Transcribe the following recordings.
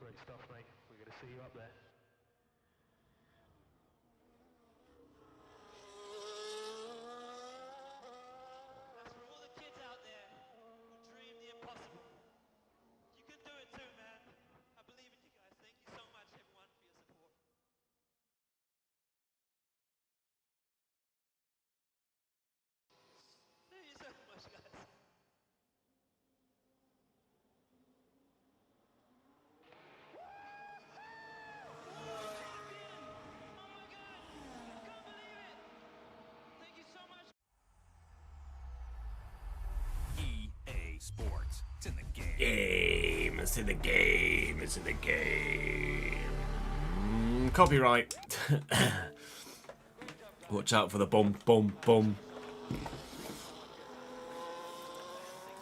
great stuff, mate. We're going to see you up there. That's for all the kids out there who dream the impossible. You can do it too, man. I believe in you guys. Thank you so much, everyone, for your support. Thank you so much, guys. EA Sports. It's in the game. It's in the game. It's in the game. Copyright. Watch out for the bomb, bomb, bomb.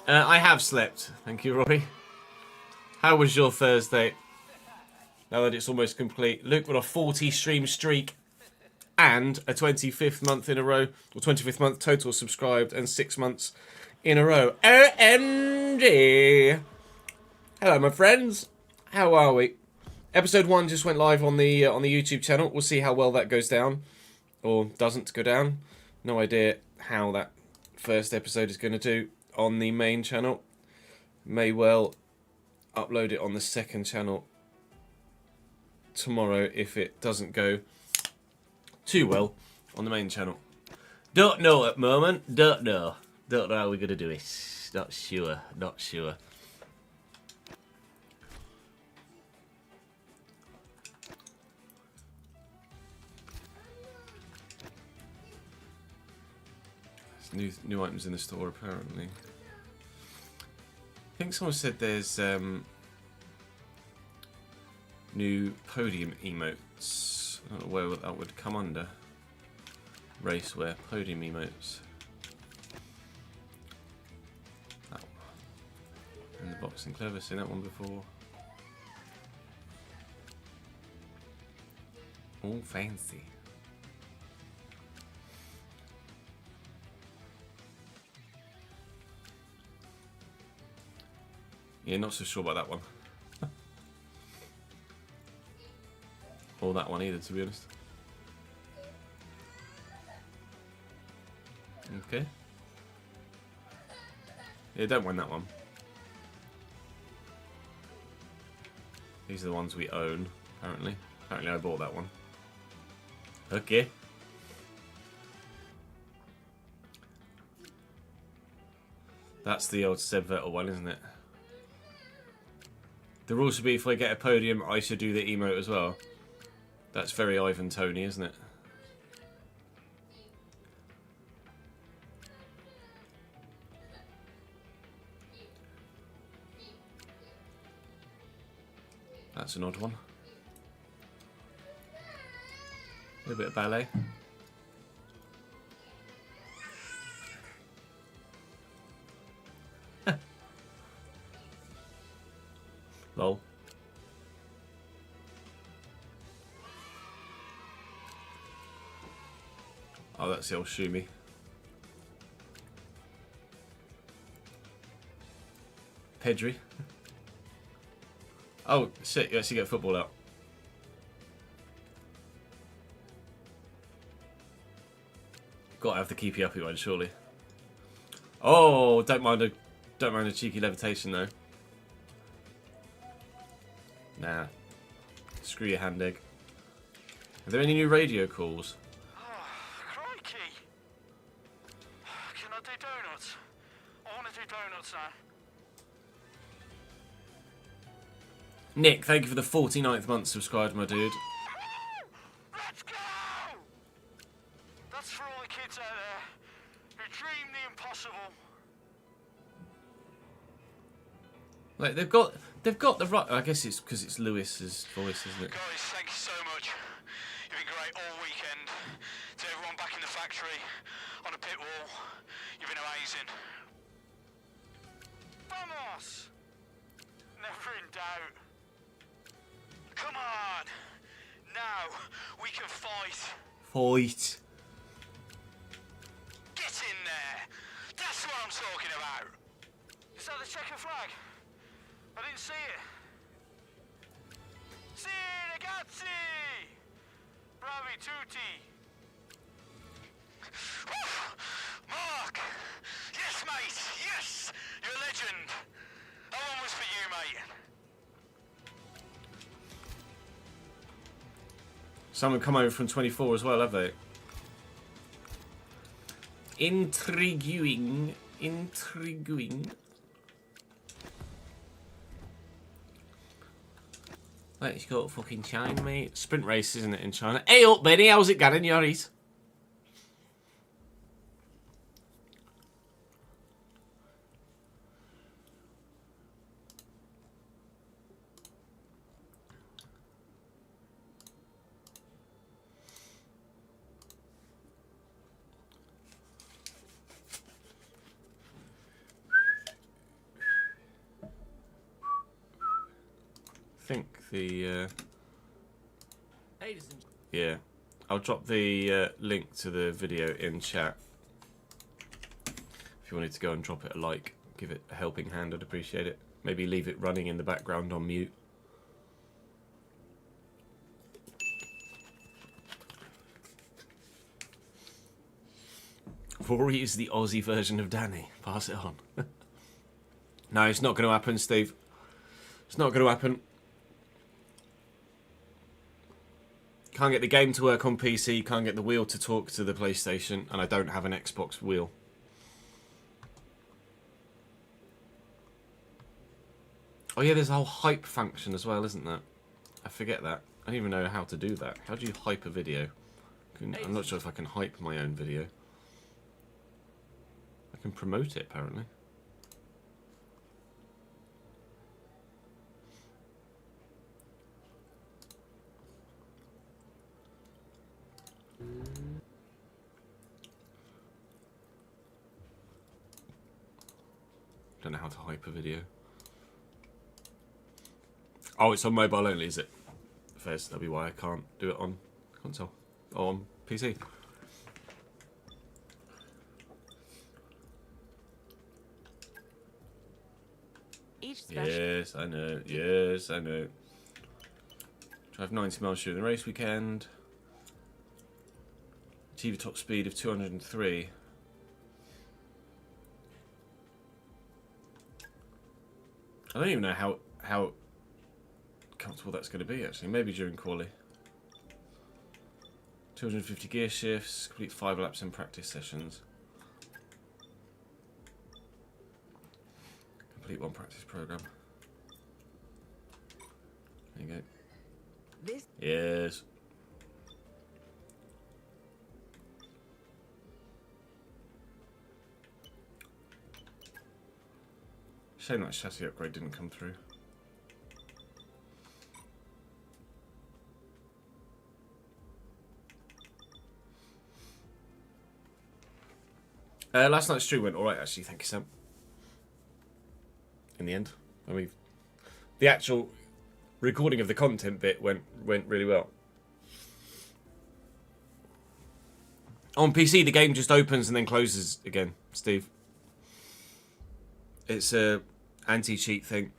I have slept. Thank you, Robbie. How was your Thursday? Now that it's almost complete. Luke with a 40 stream streak and a 25th month in a row, or 25th month total subscribed and 6 months in a row. OMG! Hello, my friends. How are we? Episode 1 just went live on the YouTube channel. We'll see how well that goes down, or doesn't go down. No idea how that first episode is going to do on the main channel. May well upload it on the second channel tomorrow if it doesn't go too well on the main channel. Don't know at the moment. Don't know how we're going to do it. Not sure. Not sure. There's new items in the store apparently. I think someone said there's new podium emotes. I don't know where that would come under. Racewear podium emotes. That one. In the boxing clever, seen that one before. All fancy. Yeah, not so sure about that one. Or that one either, to be honest. Okay. Yeah, don't win that one. These are the ones we own, apparently. Apparently I bought that one. Okay. That's the old Seb Vettel one, isn't it? The rule should be if I get a podium, I should do the emote as well. That's very Ivan Tony, isn't it? That's an odd one. A little bit of ballet. Lol. Oh, that's the old Shumi. Pedri. Oh, shit, you actually get football out. Gotta have the keepy uppy one, surely. Oh, don't mind a cheeky levitation though. Nah. Screw your hand egg. Are there any new radio calls? Oh, crikey. Can I do donuts? I want to do donuts now. Nick, thank you for the 49th month subscribed, my dude. Let's go! That's for all the kids out there who dream the impossible. Like they've got the right. I guess it's because it's Lewis's voice, isn't it? Guys, thank you so much. You've been great all weekend. To everyone back in the factory, on the pit wall, you've been amazing. Vamos! Never in doubt. Come on! Now we can fight. Fight. Get in there! That's what I'm talking about! Is that the checker flag? I didn't see it. Si, ragazzi! Bravi tutti! Mark! Yes, mate! Yes! You're a legend! That one was for you, mate. Someone come over from 24 as well, have they? Intriguing. Intriguing. Let's go to fucking China, mate. Sprint race, isn't it, in China? Hey up, Benny. How's it going? You alright? I think the yeah, I'll drop the link to the video in chat. If you wanted to go and drop it a like, give it a helping hand, I'd appreciate it. Maybe leave it running in the background on mute. Rory is the Aussie version of Danny. Pass it on. No, it's not going to happen, Steve. It's not going to happen. Can't get the game to work on PC, can't get the wheel to talk to the PlayStation, and I don't have an Xbox wheel. Oh yeah, there's a whole hype function as well, isn't there? I forget that. I don't even know how to do that. How do you hype a video? I'm not sure if I can hype my own video. I can promote it, apparently. Don't know how to hype a video. Oh, it's on mobile only, is it? Fairs, that'll be why I can't do it on console. Or on PC. Yes, I know. Yes, I know. Drive 90 miles during the race weekend. Achieve a top speed of 203. I don't even know how comfortable that's going to be, actually. Maybe during quali. 250 gear shifts, complete 5 laps in practice sessions. Complete 1 practice program. There you go. Yes. Shame that chassis upgrade didn't come through. Last night's stream went alright, actually. Thank you, Sam. In the end, I mean, the actual recording of the content bit went really well. On PC, the game just opens and then closes again, Steve. It's a anti-cheat thing.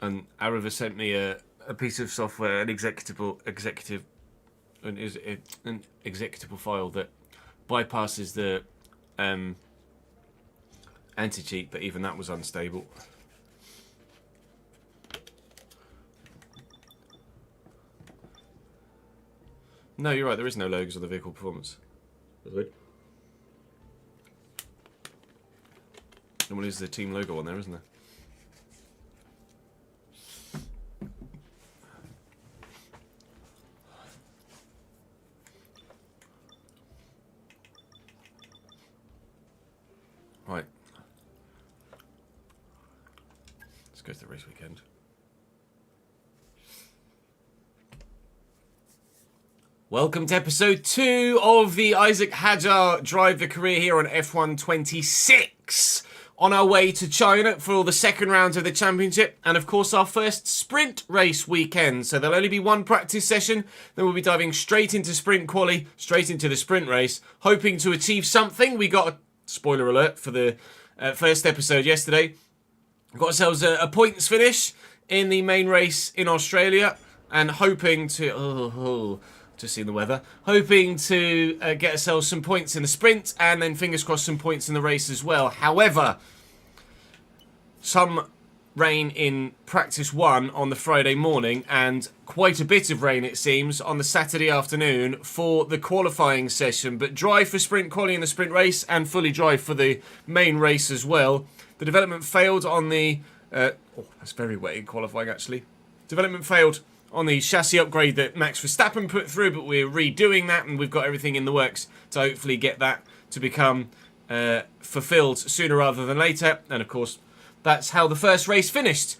And Ariva sent me a piece of software, an executable file that bypasses the anti-cheat, but even that was unstable. No, you're right, there is no logos on the vehicle performance. That's weird. Normally there's the team logo on there, isn't there? Right. Let's go to the race weekend. Welcome to episode 2 of the Isaac Hadjar Drive the Career here on F126. On our way to China for the second round of the championship, and of course our first sprint race weekend. So there'll only be 1 practice session, then we'll be diving straight into sprint quali, straight into the sprint race, hoping to achieve something. We got a spoiler alert for the first episode yesterday. Got ourselves a points finish in the main race in Australia, and hoping to just seeing the weather, hoping to get ourselves some points in the sprint, and then fingers crossed some points in the race as well. However, some rain in practice 1 on the Friday morning, and quite a bit of rain it seems on the Saturday afternoon for the qualifying session, but dry for sprint quali in the sprint race and fully dry for the main race as well. The development failed on the... that's very wet in qualifying, actually. Development failed on the chassis upgrade that Max Verstappen put through, but we're redoing that, and we've got everything in the works to hopefully get that to become fulfilled sooner rather than later. And, of course, that's how the first race finished.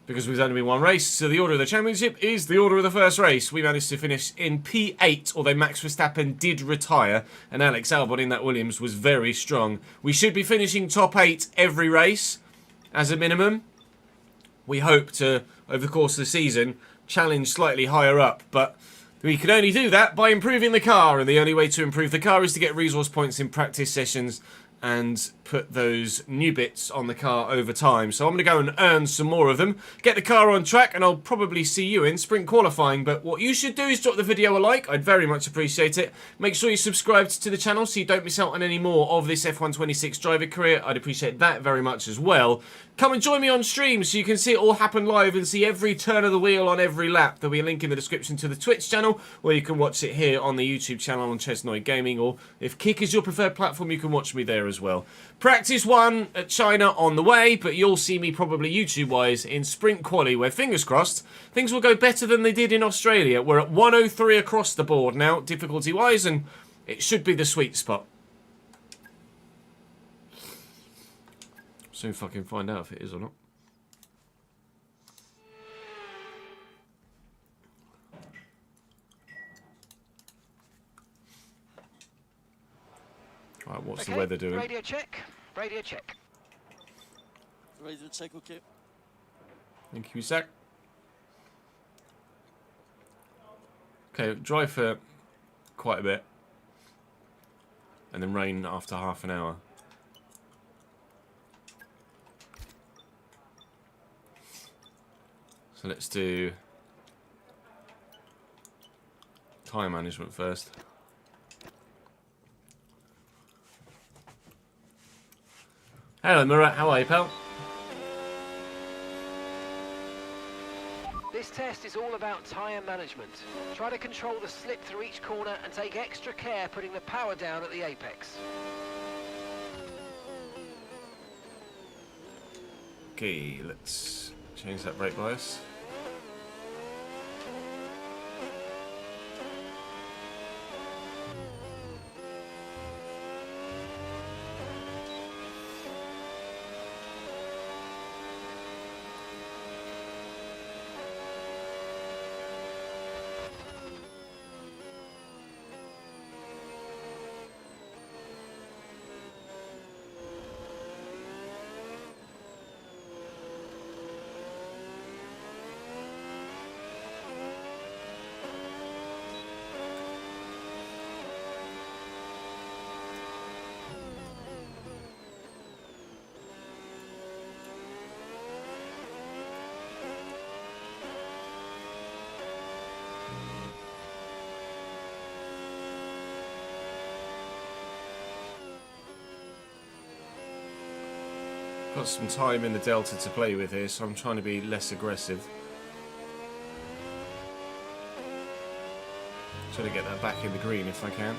Because we've only been one race, so the order of the championship is the order of the first race. We managed to finish in P8, although Max Verstappen did retire, and Alex Albon in that Williams was very strong. We should be finishing top 8 every race, as a minimum. We hope to, over the course of the season, challenge slightly higher up, but we can only do that by improving the car, and the only way to improve the car is to get resource points in practice sessions and put those new bits on the car over time. So I'm going to go and earn some more of them, get the car on track, and I'll probably see you in sprint qualifying. But what you should do is drop the video a like. I'd very much appreciate it. Make sure you're subscribed to the channel so you don't miss out on any more of this F126 driver career. I'd appreciate that very much as well. Come and join me on stream so you can see it all happen live and see every turn of the wheel on every lap. There'll be a link in the description to the Twitch channel, or you can watch it here on the YouTube channel on Chesnoid Gaming, or if Kick is your preferred platform, you can watch me there as well. Practice 1 at China on the way, but you'll see me probably YouTube-wise in sprint quali, where, fingers crossed, things will go better than they did in Australia. We're at 103 across the board now, difficulty-wise, and it should be the sweet spot. Soon fucking find out if it is or not. Right, what's the weather doing? Radio check. Radio check. Radio check, okay. Thank you, Zach. Okay, dry for quite a bit. And then rain after half an hour. So let's do time management first. Hello Murat, how are you, pal? This test is all about tyre management. Try to control the slip through each corner and take extra care putting the power down at the apex. Okay, let's change that brake bias. Got some time in the Delta to play with here, so I'm trying to be less aggressive. Trying to get that back in the green if I can.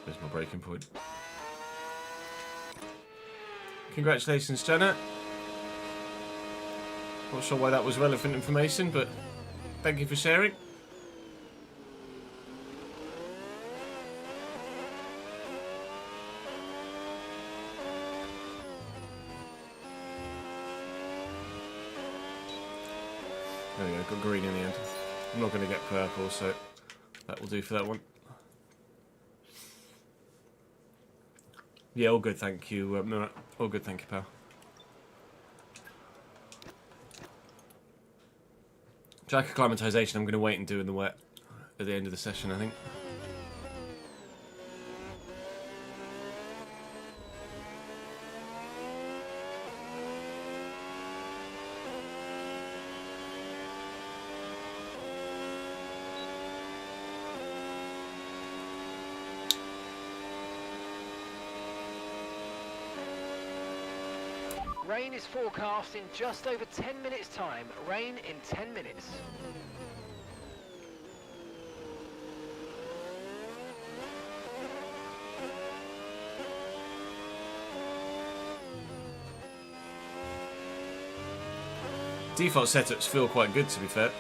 There's my breaking point. Congratulations, Jenna. Not sure why that was relevant information, but thank you for sharing. Got green in the end. I'm not going to get purple, so that will do for that one. Yeah, all good, thank you. Murat. All good, thank you, pal. Track acclimatization, I'm going to wait and do in the wet at the end of the session, I think. Rain is forecast in just over 10 minutes' time. Rain in 10 minutes. Default setups feel quite good, to be fair.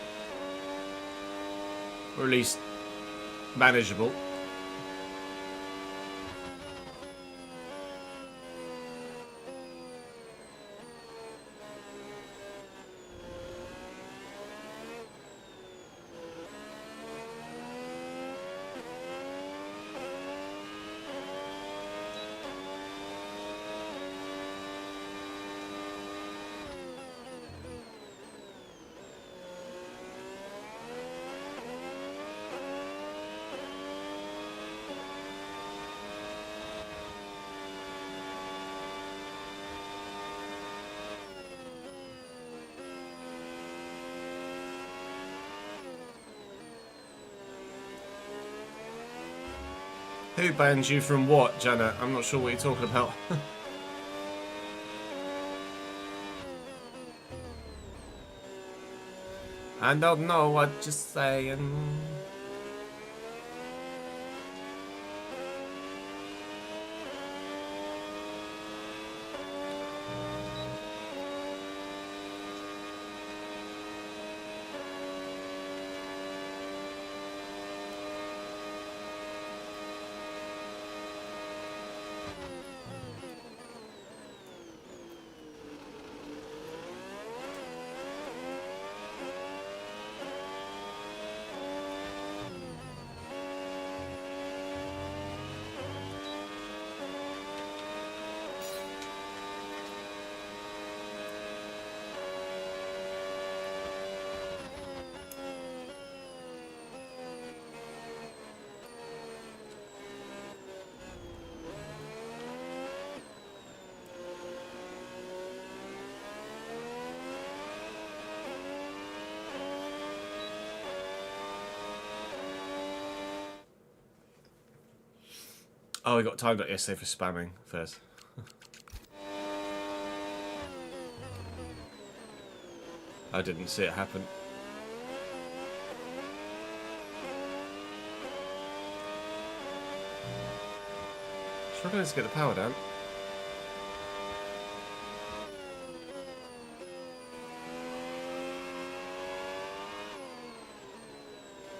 Or at least manageable. Who banned you from what, Janet? I'm not sure what you're talking about. I don't know what you're saying. Oh, we got timed out yesterday for spamming first. I didn't see it happen. Struggling to get the power down.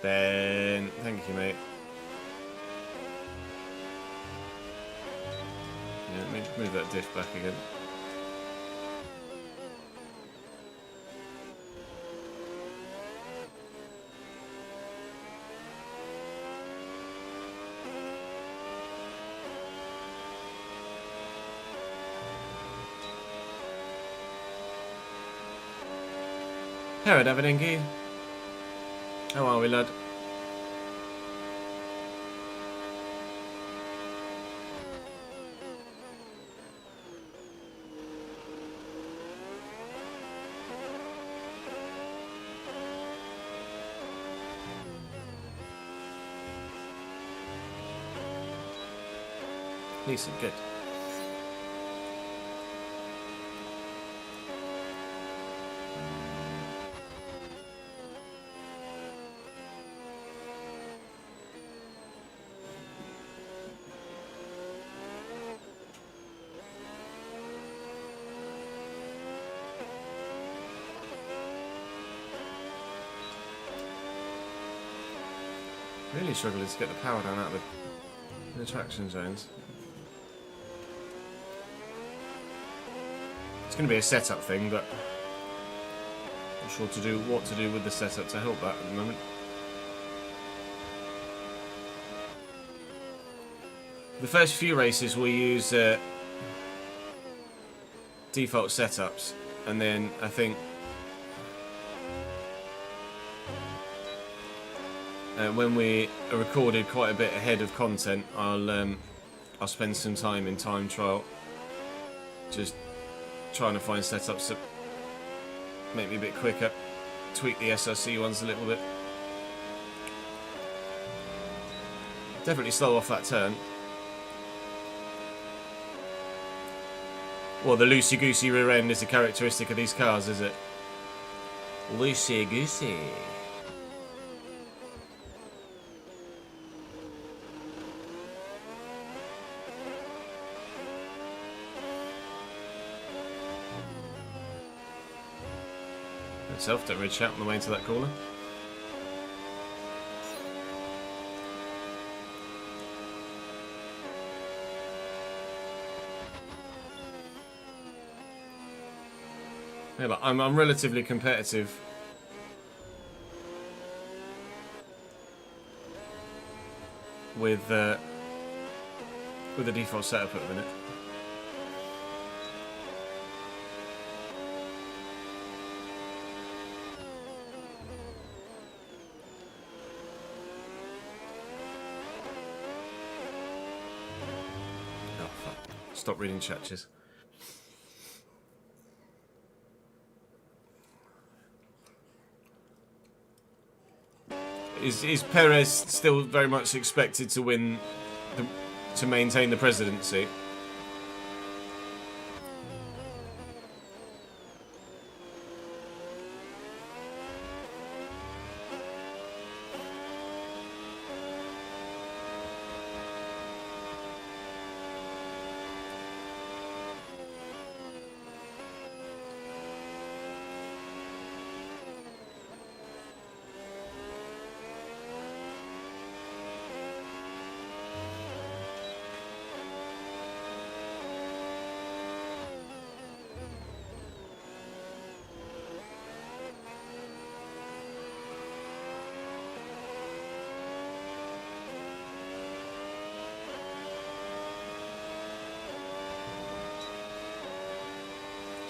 Ben, thank you, mate. Yeah, let me move that diff back again. Hello, Davidinky. How are we, lad? Decent, good. Really struggling to get the power down out of the traction zones. It's going to be a setup thing, but Not sure what to do with the setup to help that at the moment. The first few races we use default setups, and then I think when we are recorded quite a bit ahead of content, I'll spend some time in time trial, just trying to find setups that make me a bit quicker, tweak the SRC ones a little bit. Definitely slow off that turn. Well, the loosey-goosey rear end is a characteristic of these cars, is it? Loosey-goosey. Itself, don't reach out on the way into that corner. Yeah, but I'm relatively competitive. With the default setup at the minute. Oh fuck! Stop reading chatches. Is Perez still very much expected to win, to maintain the presidency?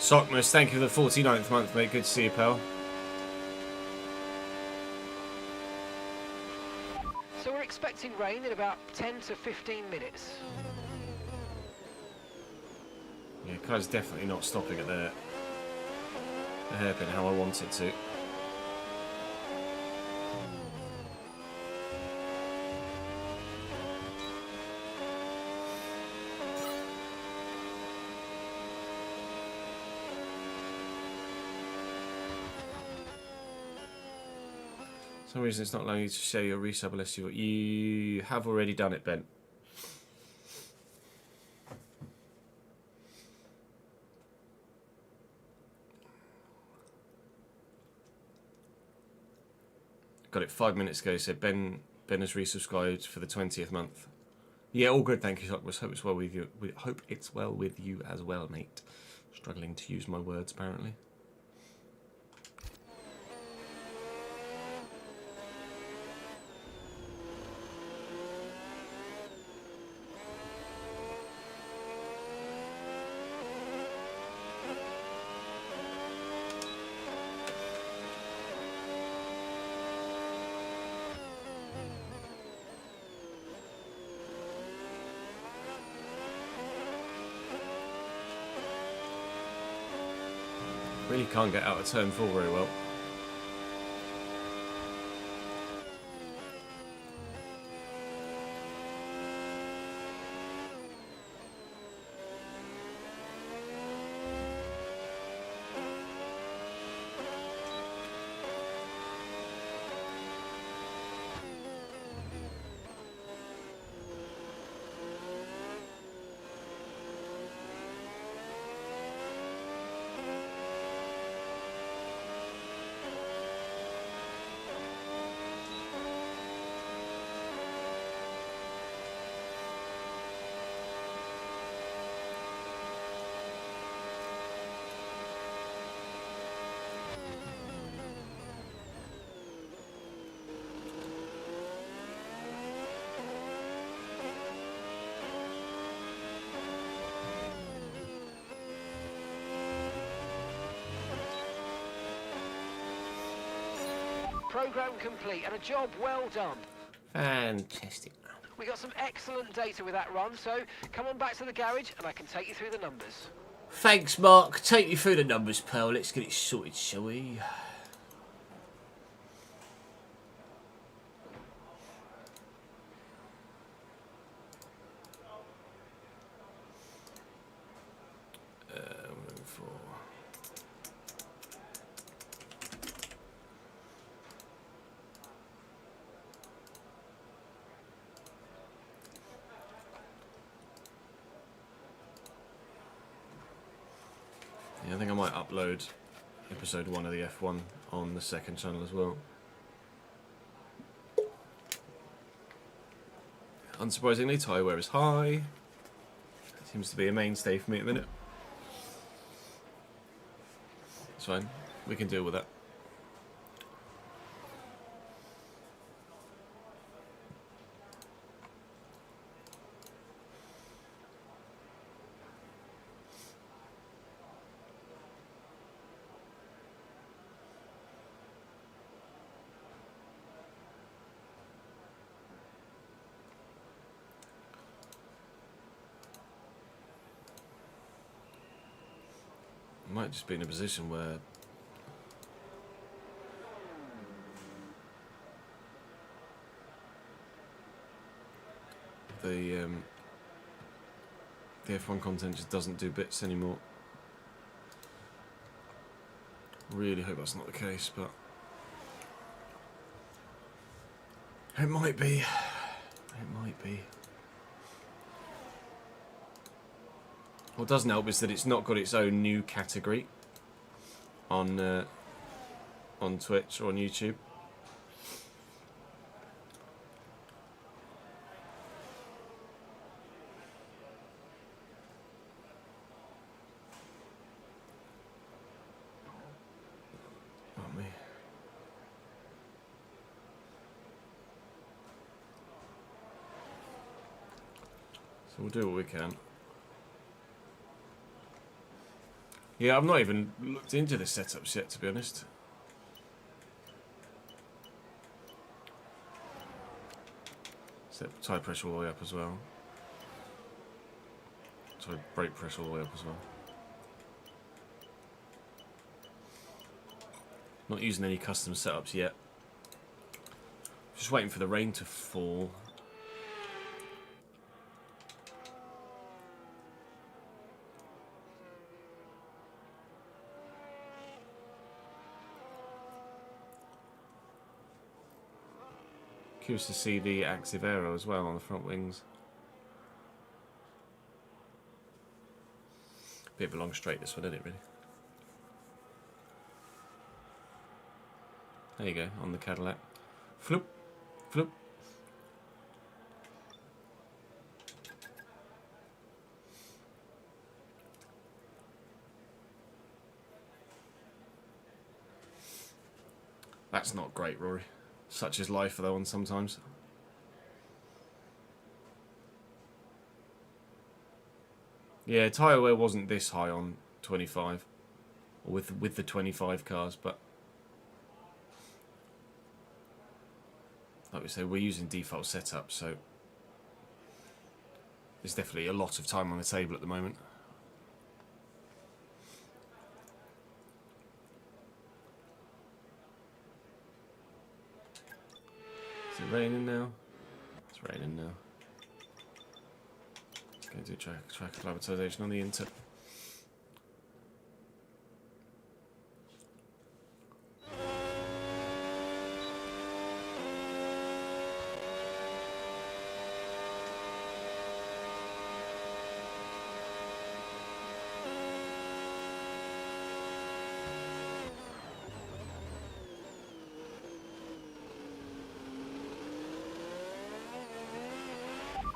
Sockmas, thank you for the 49th month, mate. Good to see you, pal. So we're expecting rain in about 10 to 15 minutes. Yeah, car's definitely not stopping at the hairpin how I want it to. For some reason it's not allowing you to share your resub unless you have already done it, Ben. Got it 5 minutes ago. So Ben has resubscribed for the 20th month. Yeah, all good. Thank you, Sockmas. Hope it's well with you. Hope it's well with you as well, mate. Struggling to use my words apparently. Really can't get out of turn 4 very well. Program complete and a job well done. Fantastic. We got some excellent data with that run, so come on back to the garage and I can take you through the numbers. Thanks, Mark. Take you through the numbers, pal. Let's get it sorted, shall we? Yeah, I think I might upload episode 1 of the F1 on the second channel as well. Unsurprisingly, tyre wear is high. Seems to be a mainstay for me at the minute. It's fine, we can deal with that. Might just be in a position where the F1 content just doesn't do bits anymore. Really hope that's not the case, but it might be. It might be. What doesn't help is that it's not got its own new category on Twitch or on YouTube. Not me. So we'll do what we can. Yeah, I've not even looked into the setups yet, to be honest. Set tyre pressure all the way up as well. Sorry, brake pressure all the way up as well. Not using any custom setups yet. Just waiting for the rain to fall. Curious to see the active aero as well on the front wings. Bit of a long straight this one, isn't it, really? There you go, on the Cadillac. Floop, floop. That's not great, Rory. Such is life for that one sometimes. Yeah, tyre wear wasn't this high on 25, or with the 25 cars, but like we say, we're using default setup, so there's definitely a lot of time on the table at the moment. Is it raining now? It's raining now. Let's go do track acclimatization on the Inter.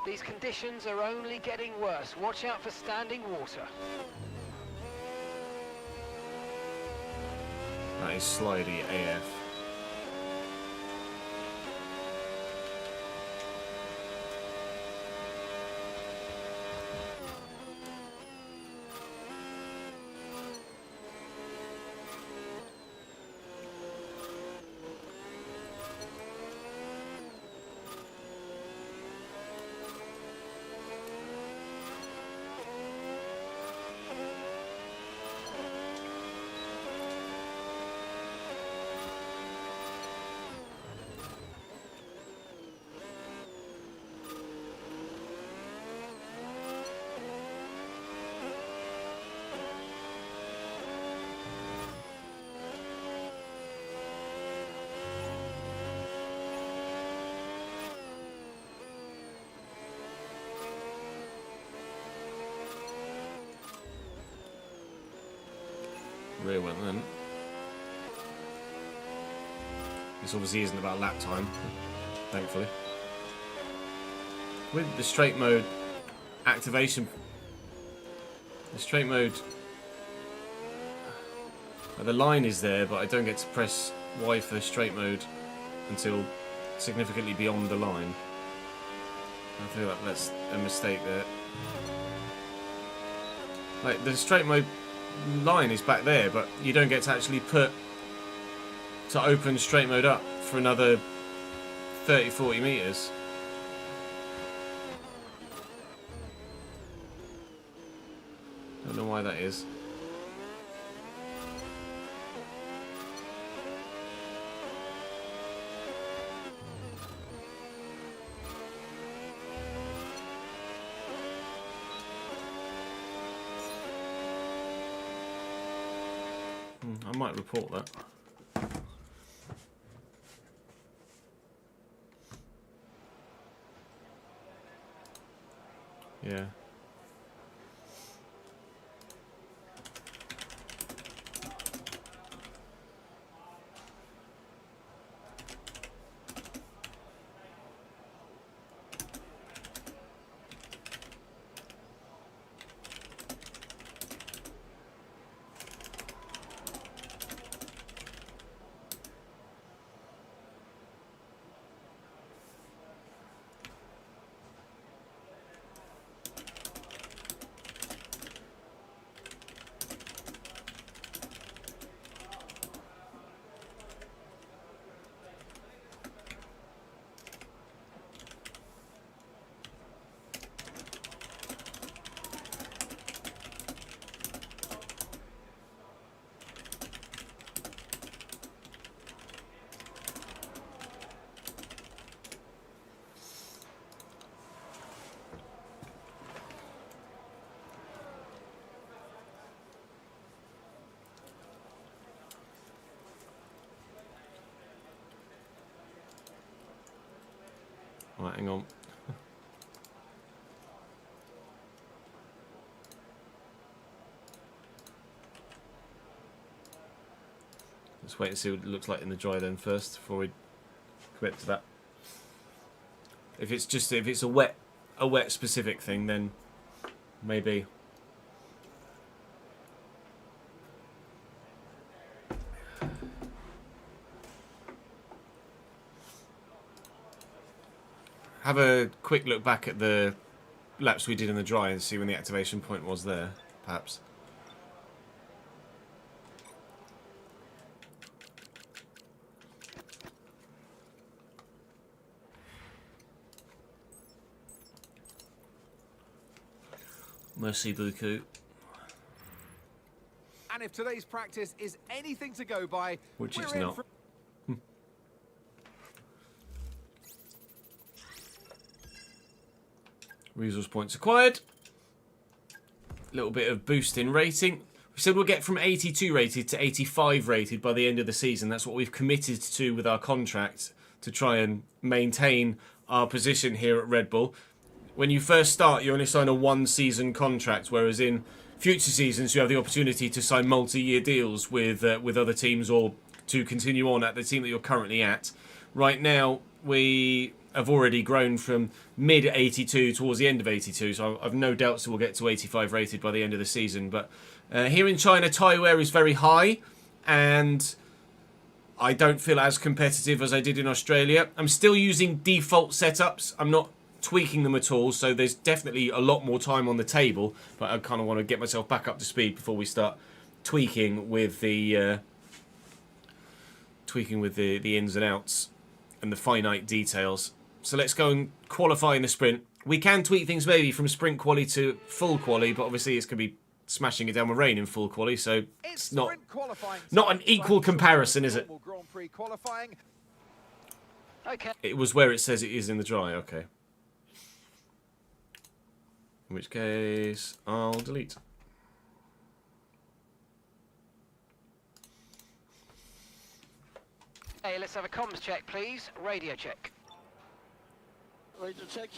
These conditions are only getting worse. Watch out for standing water. That is slidey AF. rear went then. This obviously isn't about lap time, thankfully. With the straight mode activation, the straight mode, the line is there, but I don't get to press Y for straight mode until significantly beyond the line. I feel like that's a mistake there. Like, the straight mode line is back there, but you don't get to actually open straight mode up for another 30-40 meters. Don't know why that is. I might report that. Yeah. Right, hang on. Let's wait and see what it looks like in the dry then first before we commit to that. If it's a wet specific thing, then maybe. Have a quick look back at the laps we did in the dry and see when the activation point was there, perhaps. Merci beaucoup. And if today's practice is anything to go by, Which we're it's in not. for Resource points acquired. A little bit of boost in rating. We said we'll get from 82 rated to 85 rated by the end of the season. That's what we've committed to with our contract to try and maintain our position here at Red Bull. When you first start, you only sign a one-season contract, whereas in future seasons you have the opportunity to sign multi-year deals with other teams or to continue on at the team that you're currently at. Right now, we have already grown from mid 82 towards the end of 82, so I've no doubts that we'll get to 85 rated by the end of the season. But here in China, tyre wear is very high, and I don't feel as competitive as I did in Australia. I'm still using default setups. I'm not tweaking them at all, so there's definitely a lot more time on the table, but I kind of want to get myself back up to speed before we start tweaking with the ins and outs and the finite details. So let's go and qualify in the sprint. We can tweak things maybe from sprint quali to full quali, but obviously it's going to be smashing it down with rain in full quali, so it's not an equal comparison, is it? Okay. It was where it says it is in the dry, okay. In which case, I'll delete. Hey, let's have a comms check, please. Radio check. Radio check.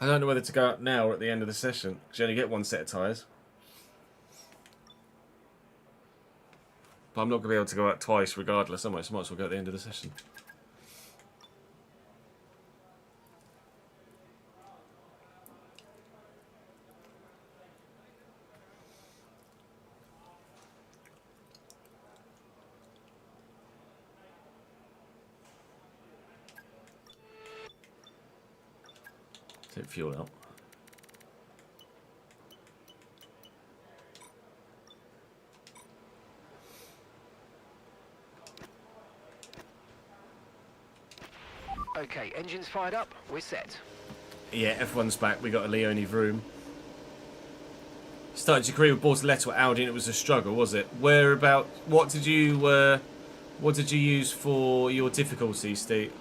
I don't know whether to go out now or at the end of the session, because you only get one set of tyres. But I'm not going to be able to go out twice regardless. I might as well go at the end of the session. Take fuel out. Okay, engines fired up, we're set. Yeah, F1's back. We got a Leone Vroom. Started your career with Bortoleto at Audi and it was a struggle, was it? What did you use for your difficulty, Steve?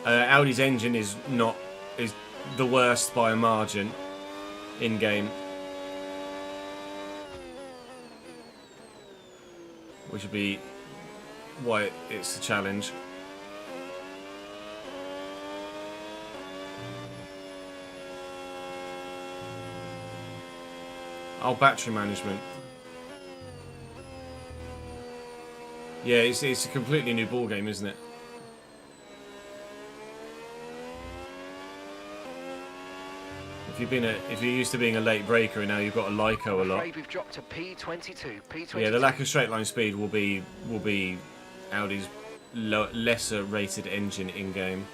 Audi's engine is the worst by a margin in game, which would be why it's a challenge. Oh, battery management. Yeah, it's a completely new ball game, isn't it? If you're used to being a late breaker and now you've got a Lyco a lot. We've dropped to P22. Yeah, the lack of straight line speed will be Audi's lesser rated engine in game.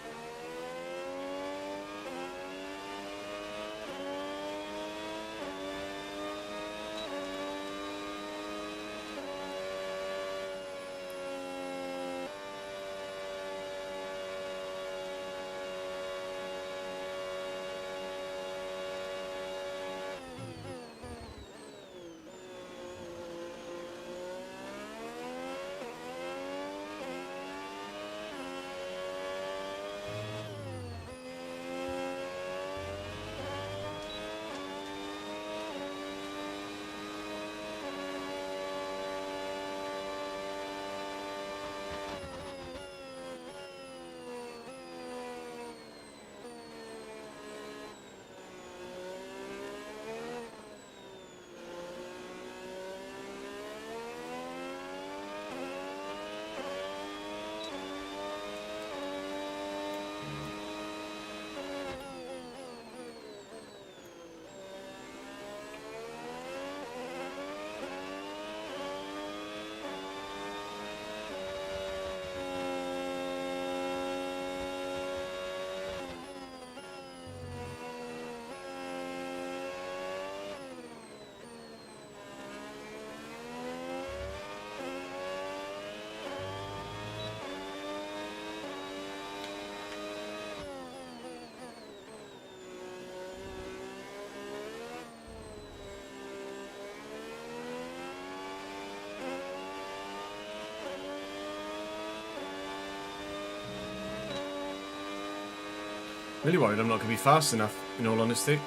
Really worried I'm not going to be fast enough, in all honesty.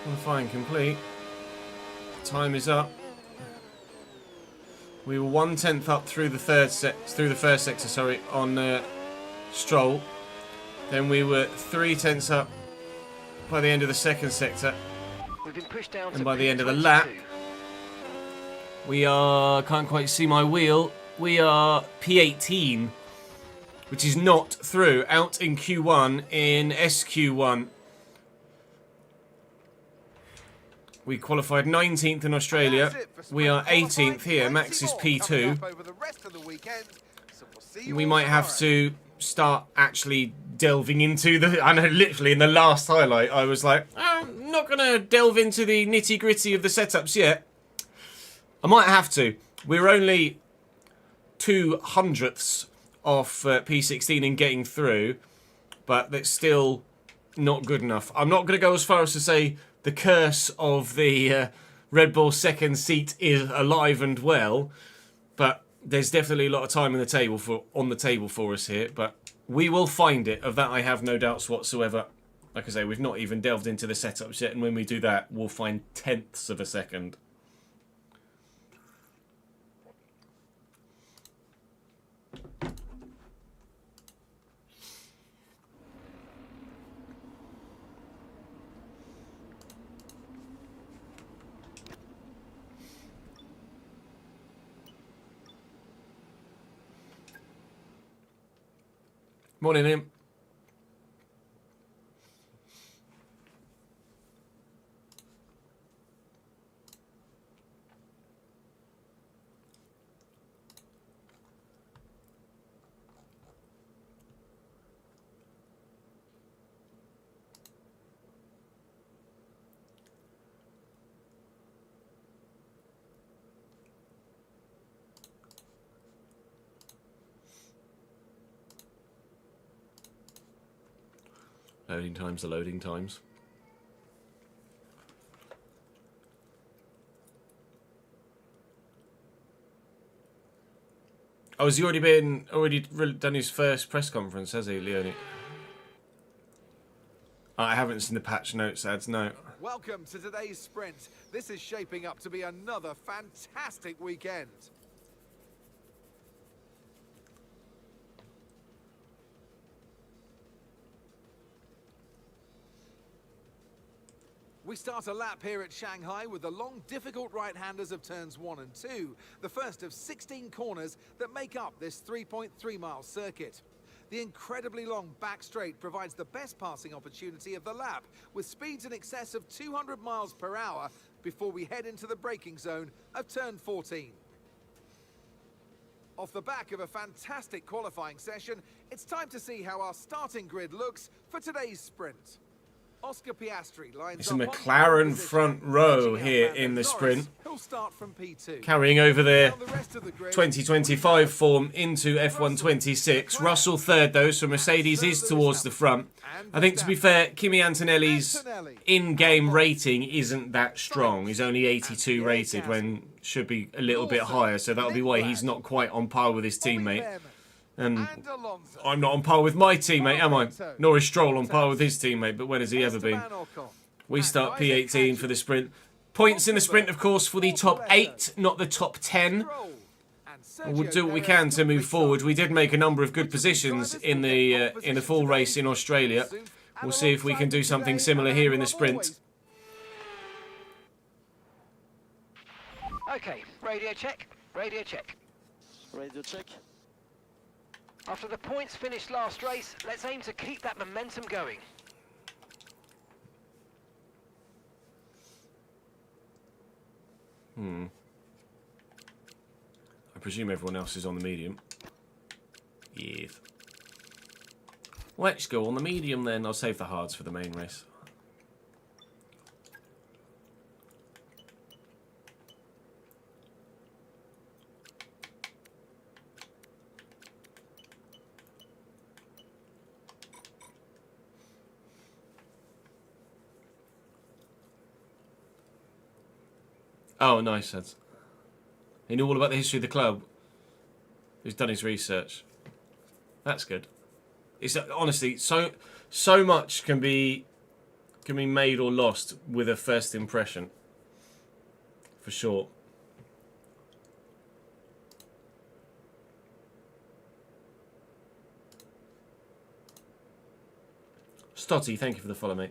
Qualifying complete. Time is up. We were 1/10 up through the first sector, sorry, on Stroll. Then we were 3/10 up by the end of the second sector. We've been pushed down and by the end of the lap, we are, can't quite see my wheel, we are P18, which is not through, out in Q1 in SQ1. We qualified 19th in Australia. We are 18th here. Max is P2. We might have to start actually delving into the... I know, literally, in the last highlight, I was like, I'm not going to delve into the nitty-gritty of the setups yet. I might have to. We're only 2/100ths off P16 in getting through, but that's still not good enough. I'm not going to go as far as to say the curse of the Red Bull second seat is alive and well, but there's definitely a lot of time on the table for us here. But we will find it. Of that, I have no doubts whatsoever. Like I say, we've not even delved into the setups yet, and when we do that, we'll find tenths of a second. Morning, Ian. Loading times are loading times. Oh, has he already done his first press conference, has he, Leone? I haven't seen the patch notes ads, no. Welcome to today's sprint. This is shaping up to be another fantastic weekend. We start a lap here at Shanghai with the long, difficult right-handers of turns 1 and 2, the first of 16 corners that make up this 3.3-mile circuit. The incredibly long back straight provides the best passing opportunity of the lap, with speeds in excess of 200 miles per hour before we head into the braking zone of turn 14. Off the back of a fantastic qualifying session, it's time to see how our starting grid looks for today's sprint. Oscar Piastri lines It's a McLaren front row here in the sprint, carrying over their 2025 form into F126. Russell third though, so Mercedes is towards the front. I think, to be fair, Kimi Antonelli's in-game rating isn't that strong. He's only 82 rated when should be a little bit higher, so that'll be why he's not quite on par with his teammate. And I'm not on par with my teammate, am I? Nor is Stroll on par with his teammate, but when has he ever been? We start P18 for the sprint. Points in the sprint, of course, for the top 8, not the top 10. We'll do what we can to move forward. We did make a number of good positions in the full race in Australia. We'll see if we can do something similar here in the sprint. Okay, radio check, radio check. Radio check. After the points finished last race, let's aim to keep that momentum going. I presume everyone else is on the medium. Yes. Let's go on the medium then. I'll save the hards for the main race. Oh, nice, lads. He knew all about the history of the club. He's done his research. That's good. It's honestly so much can be made or lost with a first impression, for sure. Stotty, thank you for the follow, mate.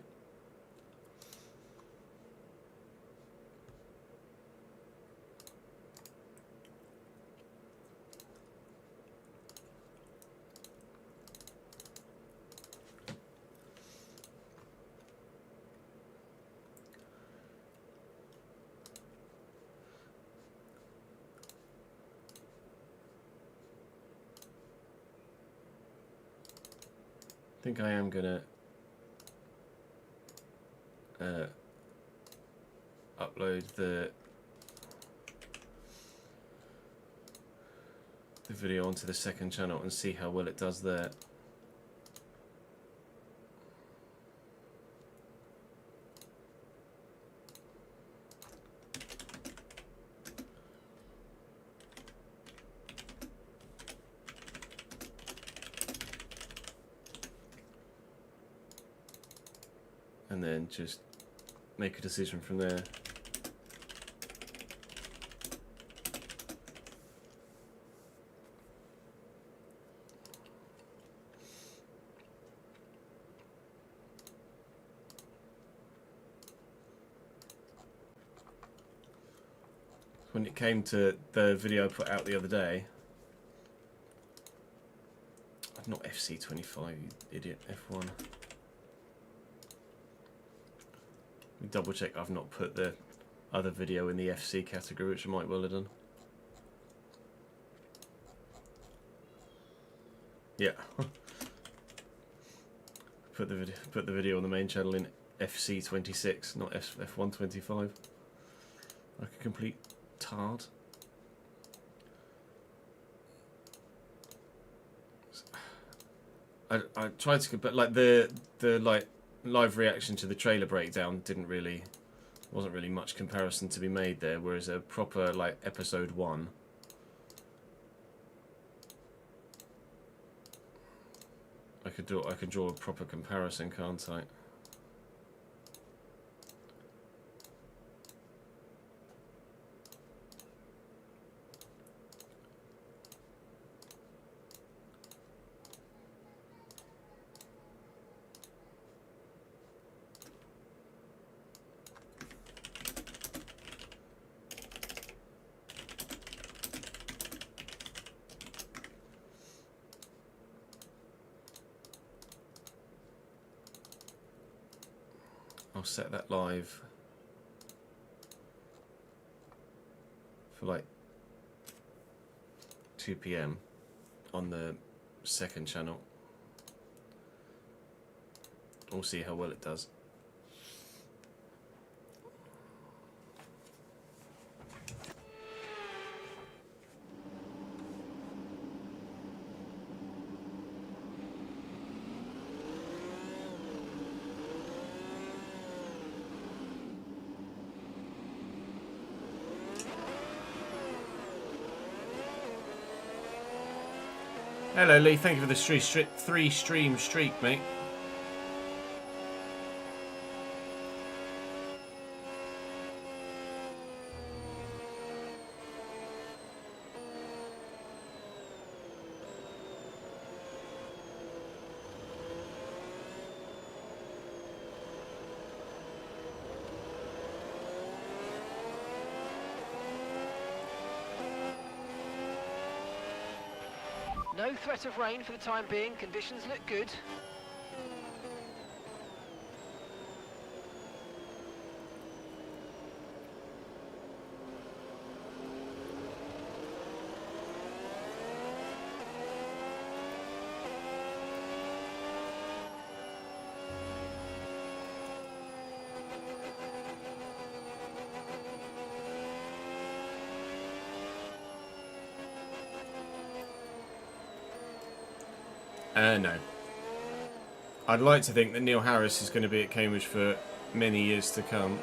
I think I am gonna upload the video onto the second channel and see how well it does there. and then just make a decision from there. When it came to the video I put out the other day, not FC25, you idiot, F1. Let me double check I've not put the other video in the FC category, which I might well have done. Yeah. put the video on the main channel in FC26, not F125. Like a complete tard. I tried to, but like the like live reaction to the trailer breakdown wasn't really much comparison to be made there, whereas a proper like episode 1, I could draw a proper comparison, can't I? I'll set that live for like 2 PM on the second channel. We'll see how well it does. Hello Lee, thank you for the three stream streak, mate. No threat of rain for the time being. Conditions look good. No. I'd like to think that Neil Harris is going to be at Cambridge for many years to come.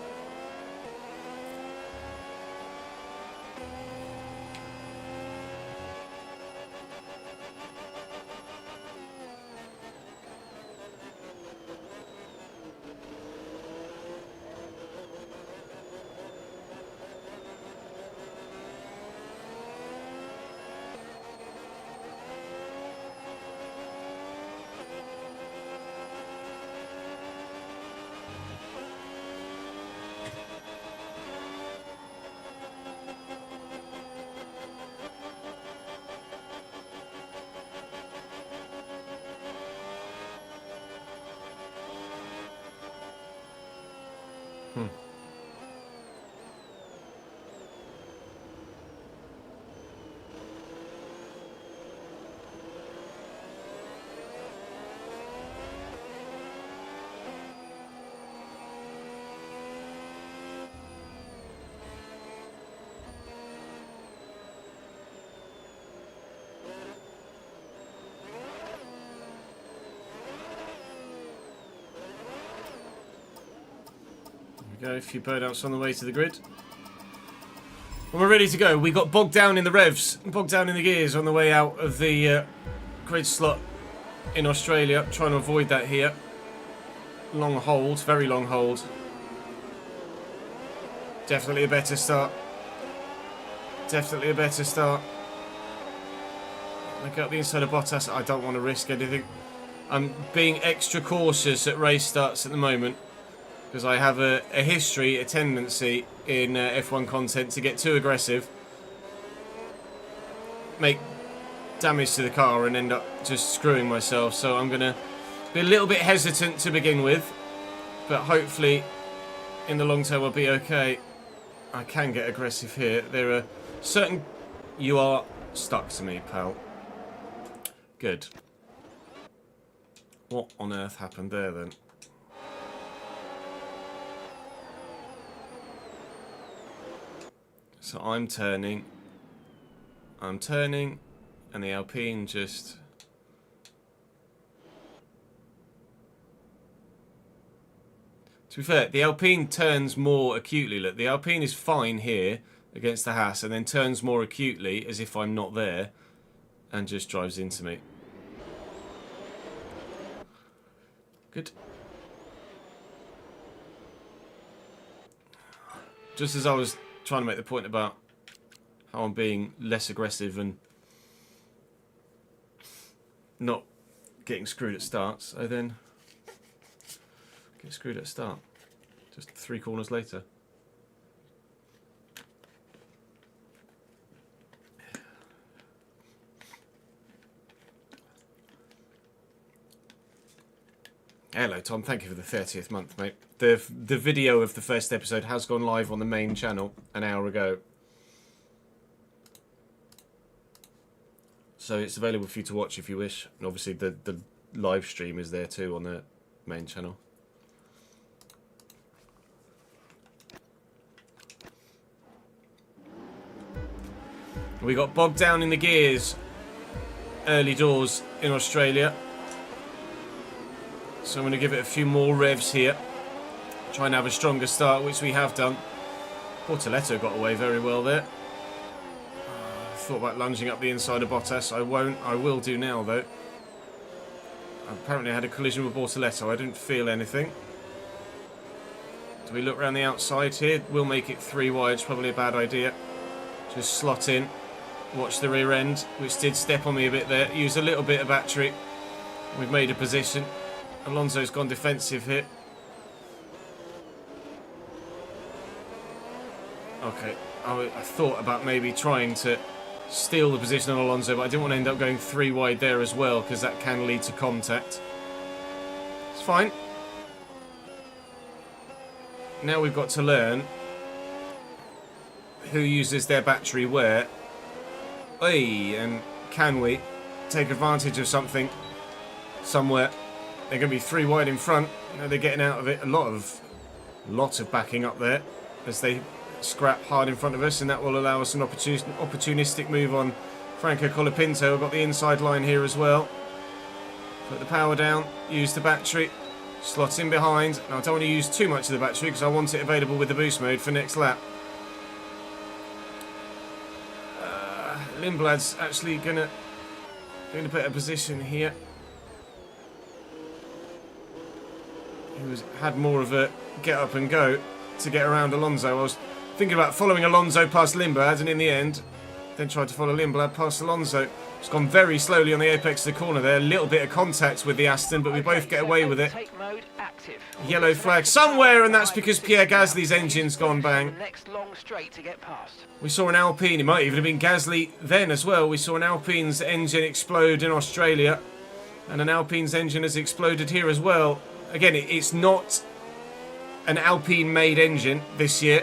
Go, a few burnouts on the way to the grid. And we're ready to go. We got bogged down in the revs, bogged down in the gears on the way out of the grid slot in Australia. Trying to avoid that here. long hold, very long hold. Definitely a better start. Definitely a better start. Look up the inside of Bottas. I don't want to risk anything. I'm being extra cautious at race starts at the moment because I have a history, a tendency in F1 content to get too aggressive, make damage to the car and end up just screwing myself. So I'm going to be a little bit hesitant to begin with, but hopefully in the long term I'll be okay. I can get aggressive here. There are certain... You are stuck to me, pal. Good. What on earth happened there then? So I'm turning, and the Alpine just... To be fair, the Alpine turns more acutely. Look, the Alpine is fine here against the Haas, and then turns more acutely as if I'm not there, and just drives into me. Good. Just as I was trying to make the point about how I'm being less aggressive and not getting screwed at starts, I then get screwed at start. Just 3 corners later. Hello Tom, thank you for the 30th month, mate. The video of the first episode has gone live on the main channel an hour ago. So it's available for you to watch if you wish. And obviously the live stream is there too on the main channel. We got bogged down in the gears early doors in Australia. So I'm going to give it a few more revs here. Try and have a stronger start, which we have done. Bortoletto got away very well there. Thought about lunging up the inside of Bottas. I won't. I will do now, though. Apparently I had a collision with Bortoletto. I didn't feel anything. Do we look around the outside here? We'll make it 3 wide. It's probably a bad idea. Just slot in. Watch the rear end, which did step on me a bit there. Use a little bit of battery. We've made a position. Alonso's gone defensive here. Okay, I thought about maybe trying to steal the position on Alonso, but I didn't want to end up going 3 wide there as well, because that can lead to contact. It's fine. Now we've got to learn who uses their battery where. Hey, and can we take advantage of something somewhere? They're going to be 3 wide in front. Now they're getting out of it. Lots of backing up there as they scrap hard in front of us, and that will allow us an opportunistic move on Franco Colapinto. I've got the inside line here as well. Put the power down, use the battery, slot in behind. Now I don't want to use too much of the battery because I want it available with the boost mode for next lap. Lindblad's actually going to be in a better position here. He had more of a get up and go to get around Alonso. I was thinking about following Alonso past Lindblad, and in the end, then tried to follow Lindblad past Alonso. It's gone very slowly on the apex of the corner there. A little bit of contact with the Aston, but we both get away with it. Yellow flag somewhere, and that's because Pierre Gasly's engine's gone bang. We saw an Alpine, it might even have been Gasly then as well. We saw an Alpine's engine explode in Australia, and an Alpine's engine has exploded here as well. Again, it's not an Alpine-made engine this year.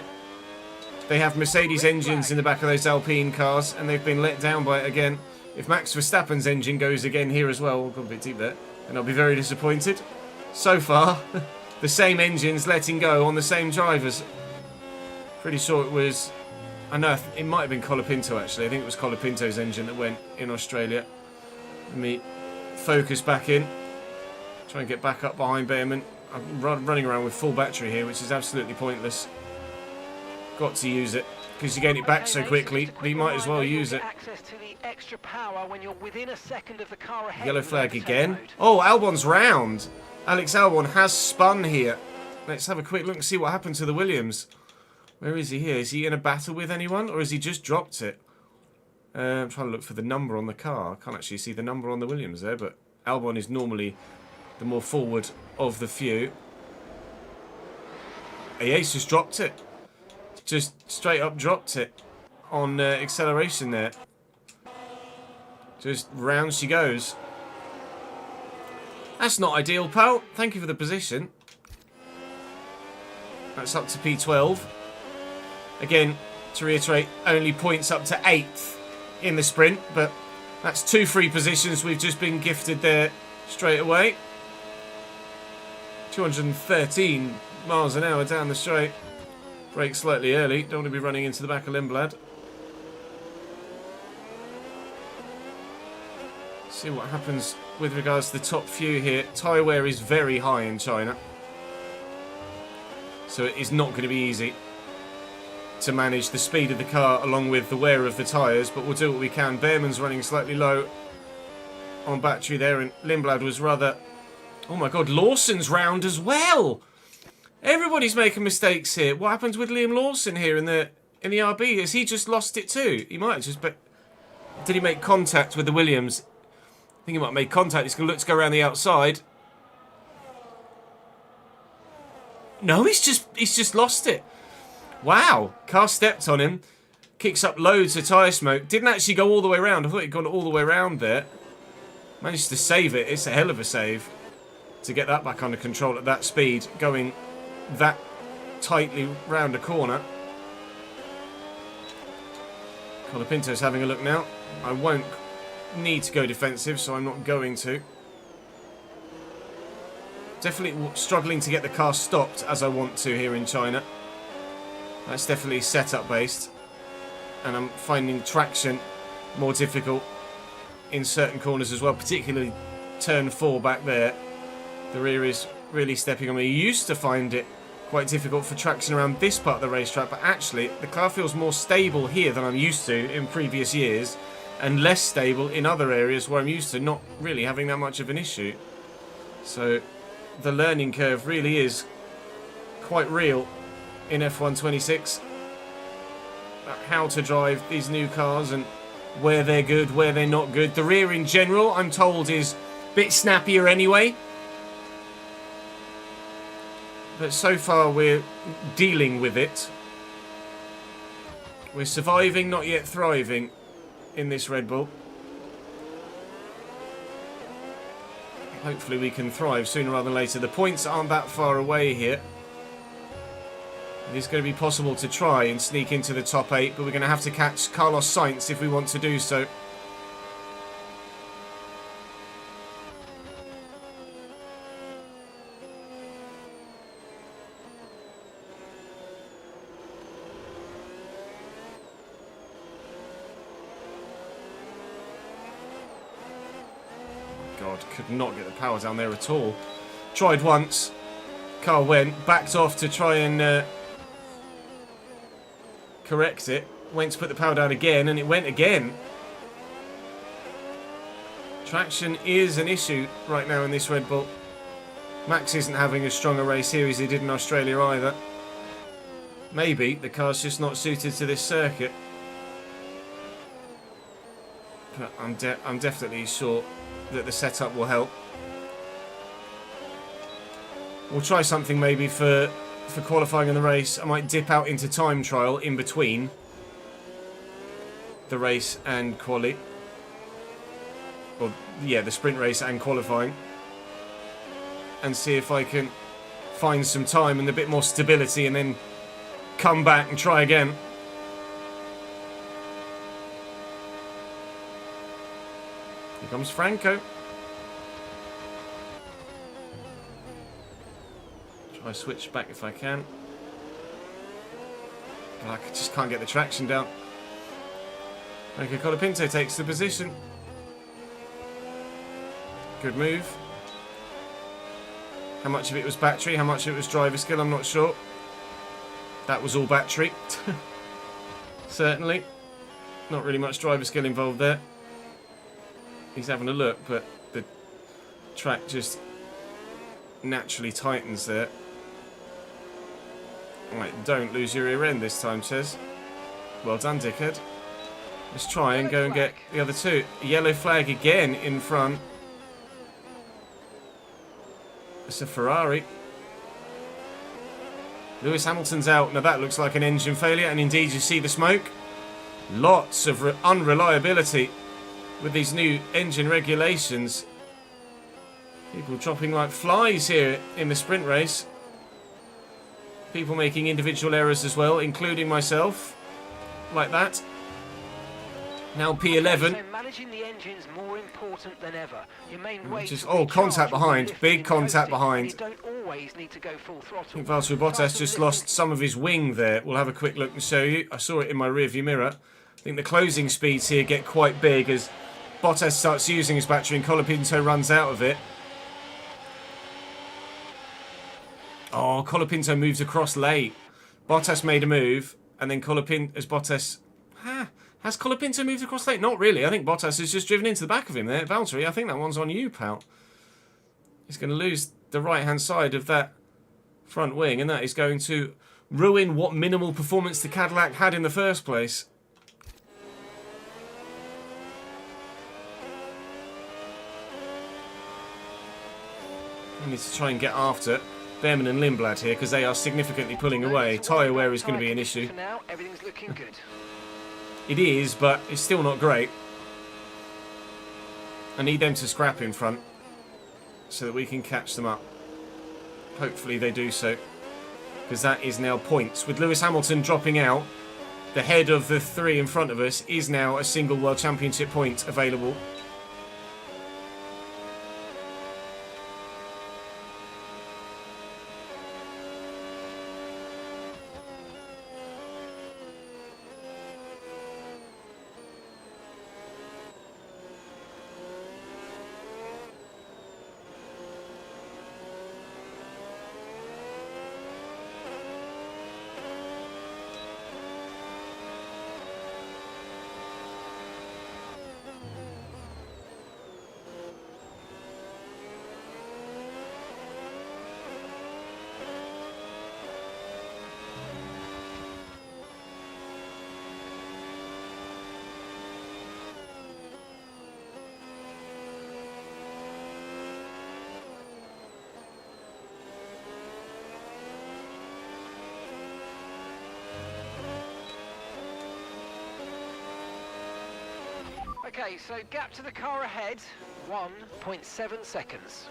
They have Mercedes engines in the back of those Alpine cars, and they've been let down by it again. If Max Verstappen's engine goes again here as well, we've got a bit deep there, and I'll be very disappointed. So far, the same engines letting go on the same drivers. Pretty sure it was... I know, it might have been Colapinto actually. I think it was Colapinto's engine that went in Australia. Let me focus back in. Try and get back up behind Behrman. I'm running around with full battery here, which is absolutely pointless. Got to use it, because you're getting it back so quickly, you might as well use it. Yellow flag again. Oh, Albon's round. Alex Albon has spun here. Let's have a quick look and see what happened to the Williams. Where is he here? Is he in a battle with anyone, or has he just dropped it? I'm trying to look for the number on the car. I can't actually see the number on the Williams there, but Albon is normally the more forward of the few. Ace just dropped it. Just straight up dropped it on acceleration there. Just round she goes. That's not ideal, pal. Thank you for the position. That's up to P12. Again, to reiterate, only points up to 8th in the sprint, but that's 2 free positions we've just been gifted there straight away. 213 miles an hour down the straight. Brake slightly early. Don't want to be running into the back of Lindblad. See what happens with regards to the top few here. Tyre wear is very high in China, so it is not going to be easy to manage the speed of the car along with the wear of the tyres, but we'll do what we can. Behrman's running slightly low on battery there, and Lindblad was rather... Oh my god, Lawson's round as well! Everybody's making mistakes here. What happens with Liam Lawson here in the RB? Has he just lost it too? He might have just... But did he make contact with the Williams? I think he might have made contact. He's going to look to go around the outside. No, he's just lost it. Wow, car stepped on him, kicks up loads of tyre smoke, didn't actually go all the way around. I thought he'd gone all the way around there. Managed to save it. It's a hell of a save to get that back under control at that speed, going that tightly round a corner. Colapinto's having a look now. I won't need to go defensive, so I'm not going to. Definitely struggling to get the car stopped as I want to here in China. That's definitely setup based, and I'm finding traction more difficult in certain corners as well, particularly turn 4 back there. The rear is really stepping on me. You used to find it quite difficult for traction around this part of the racetrack, but actually the car feels more stable here than I'm used to in previous years, and less stable in other areas where I'm used to not really having that much of an issue. So the learning curve really is quite real in F126, how to drive these new cars and where they're good, where they're not good. The rear in general, I'm told, is a bit snappier anyway, but so far we're dealing with it. We're surviving, not yet thriving in this Red Bull. Hopefully we can thrive sooner rather than later. The points aren't that far away here. It is going to be possible to try and sneak into the top 8, but we're going to have to catch Carlos Sainz if we want to do so. God, could not get the power down there at all. Tried once, car went, backed off to try and correct it, went to put the power down again, and it went again. Traction is an issue right now in this Red Bull. Max isn't having as strong a race here as he did in Australia either. Maybe the car's just not suited to this circuit. But I'm definitely sure that the setup will help. We'll try something maybe for qualifying in the race. I might dip out into time trial in between the race and quali. Or, yeah, the sprint race and qualifying. And see if I can find some time and a bit more stability, and then come back and try again. Here comes Franco. Try switch back if I can. But I just can't get the traction down. Okay, Colapinto takes the position. Good move. How much of it was battery, how much of it was driver skill, I'm not sure. That was all battery. Certainly. Not really much driver skill involved there. He's having a look, but the track just naturally tightens there. Right, don't lose your rear end this time, Ches. Well done, dickhead. Let's try and go and get the other two. Yellow flag again in front. It's a Ferrari. Lewis Hamilton's out. Now that looks like an engine failure, and indeed you see the smoke. Lots of unreliability with these new engine regulations. People dropping like flies here in the sprint race. People making individual errors as well, including myself. Like that. Now P11. So managing the engine's more important than ever. Your main way Just, to oh, recharge contact behind. is Big lifting and contact coasting. behind. You don't always need to go full I throttle. think Valtteri Bottas just lost some of his wing there. We'll have a quick look and show you. I saw it in my rearview mirror. I think the closing speeds here get quite big as Bottas starts using his battery and Colapinto runs out of it. Oh, Colapinto moves across late. Bottas made a move, and then Colapinto, as Bottas... Has Colapinto moved across late? Not really. I think Bottas has just driven into the back of him there. Valtteri, I think that one's on you, pal. He's going to lose the right-hand side of that front wing, and that is going to ruin what minimal performance the Cadillac had in the first place. We need to try and get after Behrman and Lindblad here because they are significantly pulling away. Tyre wear is going to be an issue. For now, everything's looking good. It is, but it's still not great. I need them to scrap in front so that we can catch them up. Hopefully they do so, because that is now points. With Lewis Hamilton dropping out, the head of the three in front of us is now a single World Championship point available. Okay, so gap to the car ahead, 1.7 seconds.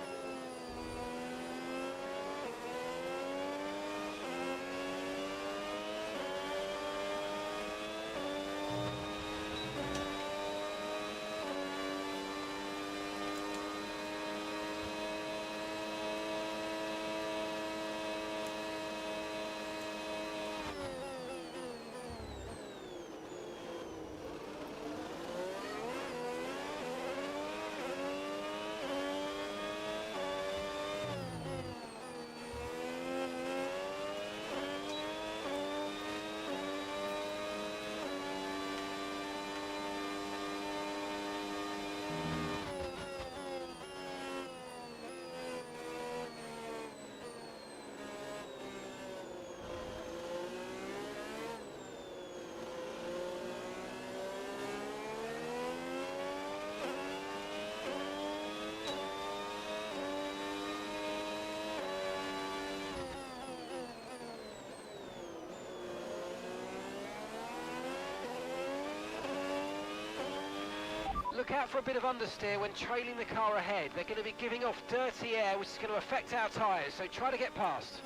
Look out for a bit of understeer when trailing the car ahead. They're going to be giving off dirty air, which is going to affect our tyres, so try to get past.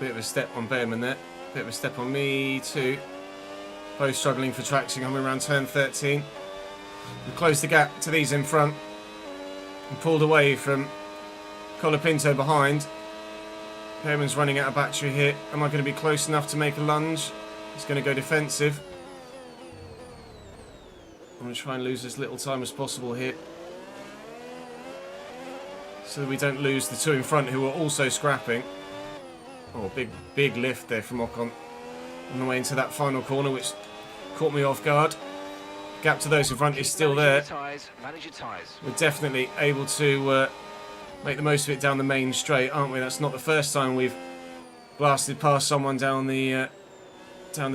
Bit of a step on Behrman there. Bit of a step on me too. Both struggling for traction coming around turn 13. We closed the gap to these in front and pulled away from Colapinto behind. Behrman's running out of battery here. Am I going to be close enough to make a lunge? He's going to go defensive. I'm going to try and lose as little time as possible here, so that we don't lose the two in front who are also scrapping. Oh, big lift there from Ocon on the way into that final corner, which caught me off guard. Gap to those in front is still there. Manage your tyres. We're definitely able to make the most of it down the main straight, aren't we? That's not the first time we've blasted past someone down the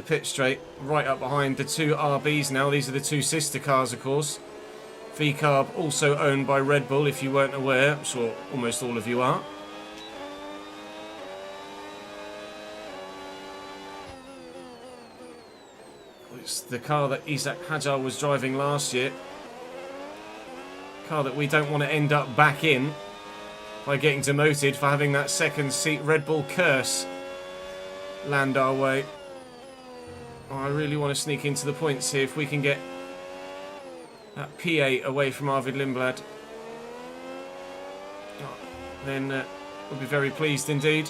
pit straight. Right up behind the two RBs now. These are the two sister cars, of course. V-Carb, also owned by Red Bull, if you weren't aware. I'm sure almost all of you are. It's the car that Isaac Hadjar was driving last year. Car that we don't want to end up back in by getting demoted for having that second seat Red Bull curse land our way. Oh, I really want to sneak into the points here if we can get that P8 away from Arvid Lindblad. Oh, then we'll be very pleased indeed.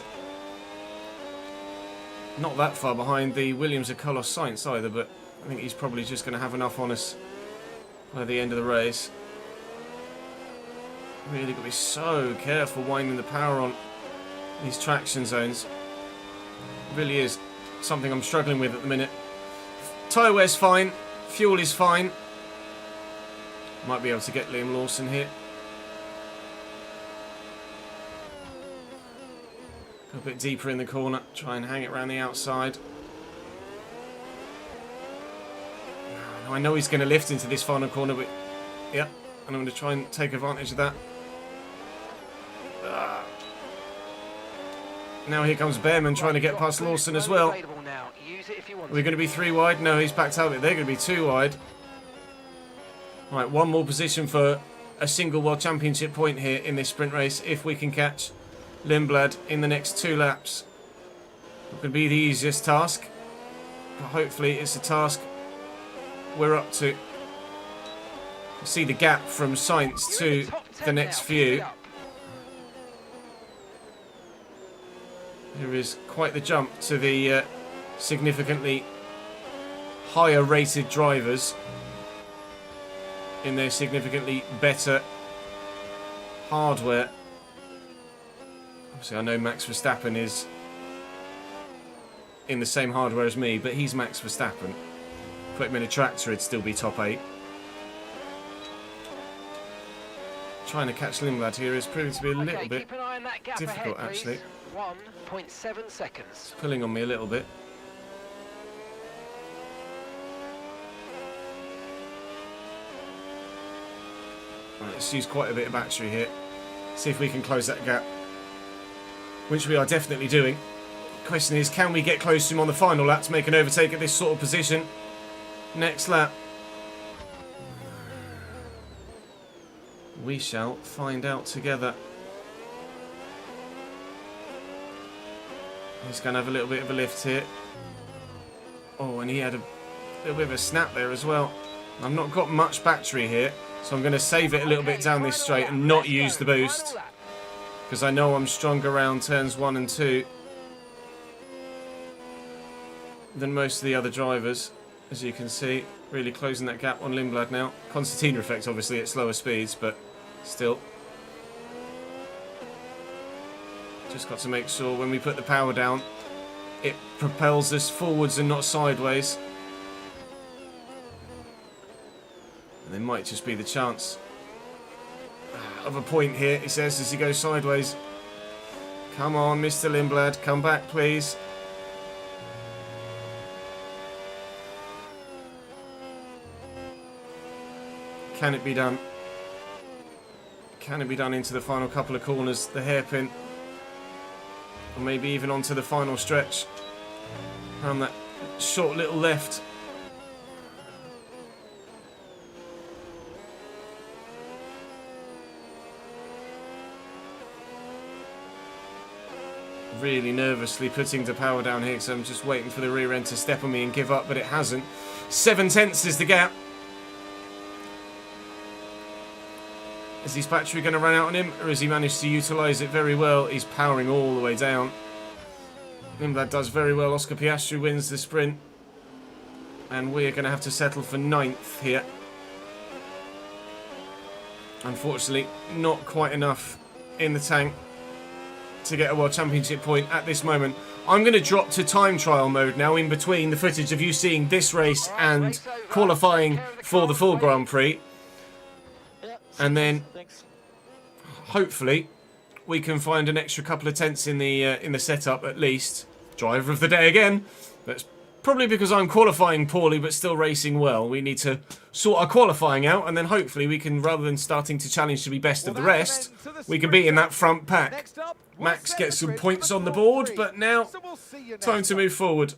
Not that far behind the Williams of Carlos Sainz either, but I think he's probably just going to have enough on us by the end of the race. Really got to be so careful winding the power on these traction zones. It really is something I'm struggling with at the minute. Tyre wear's fine, fuel is fine. Might be able to get Liam Lawson here. Go a bit deeper in the corner, try and hang it around the outside. I know he's going to lift into this final corner, but yeah, and I'm going to try and take advantage of that. Now here comes Behrman trying to get past Lawson as well. We're going to be 3 wide. No, he's backed out. They're going to be 2 wide. Right, one more position for a single World Championship point here in this sprint race if we can catch Lindblad in the next 2 laps. Not going to be the easiest task, but hopefully it's a task we're up to. See the gap from Sainz to the next few. There is quite the jump to the significantly higher rated drivers in their significantly better hardware. Obviously I know Max Verstappen is in the same hardware as me, but he's Max Verstappen. Put him in a tractor, it'd still be top 8. Trying to catch Lindblad here is proving to be a little bit difficult, actually. 1.7 seconds. It's pulling on me a little bit. Right, let's use quite a bit of battery here. See if we can close that gap, which we are definitely doing. Question is, can we get close to him on the final lap to make an overtake at this sort of position? Next lap. We shall find out together. He's going to have a little bit of a lift here. Oh, and he had a little bit of a snap there as well. I've not got much battery here, so I'm going to save it a little bit down this straight and not use the boost, because I know I'm stronger around turns 1 and 2 than most of the other drivers. As you can see, really closing that gap on Lindblad now. Concertina effect obviously at slower speeds, but still. Just got to make sure when we put the power down, it propels us forwards and not sideways. And there might just be the chance of a point here, he says, as he goes sideways. Come on, Mr. Lindblad, come back, please. Can it be done? Can it be done into the final couple of corners, the hairpin? Or maybe even onto the final stretch. Around that short little left. Really nervously putting the power down here, so I'm just waiting for the rear end to step on me and give up, but it hasn't. 7 tenths is the gap. Is his battery going to run out on him, or has he managed to utilise it very well? He's powering all the way down. Lindblad does very well. Oscar Piastri wins the sprint. And we're going to have to settle for 9th here. Unfortunately, not quite enough in the tank to get a World Championship point at this moment. I'm going to drop to time trial mode now in between the footage of you seeing this race and qualifying for the full Grand Prix. And then hopefully we can find an extra couple of tenths in the setup at least. Driver of the day again. That's probably because I'm qualifying poorly but still racing well. We need to sort our qualifying out, and then hopefully we can, rather than starting to challenge to be best of the rest, we can be in that front pack. Max gets some points on the board, but now time to move forward.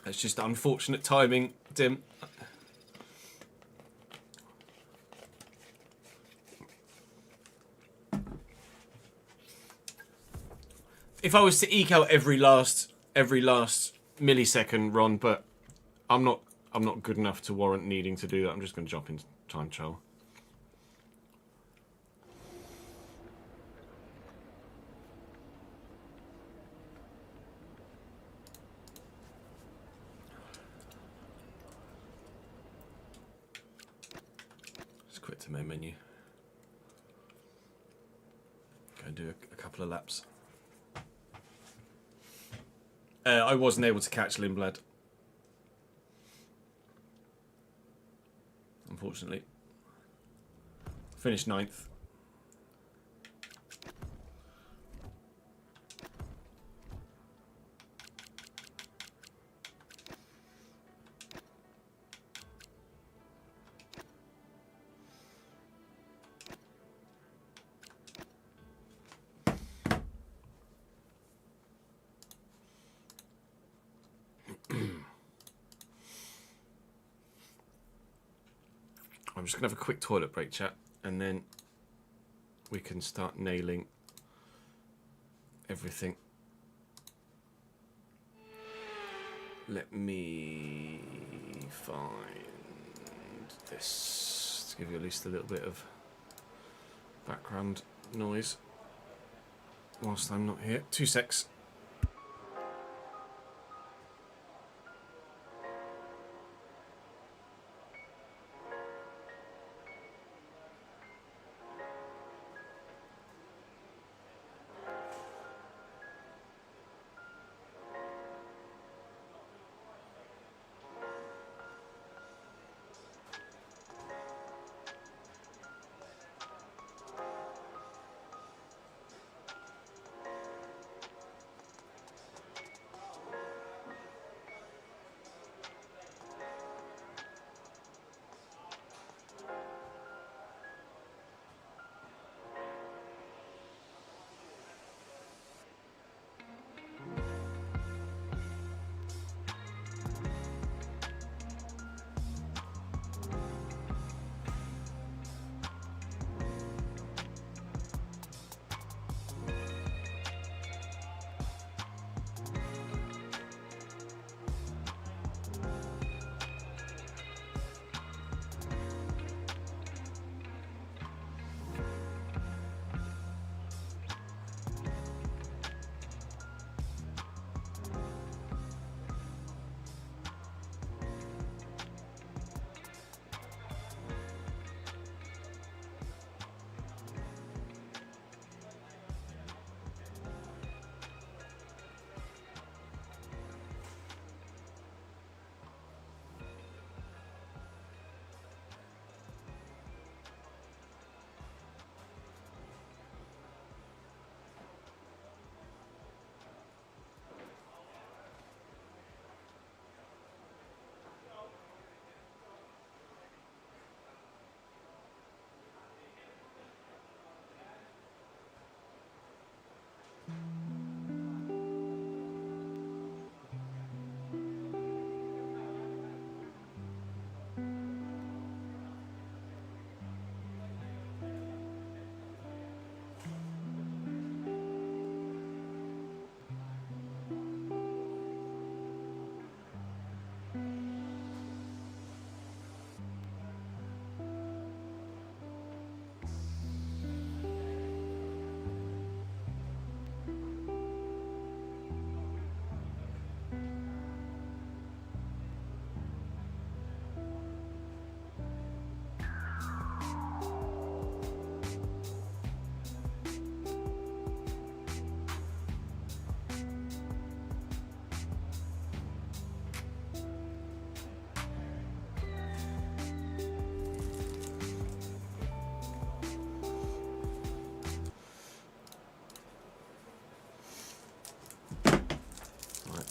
That's just unfortunate timing, Dim. If I was to eke out every last millisecond, Ron, but I'm not good enough to warrant needing to do that. I'm just going to jump in time trial. Just quit to main menu. Go and do a couple of laps. I wasn't able to catch Lindblad, unfortunately. Finished 9th. I'm just going to have a quick toilet break, chat, and then we can start nailing everything. Let me find this to give you at least a little bit of background noise whilst I'm not here. 2 secs.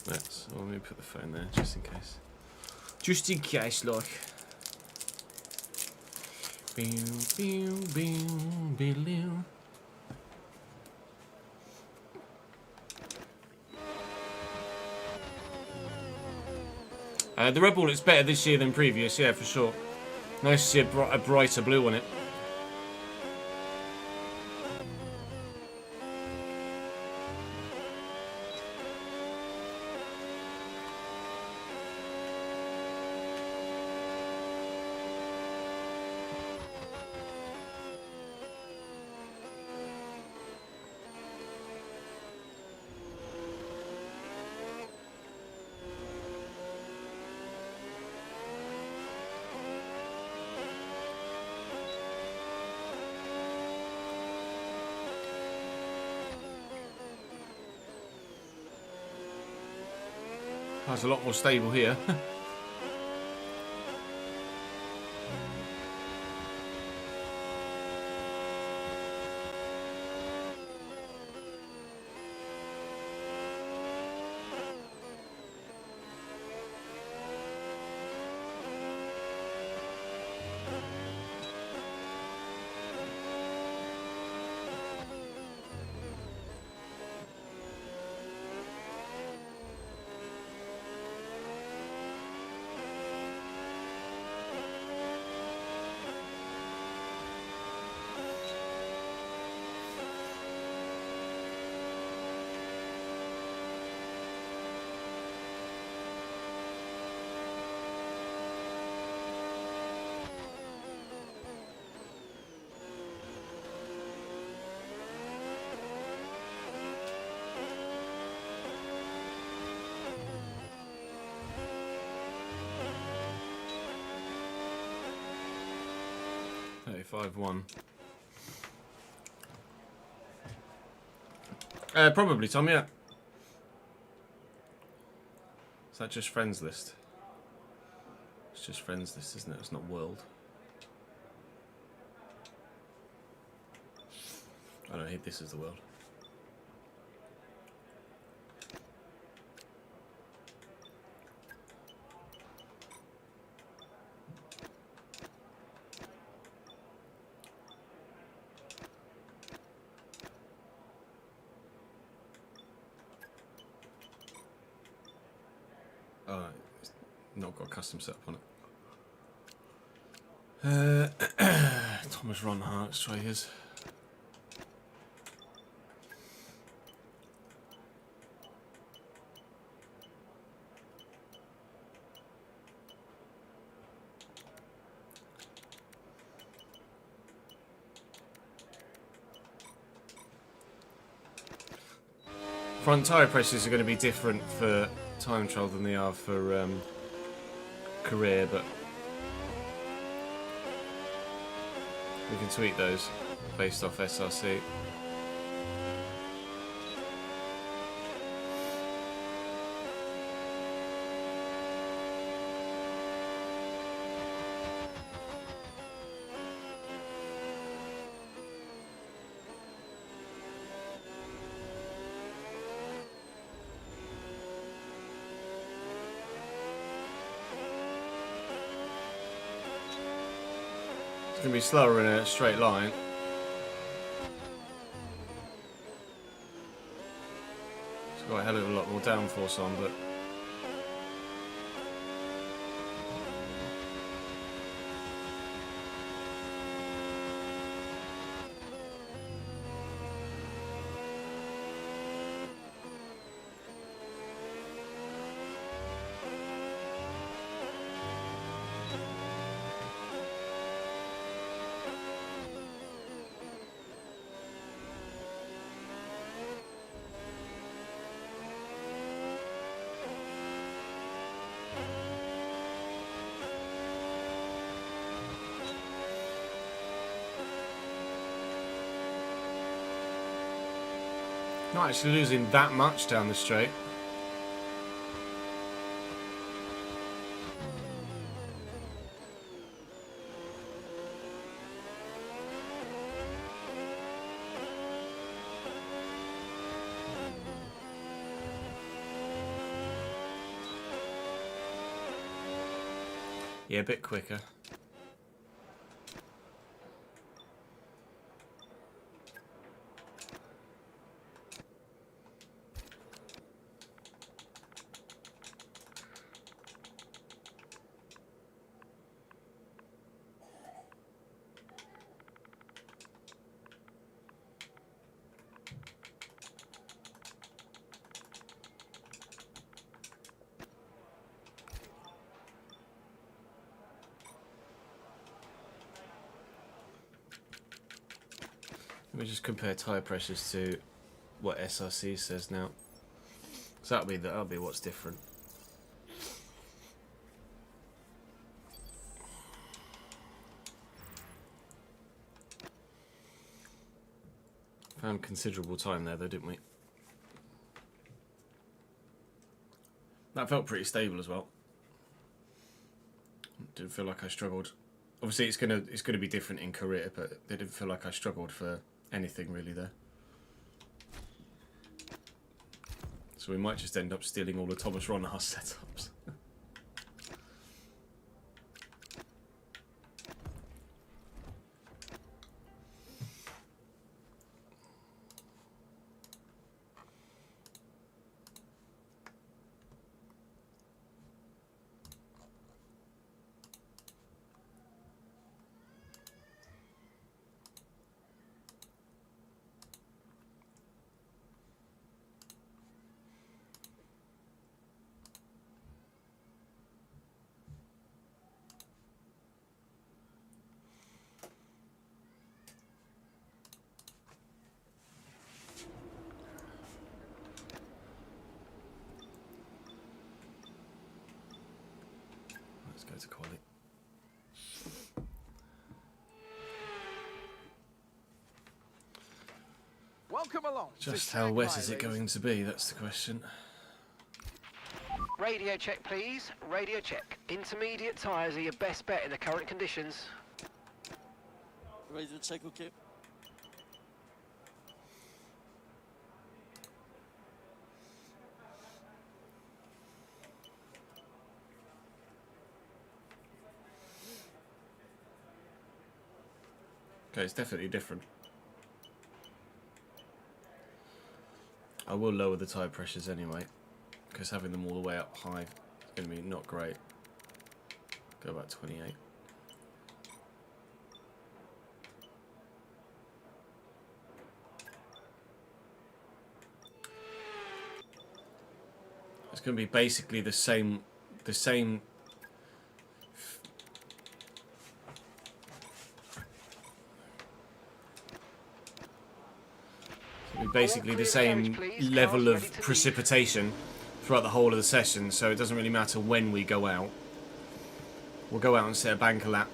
Let's. Well, let me put the phone there just in case. Just in case, like. The Red Bull looks better this year than previous, yeah, for sure. Nice to see a brighter blue on it. That's a lot more stable here. One. Probably, Tom, yeah. Is that just friends list? It's just friends list, isn't it? It's not world. I don't hate this as the world. It's not got a custom setup on it. Thomas Ronhart, let's try his. Front tyre pressures are going to be different for time trial than they are for career, but we can tweak those based off SRC. It's going to be slower in a straight line. It's got a hell of a lot more downforce on, but not actually losing that much down the straight. Yeah, a bit quicker. Let me just compare tyre pressures to what SRC says now. So that'll be what's different. Found considerable time there though, didn't we? That felt pretty stable as well. Didn't feel like I struggled. Obviously it's gonna be different in career, but it didn't feel like I struggled for anything really there. So we might just end up stealing all the Thomas Ronhaus setups. Let's go to quality. Welcome along. Just how wet is it going to be? That's the question. Radio check, please. Radio check. Intermediate tyres are your best bet in the current conditions. Ready to check, okay? Okay, it's definitely different. I will lower the tyre pressures anyway, because having them all the way up high is going to be not great. Go about 28. It's going to be basically the same level of precipitation throughout the whole of the session, so it doesn't really matter when we go out. We'll go out and set a banker lap,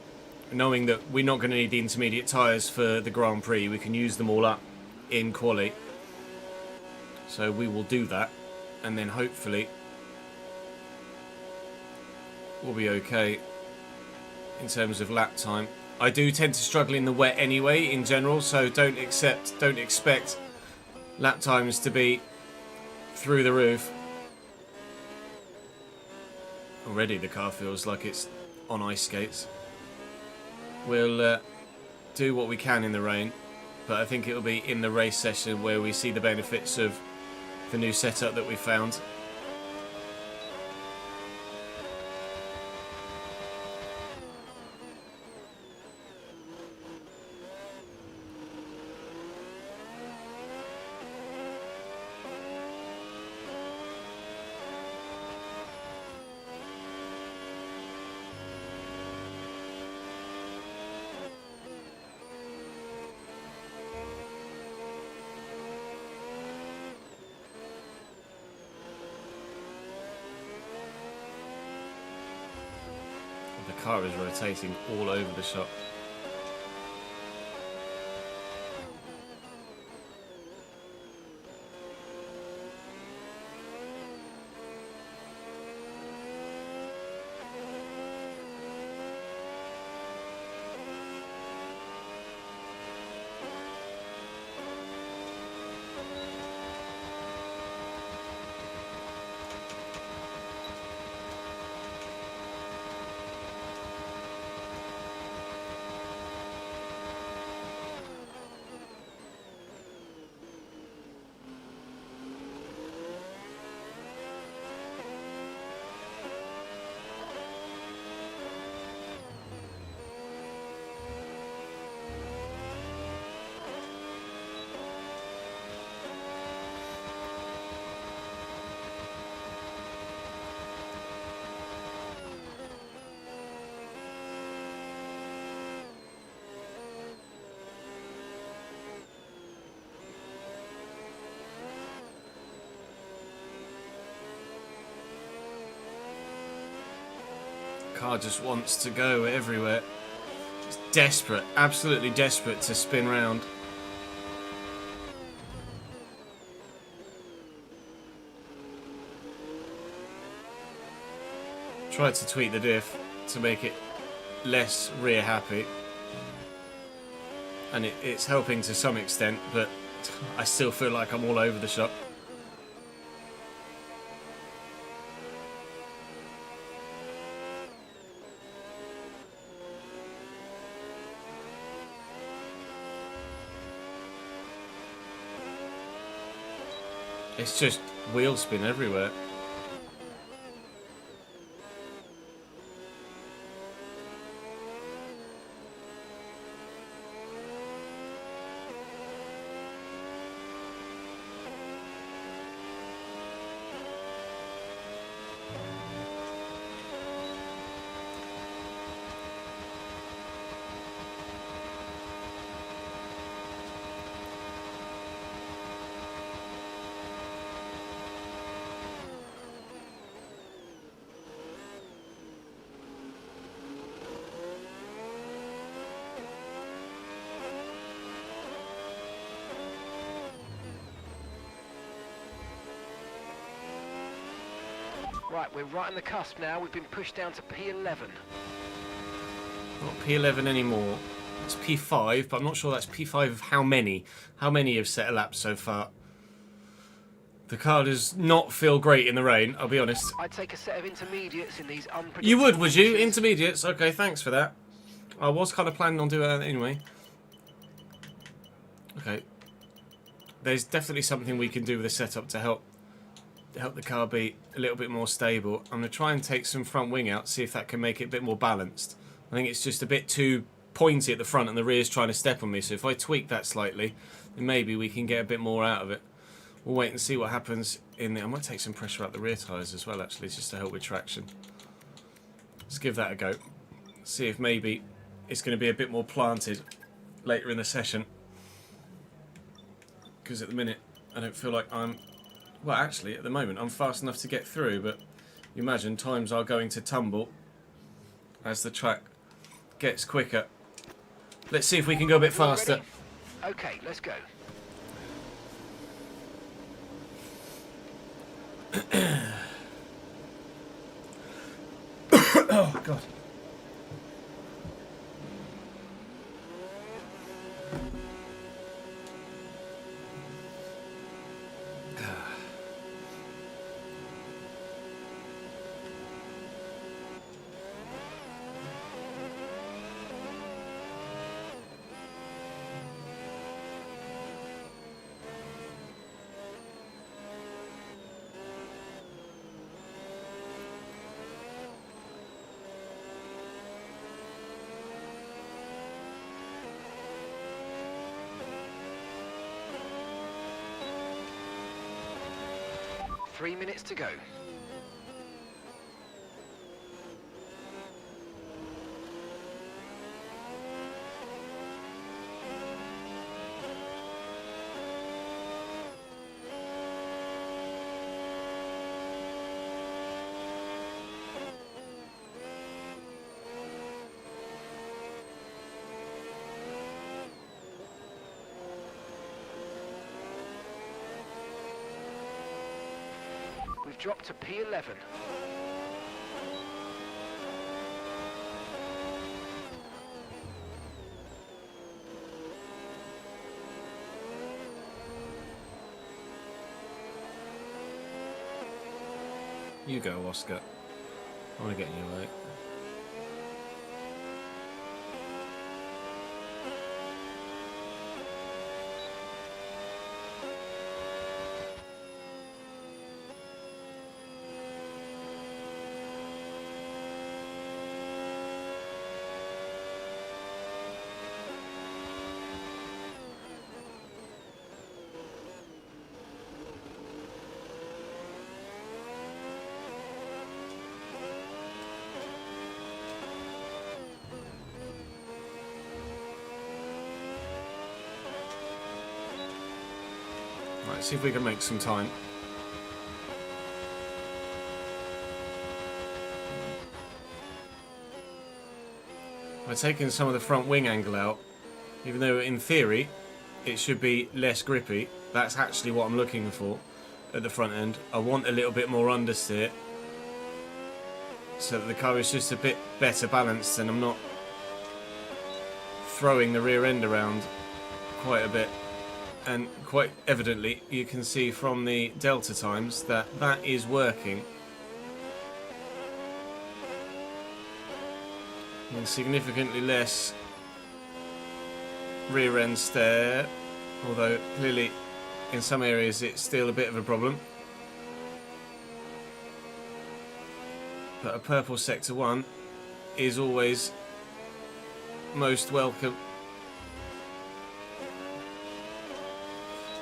knowing that we're not going to need the intermediate tyres for the Grand Prix. We can use them all up in quali, so we will do that, and then hopefully we'll be okay in terms of lap time. I do tend to struggle in the wet anyway in general, so don't expect lap times to be through the roof. Already the car feels like it's on ice skates. We'll do what we can in the rain, but I think it'll be in the race session where we see the benefits of the new setup that we found. The car is rotating all over the shop. Car just wants to go everywhere. It's desperate, absolutely desperate to spin round. Tried to tweak the diff to make it less rear happy, and it's helping to some extent, but I still feel like I'm all over the shop. It's just wheel spin everywhere. Right, we're right on the cusp now. We've been pushed down to P11. Not P11 anymore. It's P5, but I'm not sure that's P5 of how many. How many have set a lap so far? The car does not feel great in the rain, I'll be honest. I'd take a set of intermediates in these unpredictable You would you? conditions. Intermediates? Okay, thanks for that. I was kind of planning on doing that anyway. Okay. There's definitely something we can do with the setup to help the car be a little bit more stable. I'm going to try and take some front wing out, see if that can make it a bit more balanced. I think it's just a bit too pointy at the front and the rear's trying to step on me, so if I tweak that slightly, then maybe we can get a bit more out of it. We'll wait and see what happens in the... I might take some pressure out the rear tyres as well, actually, just to help with traction. Let's give that a go. See if maybe it's going to be a bit more planted later in the session. Because at the minute, I don't feel like I'm... Well, actually, at the moment, I'm fast enough to get through, but you imagine times are going to tumble as the track gets quicker. Let's see if we can go a bit faster. Ready? Okay, let's go. Oh, God. Three minutes to go. We've dropped to P11. You go, Oscar. I want to get in your way. Right, see if we can make some time. by taking some of the front wing angle out, even though in theory it should be less grippy, that's actually what I'm looking for at the front end. I want a little bit more understeer so that the car is just a bit better balanced and I'm not throwing the rear end around quite a bit. And quite evidently you can see from the delta times that that is working. And significantly less rear end stare, although clearly in some areas it's still a bit of a problem. But a purple sector 1 is always most welcome.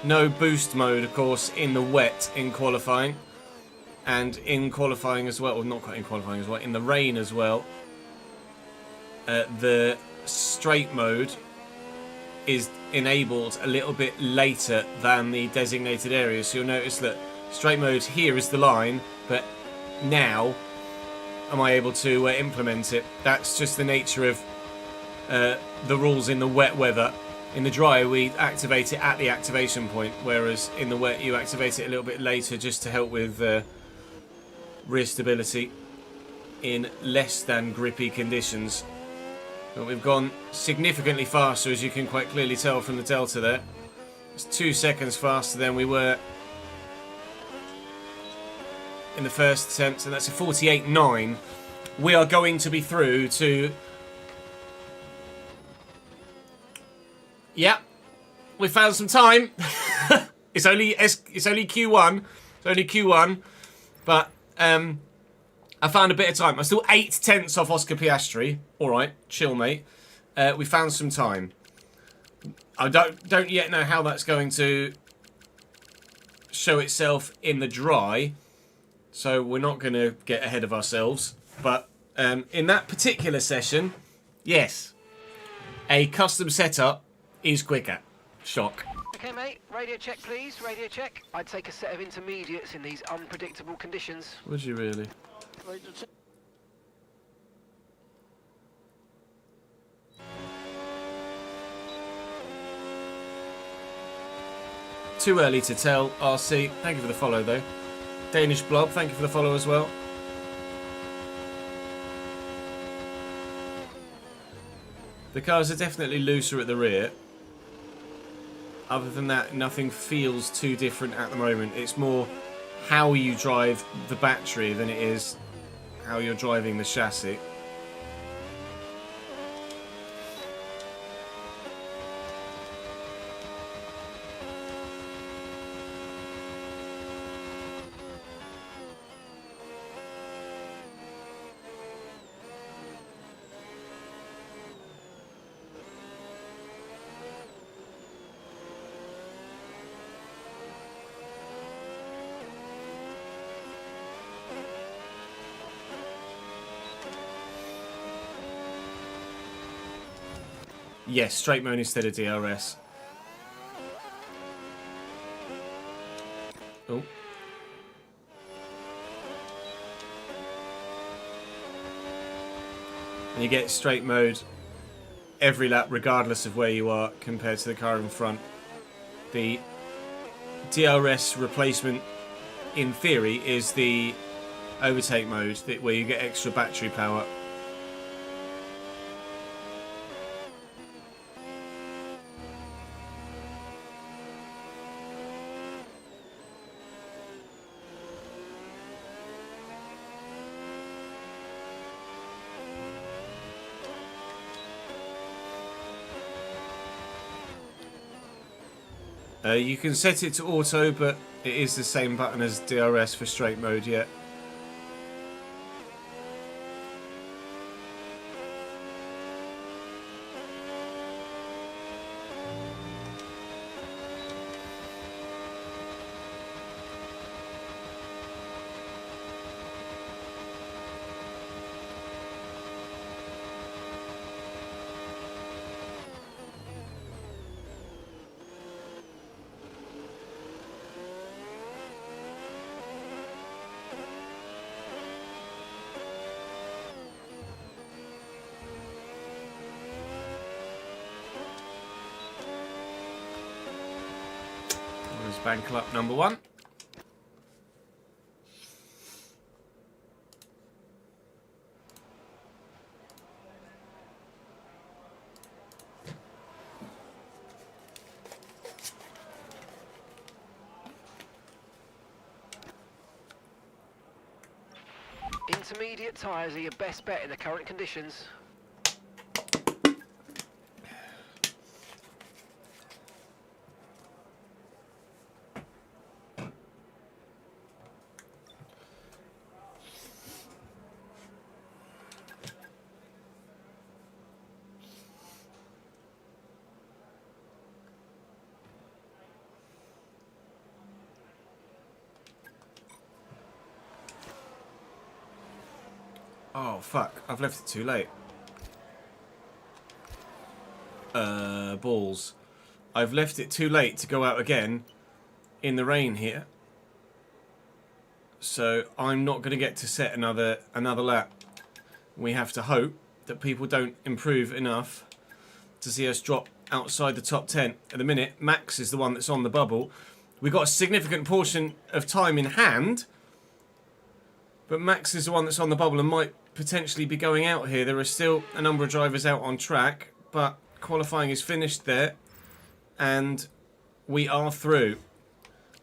No boost mode, of course, in the wet in qualifying. And in qualifying as well, or not quite in qualifying as well, in the rain as well. The straight mode is enabled a little bit later than the designated areas. So you'll notice that straight mode here is the line, but now am I able to implement it. That's just the nature of the rules in the wet weather. In the dry, we activate it at the activation point, whereas in the wet, you activate it a little bit later just to help with rear stability in less than grippy conditions. But we've gone significantly faster, as you can quite clearly tell from the delta there. It's 2 seconds faster than we were in the first attempt, and that's a 48.9. We are going to be through to... Yeah, we found some time. It's only Q1. It's only Q1, but I found a bit of time. I'm still 8/10 off Oscar Piastri. All right, chill, mate. We found some time. I don't yet know how that's going to show itself in the dry, so we're not going to get ahead of ourselves. But in that particular session, yes, a custom setup is quicker. Shock. Okay, mate. Radio check, please. Radio check. I'd take a set of intermediates in these unpredictable conditions. Would you really? Radio check. Too early to tell, RC. Thank you for the follow, though. Danish Blob, thank you for the follow as well. The cars are definitely looser at the rear. Other than that, nothing feels too different at the moment. It's more how you drive the battery than it is how you're driving the chassis. Yes, straight mode instead of DRS. Oh. And you get straight mode every lap regardless of where you are compared to the car in front. The DRS replacement in theory is the overtake mode where you get extra battery power. You can set it to auto, but it is the same button as DRS for straight mode yet. Spankle up number 1. Intermediate tyres are your best bet in the current conditions. Oh, fuck. I've left it too late. Balls. I've left it too late to go out again in the rain here. So I'm not going to get to set another lap. We have to hope that people don't improve enough to see us drop outside the top 10. At the minute, Max is the one that's on the bubble. We've got a significant portion of time in hand, but Max is the one that's on the bubble and might potentially be going out here. There are still a number of drivers out on track, but qualifying is finished there, and we are through.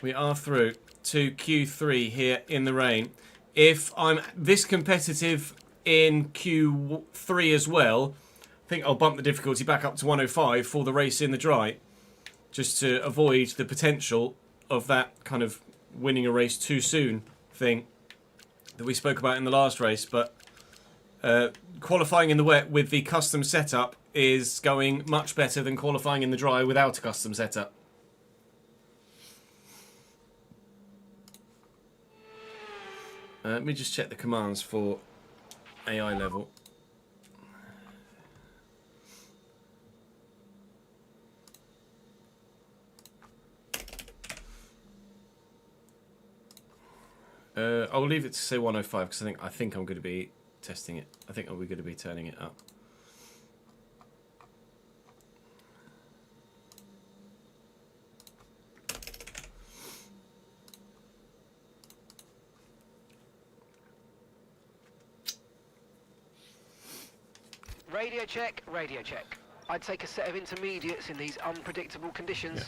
We are through to Q3 here in the rain. If I'm this competitive in Q3 as well, I think I'll bump the difficulty back up to 105 for the race in the dry, just to avoid the potential of that kind of winning a race too soon thing that we spoke about in the last race. But qualifying in the wet with the custom setup is going much better than qualifying in the dry without a custom setup. Let me just check the commands for AI level. I'll leave it to say 105 because I think I'm going to be testing it. I think we're going to be turning it up. Radio check, radio check. I'd take a set of intermediates in these unpredictable conditions. Yeah.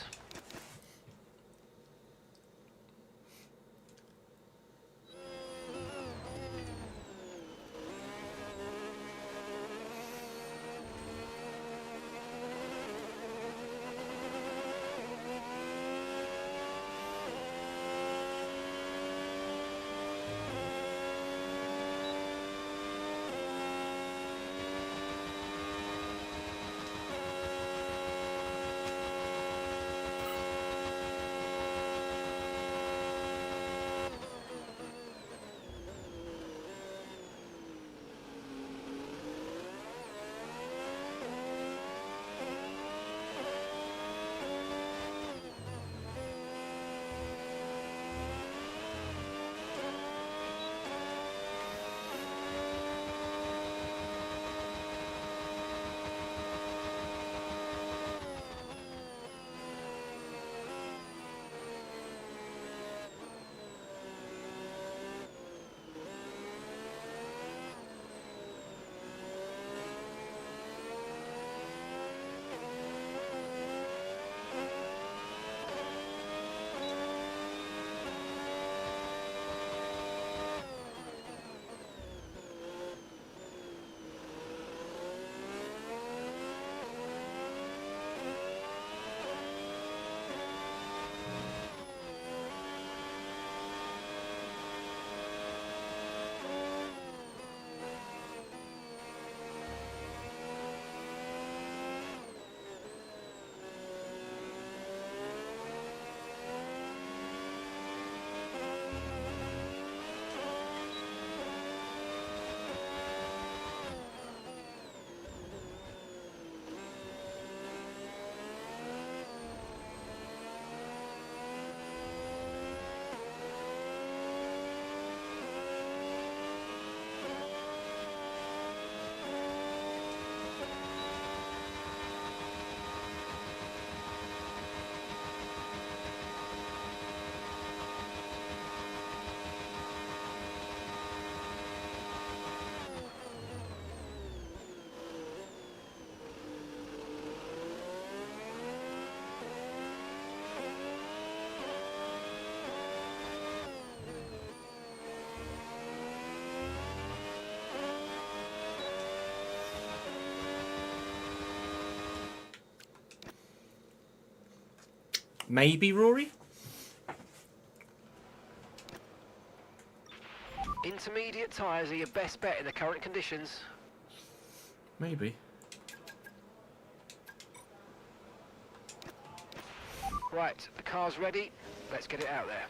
Maybe Rory? Intermediate tyres are your best bet in the current conditions. Maybe. Right, the car's ready. Let's get it out there.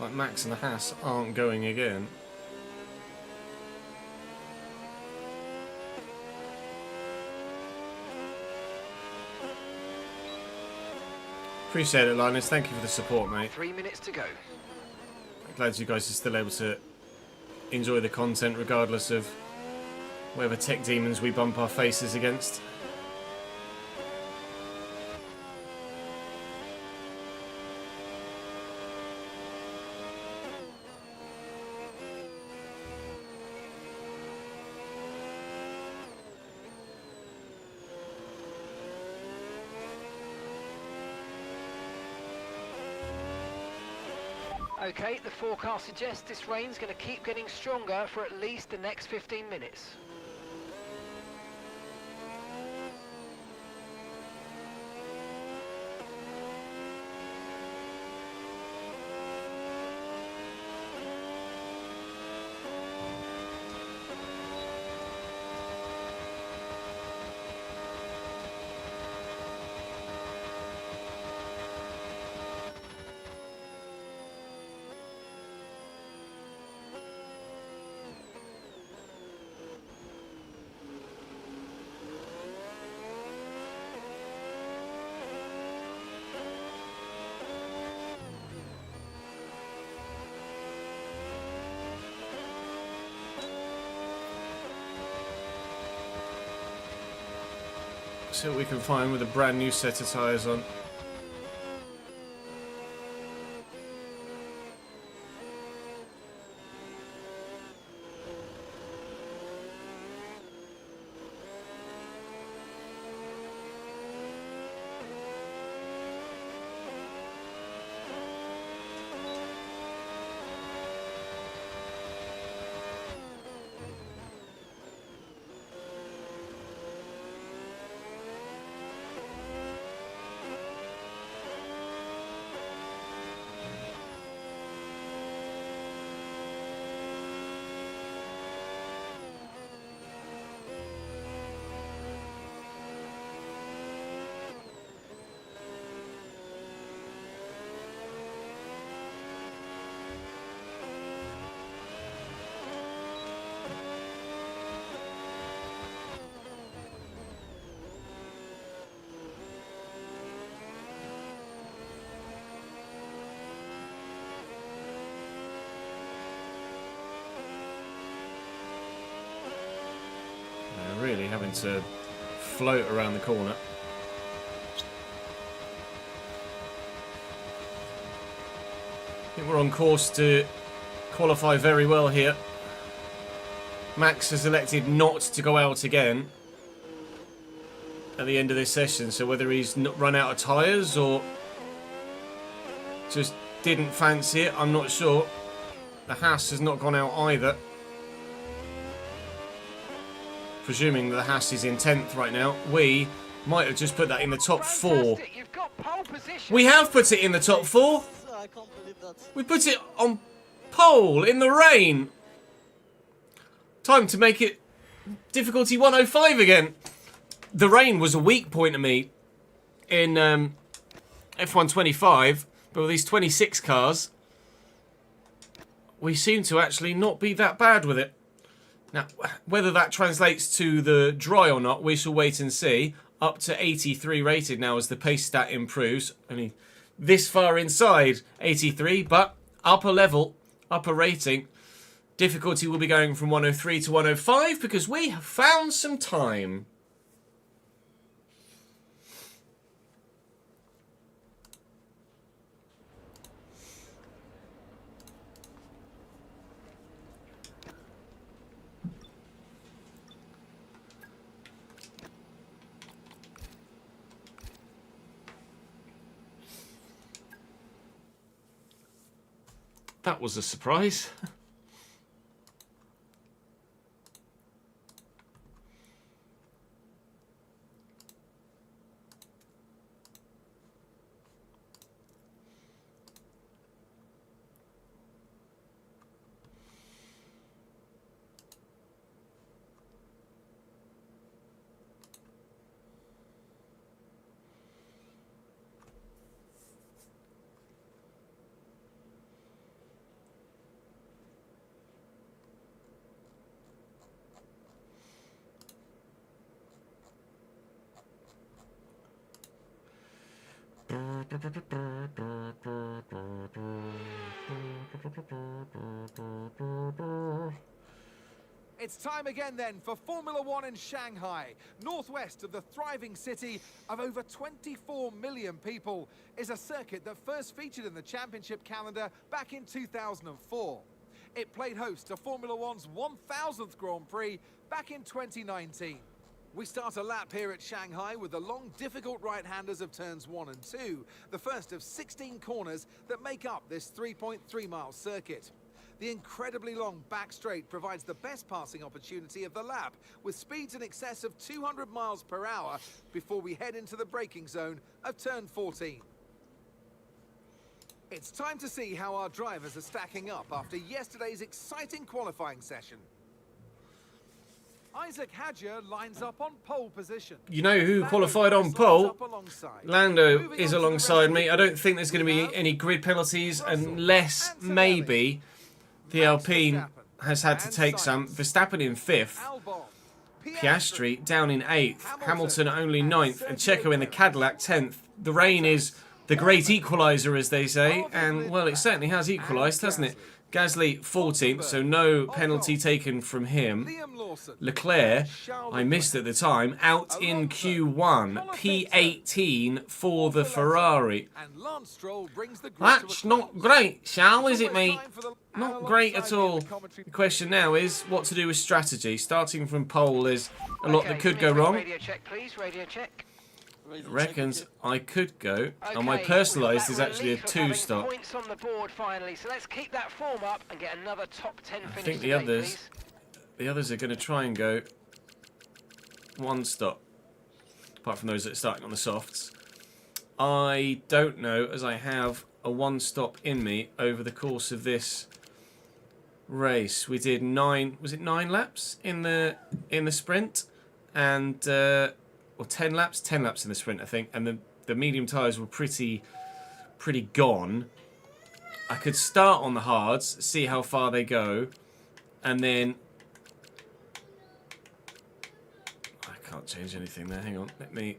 Like Max and the Haas aren't going again. Appreciate it, Linus. Thank you for the support, mate. 3 minutes to go. Glad you guys are still able to enjoy the content regardless of whatever tech demons we bump our faces against. Okay, the forecast suggests this rain's going to keep getting stronger for at least the next 15 minutes. See what we can find with a brand new set of tyres on. Really having to float around the corner. I think we're on course to qualify very well here. Max has elected not to go out again at the end of this session, so whether he's run out of tyres or just didn't fancy it, I'm not sure. The Haas has not gone out either. Presuming that the Haas is in 10th right now. We might have just put that in the top 4. You've got pole position. We have put it in the top 4. I can't believe that. We put it on pole in the rain. Time to make it difficulty 105 again. The rain was a weak point to me in F125, but with these 26 cars, we seem to actually not be that bad with it. Now, whether that translates to the dry or not, we shall wait and see. Up to 83 rated now as the pace stat improves. I mean, this far inside 83, but upper level, upper rating. Difficulty will be going from 103 to 105 because we have found some time. That was a surprise. It's time again then for Formula One in Shanghai. Northwest of the thriving city of over 24 million people is a circuit that first featured in the championship calendar back in 2004. It played host to Formula One's 1000th Grand Prix back in 2019. We start a lap here at Shanghai with the long, difficult right-handers of turns 1 and 2, the first of 16 corners that make up this 3.3-mile circuit. The incredibly long back straight provides the best passing opportunity of the lap, with speeds in excess of 200 miles per hour before we head into the braking zone of turn 14. It's time to see how our drivers are stacking up after yesterday's exciting qualifying session. Isaac Hadjar lines up on pole position. You know who qualified on pole? Lando is alongside me. I don't think there's going to be any grid penalties unless maybe the Alpine has had to take some. Verstappen in 5th, Piastri down in 8th, Hamilton only 9th, and Checo in the Cadillac 10th. The rain is the great equaliser, as they say, and, well, it certainly has equalised, hasn't it? Gasly 14th, so no penalty taken from him. Leclerc, I missed at the time, out in Q1, P18 for the Ferrari. That's not great, Shal, is it, mate? Not great at all. The question now is what to do with strategy. Starting from pole, there's a lot that could go wrong. Radio check, please. Radio check. Reckons I could go, and my personalised is actually a 2-stop. Points on the board finally, so let's keep that form up and get another top 10 finish. I think today, the others are going to try and go 1-stop, apart from those that are starting on the softs. I don't know, as I have a 1-stop in me over the course of this race. We did 9 laps in the sprint, and or 10 laps? 10 laps in the sprint, I think. And the medium tyres were pretty gone. I could start on the hards, see how far they go, and then... I can't change anything there. Hang on. Let me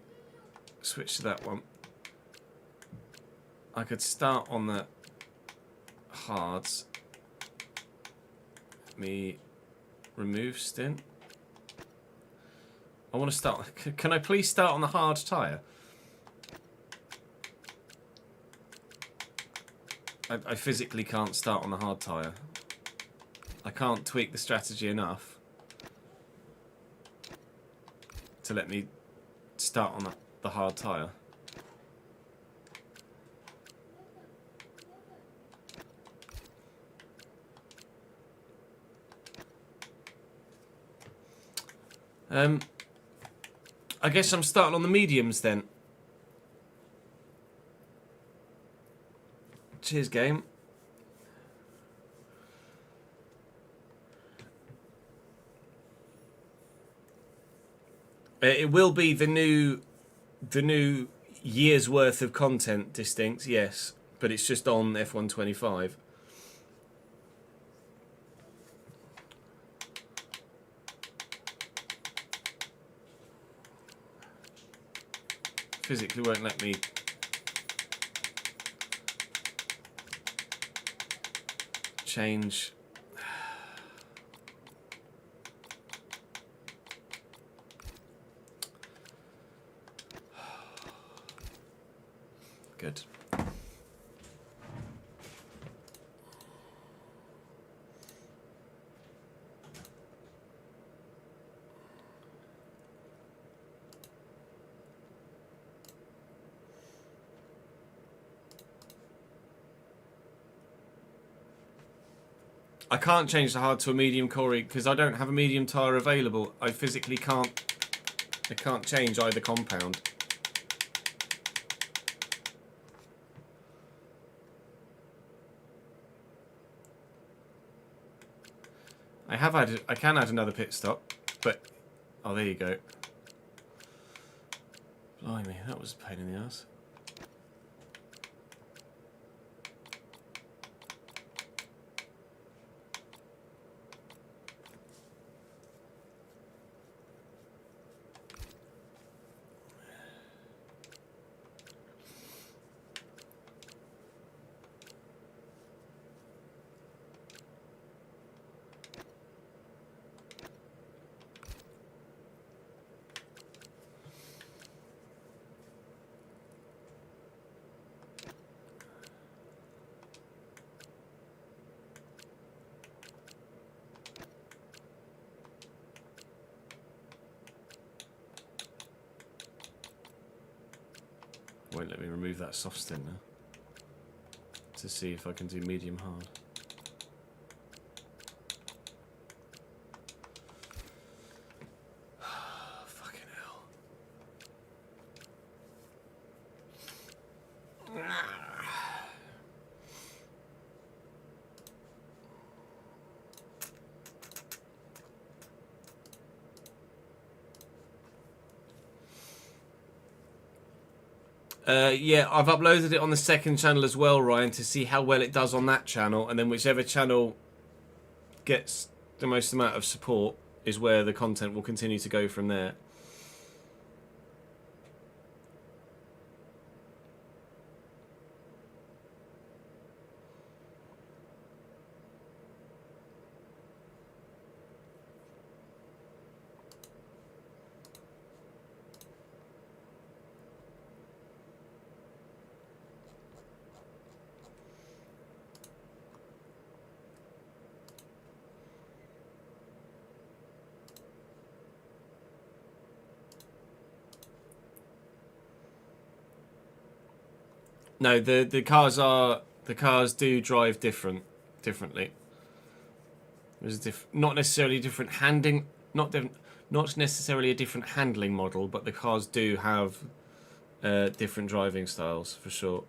switch to that one. I could start on the hards. Let me remove stint. I want to start... Can I please start on the hard tyre? I physically can't start on the hard tyre. I can't tweak the strategy enough to let me start on the hard tyre. I guess I'm starting on the mediums then. Cheers, game. It will be the new year's worth of content distinct, yes, but it's just on F125. Physically won't let me change. Good. I can't change the hard to a medium, Corey, because I don't have a medium tyre available. I physically can't. I can't change either compound. I can add another pit stop, but oh, there you go. Blimey, that was a pain in the ass. Won't let me remove that soft stin now to see if I can do medium hard. Fucking hell. Yeah, I've uploaded it on the second channel as well, Ryan, to see how well it does on that channel, and then whichever channel gets the most amount of support is where the content will continue to go from there. No, the cars do drive differently. There's not necessarily different handling, not necessarily a different handling model, but the cars do have different driving styles for sure.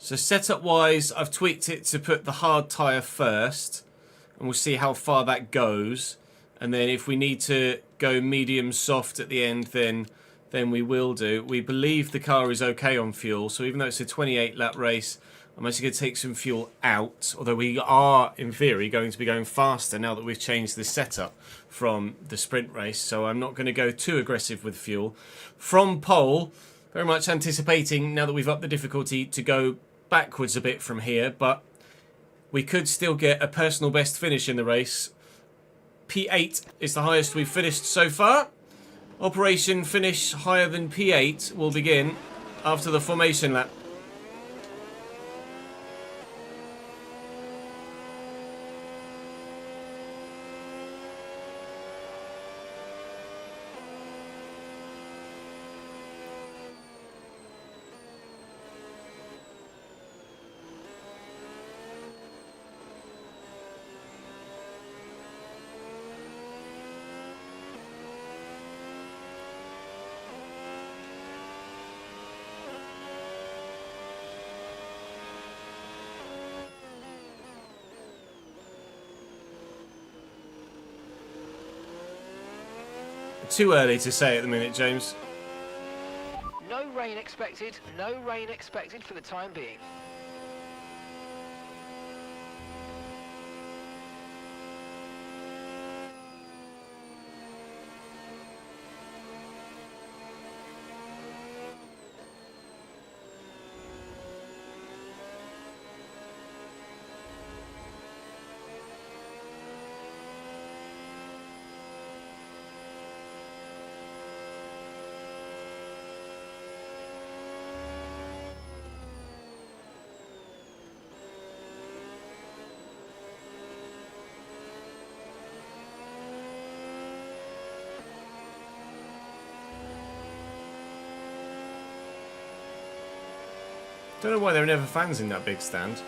So setup wise, I've tweaked it to put the hard tyre first, and we'll see how far that goes. And then if we need to go medium soft at the end, then we will do. We believe the car is okay on fuel, so even though it's a 28 lap race, I'm actually going to take some fuel out, although we are, in theory, going to be going faster now that we've changed the setup from the sprint race, so I'm not going to go too aggressive with fuel. From pole, very much anticipating, now that we've upped the difficulty, to go backwards a bit from here, but we could still get a personal best finish in the race. P8 is the highest we've finished so far. Operation finish higher than P8 will begin after the formation lap. too early to say at the minute, James. No rain expected. No rain expected for the time being. Don't know why there are never fans in that big stand.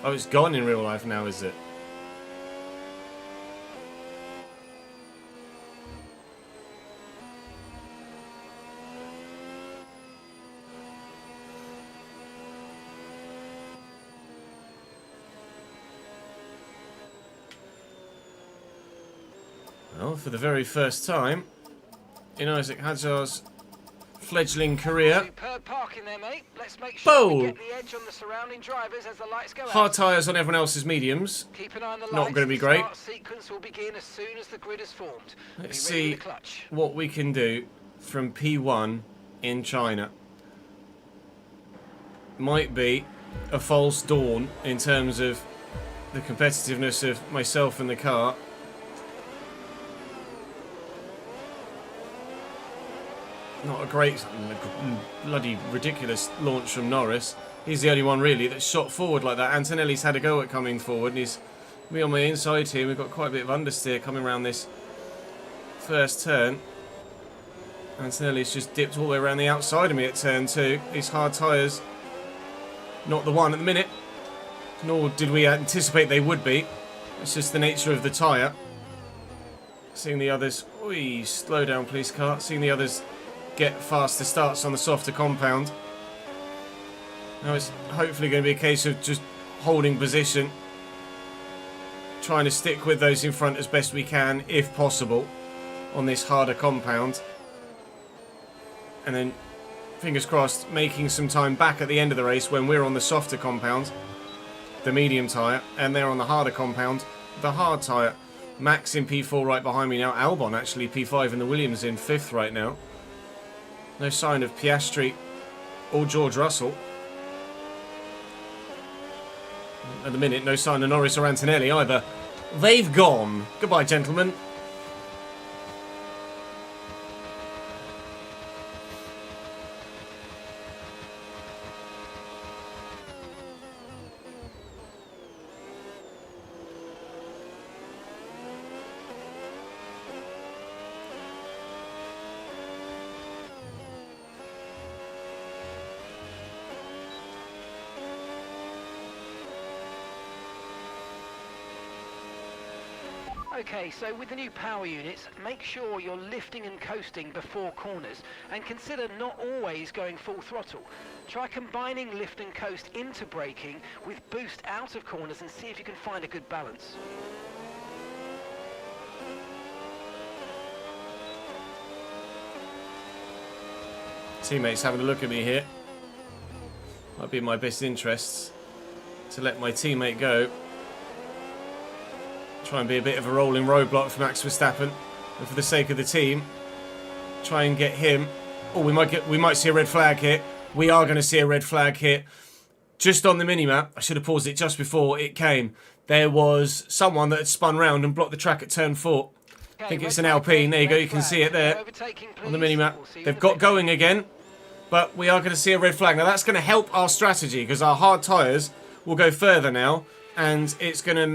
Oh, it's gone in real life now, is it? Well, for the very first time in Isaac Hadjar's fledgling career. Superb parking there, mate. Let's make sure we Boom! get the edge on the surrounding drivers as the lights go Hard out. tyres on everyone else's mediums. Keep an eye on the Not lights. gonna be The great. start sequence will begin as soon as the grid is formed. Let's Be ready see with the clutch. what we can do from P1 in China. Might be a false dawn in terms of the competitiveness of myself and the car. Not a great, bloody ridiculous launch from Norris. He's the only one really that's shot forward like that. Antonelli's had a go at coming forward, and he's me on my inside here. We've got quite a bit of understeer coming around this first turn. Antonelli's just dipped all the way around the outside of me at turn 2. These hard tyres, not the one at the minute, nor did we anticipate they would be. It's just the nature of the tyre. Seeing the others, oi, slow down please car. Seeing the others get faster starts on the softer compound. Now it's hopefully going to be a case of just holding position, trying to stick with those in front as best we can, if possible, on this harder compound. And then, fingers crossed, making some time back at the end of the race when we're on the softer compound, the medium tyre, and they're on the harder compound, the hard tyre. Max in P4 right behind me now. Albon actually P5 and the Williams in 5th right now. No sign of Piastri or George Russell. At the minute, no sign of Norris or Antonelli either. They've gone. Goodbye, gentlemen. Okay, so with the new power units, make sure you're lifting and coasting before corners, and consider not always going full throttle. Try combining lift and coast into braking with boost out of corners and see if you can find a good balance. Teammates having a look at me here. Might be in my best interests to let my teammate go. Try and be a bit of a rolling roadblock for Max Verstappen, and for the sake of the team, try and get him. Oh, we might see a red flag here. We are going to see a red flag here. Just on the minimap, I should have paused it just before it came. There was someone that had spun round and blocked the track at turn 4. I think it's an Alpine. There you go. You can see it there on the minimap. They've got going again, but we are going to see a red flag. Now that's going to help our strategy because our hard tyres will go further now, and it's going to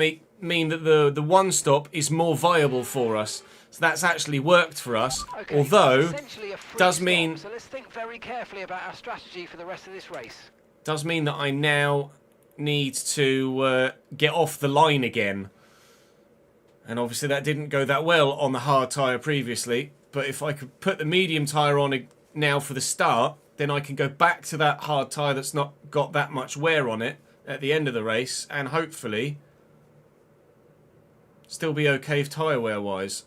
mean that the one stop is more viable for us. So that's actually worked for us, Okay, although essentially a free does stop, mean so let's think very carefully about our strategy for the rest of this race. does mean that I now need to get off the line again. And obviously that didn't go that well on the hard tyre previously. But if I could put the medium tyre on now for the start, then I can go back to that hard tyre that's not got that much wear on it at the end of the race, and hopefully still be okay tyre wear wise.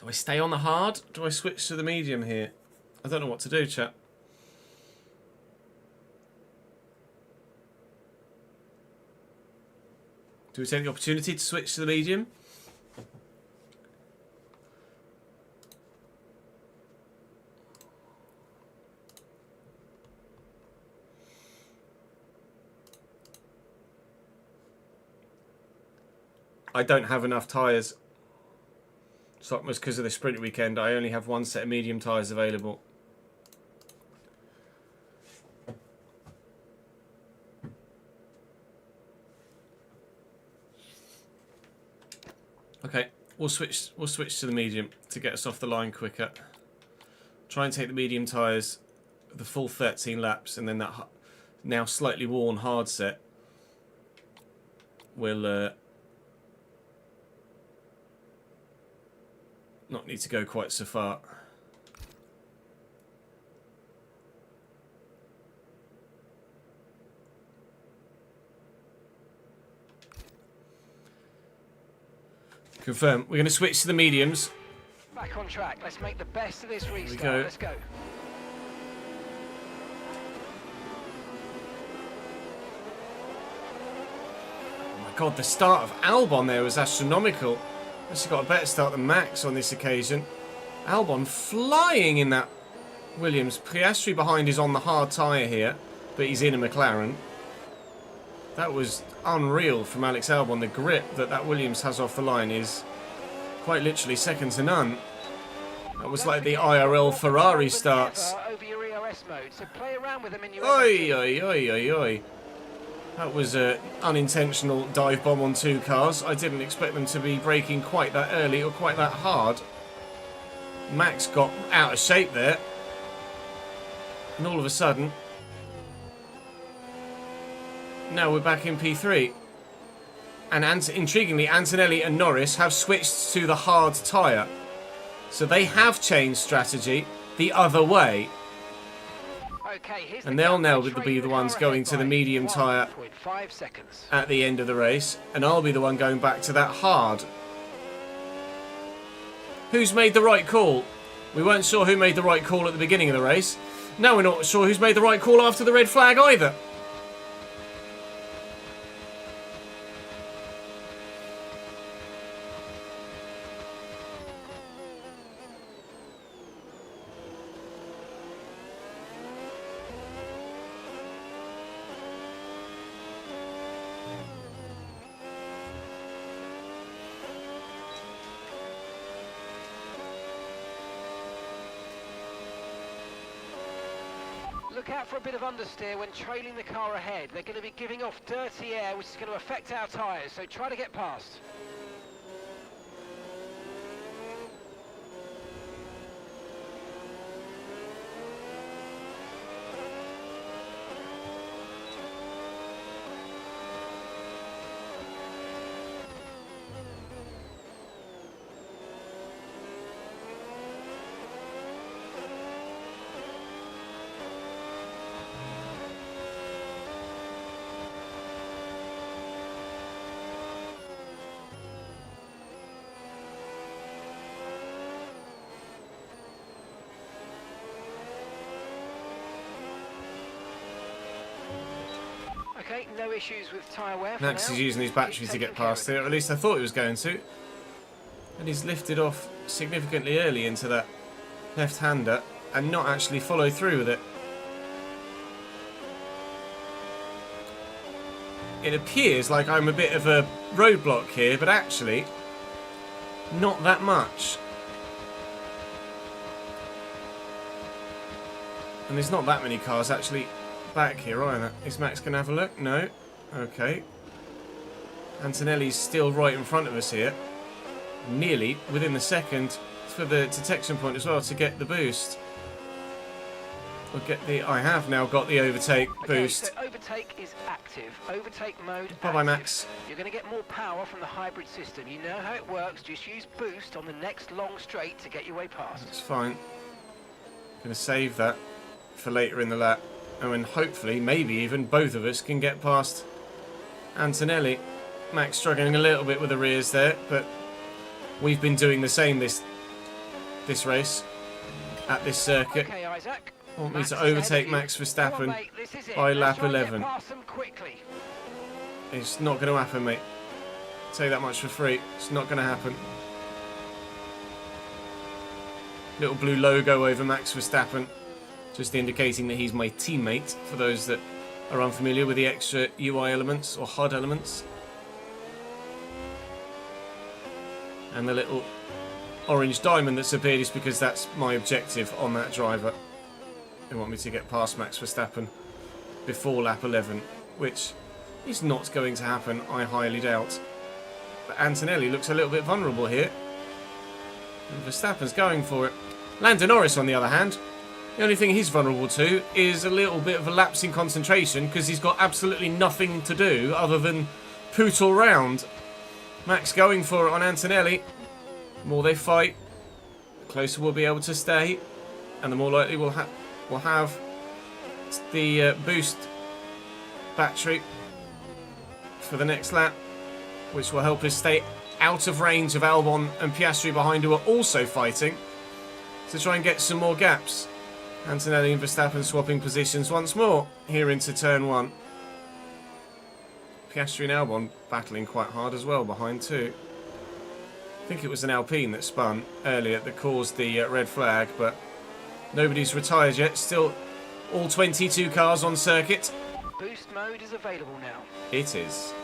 Do I stay on the hard? Do I switch to the medium here? I don't know what to do, chat. Do we take the opportunity to switch to the medium? I don't have enough tyres. Stockmas, because of the sprint weekend, I only have one set of medium tyres available. Okay, we'll switch to the medium to get us off the line quicker. Try and take the medium tyres the full 13 laps, and then that now slightly worn hard set will not need to go quite so far. Confirm. We're going to switch to the mediums. Back on track. Let's make the best of this restart. go. Let's go. Oh my god, the start of Albon there was astronomical. Actually got a better start than Max on this occasion. Albon flying in that Williams. Piastri behind is on the hard tyre here, but he's in a McLaren. That was unreal from Alex Albon. The grip that Williams has off the line is quite literally second to none. That was like the IRL Ferrari starts. Over your EOS mode, so play around with them in your Oi, oi, oi, oi, oi. That was an unintentional dive bomb on two cars. I didn't expect them to be braking quite that early or quite that hard. Max got out of shape there. And all of a sudden, now we're back in P3. And intriguingly, Antonelli and Norris have switched to the hard tyre. So they have changed strategy the other way. Okay, and they'll now be the ones going to the medium tyre at the end of the race. And I'll be the one going back to that hard. Who's made the right call? We weren't sure who made the right call at the beginning of the race. Now we're not sure who's made the right call after the red flag either. Look out for a bit of understeer when trailing the car ahead. They're going to be giving off dirty air, which is going to affect our tyres, so try to get past. Okay, no issues with tyre wear for Max now. is using his battery to get past it, or at least I thought he was going to. And he's lifted off significantly early into that left-hander and not actually follow through with it. It appears like I'm a bit of a roadblock here, but actually not that much. And there's not that many cars actually back here either. Is Max going to have a look? No. Okay. Antonelli's still right in front of us here. Nearly within the second for the detection point as well to get the boost. We'll get the... I have now got the overtake boost. So overtake is active. Overtake mode. Bye-bye, Max. You're going to get more power from the hybrid system. You know how it works. Just use boost on the next long straight to get your way past. That's fine. Going to save that for later in the lap. And then hopefully, maybe even both of us can get past Antonelli. Max struggling a little bit with the rears there, but we've been doing the same this race at this circuit. Okay, Isaac. I want me to overtake Max Verstappen by lap 11. It's not going to happen, mate. I'll tell you that much for free. It's not going to happen. Little blue logo over Max Verstappen, just indicating that he's my teammate, for those that are unfamiliar with the extra UI elements or HUD elements. And the little orange diamond that's appeared is because that's my objective on that driver. They want me to get past Max Verstappen before lap 11, which is not going to happen, I highly doubt. But Antonelli looks a little bit vulnerable here. And Verstappen's going for it. Lando Norris, on the other hand, the only thing he's vulnerable to is a little bit of a lapse in concentration because he's got absolutely nothing to do other than pootle round. Max going for it on Antonelli. The more they fight, the closer we'll be able to stay, and the more likely we'll have the boost battery for the next lap, which will help us stay out of range of Albon and Piastri behind, who are also fighting to try and get some more gaps. Antonelli and Verstappen swapping positions once more here into turn 1. Piastri and Albon battling quite hard as well behind too. I think it was an Alpine that spun earlier that caused the red flag, but nobody's retired yet. Still all 22 cars on circuit. Boost mode is available now. It is.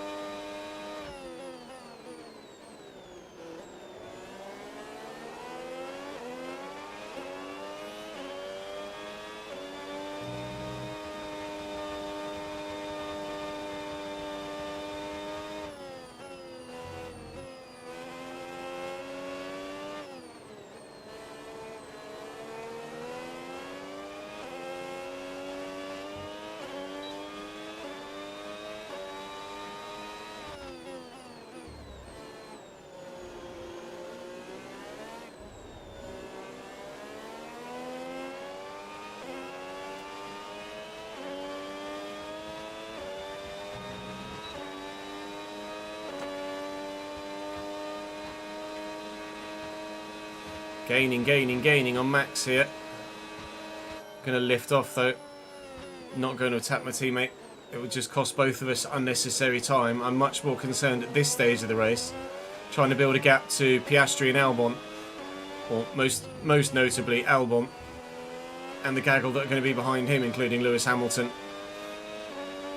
Gaining on Max here. Going to lift off though. Not going to attack my teammate. It would just cost both of us unnecessary time. I'm much more concerned at this stage of the race, trying to build a gap to Piastri and Albon, or most notably Albon, and the gaggle that are going to be behind him, including Lewis Hamilton.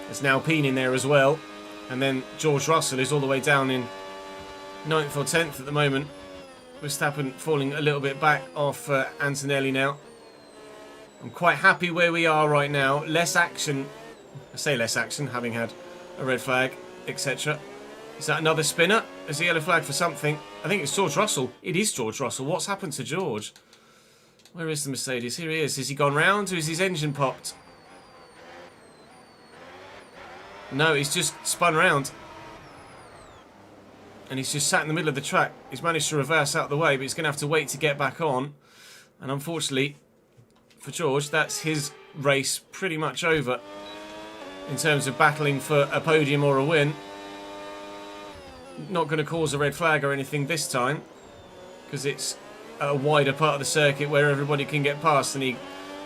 There's now Alpine in there as well, and then George Russell is all the way down in 9th or 10th at the moment. Verstappen falling a little bit back off Antonelli now. I'm quite happy where we are right now. Less action. I say less action, having had a red flag, etc. Is that another spinner? Is the yellow flag for something? I think it's George Russell. It is George Russell. What's happened to George? Where is the Mercedes? Here he is. Has he gone round or is his engine popped? No, he's just spun round. And he's just sat in the middle of the track. He's managed to reverse out of the way, but he's going to have to wait to get back on. And unfortunately, for George, that's his race pretty much over in terms of battling for a podium or a win. Not going to cause a red flag or anything this time, because it's a wider part of the circuit where everybody can get past, and he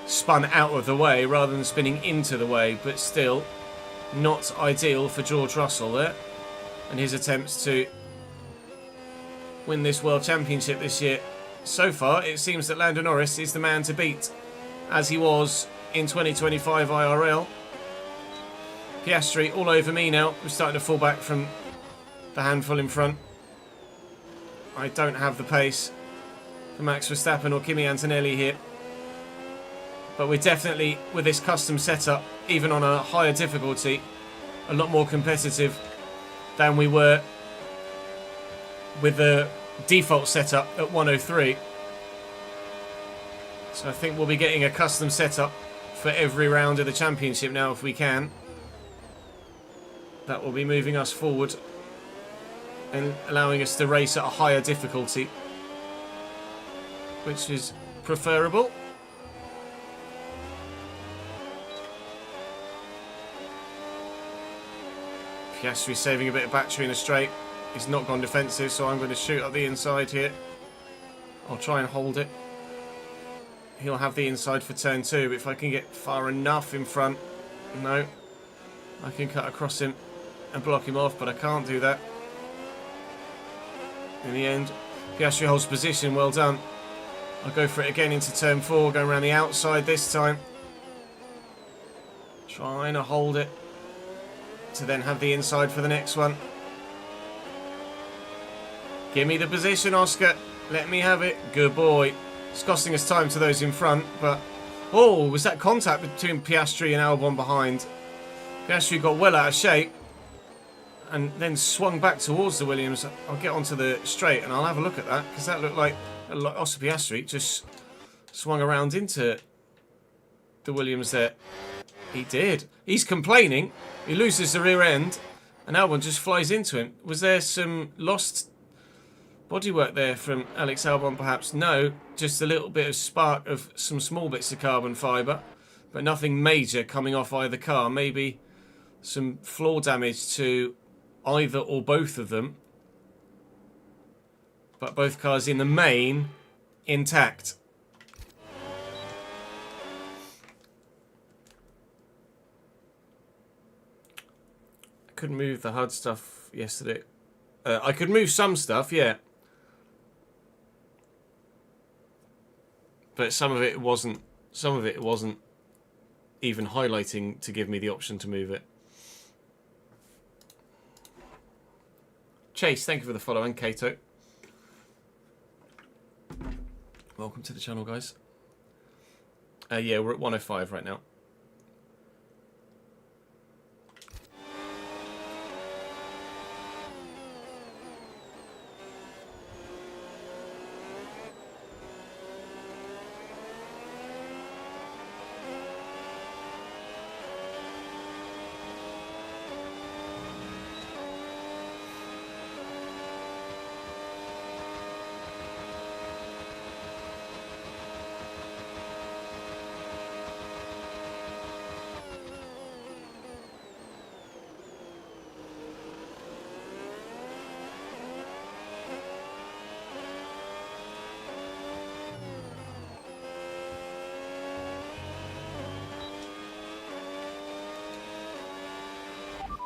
spun out of the way rather than spinning into the way. But still, not ideal for George Russell there and his attempts to win this World Championship this year. So far, it seems that Lando Norris is the man to beat, as he was in 2025 IRL. Piastri all over me now. We're starting to fall back from the handful in front. I don't have the pace for Max Verstappen or Kimi Antonelli here. But we're definitely, with this custom setup, even on a higher difficulty, a lot more competitive than we were with the default setup at 103. So I think we'll be getting a custom setup for every round of the championship now if we can. That will be moving us forward and allowing us to race at a higher difficulty, which is preferable. Piastri saving a bit of battery in a straight. He's not gone defensive, so I'm going to shoot up the inside here. I'll try and hold it. He'll have the inside for turn 2, but if I can get far enough in front, no, I can cut across him and block him off, but I can't do that. In the end, Piastri holds position, well done. I'll go for it again into turn 4, going around the outside this time. Trying to hold it to then have the inside for the next one. Give me the position, Oscar. Let me have it. Good boy. It's costing us time to those in front, but... Oh, was that contact between Piastri and Albon behind? Piastri got well out of shape and then swung back towards the Williams. I'll get onto the straight and I'll have a look at that, because that looked like Oscar Piastri just swung around into the Williams there. He did. He's complaining. He loses the rear end and Albon just flies into him. Was there some lost bodywork there from Alex Albon perhaps? No, just a little bit of spark of some small bits of carbon fibre, but nothing major coming off either car. Maybe some floor damage to either or both of them, but both cars in the main intact. I couldn't move the HUD stuff yesterday. I could move some stuff, yeah. But some of it wasn't even highlighting to give me the option to move it. Chase, thank you for the follow, and Kato. Welcome to the channel, guys. Yeah, we're at 105 right now.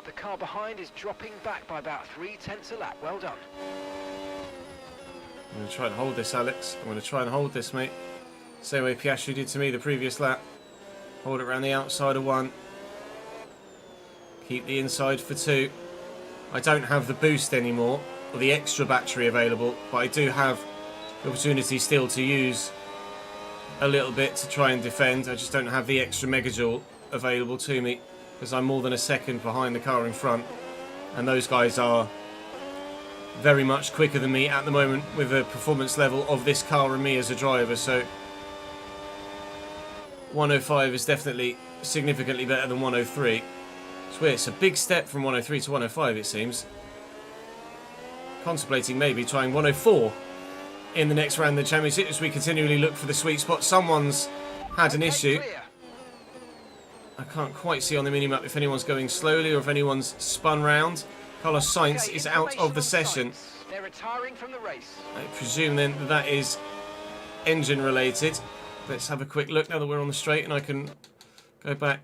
The car behind is dropping back by about 0.3 a lap. Well done. I'm going to try and hold this, Alex. I'm going to try and hold this, mate. Same way Piastri did to me the previous lap. Hold it around the outside of 1. Keep the inside for 2. I don't have the boost anymore, or the extra battery available, but I do have the opportunity still to use a little bit to try and defend. I just don't have the extra megajoule available to me, because I'm more than a second behind the car in front, and those guys are very much quicker than me at the moment with the performance level of this car and me as a driver. So 105 is definitely significantly better than 103. It's weird, it's a big step from 103 to 105 it seems. Contemplating maybe trying 104 in the next round of the championship as we continually look for the sweet spot. Someone's had an issue. I can't quite see on the minimap if anyone's going slowly or if anyone's spun round. Carlos Sainz is out of the session. They're retiring from the race. I presume then that is engine related. Let's have a quick look now that we're on the straight and I can go back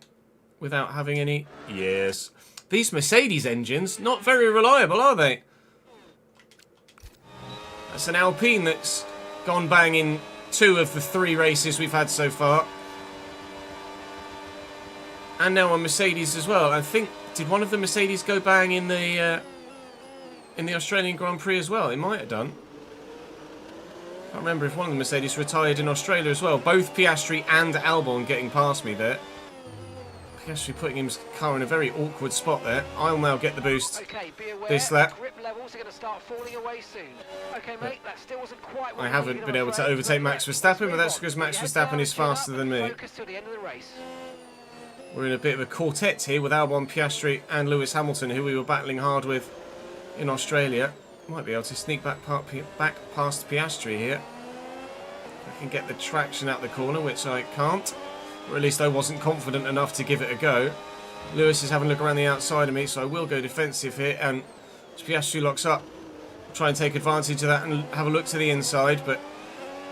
without having any... Yes. These Mercedes engines, not very reliable, are they? That's an Alpine that's gone bang in 2 of the 3 races we've had so far. And now a Mercedes as well. I think, did one of the Mercedes go bang in the Australian Grand Prix as well? It might have done. I can't remember if one of the Mercedes retired in Australia as well. Both Piastri and Albon getting past me there. Piastri putting his car in a very awkward spot there. I'll now get the boost this lap. Grip levels are going to start falling away soon. Okay, mate, that still wasn't quite what I we haven't needed, been I'm able to afraid. overtake Max Verstappen, but that's because Max Verstappen is faster than me. Focus till the end of the race. We're in a bit of a quartet here with Albon, Piastri and Lewis Hamilton, who we were battling hard with in Australia. Might be able to sneak back past Piastri here. I can get the traction out the corner, which I can't. Or at least I wasn't confident enough to give it a go. Lewis is having a look around the outside of me, so I will go defensive here. And as Piastri locks up, I'll try and take advantage of that and have a look to the inside, but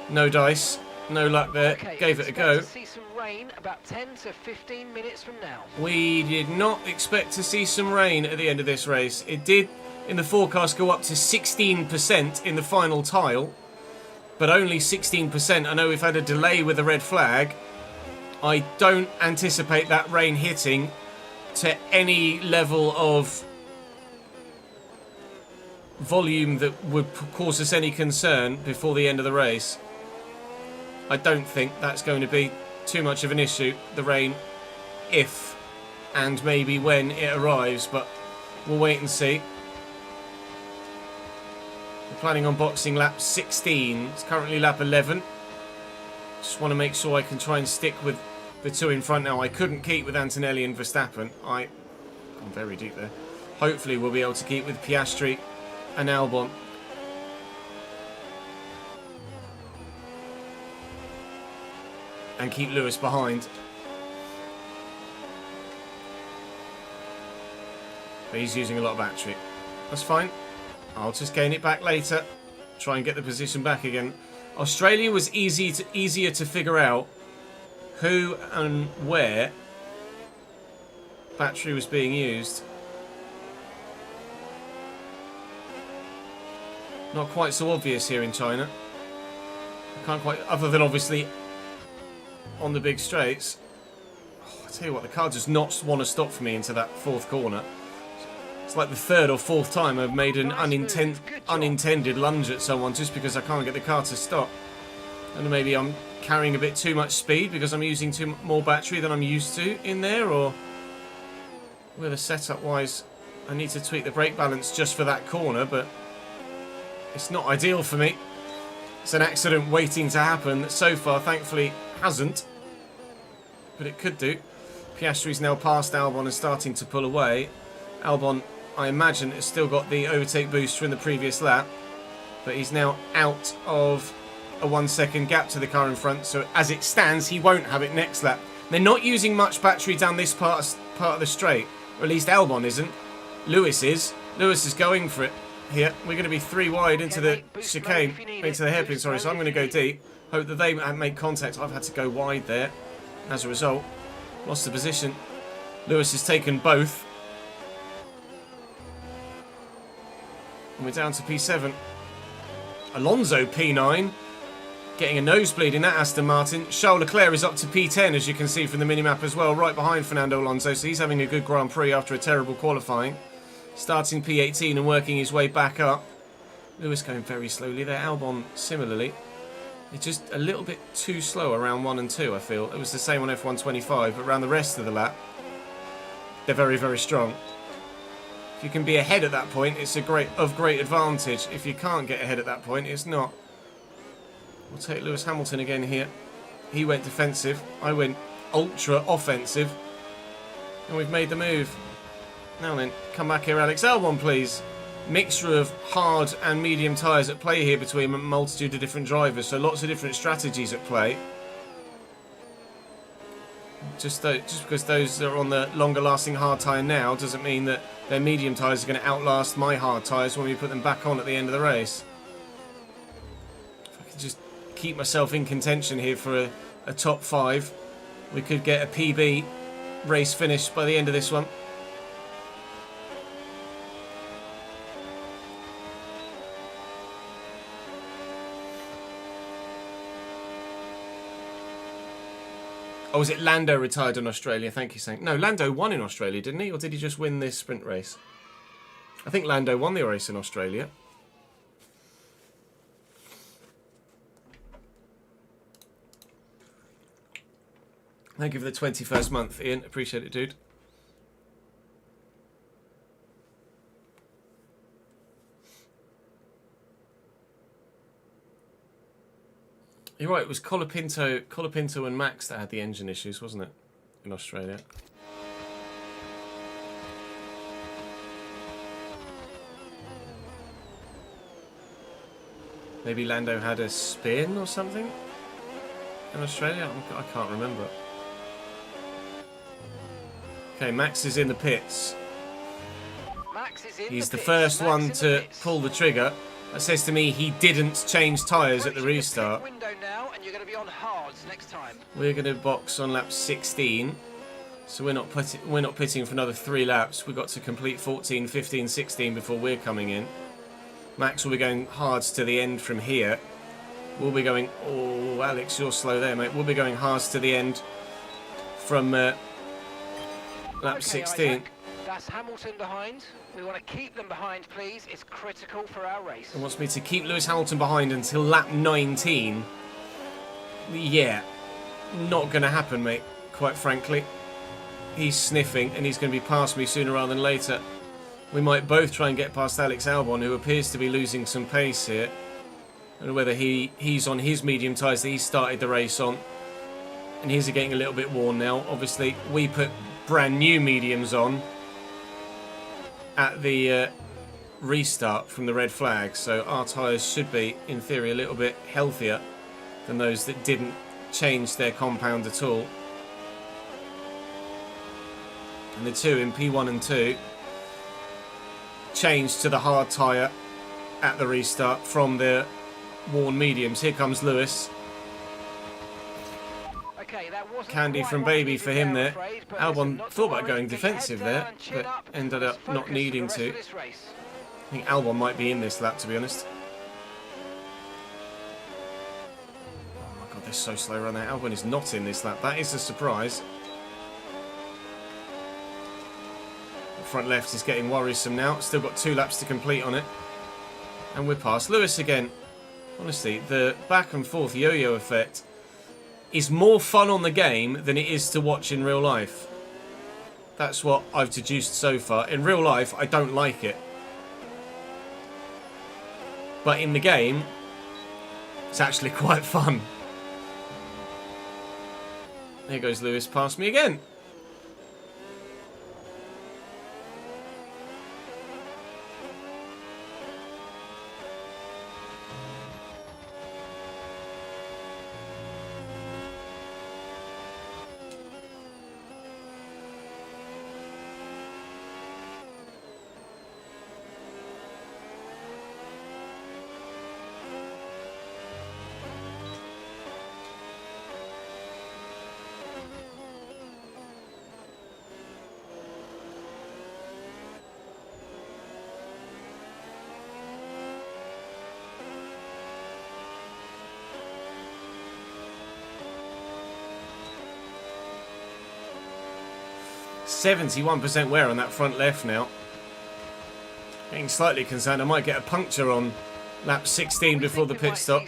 no dice, no luck there. Okay, Gave it a go. To see some rain about 10 to 15 minutes from now. We did not expect to see some rain at the end of this race. It did, in the forecast, go up to 16% in the final tile, but only 16%. I know we've had a delay with the red flag. I don't anticipate that rain hitting to any level of volume that would cause us any concern before the end of the race. I don't think that's going to be too much of an issue, the rain, if and maybe when it arrives, but we'll wait and see. We're planning on boxing lap 16. It's currently lap 11. Just want to make sure I can try and stick with the 2 in front now. I couldn't keep with Antonelli and Verstappen. I'm very deep there. Hopefully we'll be able to keep with Piastri and Albon. And keep Lewis behind. But he's using a lot of battery. That's fine. I'll just gain it back later. Try and get the position back again. Australia was easier to figure out who and where battery was being used. Not quite so obvious here in China. I can't quite, other than obviously on the big straights. Oh, I tell you what, the car does not want to stop for me into that 4th corner. It's like the 3rd or 4th time I've made an unintended lunge at someone just because I can't get the car to stop. And maybe I'm carrying a bit too much speed because I'm using more battery than I'm used to in there, or whether setup wise I need to tweak the brake balance just for that corner, but it's not ideal for me. It's an accident waiting to happen that so far thankfully hasn't, but it could do. Piastri's now past Albon and starting to pull away. Albon, I imagine, has still got the overtake boost from the previous lap, but he's now out of a 1 second gap to the car in front, so as it stands he won't have it next lap. They're not using much battery down this part of the straight, or at least Albon isn't. Lewis is. Lewis is going for it here. We're going to be 3 wide into the chicane, into the hairpin, sorry, so I'm going to go deep. Hope that they make contact. I've had to go wide there. As a result, lost the position. Lewis has taken both. And we're down to P7. Alonso P9. Getting a nosebleed in that Aston Martin. Charles Leclerc is up to P10, as you can see from the minimap as well, right behind Fernando Alonso, so he's having a good Grand Prix after a terrible qualifying. Starting P18 and working his way back up. Lewis going very slowly there. Albon similarly. It's just a little bit too slow around 1 and 2, I feel. It was the same on F125, but around the rest of the lap, they're very, very strong. If you can be ahead at that point, it's of great advantage. If you can't get ahead at that point, it's not. We'll take Lewis Hamilton again here. He went defensive. I went ultra offensive. And we've made the move. Now then, come back here, Alex Albon, please. Mixture of hard and medium tyres at play here between a multitude of different drivers. So lots of different strategies at play. Just because those are on the longer lasting hard tyre now doesn't mean that their medium tyres are going to outlast my hard tyres when we put them back on at the end of the race. If I could just keep myself in contention here for a top 5, we could get a PB race finished by the end of this one. Oh, was it Lando retired in Australia? Thank you, Sank. No, Lando won in Australia, didn't he? Or did he just win this sprint race? I think Lando won the race in Australia. Thank you for the 21st month, Ian. Appreciate it, dude. You're right, it was Colapinto and Max that had the engine issues, wasn't it? In Australia. Maybe Lando had a spin or something in Australia? I can't remember. Okay, Max is in the pits. He's the first one to pull the trigger. That says to me he didn't change tyres at the restart. We're going to box on lap 16. So we're not pitting for another 3 laps. We've got to complete 14, 15, 16 before we're coming in. Max will be going hards to the end from here. We'll be going... Oh, Alex, you're slow there, mate. We'll be going hards to the end from lap 16. Isaac, that's Hamilton behind. We want to keep them behind, please. It's critical for our race. It wants me to keep Lewis Hamilton behind until lap 19. Yeah, not going to happen, mate, quite frankly. He's sniffing, and he's going to be past me sooner rather than later. We might both try and get past Alex Albon, who appears to be losing some pace here. I don't know whether he's on his medium tyres that he started the race on. And his are getting a little bit worn now. Obviously, we put brand new mediums on at the restart from the red flag. So our tyres should be, in theory, a little bit healthier than those that didn't change their compound at all. And the two in P1 and 2 changed to the hard tyre at the restart from the worn mediums. Here comes Lewis. Okay, that wasn't Candy from Baby for him there. Albon thought about going defensive there, but ended up not needing to. I think Albon might be in this lap, to be honest. Oh my god, they're so slow around there. Albon is not in this lap. That is a surprise. Front left is getting worrisome now. Still got 2 laps to complete on it. And we're past Lewis again. Honestly, the back and forth yo-yo effect is more fun on the game than it is to watch in real life. That's what I've deduced so far. In real life, I don't like it. But in the game, it's actually quite fun. There goes Lewis past me again. %71% wear on that front left now. Getting slightly concerned I might get a puncture on lap 16 before the pit stop.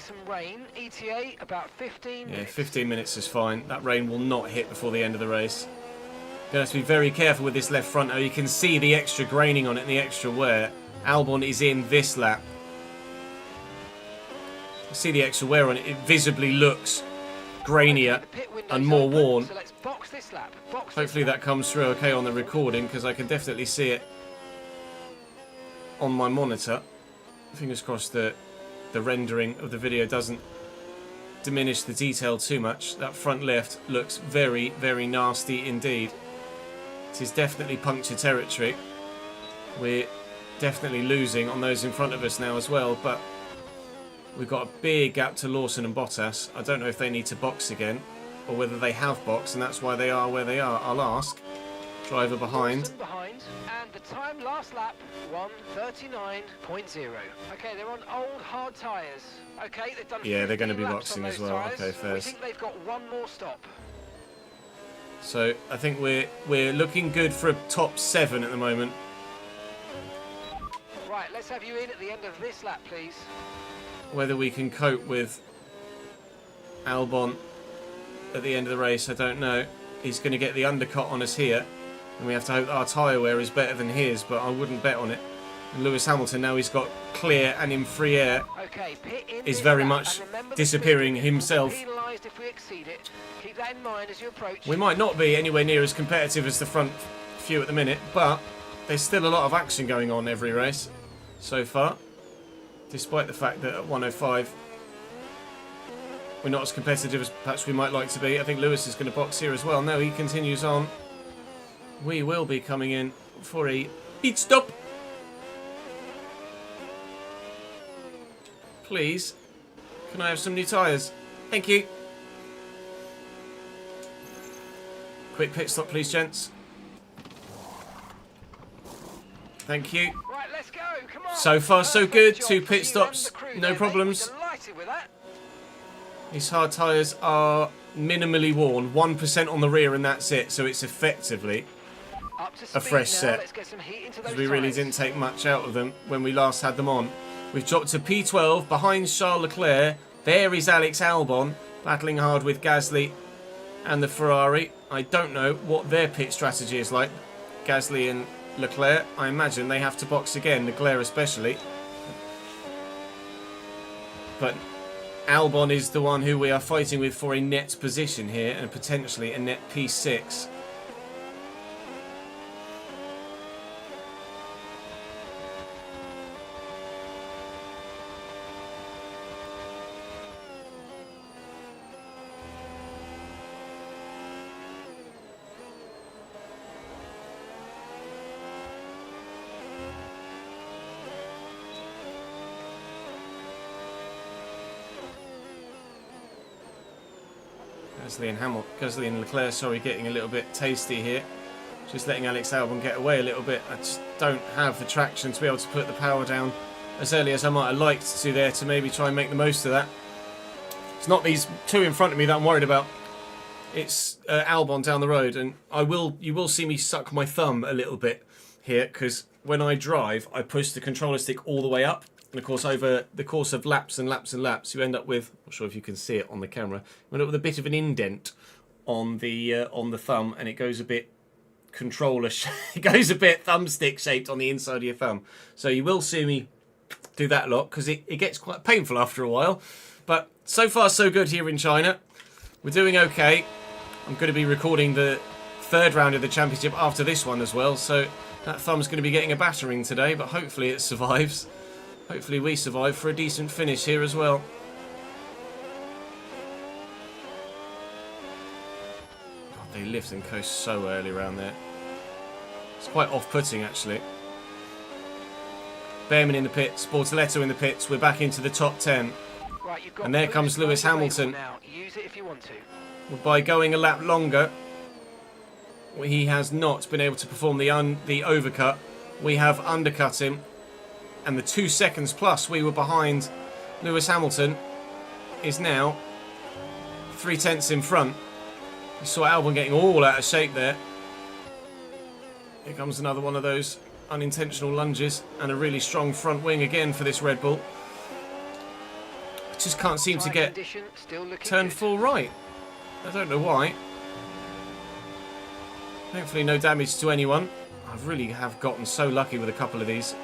ETA about 15 yeah, 15 minutes is fine. That rain will not hit before the end of the race. Going to have to be very careful with this left front. Oh, you can see the extra graining on it and the extra wear. Albon is in this lap. See the extra wear on it. It visibly looks grainier and more worn. So let's box this lap. Hopefully that comes through okay on the recording, because I can definitely see it on my monitor. Fingers crossed that the rendering of the video doesn't diminish the detail too much. That front left looks very, very nasty indeed. It is definitely puncture territory. We're definitely losing on those in front of us now as well, but we've got a big gap to Lawson and Bottas. I don't know if they need to box again. or whether they have boxed and that's why they are where they are. I'll ask. Driver behind. Behind, and the time last lap 1:39.0. Okay, they're on old hard tyres. Okay, they've done. Yeah, they're going to be 15 laps boxing on as those well. tyres. Okay, fair. We think they've got one more stop. So I think we're looking good for a top 7 at the moment. Right, let's have you in at the end of this lap, please. Whether we can cope with Albon at the end of the race, I don't know. He's going to get the undercut on us here, and we have to hope our tyre wear is better than his, but I wouldn't bet on it. And Lewis Hamilton, now he's got clear and in free air, Okay, pit in is very much disappearing himself. Penalised if we exceed it. Keep that in mind as you approach. We might not be anywhere near as competitive as the front few at the minute, but there's still a lot of action going on every race so far, despite the fact that at 105 we're not as competitive as perhaps we might like to be. I think Lewis is going to box here as well. No, he continues on. We will be coming in for a pit stop. Please, can I have some new tyres? Thank you. Quick pit stop, please, gents. Thank you. Right, let's go. Come on. So far, so Perfect good. job 2 for pit you stops, and the crew no there, mate. problems. We're delighted with that. These hard tyres are minimally worn. 1% on the rear and that's it. So it's effectively Up to a speed fresh now. set. Let's get some heat into because those we really tyres. didn't take much out of them when we last had them on. We've dropped to P12 behind Charles Leclerc. There is Alex Albon battling hard with Gasly and the Ferrari. I don't know what their pit strategy is like. Gasly and Leclerc, I imagine they have to box again, Leclerc especially. But Albon is the one who we are fighting with for a net position here and potentially a net P6. Gasly and Leclerc, sorry, getting a little bit tasty here. Just letting Alex Albon get away a little bit. I just don't have the traction to be able to put the power down as early as I might have liked to there to maybe try and make the most of that. It's not these two in front of me that I'm worried about. It's Albon down the road, and you will see me suck my thumb a little bit here because when I drive, I push the controller stick all the way up. And of course, over the course of laps and laps and laps, you end up with, I'm not sure if you can see it on the camera, you end up with a bit of an indent on the thumb, and it goes a bit it goes a bit thumbstick shaped on the inside of your thumb. So you will see me do that a lot because it gets quite painful after a while. But so far so good here in China. We're doing okay. I'm going to be recording the 3rd round of the championship after this one as well, so that thumb's going to be getting a battering today, but hopefully it survives. Hopefully we survive for a decent finish here as well. God, they lift and coast so early around there. It's quite off-putting actually. Behrman in the pits, Bortoletto in the pits. We're back into the top 10. Right, you've got And there comes Lewis Hamilton. now. Use it if you want to. By going a lap longer, he has not been able to perform the overcut. We have undercut him. And the 2 seconds plus we were behind Lewis Hamilton is now 3/10 in front. You saw Albon getting all out of shape there. Here comes another one of those unintentional lunges and a really strong front wing again for this Red Bull. I just can't seem to get turn full right. I don't know why. Hopefully no damage to anyone. I really have gotten so lucky with a couple of these.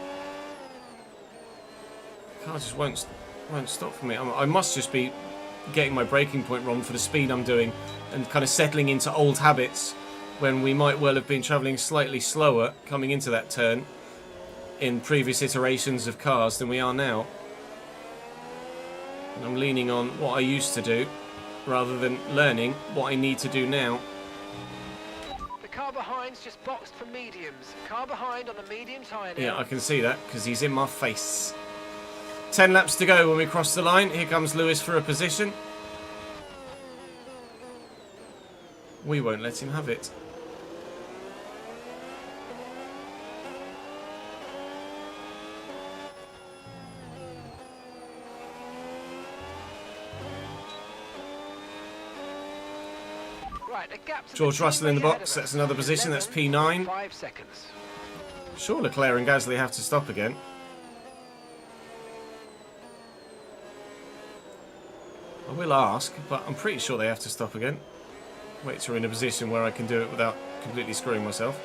The car just won't stop for me. I must just be getting my braking point wrong for the speed I'm doing and kind of settling into old habits when we might well have been travelling slightly slower coming into that turn in previous iterations of cars than we are now. And I'm leaning on what I used to do rather than learning what I need to do now. The car behind's just boxed for mediums. Car behind on the medium tyre now. Yeah, I can see that because he's in my face. 10 laps to go when we cross the line. Here comes Lewis for a position. we won't let him have it. Right, a gap to George the Russell in the teammate ahead box. of That's us. another position. That's P9. 5 seconds. Sure, Leclerc and Gasly have to stop again. I will ask, but I'm pretty sure they have to stop again. Wait till we're in a position where I can do it without completely screwing myself.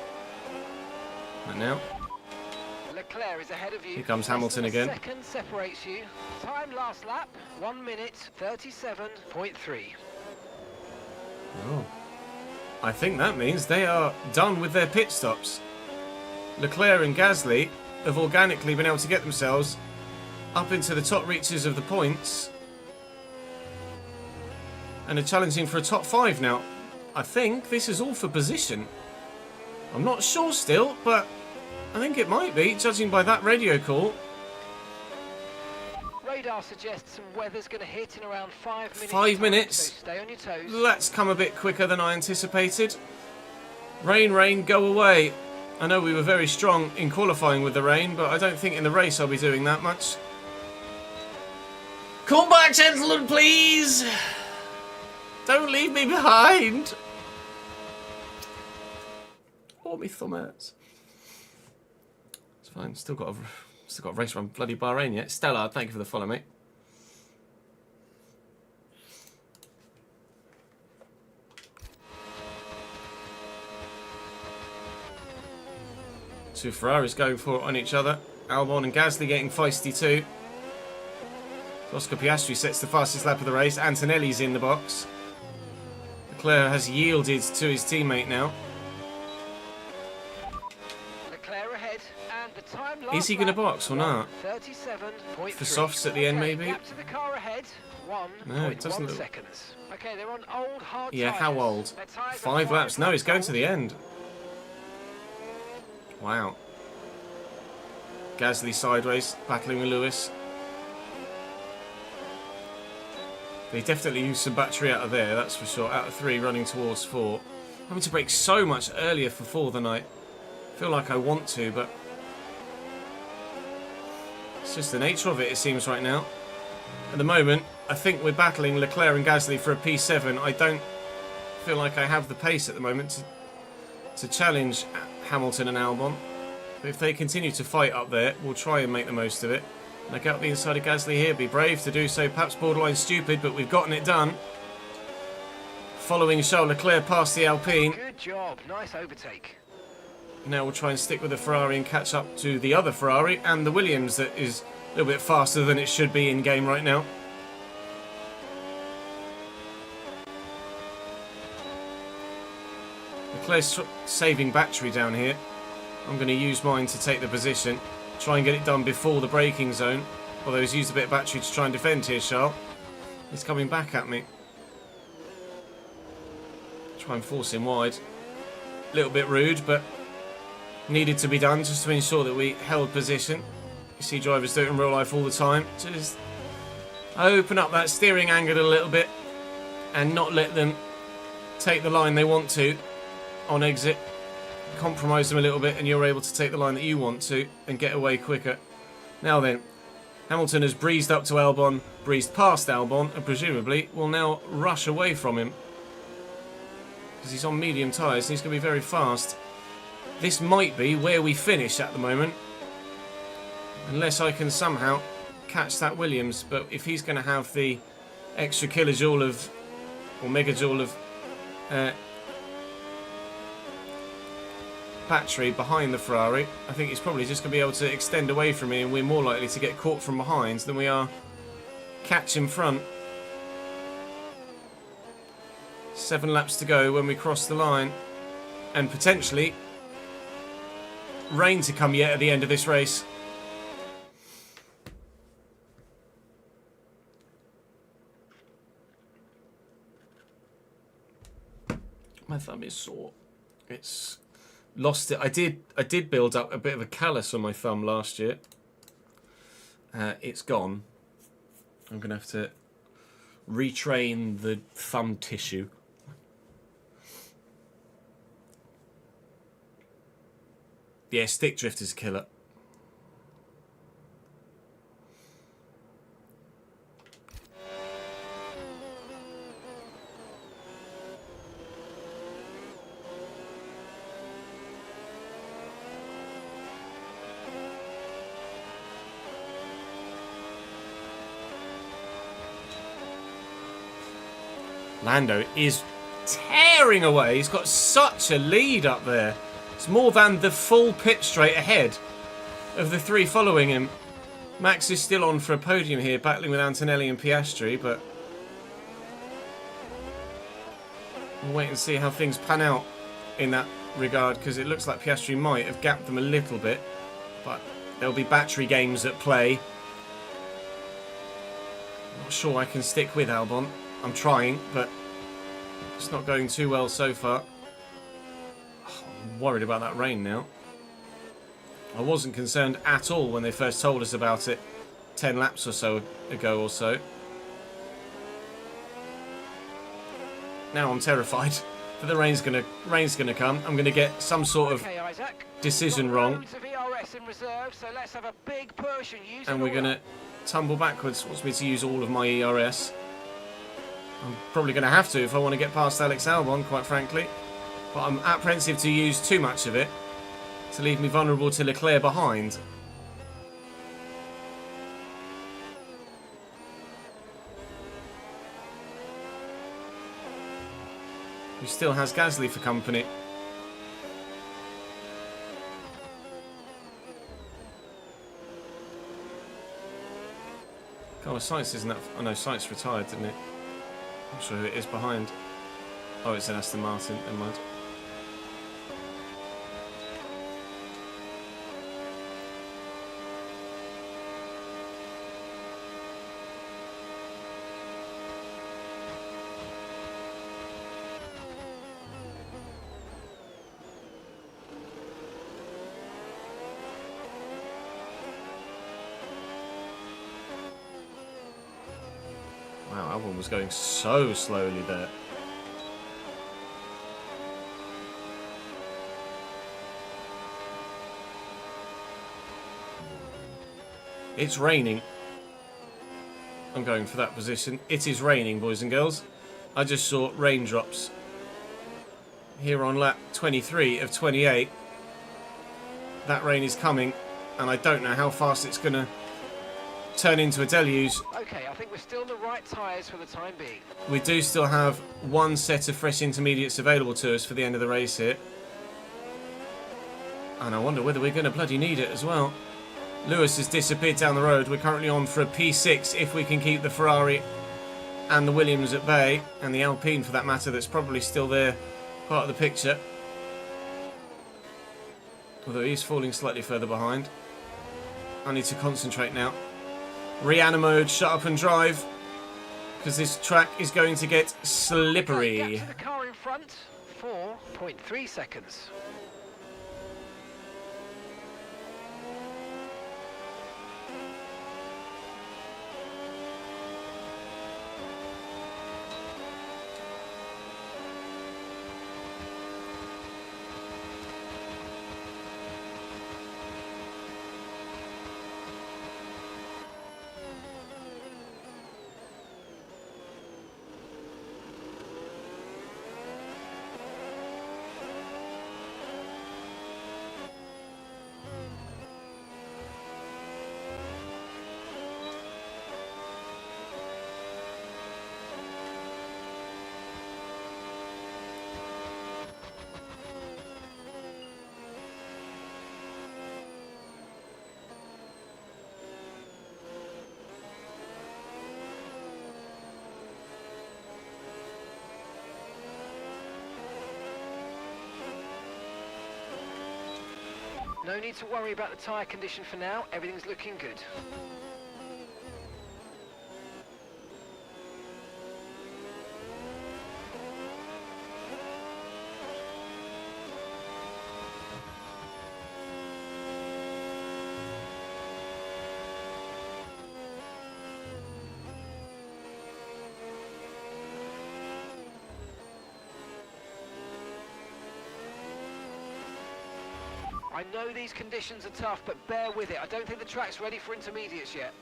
And now, Leclerc is ahead of you. here comes Less Hamilton than a again. second separates you. Time last lap, 1 minute 37.3. Oh. I think that means they are done with their pit stops. Leclerc and Gasly have organically been able to get themselves up into the top reaches of the points and are challenging for a top 5 now. I think this is all for position. I'm not sure still, but I think it might be, judging by that radio call. Radar suggests some weather's going to hit in around 5 minutes. 5 minutes. So stay on your toes. That's come a bit quicker than I anticipated. Rain, rain, go away. I know we were very strong in qualifying with the rain, but I don't think in the race I'll be doing that much. Come back, gentlemen, please! Don't leave me behind! Oh, my thumb hurts. It's fine, still got a race around bloody Bahrain yet. Stellar, thank you for the follow, mate. Two Ferraris going for it on each other. Albon and Gasly getting feisty too. Oscar Piastri sets the fastest lap of the race. Antonelli's in the box. Leclerc has yielded to his teammate now. Leclerc ahead, and the time Is he going to box or not? 37.3. For softs at the end, maybe? Gap to the car ahead. No, it doesn't 1.1 look... seconds. Okay, they're on old hard Yeah, how tyres. old? Their tyres are 5 laps. No, laps he's going old. to the end. Wow. Gasly sideways, battling with Lewis. They definitely used some battery out of there, that's for sure. Out of 3, running towards 4. Having to brake so much earlier for 4 than I feel like I want to, but it's just the nature of it, it seems, right now. At the moment, I think we're battling Leclerc and Gasly for a P7. I don't feel like I have the pace at the moment to challenge Hamilton and Albon. But if they continue to fight up there, we'll try and make the most of it. And I get up the inside of Gasly here, be brave to do so, perhaps borderline stupid, but we've gotten it done. Following Charles Leclerc past the Alpine. Good job, nice overtake. Now we'll try and stick with the Ferrari and catch up to the other Ferrari and the Williams that is a little bit faster than it should be in game right now. Leclerc's saving battery down here. I'm going to use mine to take the position. Try and get it done before the braking zone. Although he's used a bit of battery to try and defend here, Charles. He's coming back at me. Try and force him wide. A little bit rude, but needed to be done just to ensure that we held position. You see drivers do it in real life all the time. Just open up that steering angle a little bit and not let them take the line they want to on exit. Compromise them a little bit and you're able to take the line that you want to and get away quicker. Now then, Hamilton has breezed up to Albon, breezed past Albon, and presumably will now rush away from him because he's on medium tyres and he's going to be very fast. This might be where we finish at the moment, unless I can somehow catch that Williams. But if he's going to have the extra kilojoule of, or megajoule of battery behind the Ferrari, I think he's probably just going to be able to extend away from me, and we're more likely to get caught from behind than we are catch in front. 7 laps to go when we cross the line, and potentially rain to come yet at the end of this race. My thumb is sore. It's lost it. I did build up a bit of a callus on my thumb last year. It's gone. I'm gonna have to retrain the thumb tissue. Yeah, stick drift is a killer. Lando is tearing away. He's got such a lead up there. It's more than the full pit straight ahead of the three following him. Max is still on for a podium here, battling with Antonelli and Piastri, but we'll wait and see how things pan out in that regard, because it looks like Piastri might have gapped them a little bit, but there'll be battery games at play. Not sure I can stick with Albon. I'm trying, but it's not going too well so far. Oh, I'm worried about that rain now. I wasn't concerned at all when they first told us about it 10 laps or so ago or so. Now I'm terrified that the rain's gonna come. I'm gonna get some sort of decision wrong, and we're gonna tumble backwards. Wants me to use all of my ERS. I'm probably going to have to if I want to get past Alex Albon, quite frankly. But I'm apprehensive to use too much of it, to leave me vulnerable to Leclerc behind. Who still has Gasly for company. God, Sainz isn't that... Oh no, Sainz retired, didn't it? I'm not sure who it is behind. Oh, it's an Aston Martin. Never mind. Wow, Albon was going so slowly there. It's raining. I'm going for that position. It is raining, boys and girls. I just saw raindrops here on lap 23 of 28. That rain is coming, and I don't know how fast it's going to turn into a deluge. Okay, I think we're still in the right tyres for the time being. We do still have one set of fresh intermediates available to us for the end of the race here. And I wonder whether we're going to bloody need it as well. Lewis has disappeared down the road. We're currently on for a P6 if we can keep the Ferrari and the Williams at bay, and the Alpine for that matter, that's probably still there, part of the picture. Although he's falling slightly further behind. I need to concentrate now. Reanna mode, shut up and drive, because this track is going to get slippery. Okay, gap to the car in front, 4.3 seconds. No need to worry about the tyre condition for now, everything's looking good. I know these conditions are tough, but bear with it. I don't think the track's ready for intermediates yet.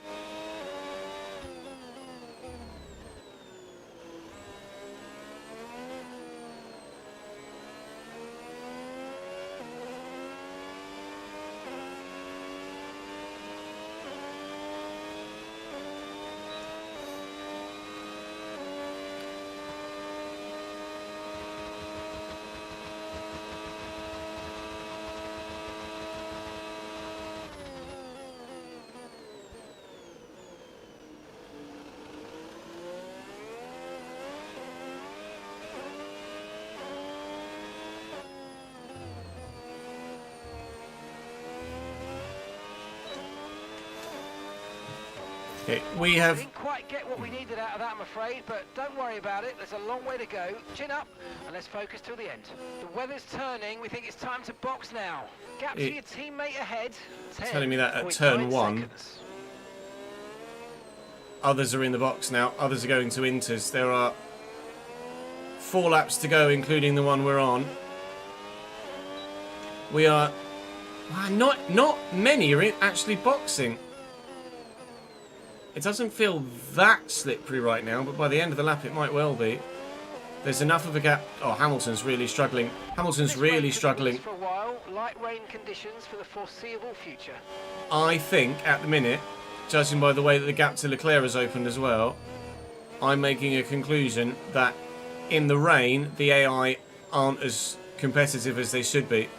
Okay, we have... Didn't quite get what we needed out of that, I'm afraid, but don't worry about it. There's a long way to go. Chin up, and let's focus till the end. The weather's turning. We think it's time to box now. Gap to your teammate ahead. Telling me that at turn 1. Seconds. Others are in the box now. Others are going to Inters. There are 4 laps to go, including the one we're on. We are... Wow, not many are actually boxing. It doesn't feel that slippery right now, but by the end of the lap it might well be. There's enough of a gap. Oh, Hamilton's really struggling. Hamilton's really struggling. For a while, light rain conditions for the foreseeable future. I think, at the minute, judging by the way that the gap to Leclerc has opened as well, I'm making a conclusion that in the rain, the AI aren't as competitive as they should be,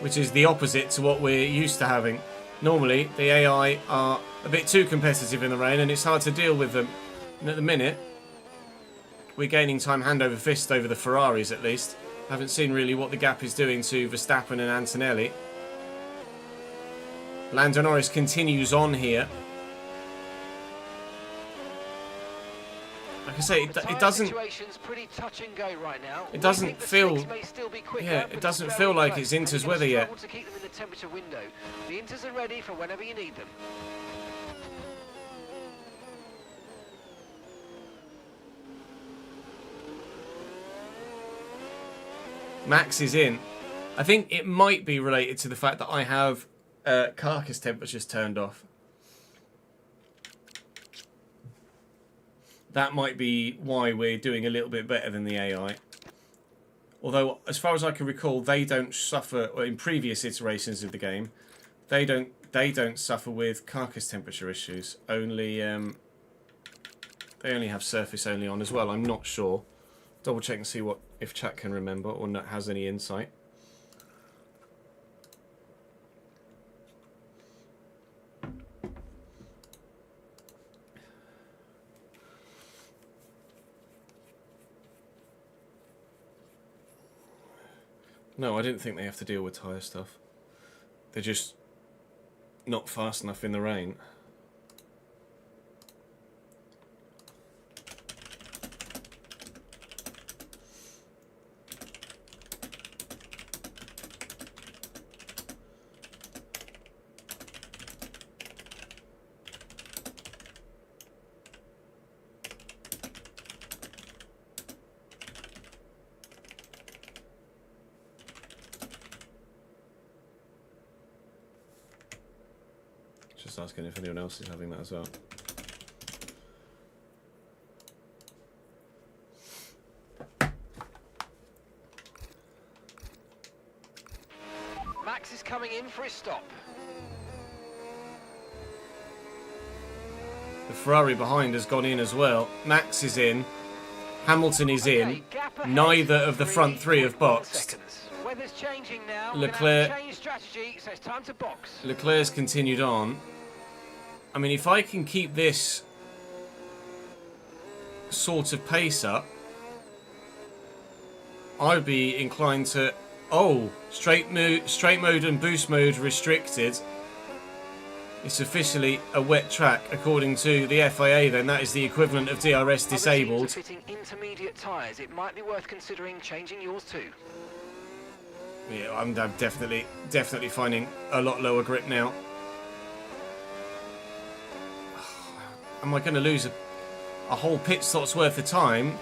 which is the opposite to what we're used to having. Normally, the AI are a bit too competitive in the rain, and it's hard to deal with them. And at the minute, we're gaining time hand over fist over the Ferraris, at least. Haven't seen really what the gap is doing to Verstappen and Antonelli. Lando Norris continues on here. Like I say, it doesn't. Pretty touch and go right now. It doesn't feel. Yeah, it doesn't feel like it's Inter's weather yet. To keep them in the temperature window. The Inters are ready for whenever you need them. Max is in. I think it might be related to the fact that I have carcass temperatures turned off. That might be why we're doing a little bit better than the AI. Although, as far as I can recall, they don't suffer, or in previous iterations of the game, they don't suffer with carcass temperature issues. Only they only have surface only on as well. I'm not sure. Double check and see what if chat can remember or not has any insight. No, I didn't think they have to deal with tyre stuff. They're just not fast enough in the rain. Just asking if anyone else is having that as well. Max is coming in for his stop. The Ferrari behind has gone in as well. Max is in. Hamilton is in. Neither of the front three have boxed. Weather's changing now. Leclerc. Change strategy, so it's time to box. Leclerc's continued on. I mean, if I can keep this sort of pace up, I'd be inclined to... Oh, straight mode and boost mode restricted. It's officially a wet track according to the FIA. Then that is the equivalent of DRS disabled. Fitting intermediate tyres. It might be worth considering changing yours too. Yeah, I'm definitely finding a lot lower grip now. Am I going to lose a whole pit stop's worth of time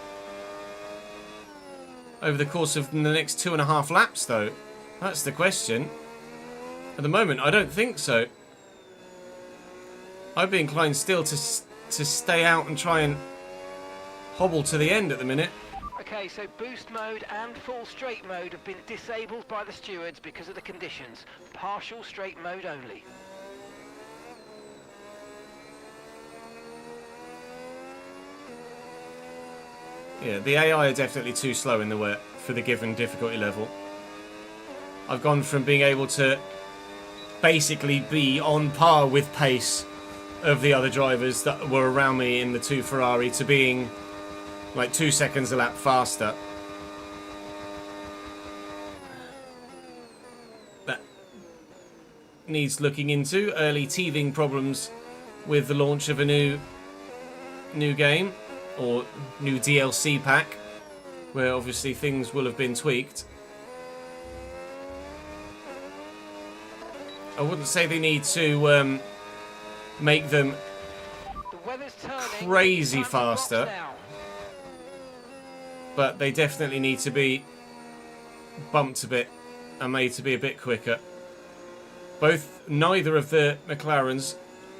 over the course of the next 2.5 laps, though? That's the question. At the moment, I don't think so. I'd be inclined still to stay out and try and hobble to the end at the minute. Okay, so boost mode and full straight mode have been disabled by the stewards because of the conditions. Partial straight mode only. Yeah, the AI are definitely too slow in the wet for the given difficulty level. I've gone from being able to basically be on par with pace of the other drivers that were around me in the 2 Ferrari to being like 2 seconds a lap faster. That needs looking into. Early teething problems with the launch of a new game or new DLC pack, where obviously things will have been tweaked. I wouldn't say they need to make them crazy faster, but they definitely need to be bumped a bit and made to be a bit quicker. Neither of the McLarens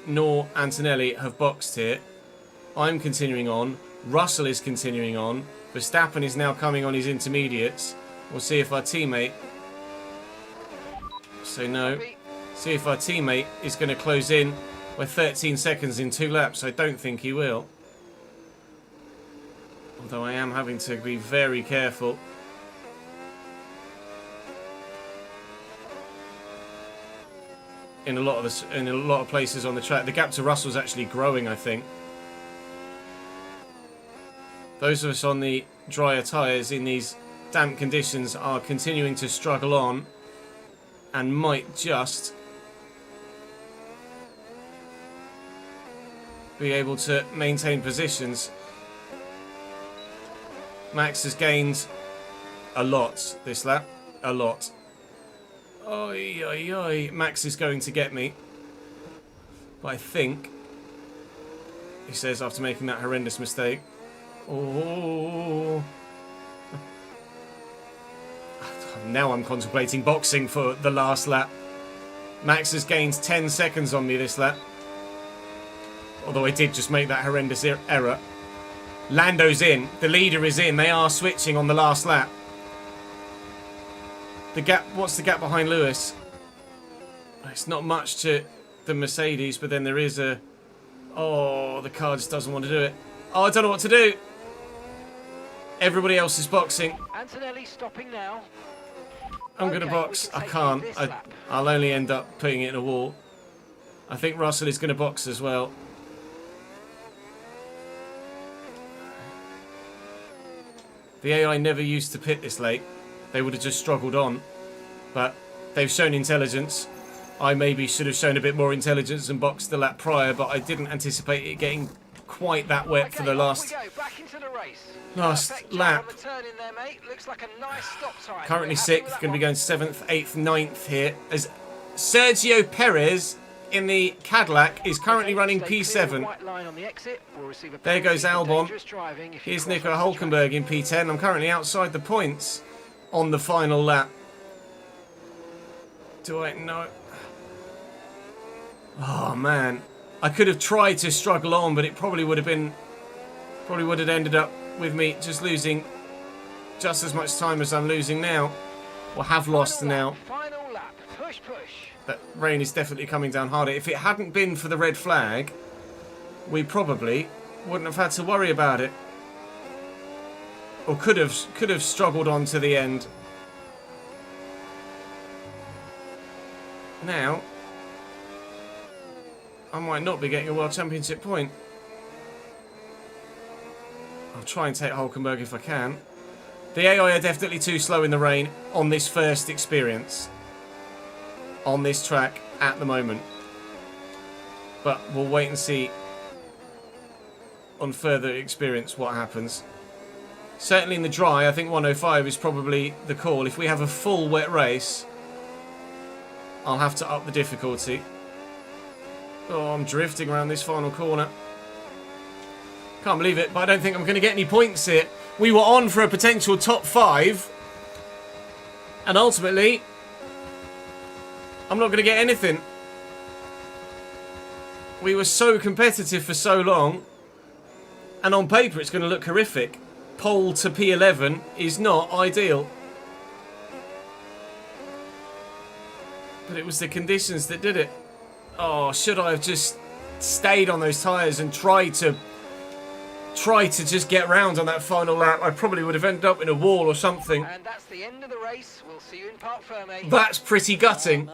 nor Antonelli have boxed here. I'm continuing on. Russell is continuing on. Verstappen is now coming on his intermediates. We'll see if our teammate... So no. See if our teammate is going to close in by 13 seconds in 2 laps. I don't think he will. Although I am having to be very careful. In a lot of places on the track, the gap to Russell's actually growing, I think. Those of us on the drier tyres in these damp conditions are continuing to struggle on and might just be able to maintain positions. Max has gained a lot this lap. A lot. Oi, oi, oi. Max is going to get me. But I think, he says after making that horrendous mistake. Oh. Now I'm contemplating boxing for the last lap. Max has gained 10 seconds on me this lap. Although I did just make that horrendous error. Lando's in. The leader is in. They are switching on the last lap. The gap. What's the gap behind Lewis? It's not much to the Mercedes, but then there is a... Oh, the car just doesn't want to do it. Oh, I don't know what to do. Everybody else is boxing. Antonelli stopping now. I'm going to box. I can't. I'll only end up putting it in a wall. I think Russell is going to box as well. The AI never used to pit this late. They would have just struggled on. But they've shown intelligence. I maybe should have shown a bit more intelligence and boxed the lap prior, but I didn't anticipate it getting quite that wet for the last lap. Currently 6th, going to be going 7th, 8th, 9th here. As Sergio Perez in the Cadillac is currently running P7. There goes Albon. Here's Nico Hülkenberg in P10. I'm currently outside the points on the final lap. Do I know? Oh man, I could have tried to struggle on, but it probably would have ended up with me just losing just as much time as I'm losing now, or have lost now. Final lap. Push, push. That rain is definitely coming down harder. If it hadn't been for the red flag, we probably wouldn't have had to worry about it, or could have struggled on to the end. Now, I might not be getting a World Championship point. I'll try and take Hülkenberg if I can. The AI are definitely too slow in the rain on this first experience. On this track at the moment. But we'll wait and see on further experience what happens. Certainly in the dry, I think 105 is probably the call. If we have a full wet race, I'll have to up the difficulty. Oh, I'm drifting around this final corner. Can't believe it, but I don't think I'm going to get any points here. We were on for a potential top 5. And ultimately, I'm not going to get anything. We were so competitive for so long, and on paper it's going to look horrific. Pole to P11 is not ideal. But it was the conditions that did it. Oh, should I have just stayed on those tyres and tried to just get round on that final lap? I probably would have ended up in a wall or something. And that's the end of the race. We'll see you in Parc Fermé. That's pretty gutting.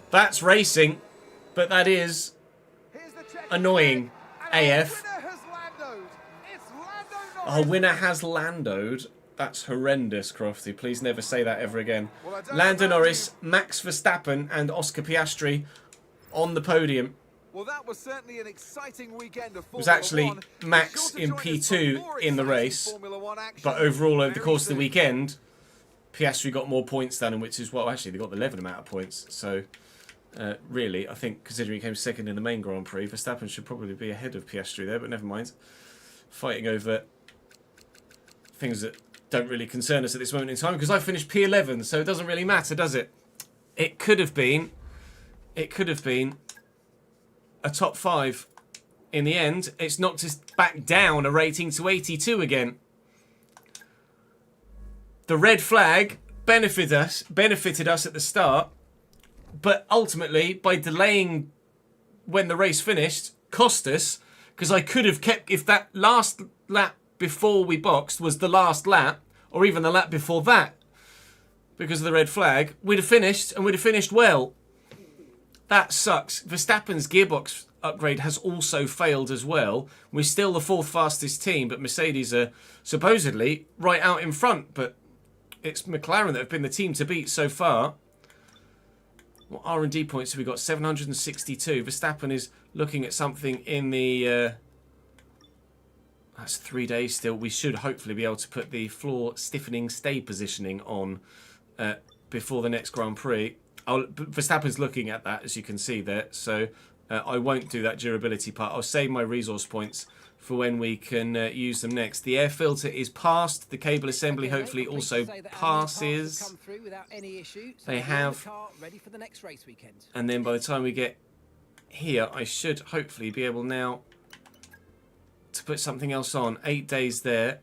That's racing, but that is annoying AF. Our winner has Landoed. That's horrendous, Crofty. Please never say that ever again. Lando Norris, Max Verstappen and Oscar Piastri on the podium. Well, that was certainly an exciting weekend of Formula It was actually 1. Max in P2 in the race, but overall over the course of the weekend, Piastri got more points than him, which is, well, actually they got the 11 amount of points. So really, I think considering he came second in the main Grand Prix, Verstappen should probably be ahead of Piastri there, but never mind. Fighting over things that don't really concern us at this moment in time, because I finished P11, so it doesn't really matter, does it? It could have been a top 5 in the end. It's knocked us back down a rating to 82 again. The red flag benefited us at the start, but ultimately, by delaying when the race finished, cost us, because I could have kept, if that last lap before we boxed was the last lap, or even the lap before that, because of the red flag, we'd have finished, and we'd have finished well. That sucks. Verstappen's gearbox upgrade has also failed as well. We're still the 4th fastest team, but Mercedes are supposedly right out in front, but it's McLaren that have been the team to beat so far. What R&D points have we got? 762. Verstappen is looking at something in the... that's 3 days still. We should hopefully be able to put the floor stiffening stay positioning on before the next Grand Prix. Verstappen's looking at that, as you can see there. So I won't do that durability part. I'll save my resource points for when we can use them next. The air filter is passed. The cable assembly hopefully also passes. They have. And then by the time we get here, I should hopefully be able now to put something else on. 8 days there.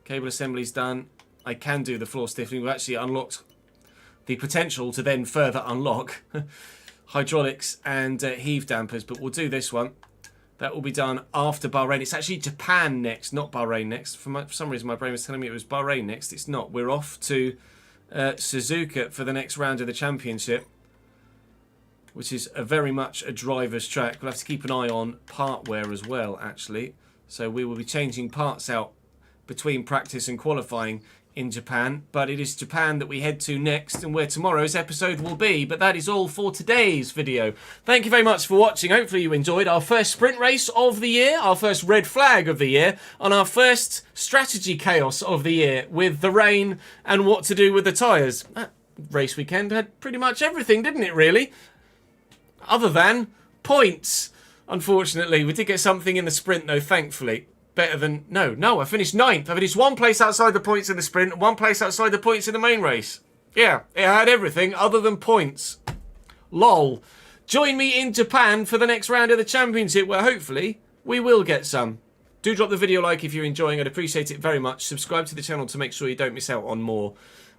Cable assembly's done. I can do the floor stiffening. We've actually unlocked the potential to then further unlock hydraulics and heave dampers, but we'll do this one. That will be done after Bahrain. It's actually Japan next, not Bahrain next. For some reason, my brain was telling me it was Bahrain next. It's not. We're off to Suzuka for the next round of the championship, which is very much a driver's track. We'll have to keep an eye on part wear as well, actually. So we will be changing parts out between practice and qualifying in Japan, but it is Japan that we head to next and where tomorrow's episode will be. But that is all for today's video. Thank you very much for watching. Hopefully you enjoyed our first sprint race of the year, our first red flag of the year, and our first strategy chaos of the year with the rain and what to do with the tyres. That race weekend had pretty much everything, didn't it, really? Other than points. Unfortunately, we did get something in the sprint though, thankfully. Better than... No, I finished 9th. I finished 1 place outside the points in the sprint and 1 place outside the points in the main race. Yeah, it had everything other than points. LOL. Join me in Japan for the next round of the championship where hopefully we will get some. Do drop the video a like if you're enjoying. I'd appreciate it very much. Subscribe to the channel to make sure you don't miss out on more.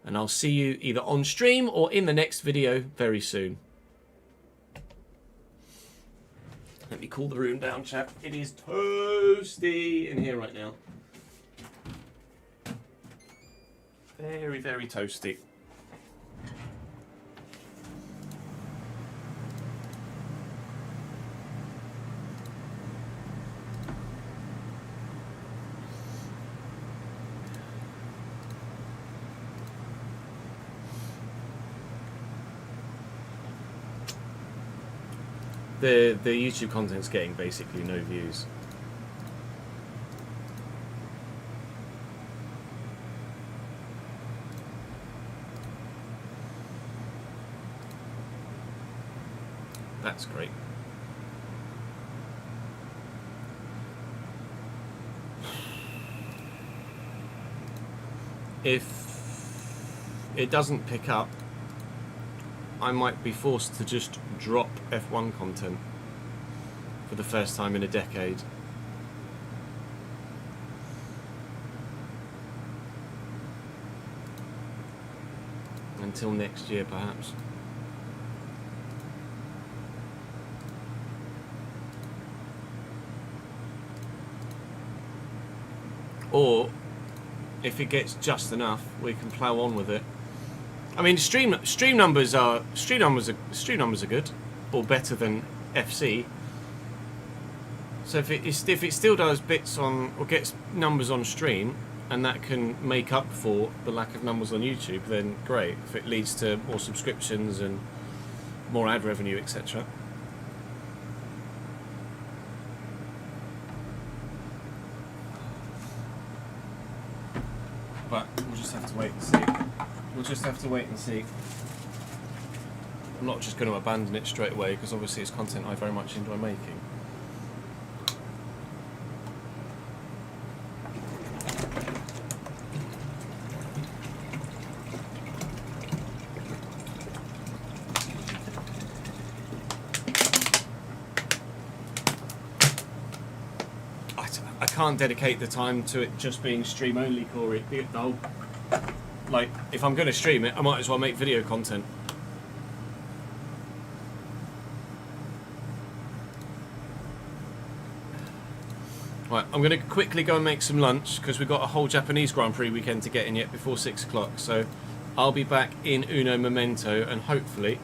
And I'll see you either on stream or in the next video very soon. Let me cool the room down, chap. It is toasty in here right now. Very, very toasty. The YouTube content's getting basically no views. That's great. if it doesn't pick up, I might be forced to just drop F1 content for the first time in a decade. Until next year, perhaps. Or if it gets just enough, we can plough on with it. I mean, stream numbers are good, or better than FC. So if it still does bits on, or gets numbers on stream, and that can make up for the lack of numbers on YouTube, then great. If it leads to more subscriptions and more ad revenue, etc. But we'll just have to wait and see. I'm not just going to abandon it straight away, because obviously it's content I very much enjoy making. I can't dedicate the time to it just being stream only, Corey. Like, if I'm going to stream it, I might as well make video content. Right, I'm going to quickly go and make some lunch, because we've got a whole Japanese Grand Prix weekend to get in yet before 6 o'clock. So I'll be back in Uno Momento, and hopefully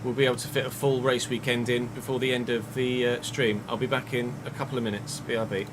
we'll be able to fit a full race weekend in before the end of the stream. I'll be back in a couple of minutes. BRB.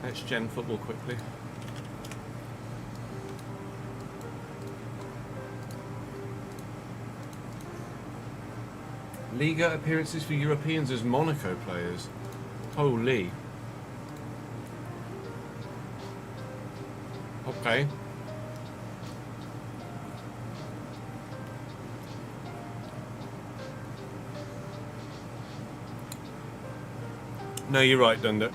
Next gen football quickly. Liga appearances for Europeans as Monaco players. Holy. Okay. No, you're right, Dunder.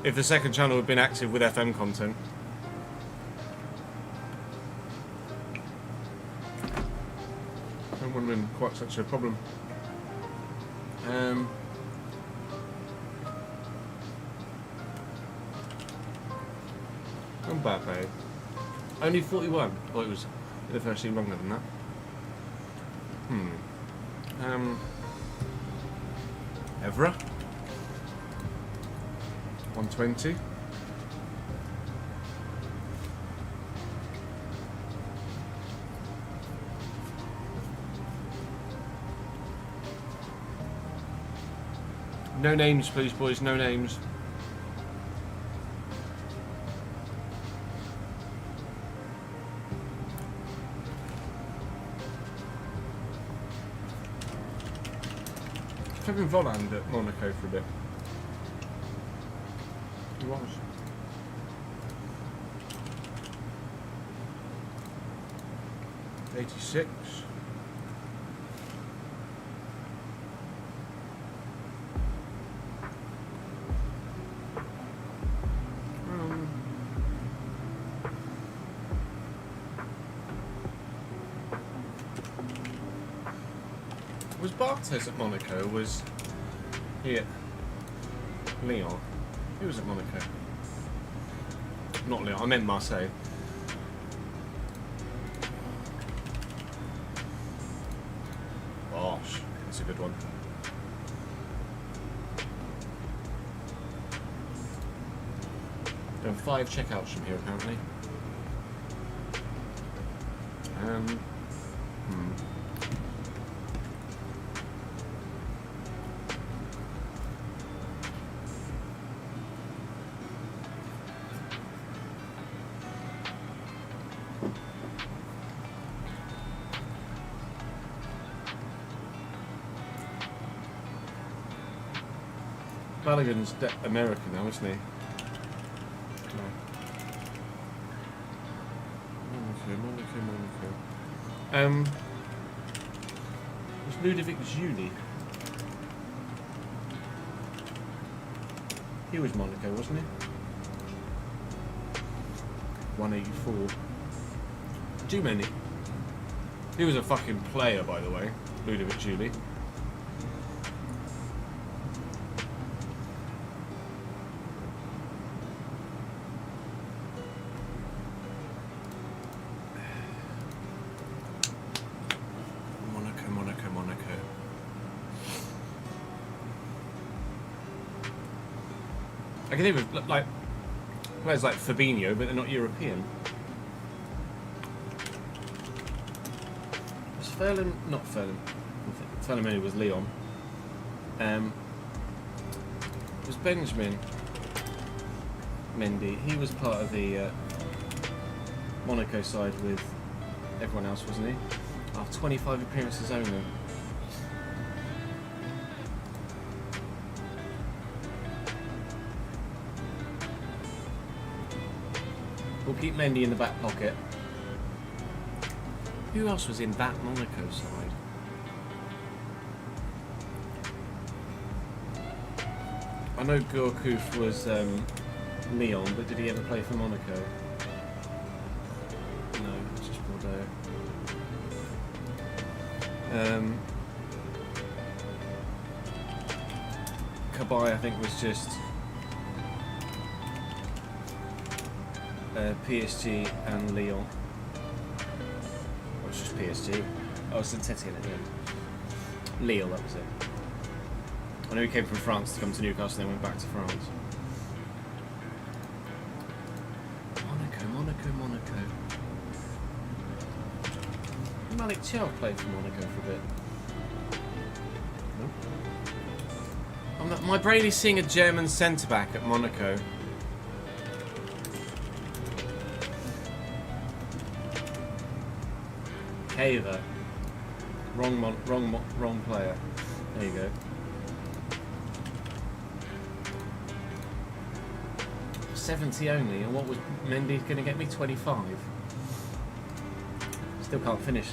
If the second channel had been active with FM content, that wouldn't have been quite such a problem. Mbappe. Only 41. Oh, it was the first team longer than that. Evra. 120. No names, please, boys. No names. Kevin Volland at Monaco for a bit. He was. '86. Was Barthez at Monaco? Or was he at Lyon? He was at Monaco. Not Lyon, I meant Marseille. Gosh, that's a good one. Done 5 checkouts from here apparently. Balogun's American now, isn't he? No. Monaco. Was Ludovic Juli? He was Monaco, wasn't he? 184. Too many. He was a fucking player, by the way, Ludovic Juli. I can even like players like Fabinho, but they're not European. Was Ferland not Ferland? Ferland was Lyon. Was Benjamin Mendy? He was part of the Monaco side with everyone else, wasn't he? 25 appearances only. We'll keep Mendy in the back pocket. Who else was in that Monaco side? I know Gourcuff was Lyon, but did he ever play for Monaco? No, it's just Bordeaux. Kabay, I think, was just PSG and Lyon. Or it's just PSG. Oh, Saint-Etienne at the end. Lille, that was it. I know he came from France to come to Newcastle and then went back to France. Monaco. Malik Thiaw played for Monaco for a bit. Nope. My brain is seeing a German centre-back at Monaco. Caver. Wrong player. There you go. 70 only, and what was Mendy going to get me? 25. Still can't finish.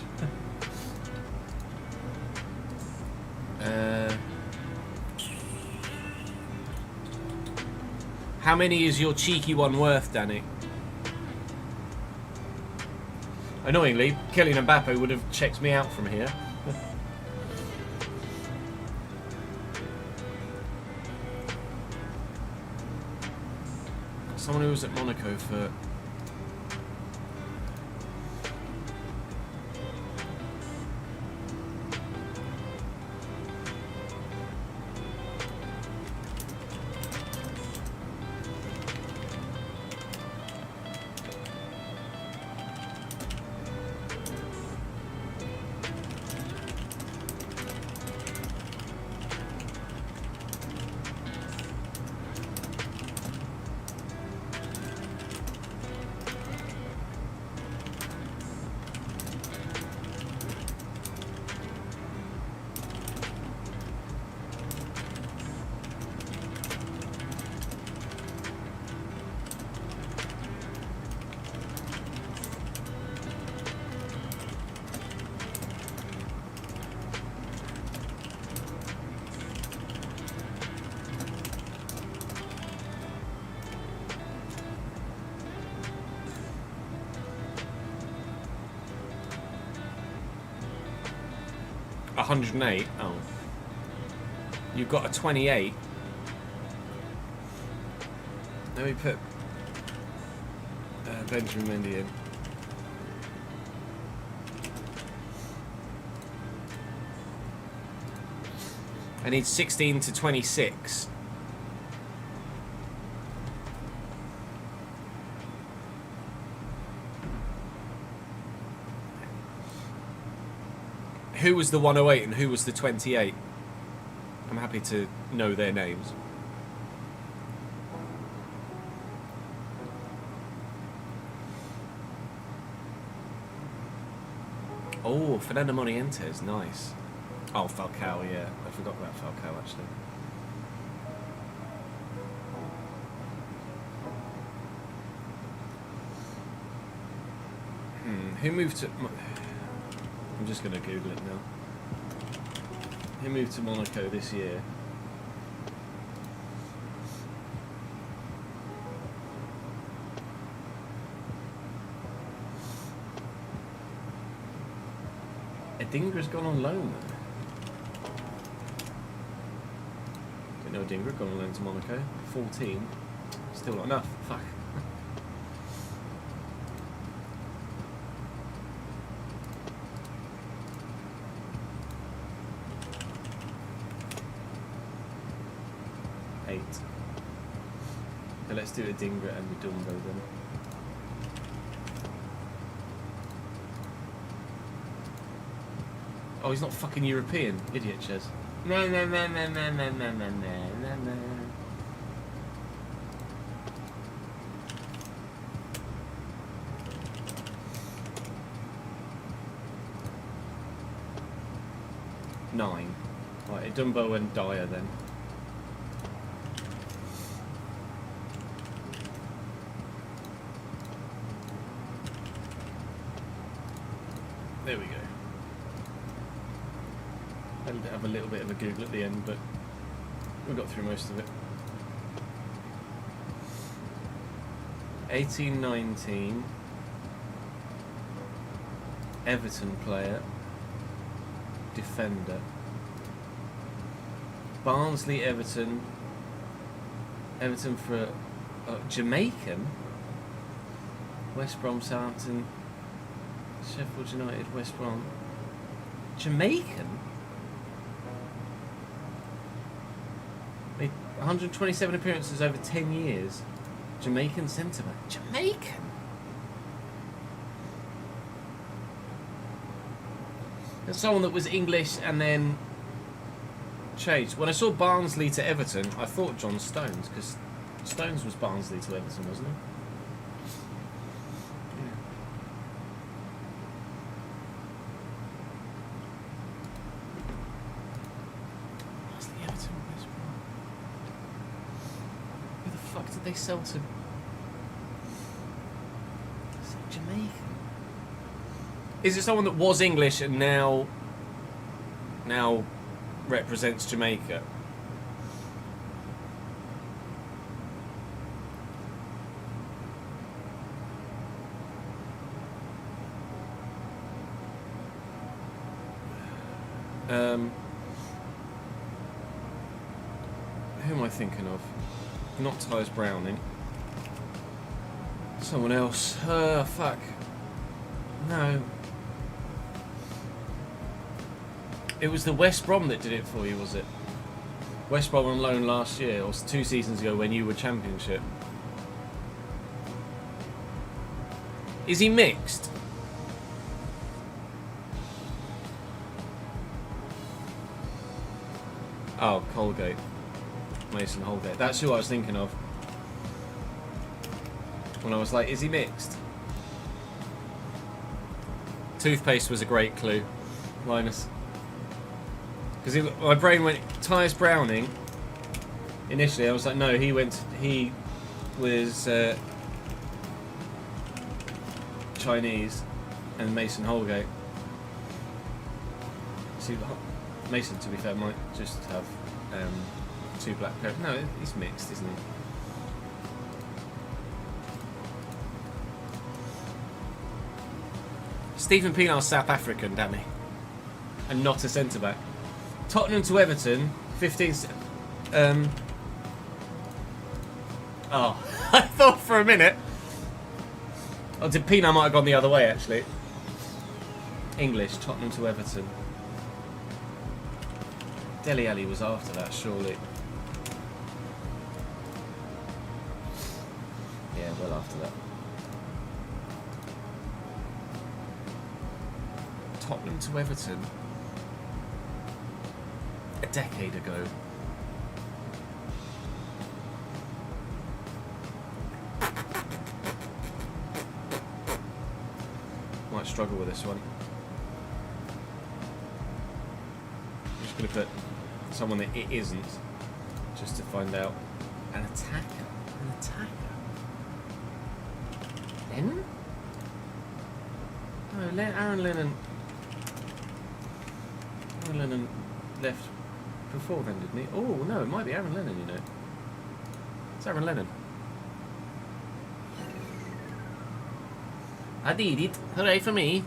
How many is your cheeky one worth, Danny? Annoyingly, Kylian Mbappe would have checked me out from here. Someone who was at Monaco for... $108. Oh. You've got a 28. Let me put Benjamin Mendy in. I need 16 to 26. Who was the 108 and who was the 28? I'm happy to know their names. Oh, Fernando Morientes, nice. Oh, Falcao, yeah. I forgot about Falcao, actually. Who moved to... I'm just going to Google it now. Who moved to Monaco this year? Adingra's gone on loan though. Didn't know Adingra gone on loan to Monaco. 14. Still not enough. Fuck. So let's do Adingra and Dumbo then. Oh, he's not fucking European, idiot Chez. No. 9. Right, Dumbo and Dyer then. There we go. I'll have a little bit of a Google at the end, but we got through most of it. 18-19. Everton player. Defender. Barnsley, Everton. Everton for Jamaican. West Brom, Southampton. Sheffield United, West Brom. Jamaican? 127 appearances over 10 years. Jamaican centre-back. Jamaican? There's someone that was English and then changed. When I saw Barnsley to Everton, I thought John Stones, because Stones was Barnsley to Everton, wasn't he? would they sell to? Is it Jamaican? Is it someone that was English and now represents Jamaica? Who am I thinking of? Not Tyus Browning. Someone else. Fuck. No. It was the West Brom that did it for you, was it? West Brom on loan last year, or 2 seasons ago when you were Championship. Is he mixed? Oh, Holgate. Mason Holgate. That's who I was thinking of. When I was like, is he mixed? Toothpaste was a great clue, Linus. Because my brain went, Tyus Browning. Initially, I was like, no, he was Chinese, and Mason Holgate. See, Mason, to be fair, might just have 2 black parents. No, he's mixed, isn't he? Stephen Pienaar's South African, damn it. And not a centre-back. Tottenham to Everton, 15... Oh, I thought for a minute. Oh, Pienaar might have gone the other way, actually. English, Tottenham to Everton. Dele Alli was after that, surely. Yeah, well after that. Tottenham to Everton. A decade ago. Might struggle with this one. I'm just going to put someone that it isn't, just to find out. An attacker. An attacker. Lennon? Oh, Aaron Lennon. Aaron Lennon left before then, didn't he? Oh, no, it might be Aaron Lennon, you know. It's Aaron Lennon. I did it. Hooray for me.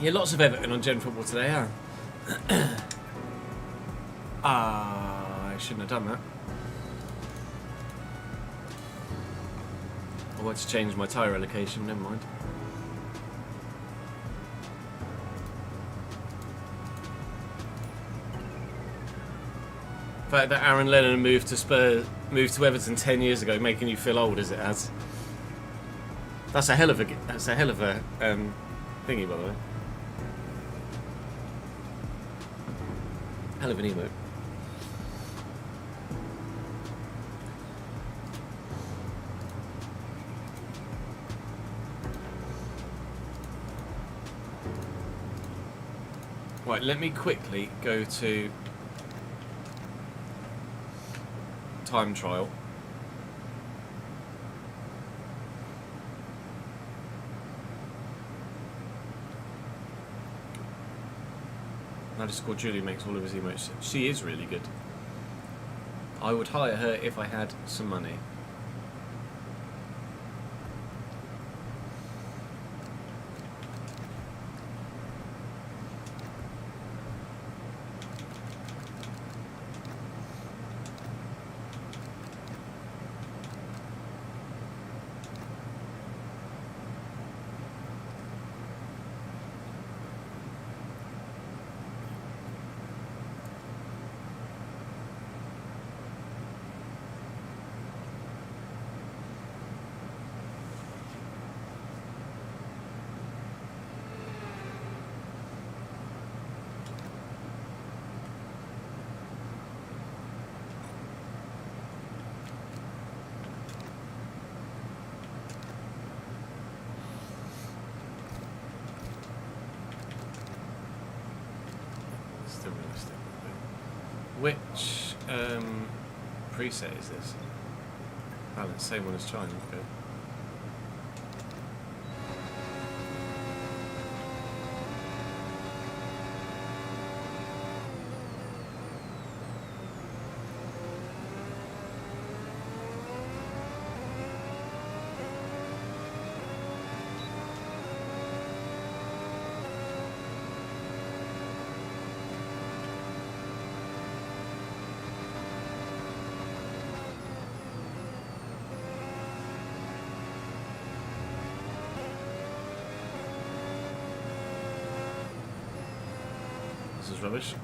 Yeah, lots of Everton on Gen Football today, huh? I shouldn't have done that. I wanted to change my tyre allocation, never mind. The fact that Aaron Lennon moved to Everton 10 years ago, making you feel old as it has. That's a hell of a thingy, by the way. Hell of an emote. Right, let me quickly go to time trial. Underscore Julie makes all of his emotes. She is really good. I would hire her if I had some money. Still realistic. Which preset is this? Balance, same one as China. Okay. This is rubbish.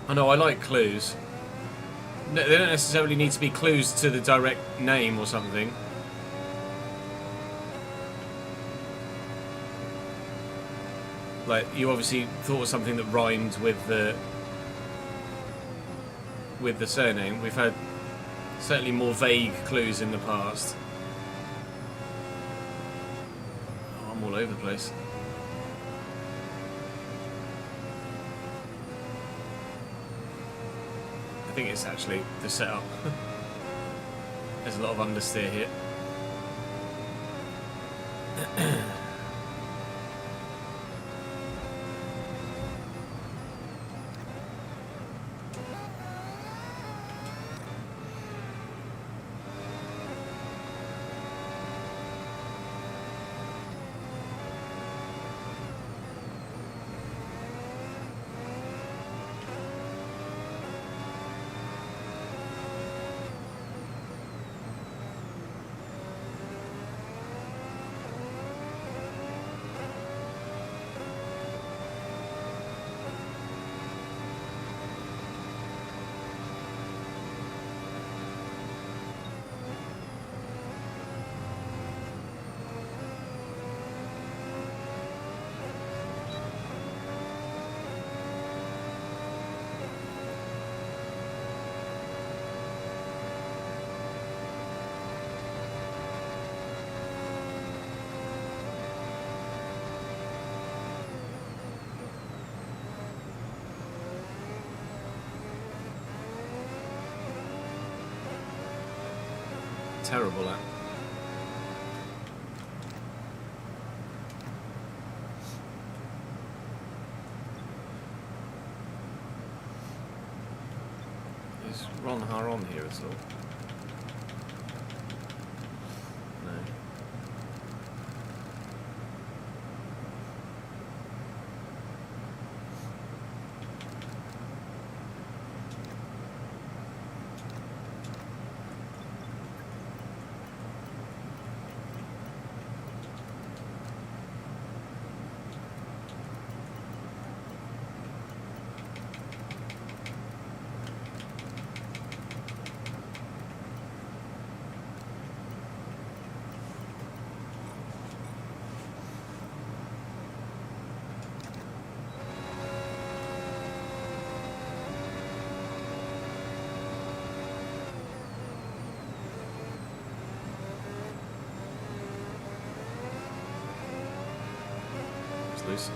I know, I like clues. No, they don't necessarily need to be clues to the direct name or something. Like, you obviously thought of something that rhymed with the surname. We've had certainly more vague clues in the past. Oh, I'm all over the place. I think it's actually the setup. There's a lot of understeer here. Terrible at. Is Ron Har on here at all? No. Loose.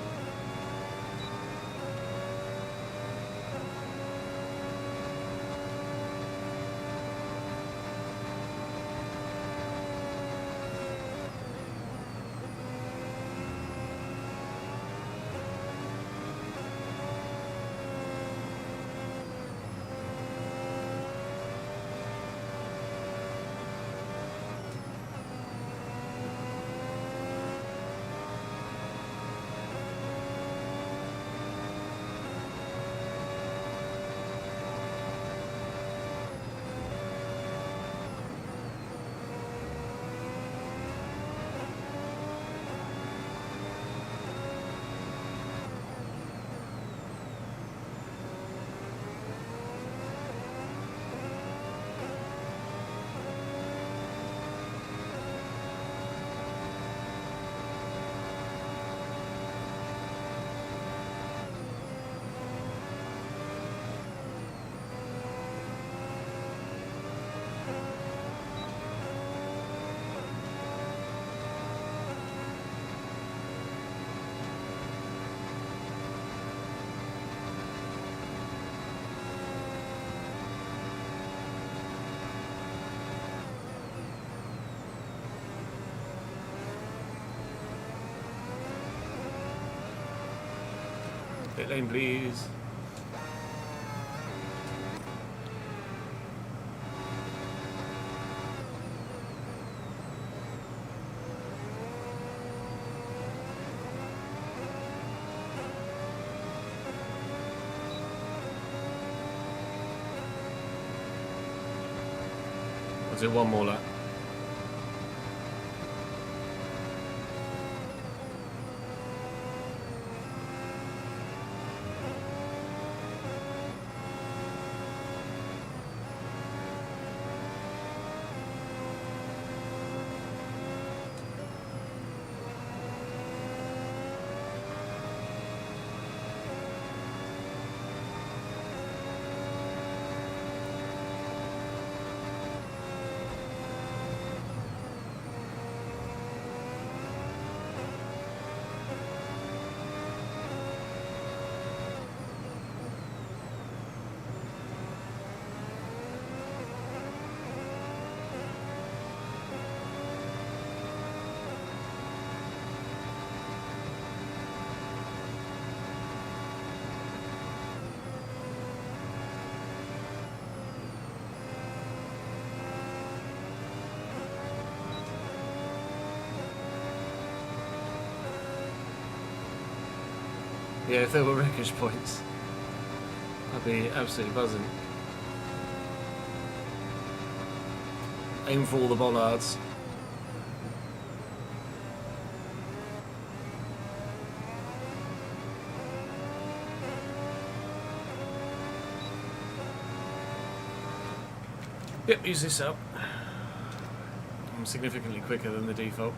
Pit lane, please. I'll do one more lap. Yeah, if there were wreckage points, I'd be absolutely buzzing. Aim for all the bollards. Yep, use this up. I'm significantly quicker than the default.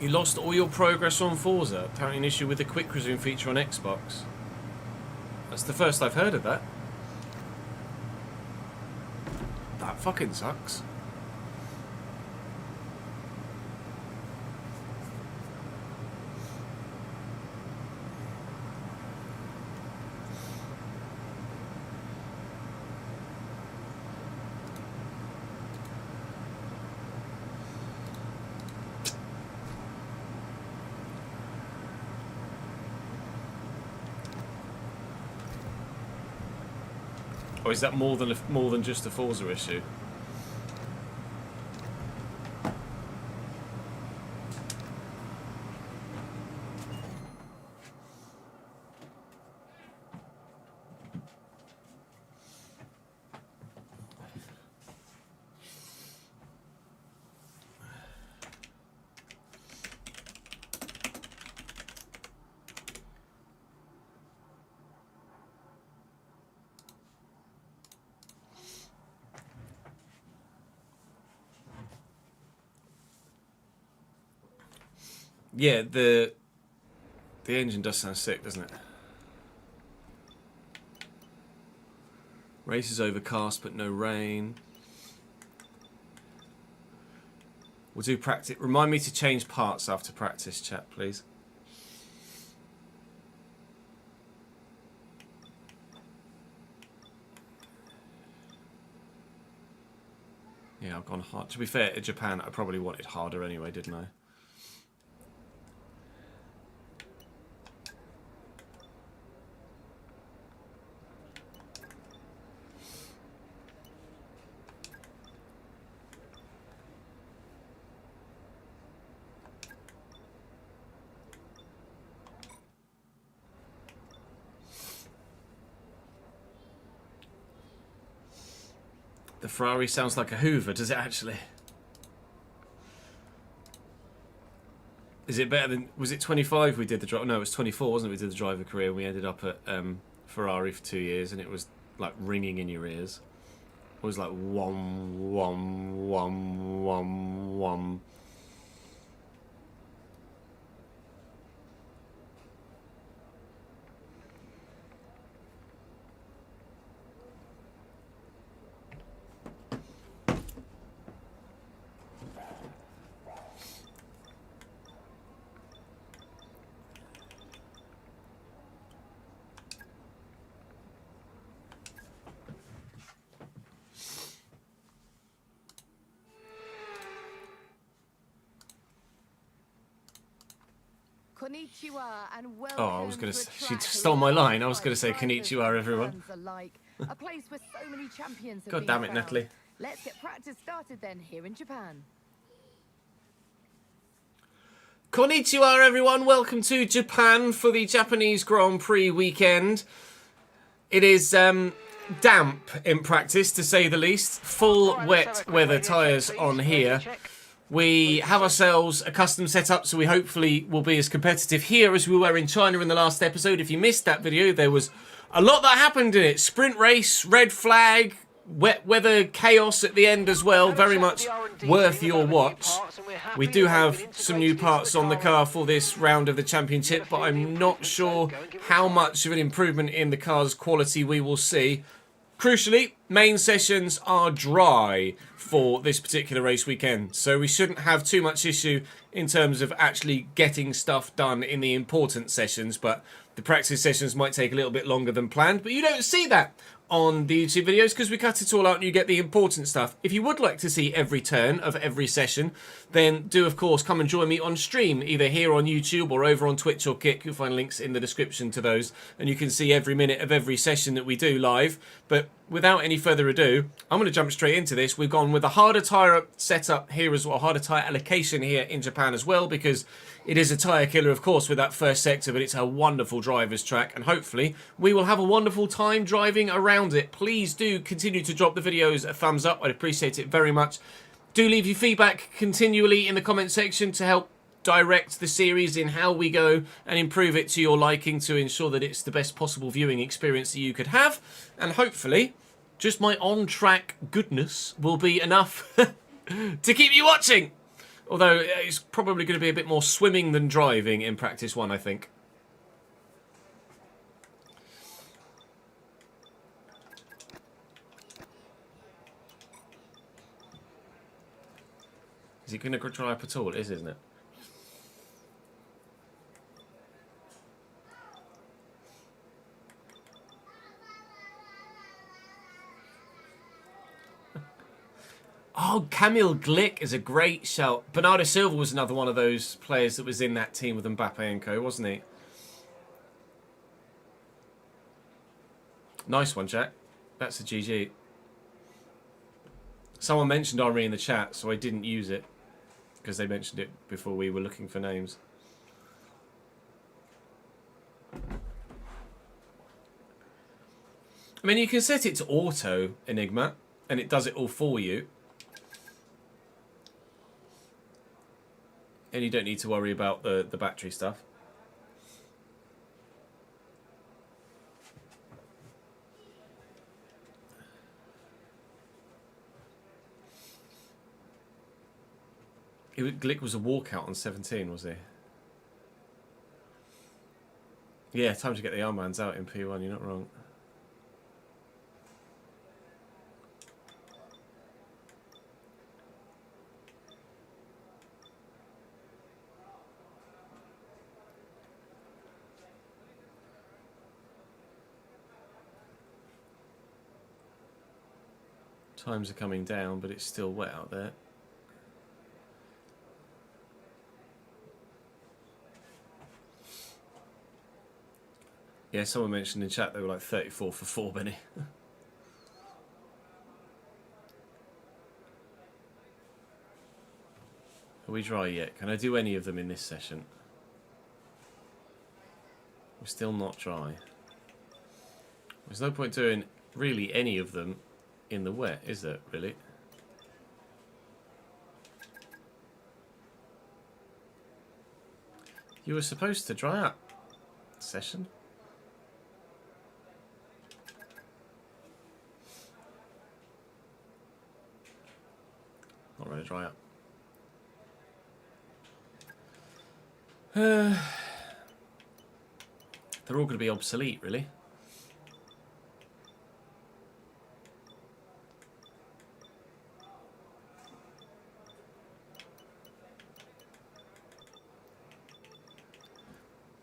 You lost all your progress on Forza, apparently an issue with the quick resume feature on Xbox. That's the first I've heard of that. That fucking sucks. Or is that more than just a Forza issue? Yeah, the engine does sound sick, doesn't it? Race is overcast but no rain. We'll do practice. Remind me to change parts after practice, chat, please. Yeah, I've gone hard. To be fair, in Japan, I probably wanted harder anyway, didn't I? The Ferrari sounds like a Hoover, does it actually? Is it better than... Was it 25 we did the drive? No, it was 24, wasn't it? We did the driver career and we ended up at Ferrari for 2 years and it was like ringing in your ears. It was like wom, wom, wom, wom, wom. Konnichiwa and welcome Oh, I was going to to a say, she track stole my line. I was loved going to say by konnichiwa, drivers everyone. and fans alike. A place where so many champions have God been damn it, found. Natalie. Let's get practice started then here in Japan. Konnichiwa, everyone. Welcome to Japan for the Japanese Grand Prix weekend. It is damp in practice, to say the least. Full wet weather tyres on here. We have ourselves a custom setup, so we hopefully will be as competitive here as we were in China in the last episode. If you missed that video, there was a lot that happened in it. Sprint race, red flag, wet weather chaos at the end as well. Very much worth your watch. We do have some new parts on the car for this round of the championship, but I'm not sure how much of an improvement in the car's quality we will see. Crucially, main sessions are dry for this particular race weekend, so we shouldn't have too much issue in terms of actually getting stuff done in the important sessions, but the practice sessions might take a little bit longer than planned, but you don't see that on the YouTube videos because we cut it all out and you get the important stuff. If you would like to see every turn of every session, then do of course come and join me on stream, either here on YouTube or over on Twitch or Kick. You'll find links in the description to those, and you can see every minute of every session that we do live. But without any further ado, I'm going to jump straight into this. We've gone with a harder tyre setup here as well, harder tyre allocation here in Japan as well, because it is a tyre killer, of course, with that first sector, but it's a wonderful driver's track, and hopefully we will have a wonderful time driving around it. Please do continue to drop the videos a thumbs up. I'd appreciate it very much. Do leave your feedback continually in the comment section to help direct the series in how we go and improve it to your liking to ensure that it's the best possible viewing experience that you could have. And hopefully, just my on-track goodness will be enough to keep you watching. Although it's probably going to be a bit more swimming than driving in practice one, I think. Is it going to dry up at all? It is, isn't it? Oh, Camille Glick is a great shout. Bernardo Silva was another one of those players that was in that team with Mbappe and co, wasn't he? Nice one, Jack. That's a GG. Someone mentioned Henri in the chat, so I didn't use it because they mentioned it before we were looking for names. I mean, you can set it to auto, Enigma, and it does it all for you. And you don't need to worry about the battery stuff. Glick was a walkout on 17, was he? Yeah, time to get the armbands out in P1, you're not wrong. Times are coming down, but it's still wet out there. Yeah, someone mentioned in chat they were like 34 for 4, Benny. Are we dry yet? Can I do any of them in this session? We're still not dry. There's no point doing really any of them in the wet, is there, really? You were supposed to dry up. Session? Not ready to dry up. They're all going to be obsolete, really.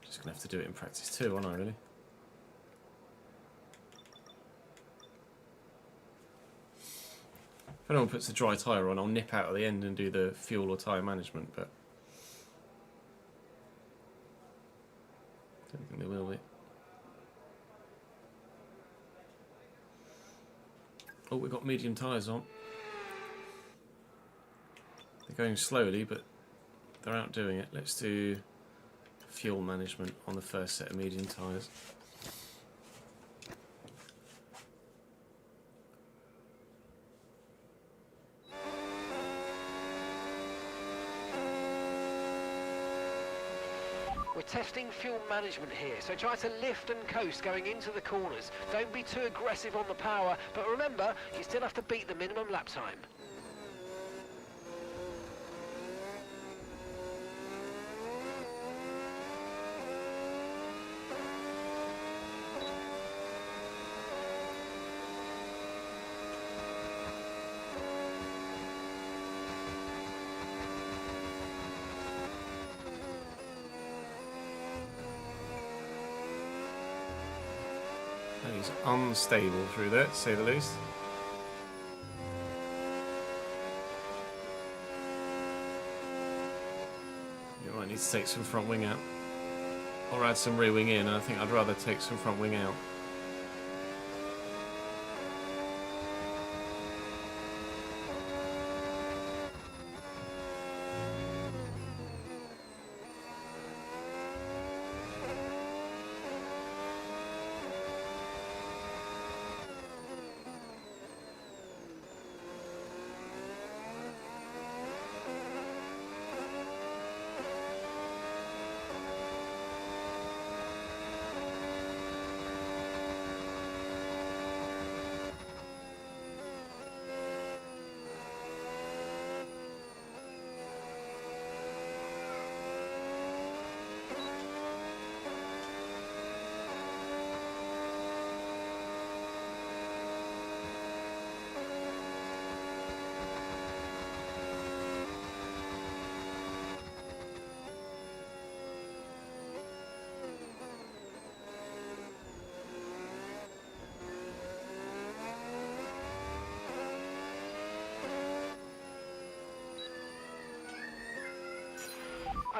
Just going to have to do it in practice too, aren't I, really? If anyone puts a dry tyre on, I'll nip out at the end and do the fuel or tyre management, but... Oh, we've got medium tyres on. They're going slowly, but they're outdoing it. Let's do fuel management on the first set of medium tyres. We're testing fuel management here, so try to lift and coast going into the corners. Don't be too aggressive on the power, but remember, you still have to beat the minimum lap time. He's unstable through there, to say the least. You might need to take some front wing out. Or add some rear wing in, and I think I'd rather take some front wing out.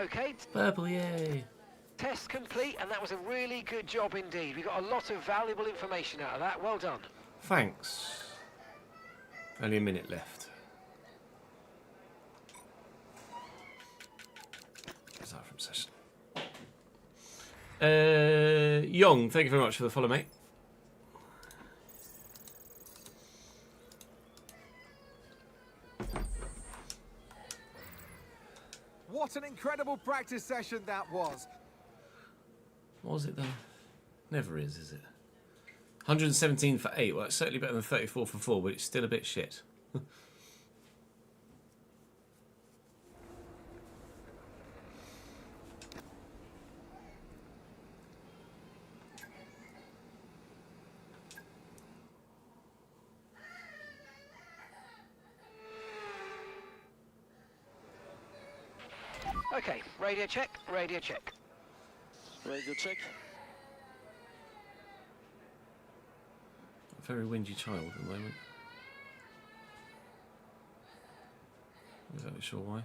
Okay, Purple, yay! test complete, and that was a really good job indeed. We got a lot of valuable information out of that. Well done. Thanks. Only a minute left. Start from session. Yong, thank you very much for the follow, mate. What an incredible practice session that was. What was it though? Never is it? 117 for 8. Well, it's certainly better than 34 for 4, but it's still a bit shit. Okay, radio check, radio check. Radio check. A very whingy child at the moment. Not exactly sure why.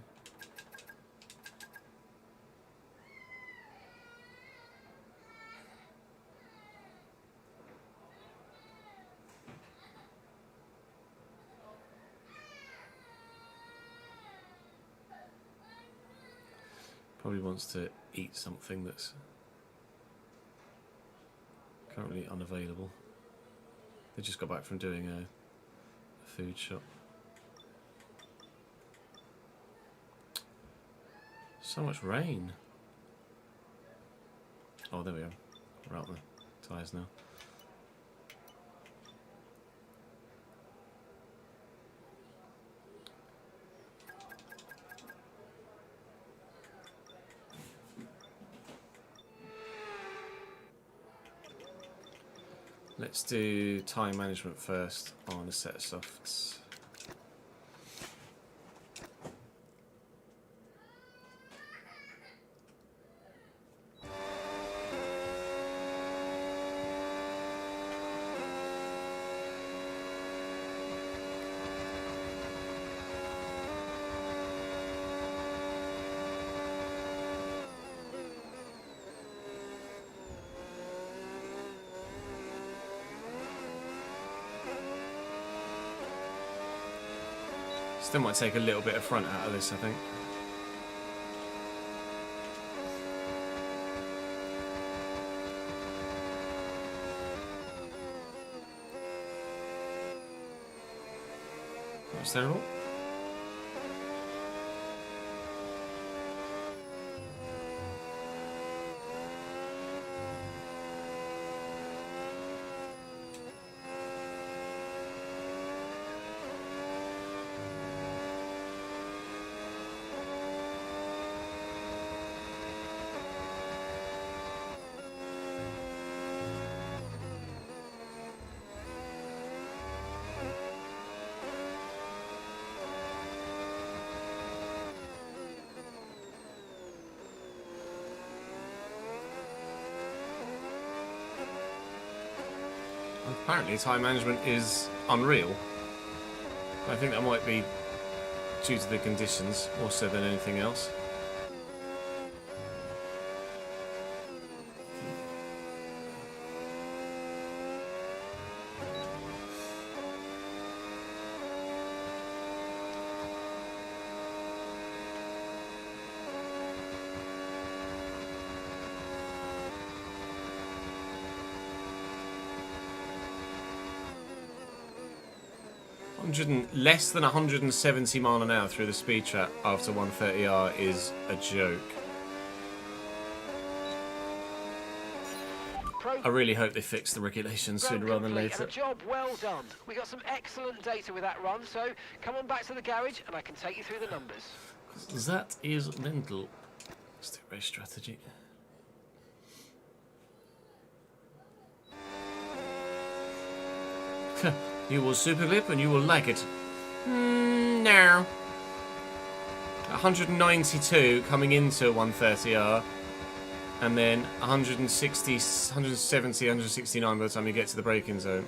Probably wants to eat something that's currently unavailable. They just got back from doing a food shop. So much rain. Oh, there we go. We're out the tyres now. Let's do time management first on a set of softs. Still might take a little bit of front out of this, I think. That's terrible. Apparently time management is unreal. I think that might be due to the conditions more so than anything else. Less than 170 mile an hour through the speed trap after 130R is a joke. I really hope they fix the regulations sooner rather than later. And a job well done. We got some excellent data with that run, so come on back to the garage and I can take you through the numbers. That is mental. Let's do race strategy. You will super clip and you will like it. No. 192 coming into 130R. And then 160, 170, 169 by the time you get to the braking zone.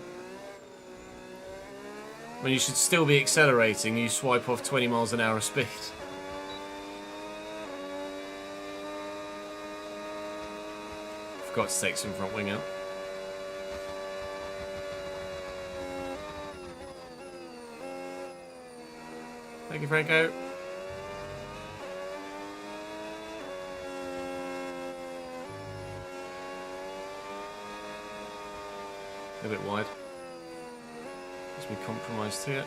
When you should still be accelerating, you swipe off 20 miles an hour of speed. Forgot to take some front wing out. Thank you, Franco. A bit wide. Let's be compromised here.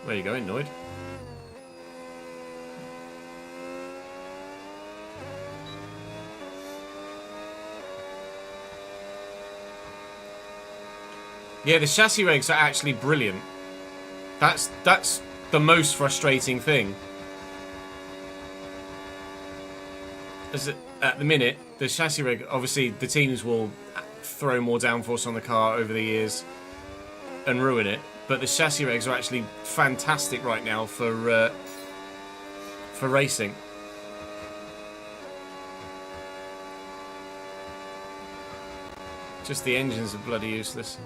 Where are you going, Noid? Yeah, the chassis regs are actually brilliant. That's the most frustrating thing. At the minute, the chassis reg, obviously the teams will throw more downforce on the car over the years and ruin it. But the chassis regs are actually fantastic right now for racing. Just the engines are bloody useless.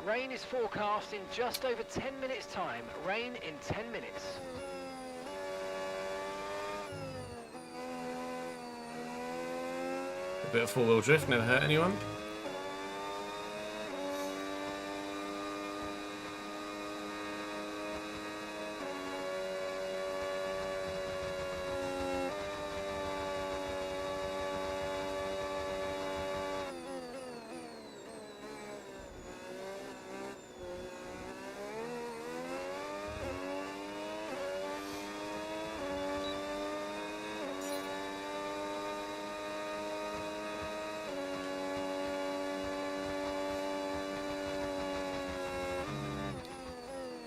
Rain is forecast in just over 10 minutes' time. Rain in 10 minutes. A bit of four-wheel drift, never hurt anyone.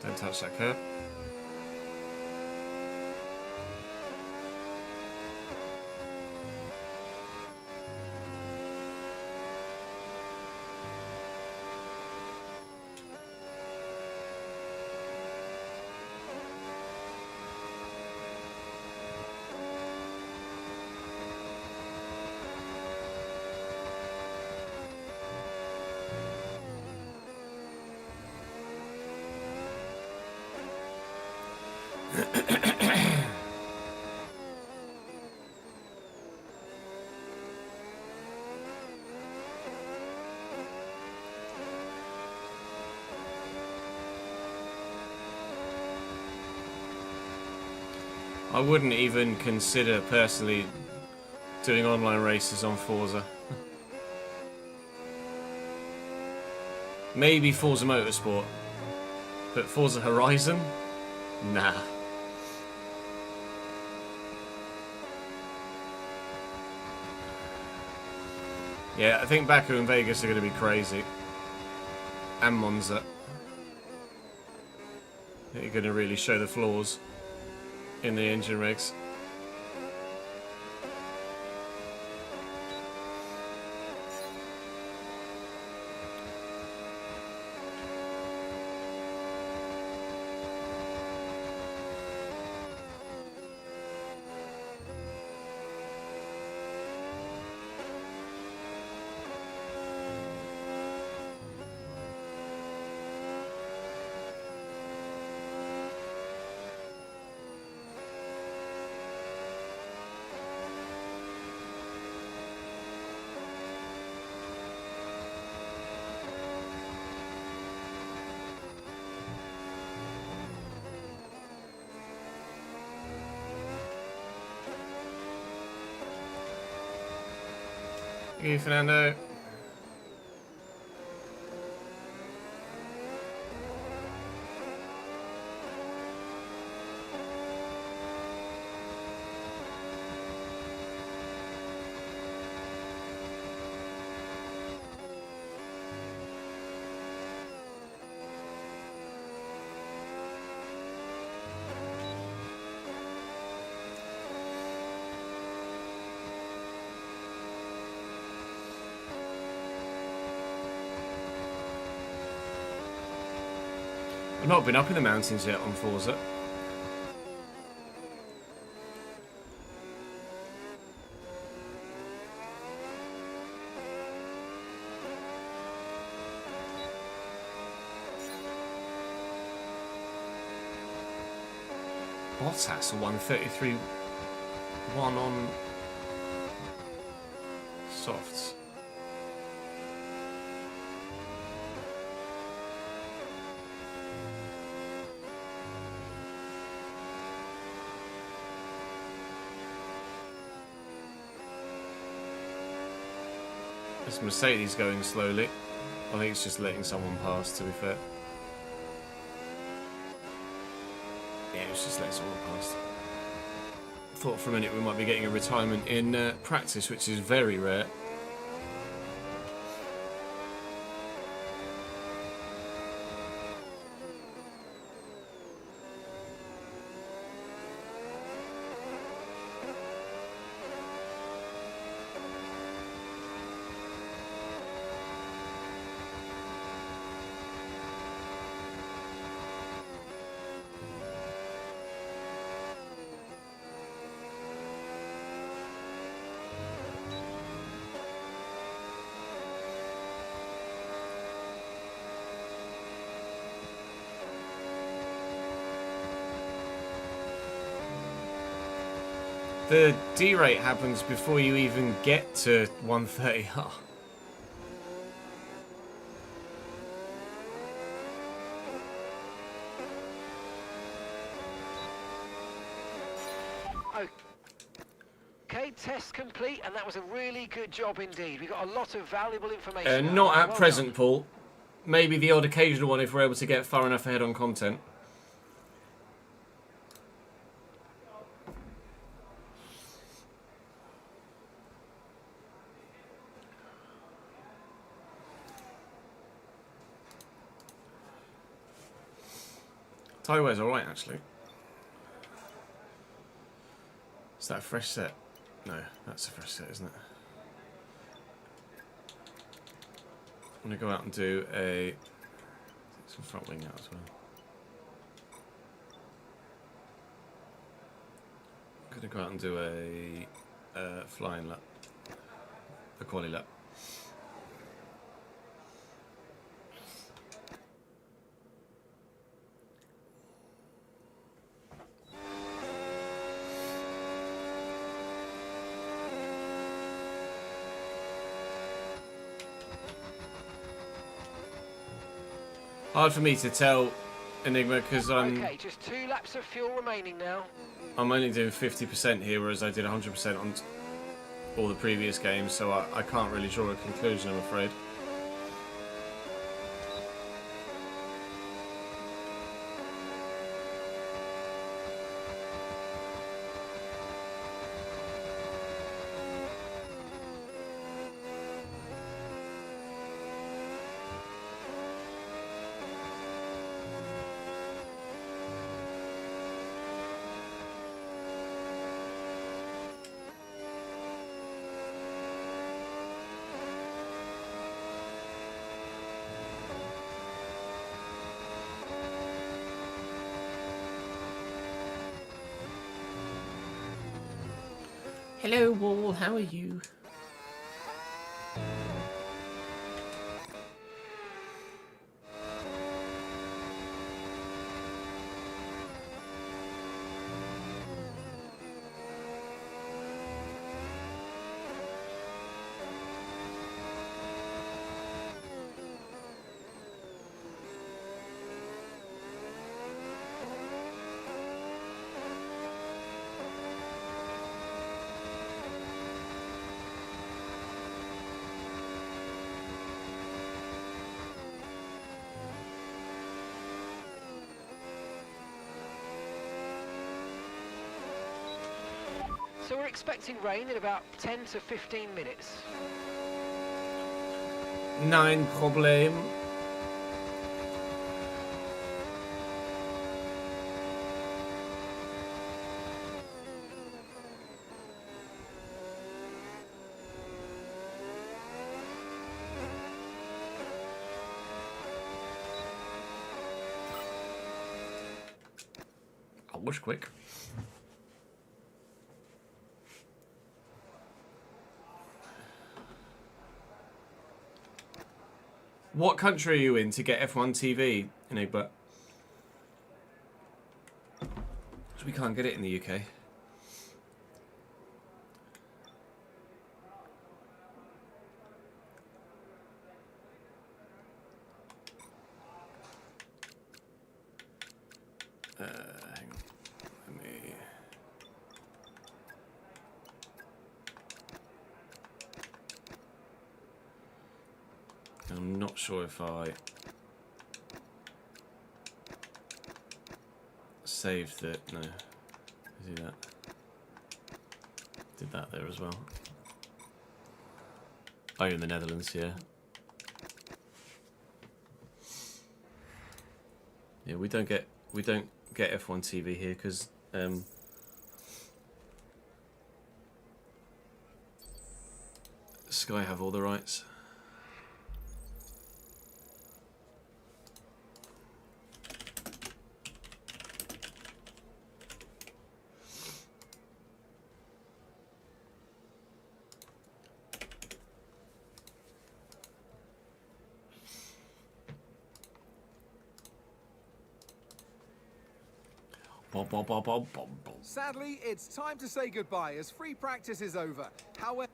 Don't touch that curb. I wouldn't even consider personally doing online races on Forza. Maybe Forza Motorsport, but Forza Horizon? Nah. Yeah, I think Baku and Vegas are going to be crazy. And Monza. They're going to really show the flaws in the engine rigs. Thank you, Fernando. I've not been up in the mountains yet on Forza. Bottas a 133 1 on softs. This Mercedes going slowly. I think it's just letting someone pass, to be fair. Yeah, it's just letting someone pass. Thought for a minute we might be getting a retirement in practice, which is very rare. The D-rate happens before you even get to 130. Okay, test complete, and that was a really good job indeed. We got a lot of valuable information. Not at Well present, done. Paul. Maybe the odd occasional one if we're able to get far enough ahead on content. Tie wear's alright, actually. Is that a fresh set? No, that's a fresh set, isn't it? I'm going to go out and do some front wing out as well. I'm going to go out and do a flying lap. A quali lap. Hard for me to tell, Enigma, because Okay, just 2 laps of fuel remaining now. I'm only doing 50% here, whereas I did 100% on all the previous games, so I can't really draw a conclusion, I'm afraid. Hello, Wall. How are you? So we're expecting rain in about 10 to 15 minutes. Nein Problem. I was quick. What country are you in to get F1 TV, Enigma? Because we can't get it in the UK. Hang on. Let me... I'm not sure if I saved it. No. See that? Did that there as well. Oh, you're in the Netherlands, yeah. Yeah, we don't get F1 TV here because Sky have all the rights. Bom, bom, bom, bom, bom, bom. Sadly, it's time to say goodbye as free practice is over. However...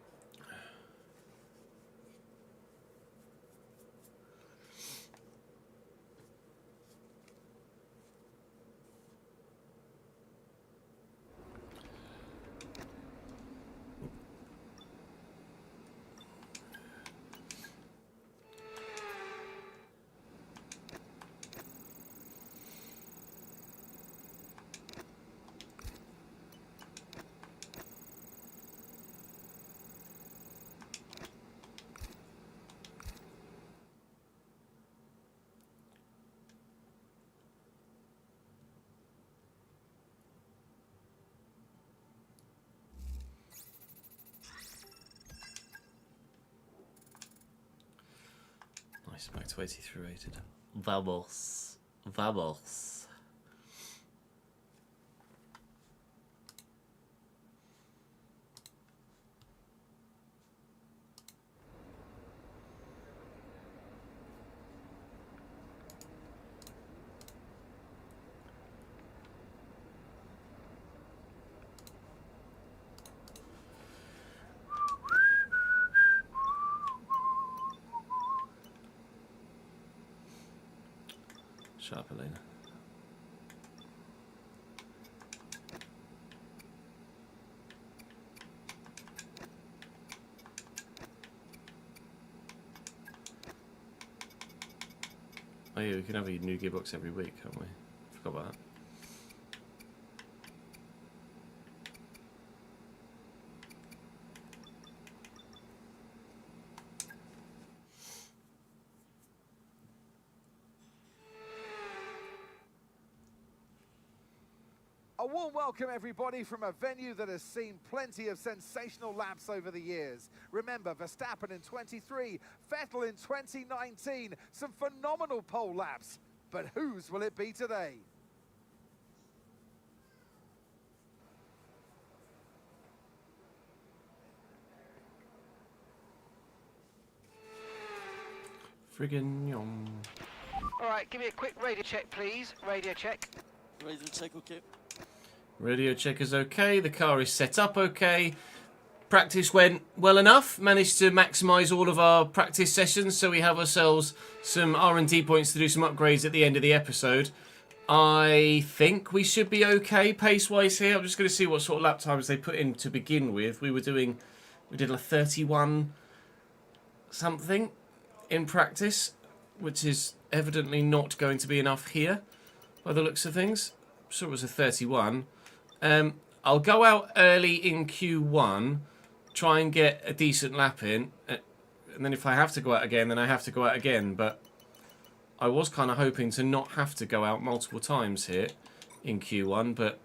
Nice, back to 83 rated. Vamos. Vamos. Shut up, Elena. Oh yeah, we can have a new gearbox every week, can't we? Forgot about that. A warm welcome, everybody, from a venue that has seen plenty of sensational laps over the years. Remember, Verstappen in 23, Vettel in 2019, some phenomenal pole laps. But whose will it be today? Friggin' yum. All right, give me a quick radio check, please. Radio check. Radio check, okay. Radio check is okay. The car is set up okay. Practice went well enough. Managed to maximise all of our practice sessions, so we have ourselves some R&D points to do some upgrades at the end of the episode. I think we should be okay pace-wise here. I'm just going to see what sort of lap times they put in to begin with. We did a 31 something in practice, which is evidently not going to be enough here by the looks of things. I'm sure it was a 31. I'll go out early in Q1, try and get a decent lap in, and then if I have to go out again, then I have to go out again. But I was kind of hoping to not have to go out multiple times here in Q1, but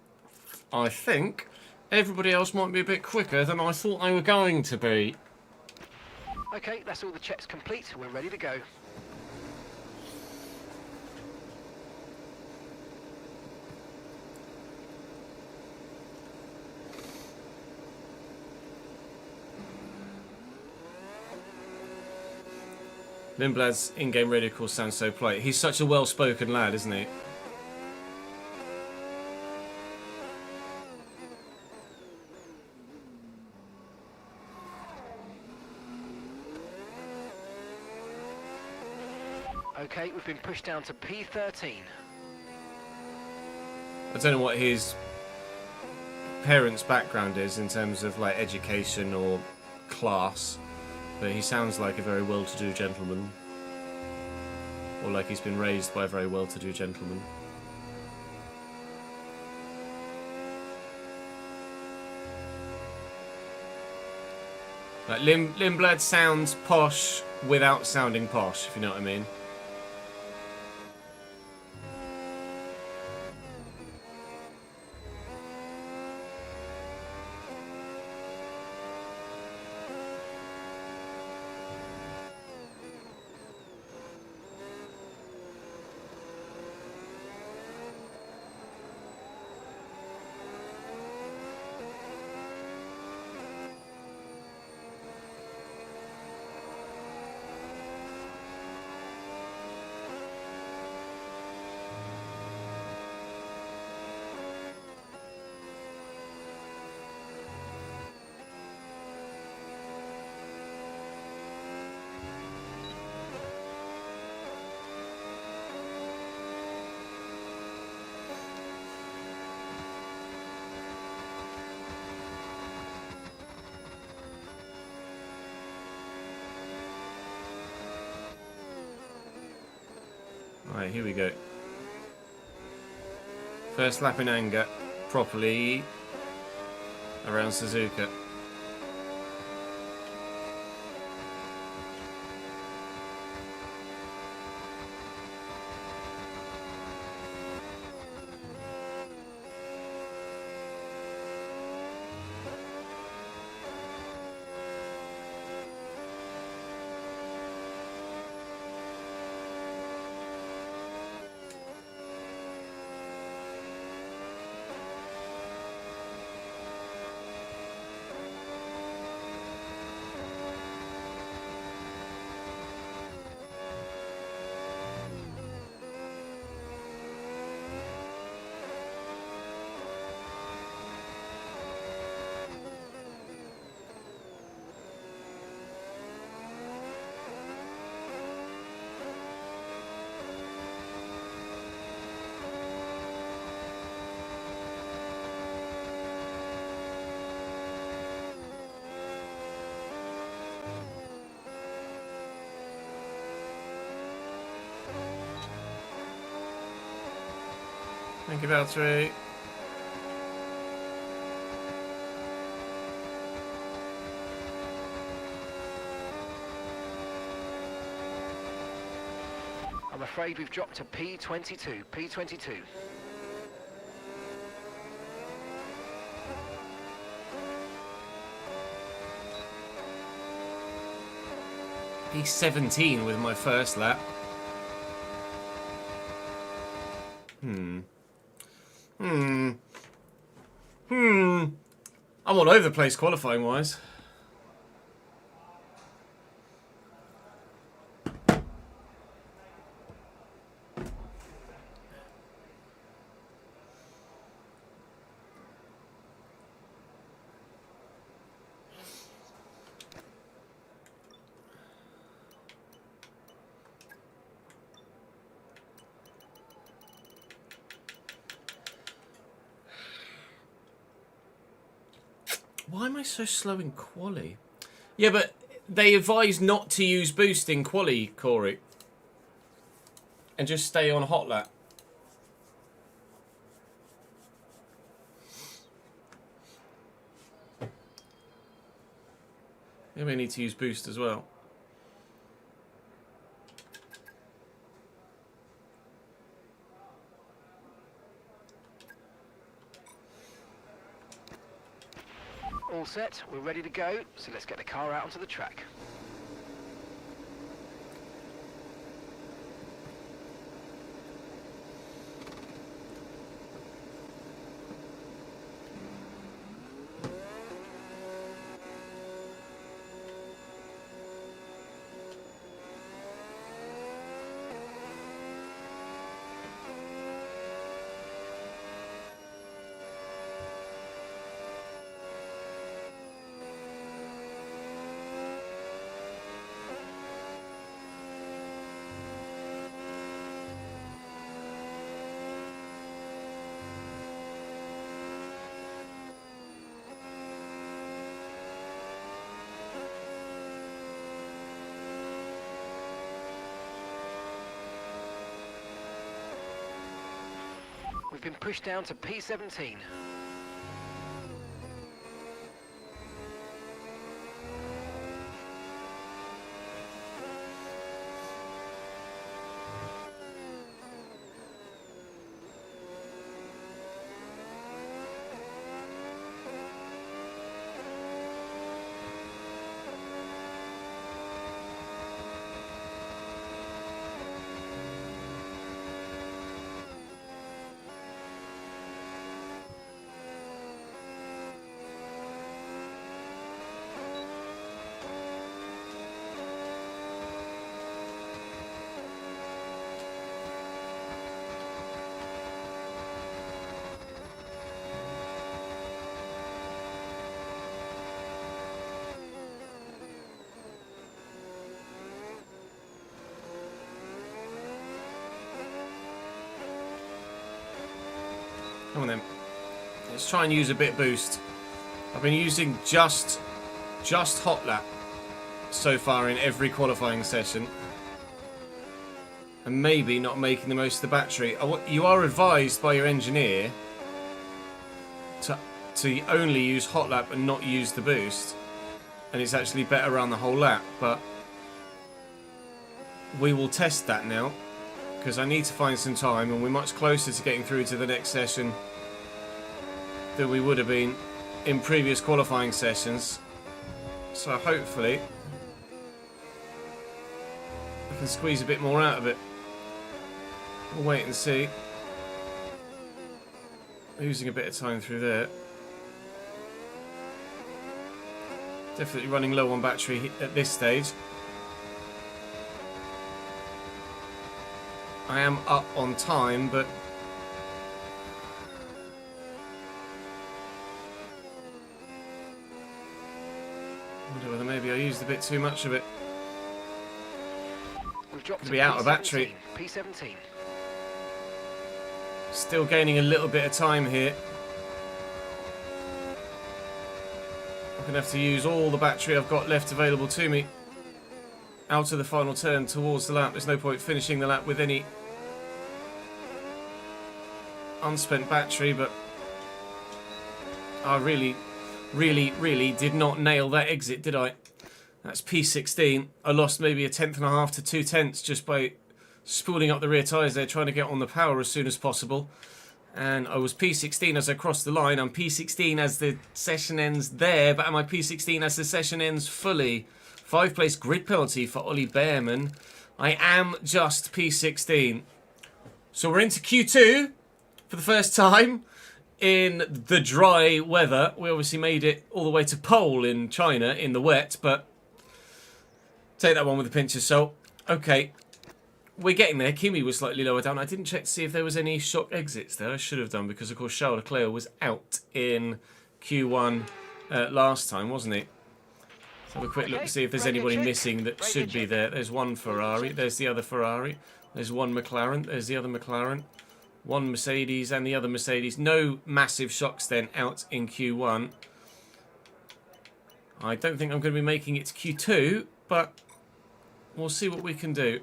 I think everybody else might be a bit quicker than I thought they were going to be. Okay, that's all the checks complete. We're ready to go. Lindblad's in-game radio call sounds so polite. He's such a well-spoken lad, isn't he? Okay, we've been pushed down to P13. I don't know what his parents' background is in terms of like education or class, but he sounds like a very well-to-do gentleman, or like he's been raised by a very well-to-do gentleman. Like Lindblad sounds posh without sounding posh, if you know what I mean. Right, here we go. First lap in anger, properly around Suzuka. Thank you, Valtteri. I'm afraid we've dropped to P22. P22. P17 with my first lap. I'm all over the place qualifying wise. Why am I so slow in quali? Yeah, but they advise not to use boost in quali, Corey. And just stay on hot lap. Maybe I need to use boost as well. All set, we're ready to go, so let's get the car out onto the track. We've been pushed down to P17. Come on then. Let's try and use a bit boost. I've been using just hot lap so far in every qualifying session. and maybe not making the most of the battery. You are advised by your engineer to only use hot lap and not use the boost, and it's actually better around the whole lap, but we will test that now because I need to find some time, and we're much closer to getting through to the next session than we would have been in previous qualifying sessions, so hopefully I can squeeze a bit more out of it. We'll wait and see. Losing a bit of time through there. Definitely running low on battery at this stage. I am up on time, but I wonder whether maybe I used a bit too much of it. We've dropped Could be out of battery. P17. Still gaining a little bit of time here. I'm going to have to use all the battery I've got left available to me out of the final turn towards the lap. There's no point finishing the lap with any unspent battery, but I really did not nail that exit, did I? That's P16. I lost maybe 1/10.5 to 2/10 just by spooling up the rear tyres there, trying to get on the power as soon as possible. And I was P16 as I crossed the line. I'm P16 as the session ends there, but am I P16 as the session ends fully? 5-place grid penalty for Ollie Behrman. I am just P16. So we're into Q2 for the first time in the dry weather. We obviously made it all the way to pole in China in the wet, but take that one with a pinch of salt. Okay. We're getting there. Kimi was slightly lower down. I didn't check to see if there was any shock exits there. I should have done because, of course, Charles Leclerc was out in Q1 last time, wasn't he? Let's have a quick look to see if there's anybody missing that should be there. There's one Ferrari. There's the other Ferrari. There's one McLaren. There's the other McLaren. One Mercedes and the other Mercedes. No massive shocks then out in Q1. I don't think I'm going to be making it to Q2, but we'll see what we can do.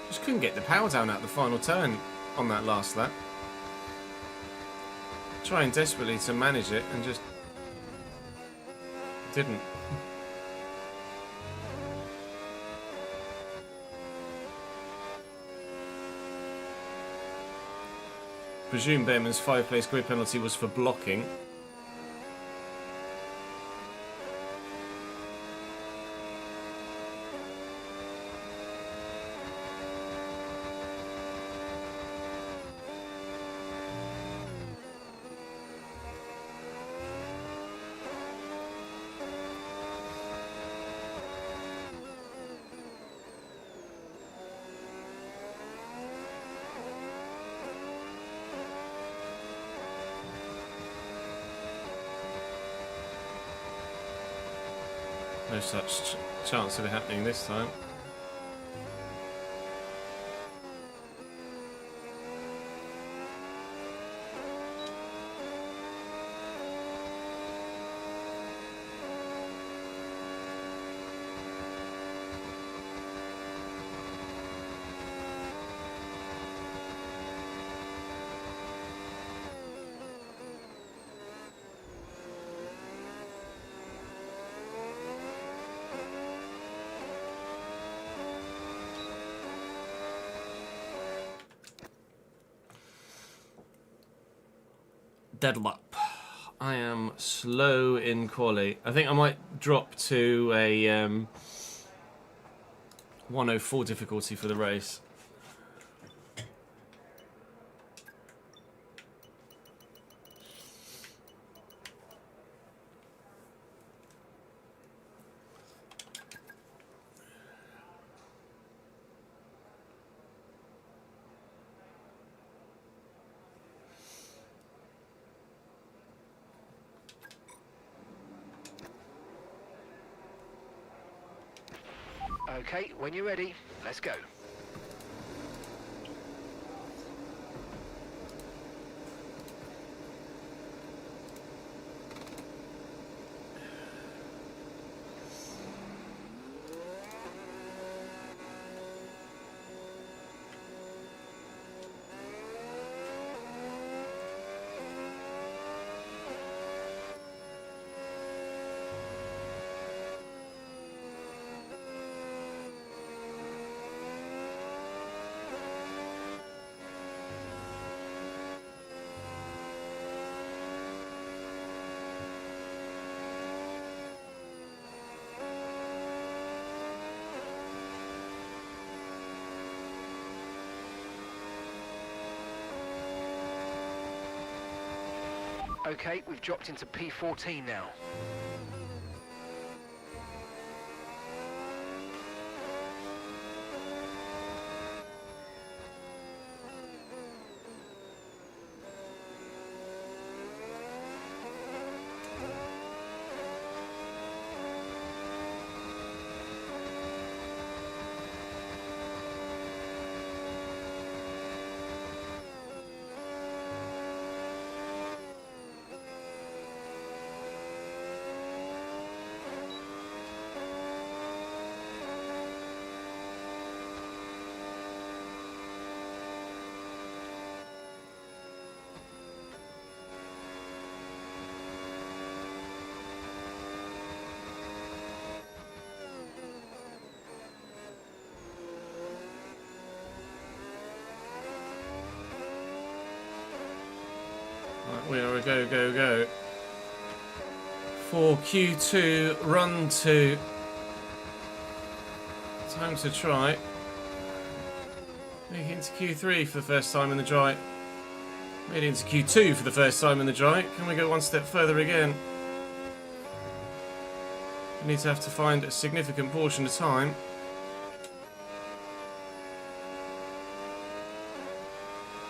Just couldn't get the power down at the final turn on that last lap. Trying desperately to manage it and just didn't. Presume Behrman's 5-place grid penalty was for blocking. No such chance of it happening this time. Deadlock. I am slow in quali. I think I might drop to a 104 difficulty for the race. Okay, when you're ready, let's go. Okay, we've dropped into P14 now. We are a go, go, go. For Q2, run 2. Time to try. Make it into Q3 for the first time in the dry. Made it into Q2 for the first time in the dry. Can we go one step further again? We need to have to find a significant portion of time.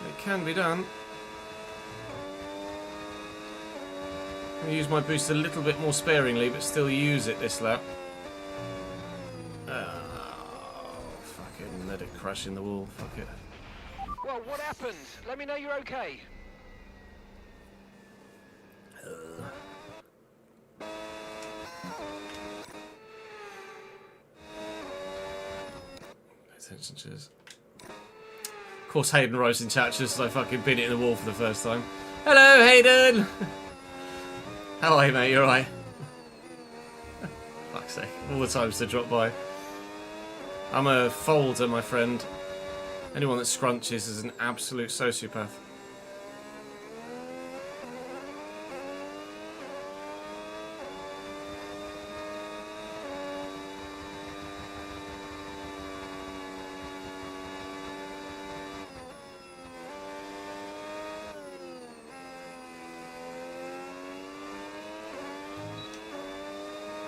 It can be done. I'm going to use my boost a little bit more sparingly, but still use it this lap. Oh, fucking let it crash in the wall. Fuck it. Well, what happened? Let me know you're okay. Pay attention, cheers. Of course, Hayden writes in chat just as I fucking pin it in the wall for the first time. Hello, Hayden! How are you, mate? You alright? Fuck's sake. All the times to drop by. I'm a folder, my friend. Anyone that scrunches is an absolute sociopath.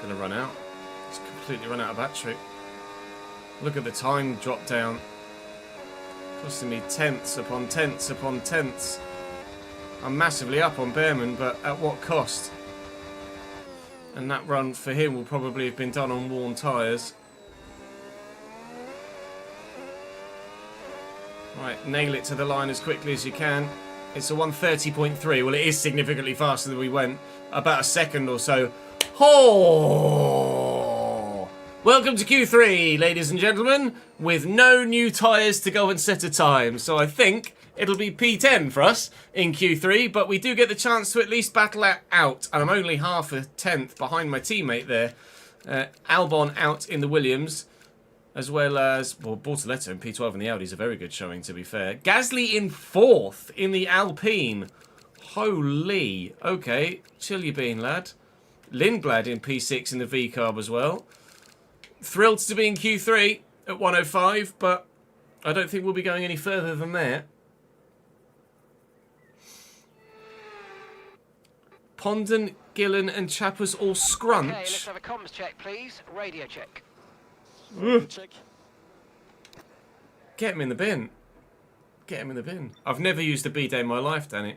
Gonna run out. It's completely run out of battery. Look at the time drop down. Costing me tenths upon tenths upon tenths. I'm massively up on Behrman, but at what cost? And that run for him will probably have been done on worn tyres. Right, nail it to the line as quickly as you can. It's a 1:30.3. Well, it is significantly faster than we went. About a second or so. Oh! Welcome to Q3, ladies and gentlemen, with no new tyres to go and set a time. So I think it'll be P10 for us in Q3, but we do get the chance to at least battle it out. And I'm only half a tenth behind my teammate there. Albon out in the Williams, as well as, well, Bortoletto in P12 in the Audi is a very good showing, to be fair. Gasly in 4th in the Alpine. Holy. Okay, chill your bean, lad. Lindblad in P6 in the V-Carb as well. Thrilled to be in Q3 at 105, but I don't think we'll be going any further than that. Pondon, Gillen and Chappers all scrunch. Okay, let's have a comms check, please. Radio check. Check. Get him in the bin. Get him in the bin. I've never used a B-day in my life, Danny.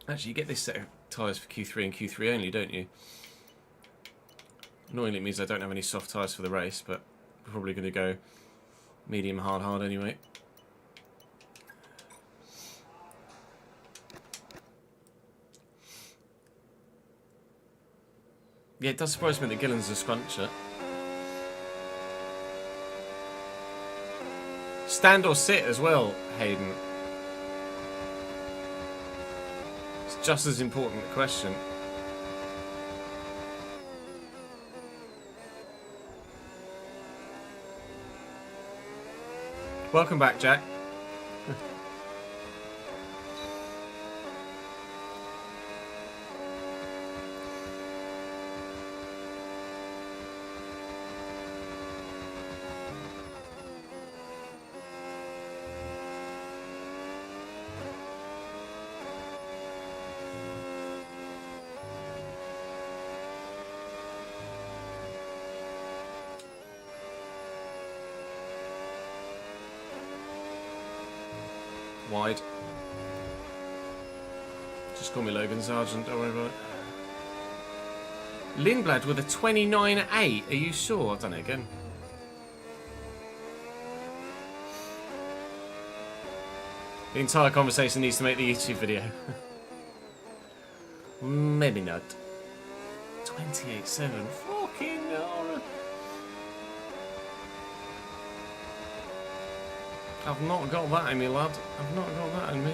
Actually, you get this set of tyres for Q3 and Q3 only, don't you? Annoyingly, it means I don't have any soft tyres for the race, but we're probably going to go medium hard anyway. Yeah, it does surprise me that Gillen's a scruncher. Stand or sit as well, Hayden? It's just as important a question. Welcome back, Jack. Wide. Just call me Logan Sargent, don't worry about it. Lindblad with a 29.8. Are you sure? I've done it again. The entire conversation needs to make the YouTube video. Maybe not. 28.7. Fucking hell. I've not got that in me, lad. I've not got that in me.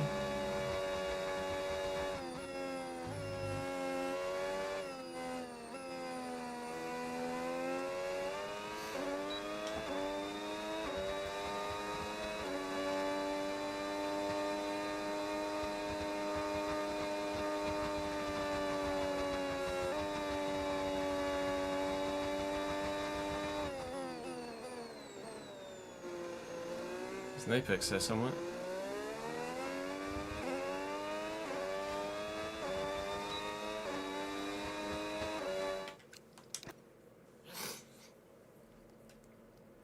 There's an apex there somewhere.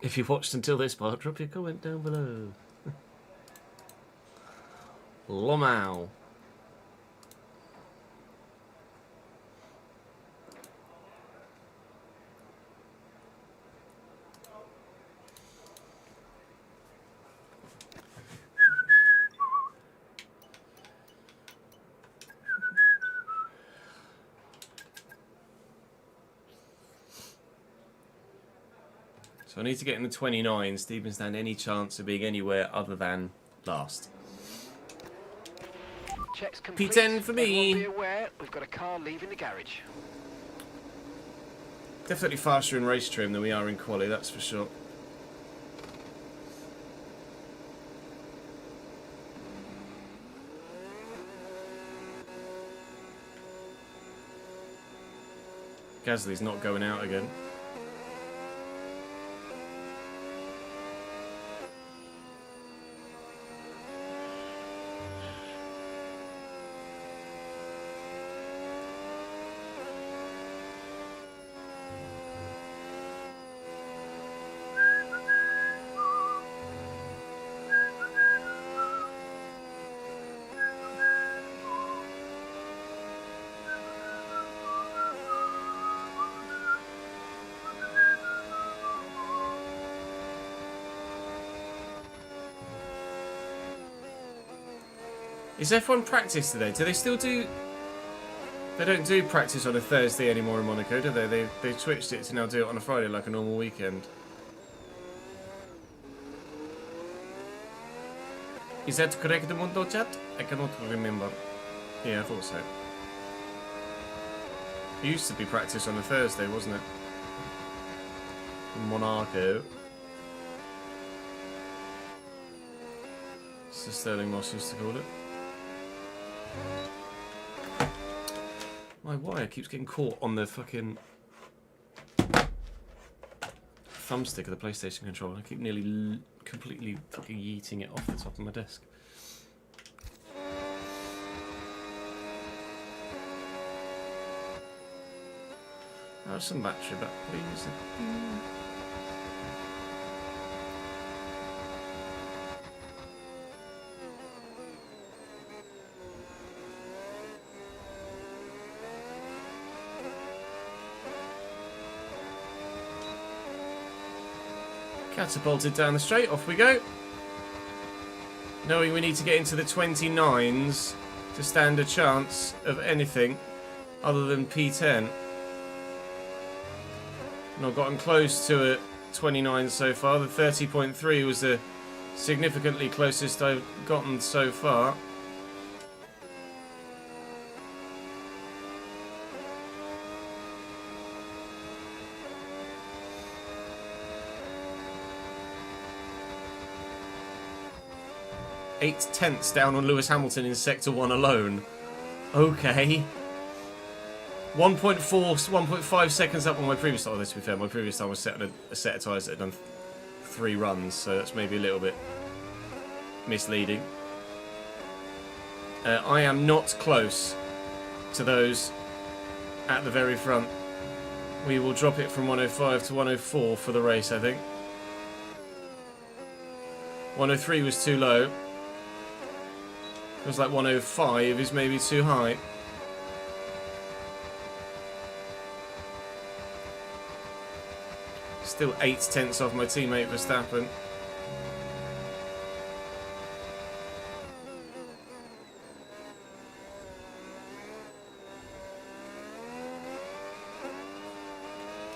If you've watched until this part, drop your comment down below. Lomao. So I need to get in the 29s to even stand any chance of being anywhere other than last. Checks complete. P10 for me. Everyone be aware, we've got a car leaving the garage. Definitely faster in race trim than we are in quali, that's for sure. Gasly's not going out again. Is F1 practice today? Do they still do... They don't do practice on a Thursday anymore in Monaco, do they? They switched it to now do it on a Friday like a normal weekend. Is that correct, Mundo chat? I cannot remember. Yeah, I thought so. It used to be practice on a Thursday, wasn't it? In Monaco. So Sterling Moss used to call it. My wire keeps getting caught on the fucking thumbstick of the PlayStation controller. I keep nearly completely fucking yeeting it off the top of my desk. Have some battery back, please. Catapulted down the straight, off we go. Knowing we need to get into the 29s to stand a chance of anything other than P10. Not gotten close to a 29 so far. The 30.3 was the significantly closest I've gotten so far. Eight tenths down on Lewis Hamilton in Sector 1 alone. Okay. 1.5 seconds up on my previous time. Oh, to be fair, my previous time was set on a set of tyres that had done 3 runs, so that's maybe a little bit misleading. I am not close to those at the very front. We will drop it from 105 to 104 for the race, I think. 103 was too low. Feels like 105 is maybe too high. Still 8 tenths off my teammate Verstappen.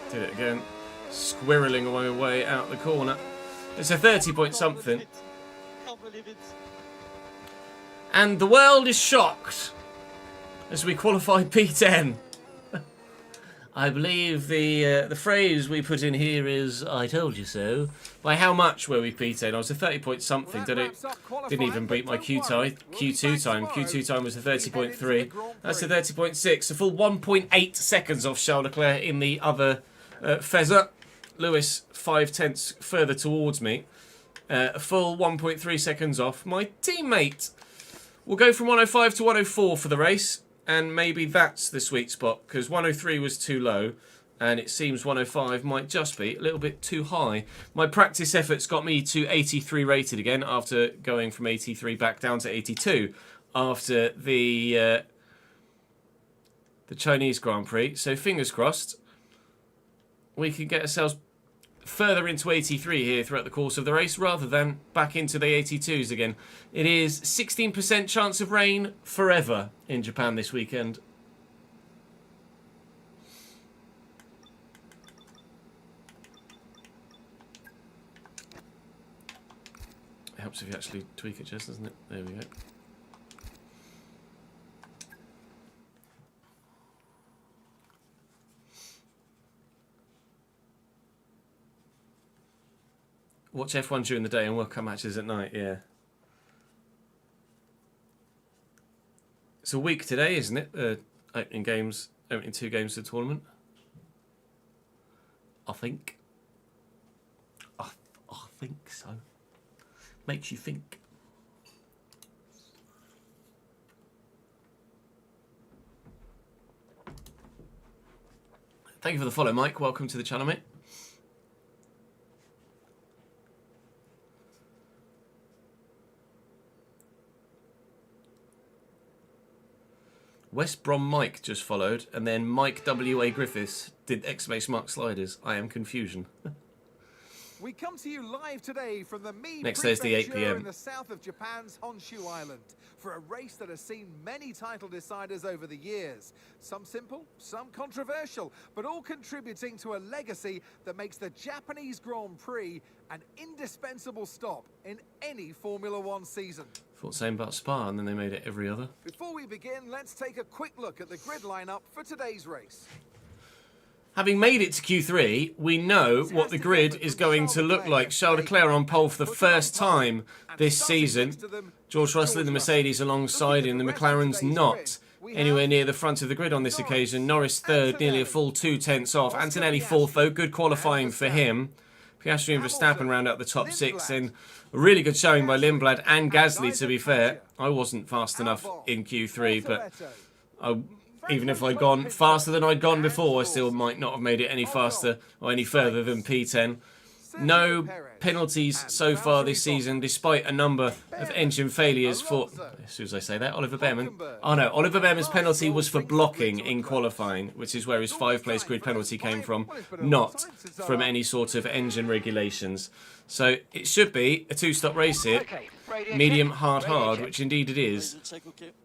Did it again. Squirreling my way out the corner. It's a 30 point something. Can't believe it. And the world is shocked as we qualify P10. I believe the phrase we put in here is "I told you so." By how much were we P10? I was a 30 point something. Didn't even beat my Q2 time. Q2 time was a 30.3. That's a 30.6. A full 1.8 seconds off Charles Leclerc in the other Fezzer. Lewis 5 tenths further towards me. A full 1.3 seconds off my teammate. We'll go from 105 to 104 for the race, and maybe that's the sweet spot, because 103 was too low, and it seems 105 might just be a little bit too high. My practice efforts got me to 83 rated again, after going from 83 back down to 82 after the Chinese Grand Prix. So fingers crossed we can get ourselves further into 83 here throughout the course of the race, rather than back into the 82s again. It is 16% chance of rain forever in Japan this weekend. It helps if you actually tweak it, Jess, doesn't it? There we go. Watch F1 during the day and World Cup matches at night, yeah. It's a week today, isn't it? Opening 2 games of the tournament. I think. I think so. Makes you think. Thank you for the follow, Mike. Welcome to the channel, mate. West Brom Mike just followed, and then Mike W.A. Griffiths did exclamation mark sliders. I am confusion. We come to you live today from the Mie Next Thursday, 8 Prefecture PM. in the south of Japan's Honshu Island, for a race that has seen many title deciders over the years. Some simple, some controversial, but all contributing to a legacy that makes the Japanese Grand Prix an indispensable stop in any Formula One season. Thought same about Spa, and then they made it every other. Before we begin, let's take a quick look at the grid lineup for today's race. Having made it to Q3, we know what the grid is going to look like. Charles Leclerc on pole for the first time this season. George Russell in the Mercedes alongside him. The McLaren's not anywhere near the front of the grid on this occasion. Norris third, nearly a full 2 tenths off. Antonelli fourth, though. Good qualifying for him. Piastri and Verstappen round out the top 6. And a really good showing by Lindblad and Gasly, to be fair. I wasn't fast enough in Q3, but even if I'd gone faster than I'd gone before, I still might not have made it any faster or any further than P10. No penalties so far this season, despite a number of engine failures for... As soon as I say that, Oliver Behrman... Oh no, Oliver Behrman's penalty was for blocking in qualifying, which is where his 5-place grid penalty came from, not from any sort of engine regulations. So it should be a 2-stop race here. Medium, hard, hard, which indeed it is.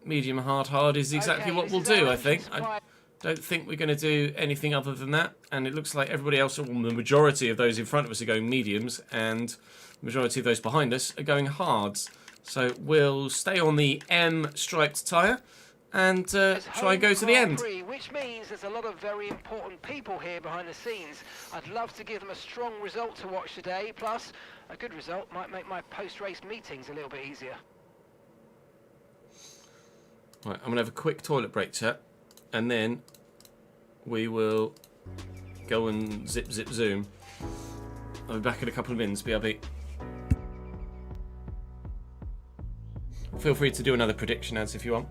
Medium, hard, hard is exactly what we'll do, I think. I don't think we're going to do anything other than that. And it looks like everybody else, well, the majority of those in front of us are going mediums, and the majority of those behind us are going hards. So we'll stay on the M striped tyre and try and go to the end. Which means there's a lot of very important people here behind the scenes. I'd love to give them a strong result to watch today. Plus, a good result might make my post-race meetings a little bit easier. Right, I'm going to have a quick toilet break, chat, and then we will go and zip, zip, zoom. I'll be back in a couple of minutes, BRB. Feel free to do another prediction, ads, if you want.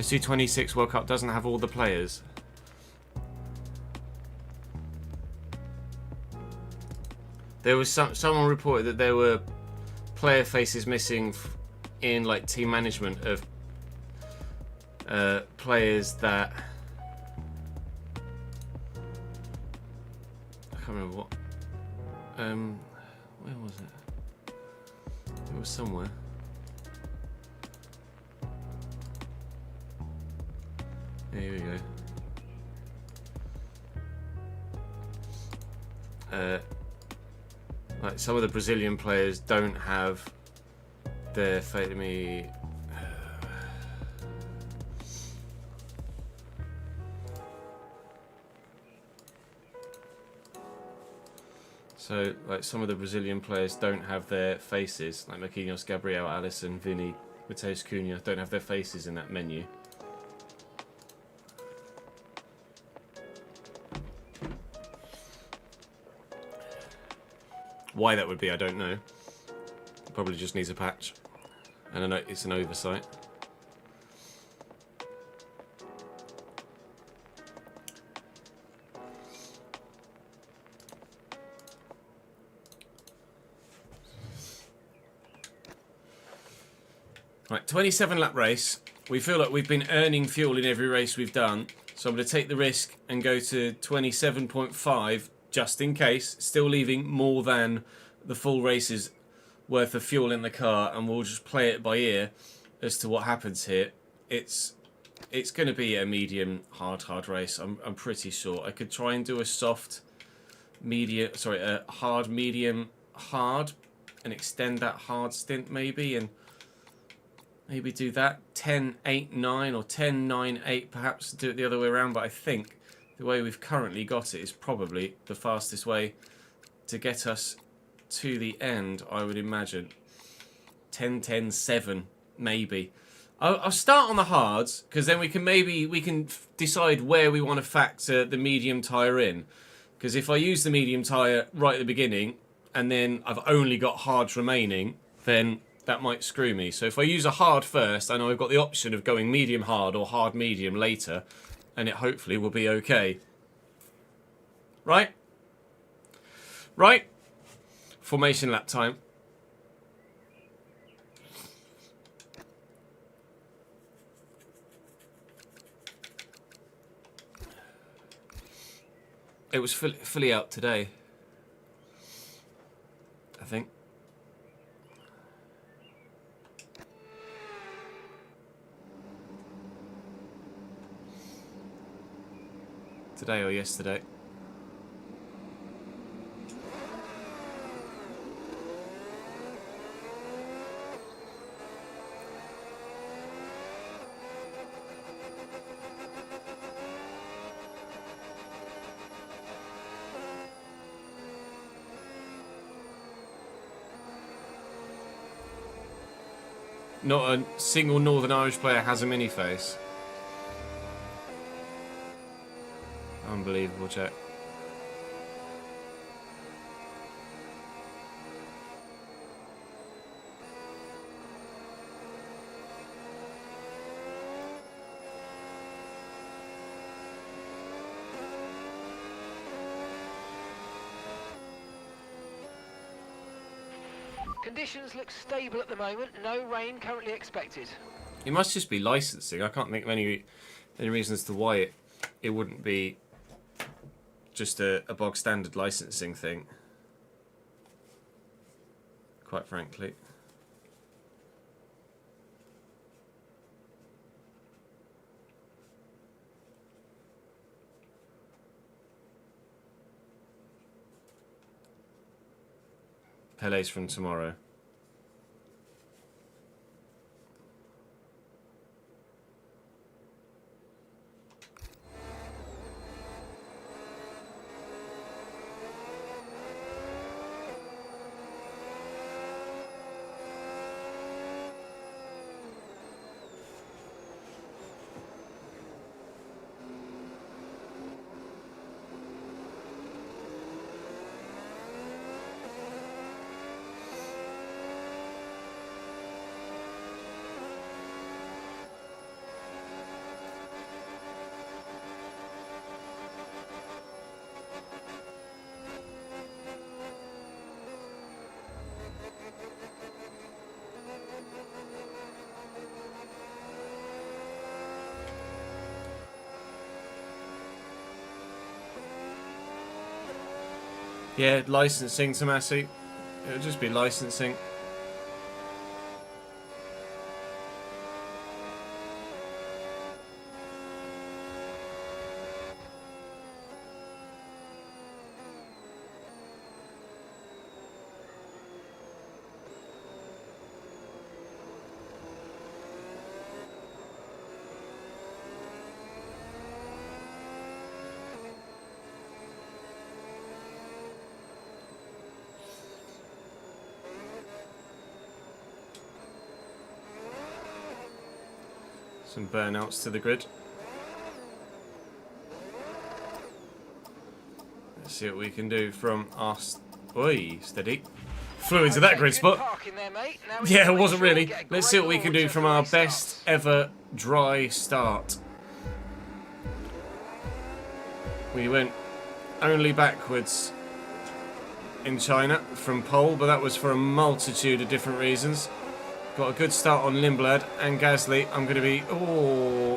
FC26 World Cup doesn't have all the players. There was someone reported that there were player faces missing in like team management of players that I can't remember what. Where was it? It was somewhere. Here we go. Like some of the Brazilian players don't have their fate. Let me. So, like some of the Brazilian players don't have their faces, like Marquinhos, Gabriel, Alisson, Vini, Mateus Cunha, don't have their faces in that menu. Why that would be, I don't know. Probably just needs a patch. And I know it's an oversight. Right, 27 lap race. We feel like we've been earning fuel in every race we've done. So I'm going to take the risk and go to 27.5 just in case. Still leaving more than the full race's worth of fuel in the car, and we'll just play it by ear as to what happens here. It's going to be a medium hard race. I'm pretty sure. I could try and do a soft medium, sorry, a hard medium hard, and extend that hard stint maybe, and maybe do that 10-8-9 or 10-9-8 perhaps, do it the other way around. But I think the way we've currently got it is probably the fastest way to get us to the end, I would imagine. 10-10-7 maybe. I'll start on the hards, because then we can decide where we want to factor the medium tyre in. Because if I use the medium tyre right at the beginning and then I've only got hards remaining, then that might screw me. So if I use a hard first, I know I've got the option of going medium hard or hard medium later, and it hopefully will be okay. Right? Right? Formation lap time. It was fully out today, I think. Today or yesterday. Not a single Northern Irish player has a mini face. Unbelievable, Jack. Conditions look stable at the moment. No rain currently expected. It must just be licensing. I can't think of any reason as to why it wouldn't be just a bog standard licensing thing. Quite frankly. Pele's from tomorrow. Yeah, licensing, Tomasi. It'll just be licensing. Some burnouts to the grid. Let's see what we can do from our... Oi, steady. Flew into that grid spot. Yeah, it wasn't really. Let's see what we can do from our best ever dry start. We went only backwards in China from pole, but that was for a multitude of different reasons. Got a good start on Lindblad and Gasly. I'm going to be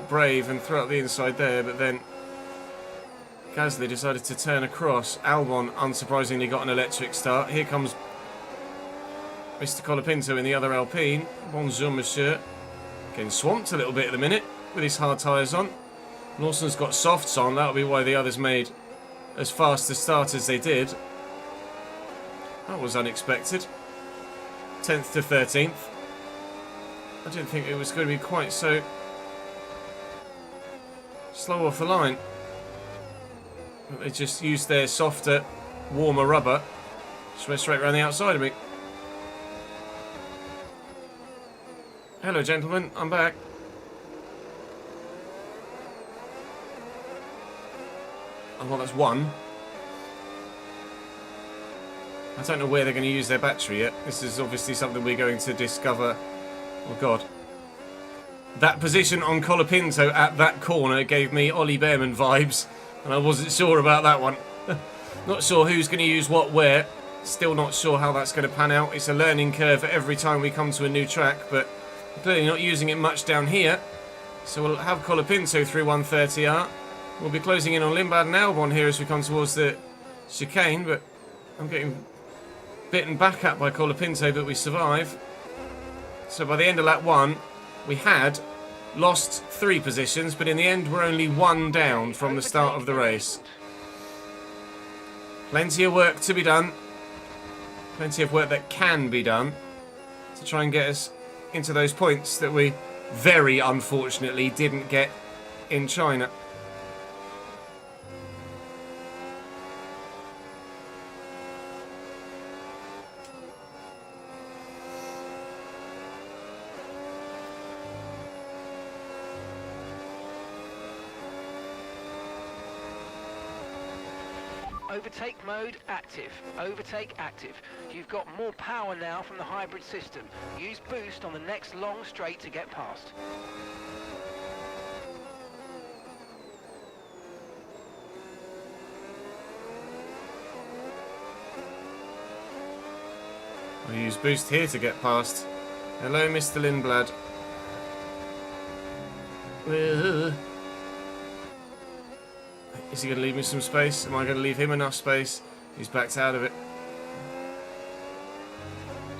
brave and throw up the inside there, but then Gasly decided to turn across. Albon, unsurprisingly, got an electric start. Here comes Mr. Colapinto in the other Alpine. Bonjour, monsieur. Getting swamped a little bit at the minute with his hard tyres on. Lawson's got softs on. That'll be why the others made as fast a start as they did. That was unexpected. 10th to 13th. I didn't think it was going to be quite so slow off the line. But they just used their softer, warmer rubber. Just went straight around the outside of me. Hello, gentlemen. I'm back. Oh, well, that's one. I don't know where they're going to use their battery yet. This is obviously something we're going to discover. Oh, God. That position on Colapinto at that corner gave me Ollie Behrman vibes, and I wasn't sure about that one. Not sure who's going to use what where. Still not sure how that's going to pan out. It's a learning curve every time we come to a new track, but clearly not using it much down here. So we'll have Colapinto through 130R. We'll be closing in on Lindblad and Albon here as we come towards the chicane, but I'm getting bitten back at by Colapinto, but we survive. So by the end of lap 1, we had lost 3 positions, but in the end we're only 1 down from the start of the race. Plenty of work to be done. Plenty of work that can be done to try and get us into those points that we very unfortunately didn't get in China. Overtake mode active. Overtake active. You've got more power now from the hybrid system. Use boost on the next long straight to get past. I'll use boost here to get past. Hello, Mr. Lindblad. Is he going to leave me some space? Am I going to leave him enough space? He's backed out of it.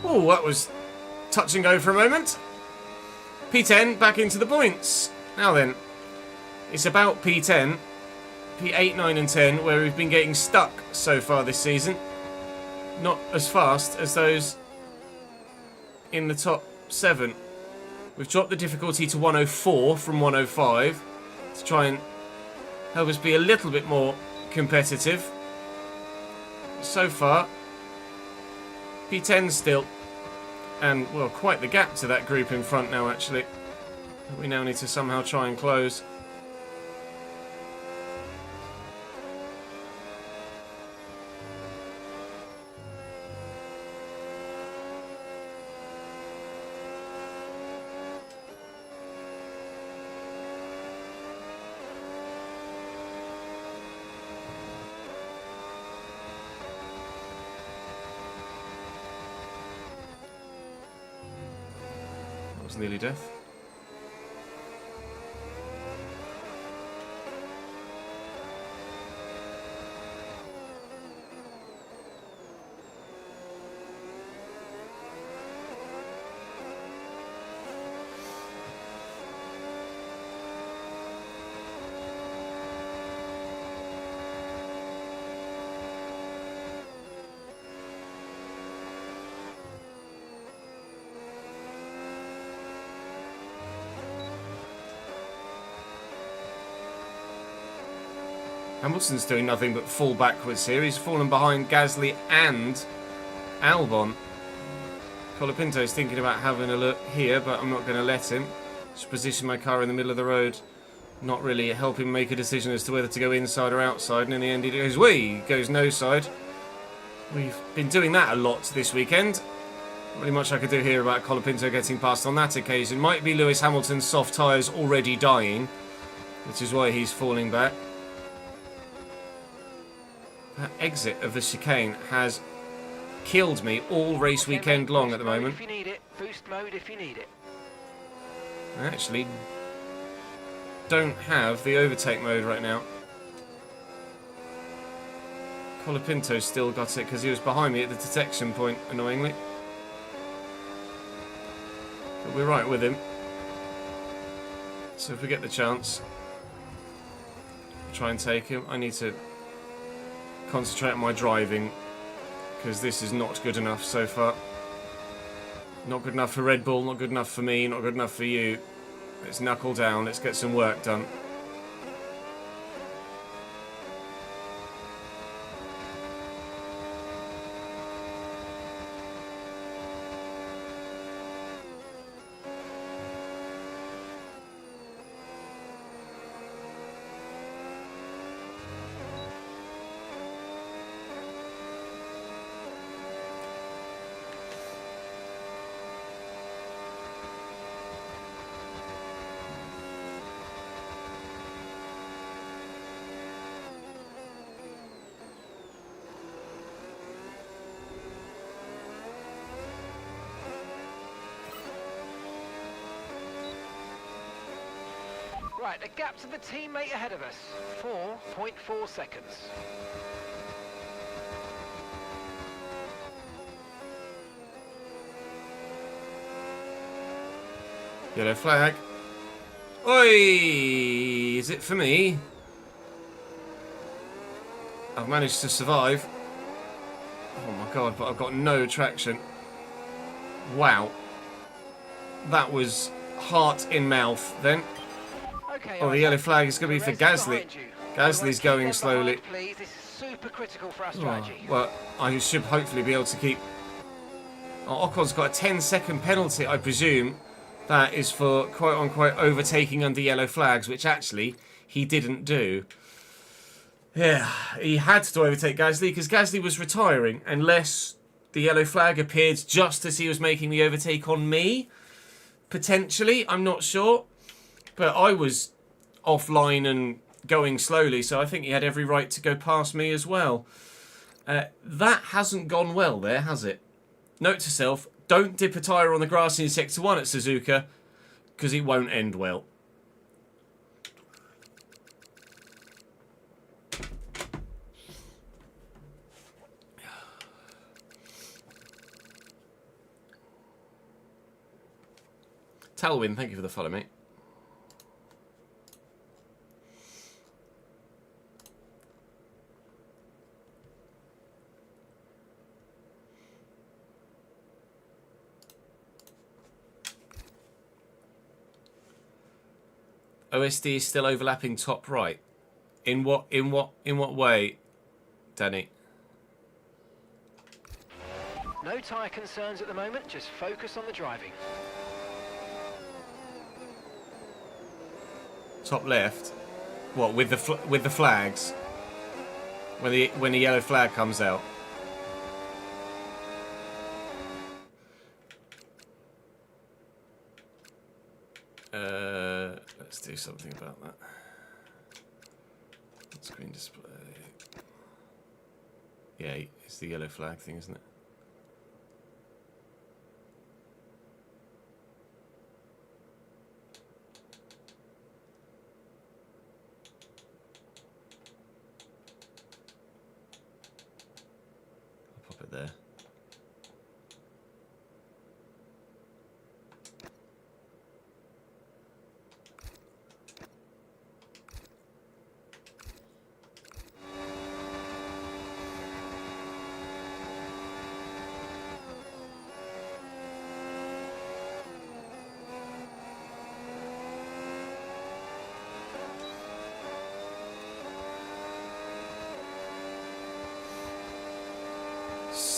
Oh, that was touch and go for a moment. P10 back into the points. Now then, it's about P10, P8, 9 and 10 where we've been getting stuck so far this season. Not as fast as those in the top 7. We've dropped the difficulty to 104 from 105 to try and help us be a little bit more competitive. So far, P10 still. And, well, quite the gap to that group in front now, actually. We now need to somehow try and close. Nearly death. Hamilton's doing nothing but fall backwards here. He's fallen behind Gasly and Albon. Colapinto's thinking about having a look here, but I'm not going to let him. Just position my car in the middle of the road. Not really helping make a decision as to whether to go inside or outside. And in the end, he goes, wee! Goes no side. We've been doing that a lot this weekend. Not really much I could do here about Colapinto getting past on that occasion. Might be Lewis Hamilton's soft tyres already dying, which is why he's falling back. That exit of the chicane has killed me all race weekend long at the moment. If you need it, boost mode if you need it. I actually don't have the overtake mode right now. Colapinto still got it because he was behind me at the detection point, annoyingly. But we're right with him. So if we get the chance, try and take him. I need to concentrate on my driving because this is not good enough so far. Not good enough for Red Bull, not good enough for me, not good enough for you. Let's knuckle down, let's get some work done. Right, a gap to the teammate ahead of us. 4.4 seconds. Yellow flag. Oi! Is it for me? I've managed to survive. Oh my god, but I've got no traction. Wow. That was heart in mouth then. Okay, Oh, the yellow flag is going to be for Gasly. Gasly's going slowly. Please, this is super critical for our strategy. Well, I should hopefully be able to keep... Oh, Ocon's got a 10-second penalty, I presume. That is for, quote-unquote, overtaking under yellow flags, which actually he didn't do. Yeah, he had to overtake Gasly because Gasly was retiring, unless the yellow flag appeared just as he was making the overtake on me. Potentially, I'm not sure. But I was offline and going slowly, so I think he had every right to go past me as well. That hasn't gone well there, has it? Note to self, don't dip a tyre on the grass in Sector 1 at Suzuka, because it won't end well. Talwyn, thank you for the follow, mate. OSD is still overlapping top right. In what way, Danny? No tyre concerns at the moment, just focus on the driving. Top left. What, with the flags? When the yellow flag comes out. Let's do something about that. Screen display. Yeah, it's the yellow flag thing, isn't it? I'll pop it there.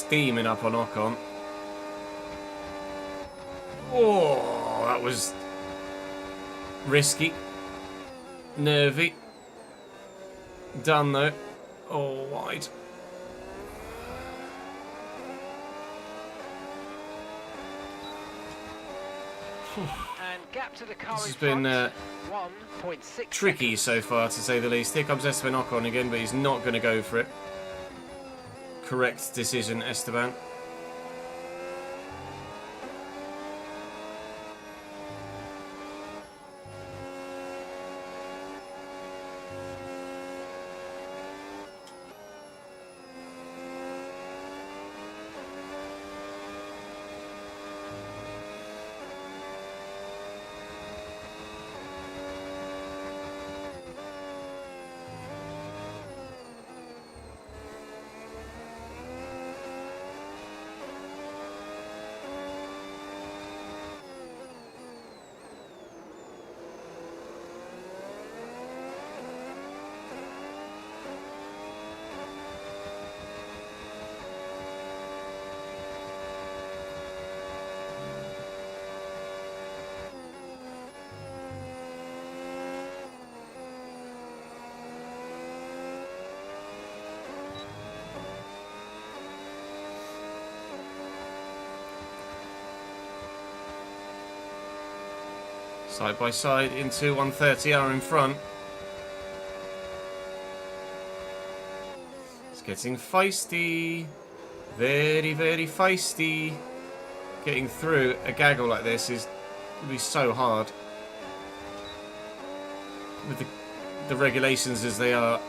steaming up on Ocon. Oh, that was risky. Nervy. Done though. Oh, wide. And gap to the car This has in been front, 1.6 tricky seconds. so far, to say the least. Here comes Esteban Ocon again, but he's not going to go for it. Correct decision, Esteban. Side by side into 130R in front. It's getting feisty. Very, very feisty. Getting through a gaggle like this is going to be so hard. With the regulations as they are.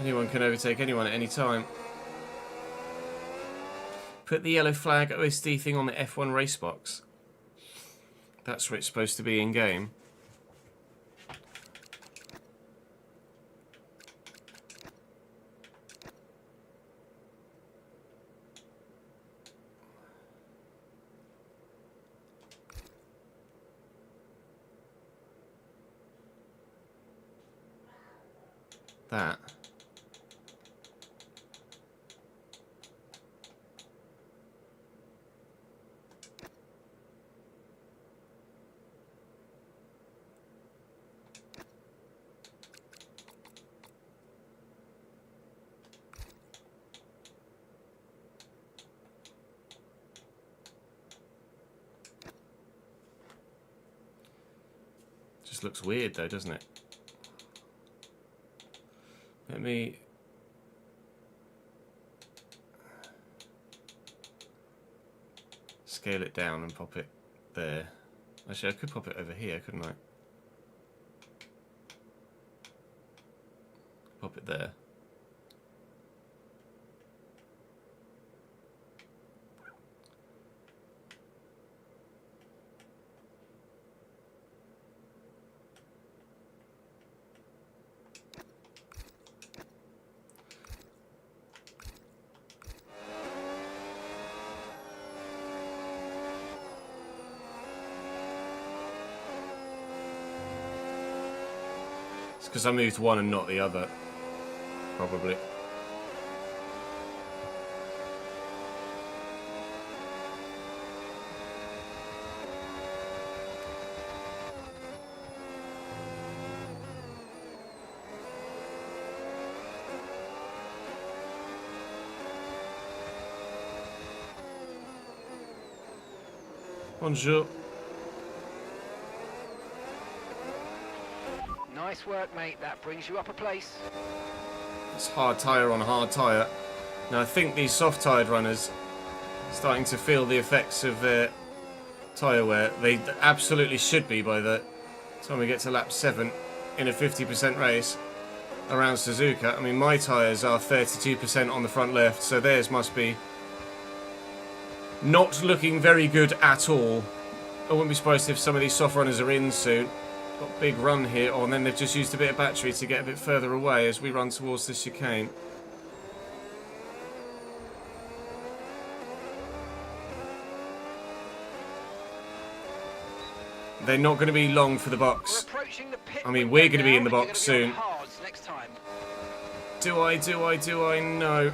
Anyone can overtake anyone at any time. Put the yellow flag OSD thing on the F1 race box. That's where it's supposed to be in game. That. Just looks weird though, doesn't it? Let me scale it down and pop it there. Actually, I could pop it over here, couldn't I? Pop it there. Because I moved one and not the other, probably. Bonjour. Nice work, mate. That brings you up a place. It's hard tyre on hard tyre. Now I think these soft-tyred runners are starting to feel the effects of their tyre wear. They absolutely should be by the time we get to lap 7 in a 50% race around Suzuka. I mean, my tyres are 32% on the front left, so theirs must be not looking very good at all. I wouldn't be surprised if some of these soft runners are in soon. Got a big run here, and then they've just used a bit of battery to get a bit further away as we run towards the chicane. They're not going to be long for the box. I mean, we're going to be in the box soon. next time. Do I? No.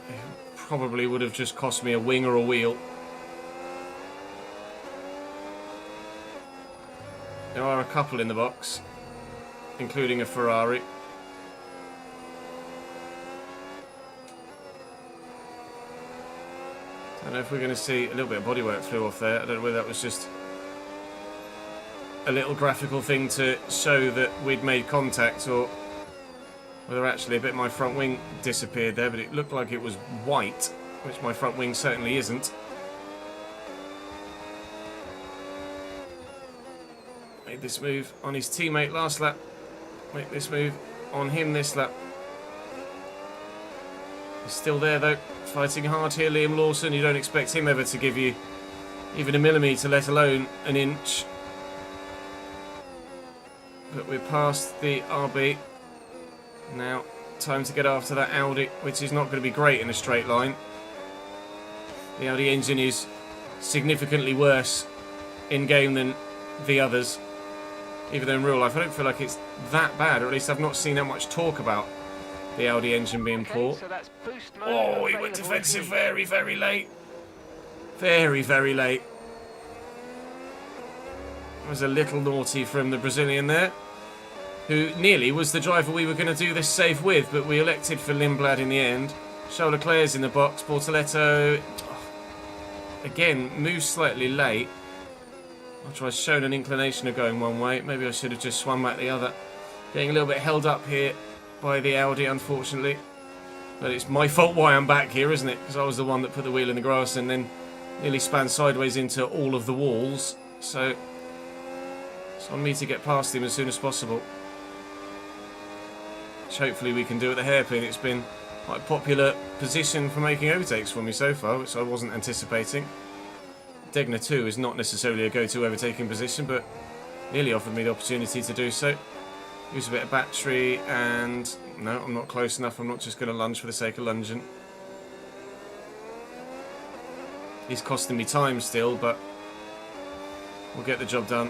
It probably would have just cost me a wing or a wheel. There are a couple in the box, including a Ferrari. I don't know if we're going to see a little bit of bodywork flew off there. I don't know whether that was just a little graphical thing to show that we'd made contact, or whether actually a bit of my front wing disappeared there, but it looked like it was white, which my front wing certainly isn't. Made this move on his teammate last lap. Make this move on him this lap. He's still there though, fighting hard here, Liam Lawson. You don't expect him ever to give you even a millimetre, let alone an inch. But we're past the RB. Now, time to get after that Audi, which is not going to be great in a straight line. The Audi engine is significantly worse in-game than the others. Even though in real life I don't feel like it's that bad, or at least I've not seen that much talk about the Audi engine being poor. So that's boost mode Oh, he went defensive very, very late. Very, very late. It was a little naughty from the Brazilian there, who nearly was the driver we were going to do this save with, but we elected for Lindblad in the end. Charles Leclerc's in the box. Bortoletto, again, moves slightly late. After I've shown an inclination of going one way, maybe I should have just swung back the other. Getting a little bit held up here by the Audi, unfortunately. But it's my fault why I'm back here, isn't it? Because I was the one that put the wheel in the grass and then nearly span sideways into all of the walls. So it's on me to get past him as soon as possible. Which hopefully we can do at the hairpin. It's been quite a popular position for making overtakes for me so far, which I wasn't anticipating. Degner 2 is not necessarily a go-to overtaking position, but nearly offered me the opportunity to do so. Use a bit of battery, and no, I'm not close enough. I'm not just going to lunge for the sake of lunging. He's costing me time still, but we'll get the job done.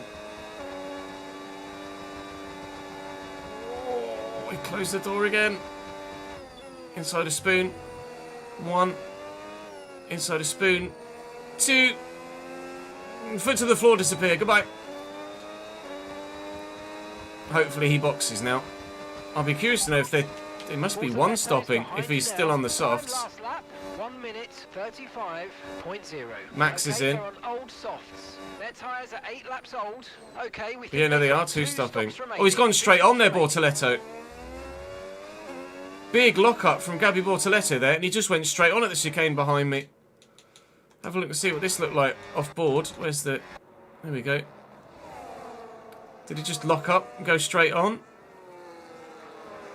Oh, we closed the door again. Inside a spoon. 1. Inside a spoon. 2. Foot to the floor, disappear. Goodbye. Hopefully he boxes now. I'll be curious to know if there must be one stopping if he's still on the softs. 1 minute 35.0. Max is in. They're on old softs. Their tyres are 8 laps old. Okay, we Yeah, no, they are 2 stopping. Oh, he's gone straight on there, Bortoletto. Big lock-up from Gabby Bortoletto there, and he just went straight on at the chicane behind me. Have a look and see what this looked like off board. Where's the... There we go. Did he just lock up and go straight on?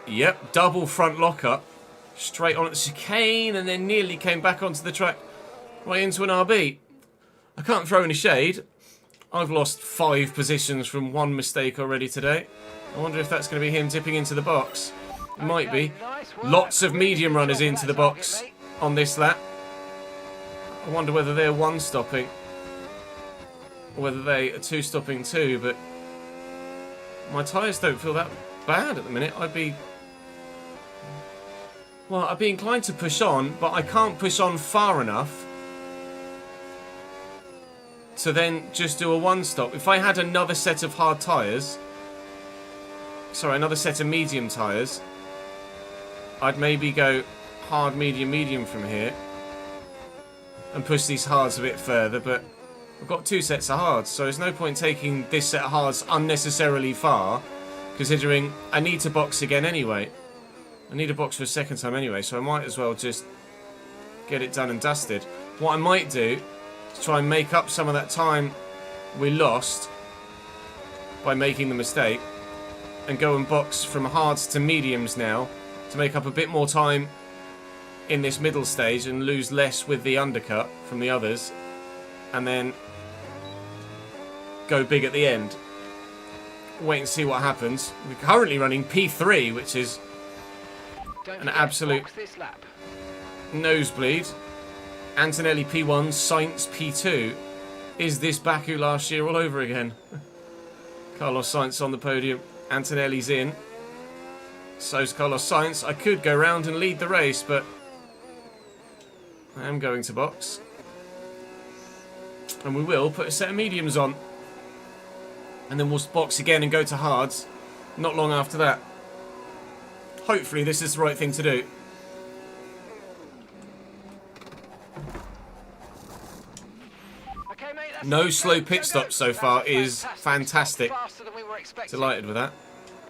Yep, double front lock-up. Straight on at the chicane, and then nearly came back onto the track right into an RB. I can't throw any shade. I've lost 5 positions from one mistake already today. I wonder if that's going to be him dipping into the box. It might be. Lots of medium runners into the box on this lap. I wonder whether they're 1 stopping or whether they are 2 stopping too, but my tyres don't feel that bad at the minute. I'd be inclined to push on, but I can't push on far enough to then just do a 1 stop. If I had another set of hard tyres, sorry, another set of medium tyres, I'd maybe go hard, medium, medium from here and push these hards a bit further, but I've got 2 sets of hards, so there's no point taking this set of hards unnecessarily far, considering I need to box again anyway. I need a box for a second time anyway, so I might as well just get it done and dusted. What I might do is try and make up some of that time we lost by making the mistake, and go and box from hards to mediums now to make up a bit more time in this middle stage and lose less with the undercut from the others, and then go big at the end. Wait and see what happens. We're currently running P3, which is an absolute nosebleed. Antonelli P1, Sainz P2. Is this Baku last year all over again? Carlos Sainz on the podium. Antonelli's in. So's Carlos Sainz. I could go round and lead the race, but I am going to box. And we will put a set of mediums on. And then we'll box again and go to hards not long after that. Hopefully this is the right thing to do. Okay, mate, that's No it. slow Go, pit go, stops go. so far That's is fantastic. Faster than we were expecting. Delighted with that.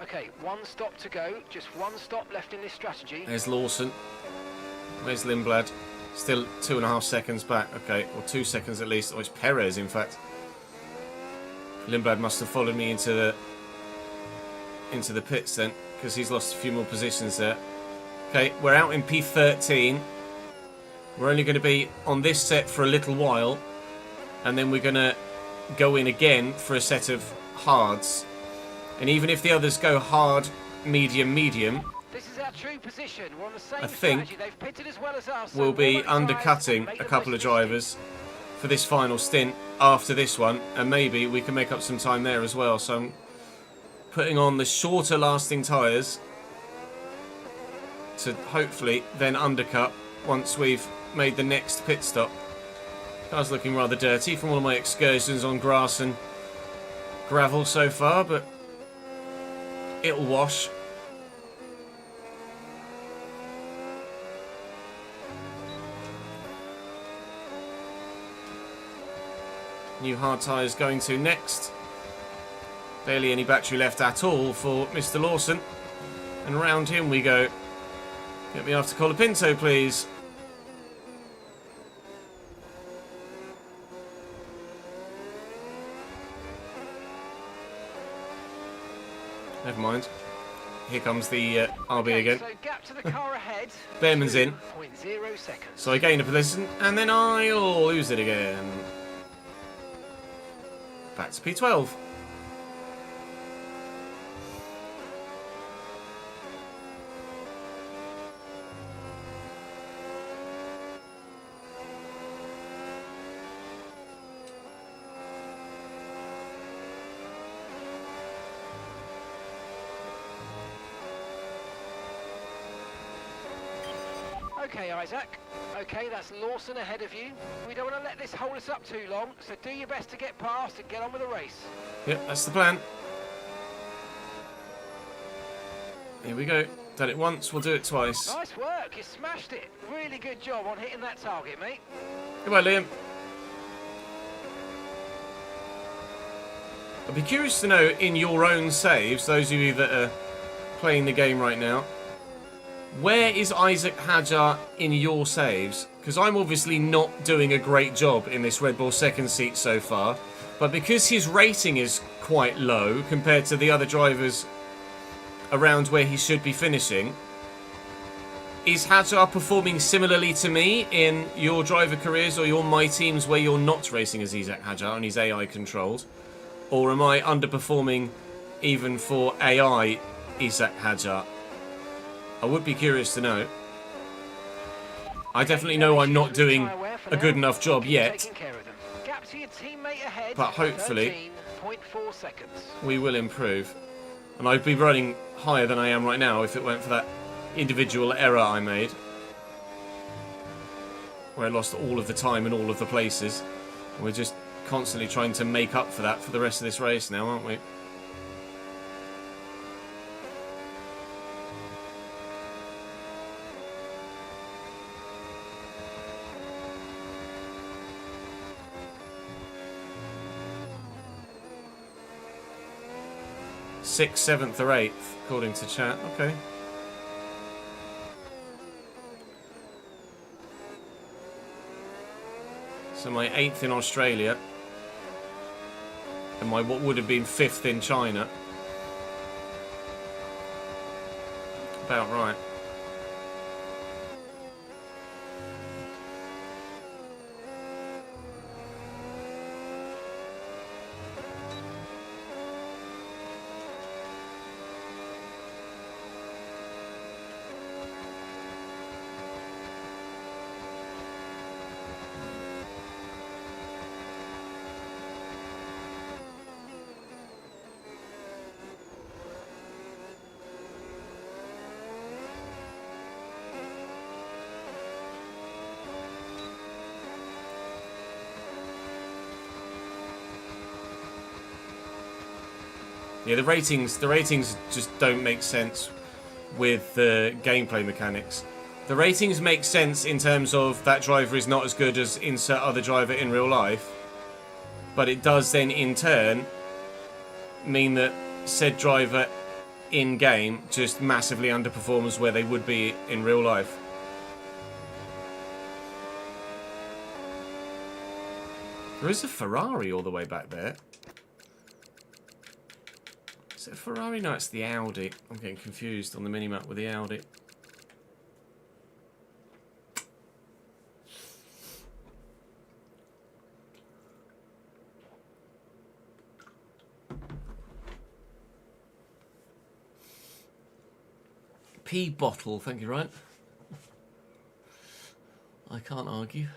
Okay, one stop to go. Just one stop left in this strategy. There's Lawson. Where's Lindblad? Still 2.5 seconds back. Okay, or 2 seconds at least. Or it's Perez, in fact. Lindblad must have followed me into the pits then, because he's lost a few more positions there. Okay, we're out in P13. We're only going to be on this set for a little while, and then we're going to go in again for a set of hards. And even if the others go hard, medium, medium, This is our true position. We're on the same I think strategy. They've pitted as well as us. So we'll be warm up the tyres undercutting and make a the couple of most drivers for this final stint after this one, and maybe we can make up some time there as well. So I'm putting on the shorter lasting tyres to hopefully then undercut once we've made the next pit stop. Car's looking rather dirty from all of my excursions on grass and gravel so far, but it'll wash. New hard tyres going to next. Barely any battery left at all for Mr. Lawson. And round him we go. Get me after Colapinto, please. Never mind. Here comes the RB again. So gap to the car ahead. Behrman's in. 0.0 seconds. So I gain a position, and then I'll lose it again. Back to P12. Okay, Isaac. Okay, that's Lawson ahead of you. We don't want to let this hold us up too long, so do your best to get past and get on with the race. Yep, that's the plan. Here we go. Done it once, we'll do it twice. Nice work, you smashed it. Really good job on hitting that target, mate. Goodbye, Liam. I'd be curious to know in your own saves, those of you that are playing the game right now, where is Isaac Hadjar in your saves? Because I'm obviously not doing a great job in this Red Bull second seat so far, but because his rating is quite low compared to the other drivers around where he should be finishing, is Hadjar performing similarly to me in your driver careers or your My Teams where you're not racing as Isaac Hadjar and he's AI controlled? Or am I underperforming even for AI Isaac Hadjar? I would be curious to know. I definitely know I'm not doing a good enough job yet, but hopefully 13.4 seconds. we will improve. And I'd be running higher than I am right now if it weren't for that individual error I made, where I lost all of the time in all of the places. And we're just constantly trying to make up for that for the rest of this race now, aren't we? Sixth, seventh, or eighth, according to chat. Okay. So my 8th in Australia, and my what would have been 5th in China. About right. Yeah, the ratings just don't make sense with the gameplay mechanics. The ratings make sense in terms of that driver is not as good as insert other driver in real life, but it does then in turn mean that said driver in game just massively underperforms where they would be in real life. There is a Ferrari all the way back there. Is it a Ferrari? No, it's the Audi. I'm getting confused on the minimap with the Audi. Pea bottle, thank you, Ryan. I can't argue.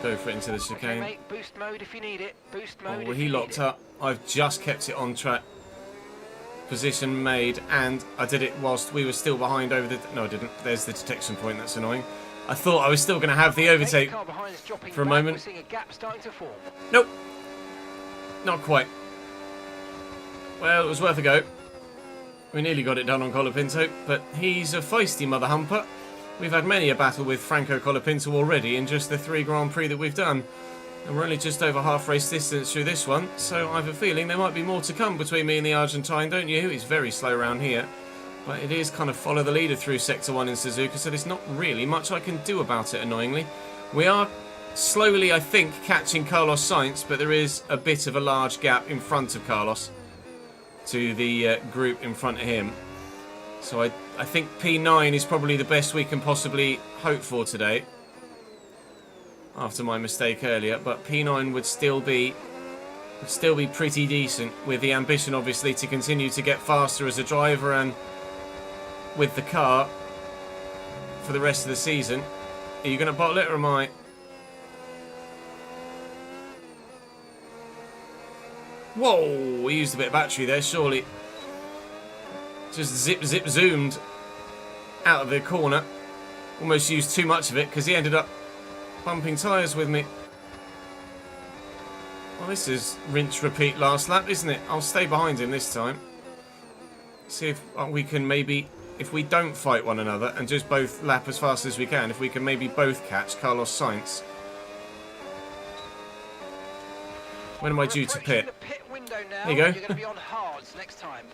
Go for it into the chicane. Okay, mate, boost mode if you need it. Boost mode. Oh, well, he locked up. I've just kept it on track. Position made, and I did it whilst we were still behind over the... No, I didn't. There's the detection point. That's annoying. I thought I was still going to have the overtake for a moment. We're seeing a gap starting to form. Nope. Not quite. Well, it was worth a go. We nearly got it done on Colapinto, but he's a feisty mother humper. We've had many a battle with Franco Colapinto already in just the 3 Grand Prix that we've done. And we're only just over half race distance through this one, so I have a feeling there might be more to come between me and the Argentine, don't you? He's very slow around here. But it is kind of follow the leader through Sector 1 in Suzuka, so there's not really much I can do about it, annoyingly. We are slowly, I think, catching Carlos Sainz, but there is a bit of a large gap in front of Carlos to the group in front of him. So I think P9 is probably the best we can possibly hope for today, after my mistake earlier. But P9 would still be pretty decent, with the ambition obviously to continue to get faster as a driver and with the car for the rest of the season. Are you going to bottle it or am I? Whoa, we used a bit of battery there, surely. Just zip zoomed out of the corner. Almost used too much of it because he ended up bumping tyres with me. Well, this is rinse repeat last lap, isn't it? I'll stay behind him this time. See if we can maybe, if we don't fight one another and just both lap as fast as we can, if we can maybe both catch Carlos Sainz. When am I due to pit? There you go. You're going to be on hards next time.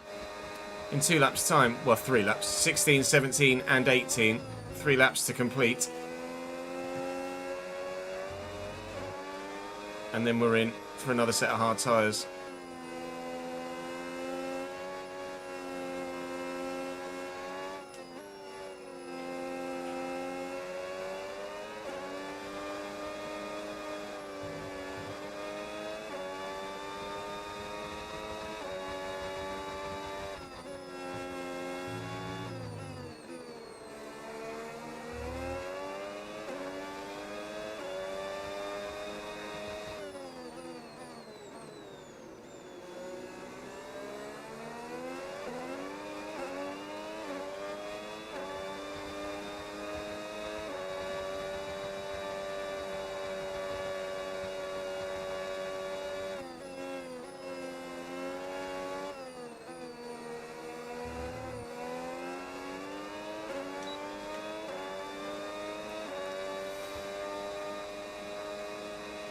In 2 laps time, well 3 laps, 16, 17 and 18, 3 laps to complete. And then we're in for another set of hard tyres.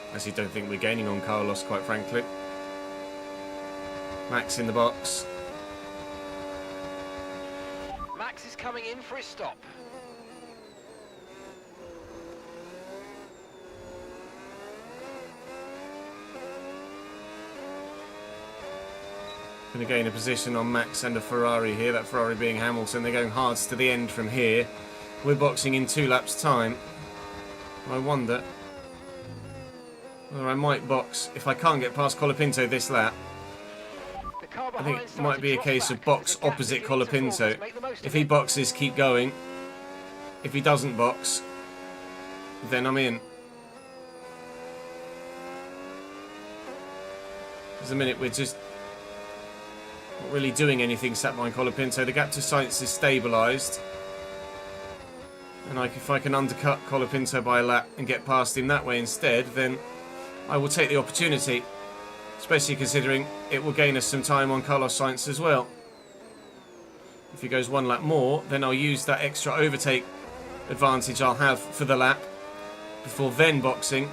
I actually don't think we're gaining on Carlos, quite frankly. Max in the box. Max is coming in for his stop. Going to gain a position on Max and a Ferrari here, that Ferrari being Hamilton. They're going hards to the end from here. We're boxing in 2 laps' time. I wonder whether I might box if I can't get past Colapinto this lap. I think it might be a case of box opposite Colapinto. If he boxes, keep going. If he doesn't box, then I'm in. Because a minute we're just not really doing anything sat behind Colapinto. The gap to Sainz is stabilised. And if I can undercut Colapinto by a lap and get past him that way instead, then I will take the opportunity. Especially considering it will gain us some time on Carlos Sainz as well. If he goes 1 lap more, then I'll use that extra overtake advantage I'll have for the lap before then boxing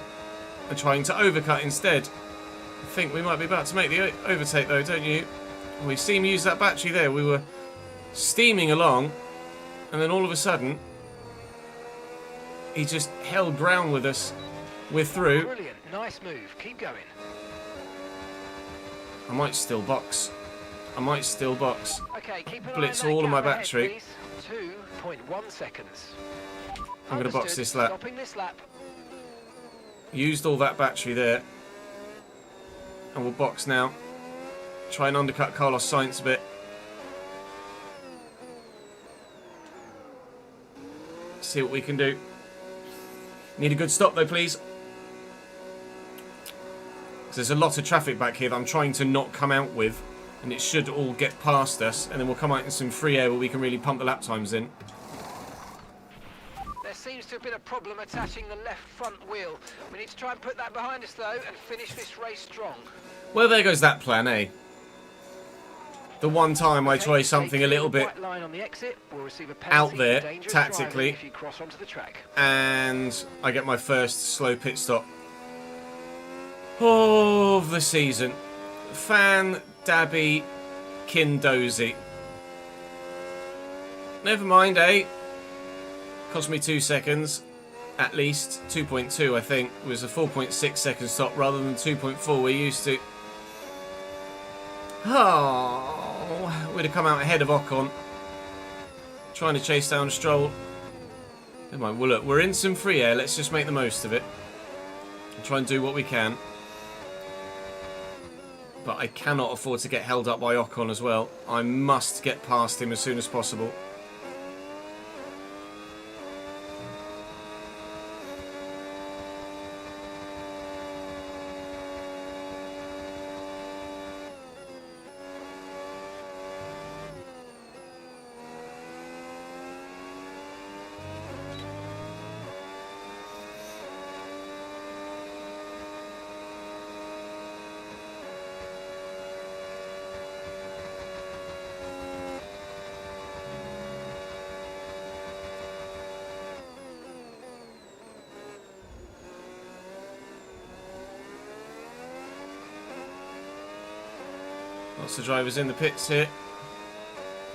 and trying to overcut instead. I think we might be about to make the overtake though, don't you? We've seen him use that battery there. We were steaming along and then all of a sudden he just held ground with us. We're through. Brilliant, nice move. Keep going. I might still box. Okay, keep an Blitz eye on that all of my gap ahead, battery. please. 2.1 seconds. I'm going to box this lap. Stopping this lap. Used all that battery there. And we'll box now. Try and undercut Carlos Sainz a bit. See what we can do. Need a good stop though, please. There's a lot of traffic back here that I'm trying to not come out with, and it should all get past us, and then we'll come out in some free air where we can really pump the lap times in. There seems to have been a problem attaching the left front wheel. We need to try and put that behind us though and finish this race strong. Well, there goes that plan, eh? The one time I try something a little bit out there, tactically, and I get my first slow pit stop of the season. Fan Dabby Kindozy. Never mind, eh? Cost me 2 seconds, at least 2.2. I think it was a 4.6 second stop rather than 2.4 we're used to. Oh, we'd have come out ahead of Ocon, trying to chase down Stroll. Never mind. Well, look, we're in some free air. Let's just make the most of it and try and do what we can. But I cannot afford to get held up by Ocon as well. I must get past him as soon as possible. Lots of drivers in the pits here,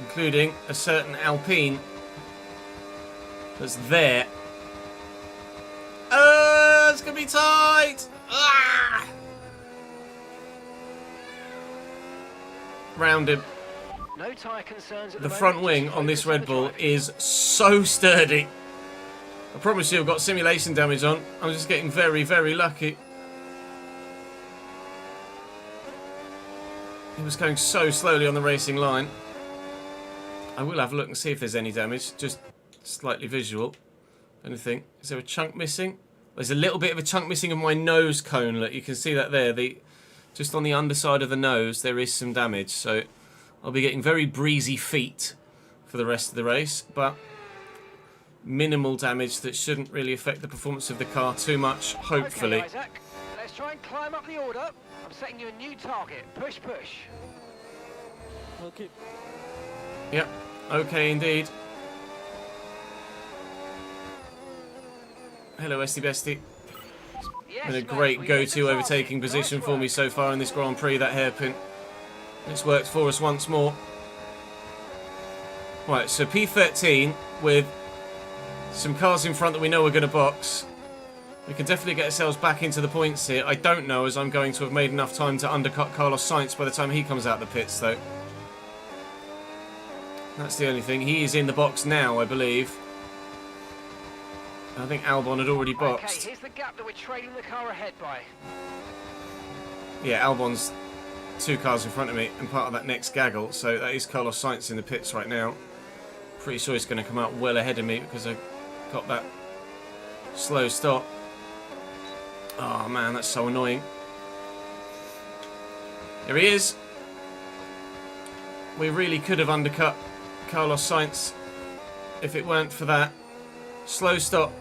including a certain Alpine that's there. It's going to be tight! Ah! Round him. No tyre concerns at the front wing on this Red Bull is so sturdy. I promise you I've got simulation damage on. I'm just getting very, very lucky. He was going so slowly on the racing line. I will have a look and see if there's any damage. Just slightly visual. Anything? Is there a chunk missing? There's a little bit of a chunk missing of my nose cone. Look, you can see that there. Just on the underside of the nose, there is some damage. So I'll be getting very breezy feet for the rest of the race. But minimal damage that shouldn't really affect the performance of the car too much, hopefully. Okay, Isaac. Let's try and climb up the order. I'm setting you a new target. Push, push. Okay. Yep. Okay, indeed. Hello, Esty Bestie. Yes, Been a mate, great we go-to hit the overtaking target. position Nice for me work. so far in this Grand Prix, that hairpin. It's worked for us once more. Right, so P13 with some cars in front that we know are going to box. We can definitely get ourselves back into the points here. I don't know as I'm going to have made enough time to undercut Carlos Sainz by the time he comes out the pits, though. That's the only thing. He is in the box now, I believe. I think Albon had already boxed. Okay, here's the gap that we're trailing the car ahead by. Yeah, Albon's 2 cars in front of me and part of that next gaggle, so that is Carlos Sainz in the pits right now. Pretty sure he's going to come out well ahead of me because I got that slow stop. Oh man, that's so annoying. There he is. We really could have undercut Carlos Sainz if it weren't for that slow stop.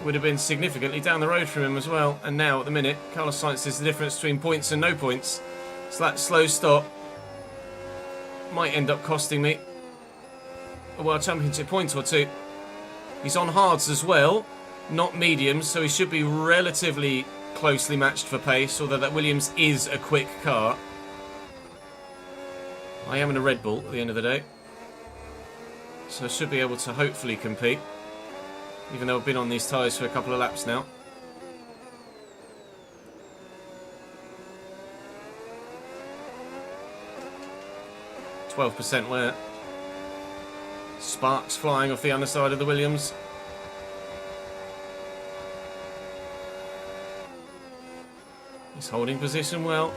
Would have been significantly down the road from him as well. And now, at the minute, Carlos Sainz is the difference between points and no points. So that slow stop might end up costing me a World Championship point or 2. He's on hards as well, not mediums, so he should be relatively closely matched for pace, although that Williams is a quick car. I am in a Red Bull at the end of the day, so I should be able to hopefully compete. Even though I've been on these tyres for a couple of laps now. %12 wear. Sparks flying off the underside of the Williams. He's holding position well.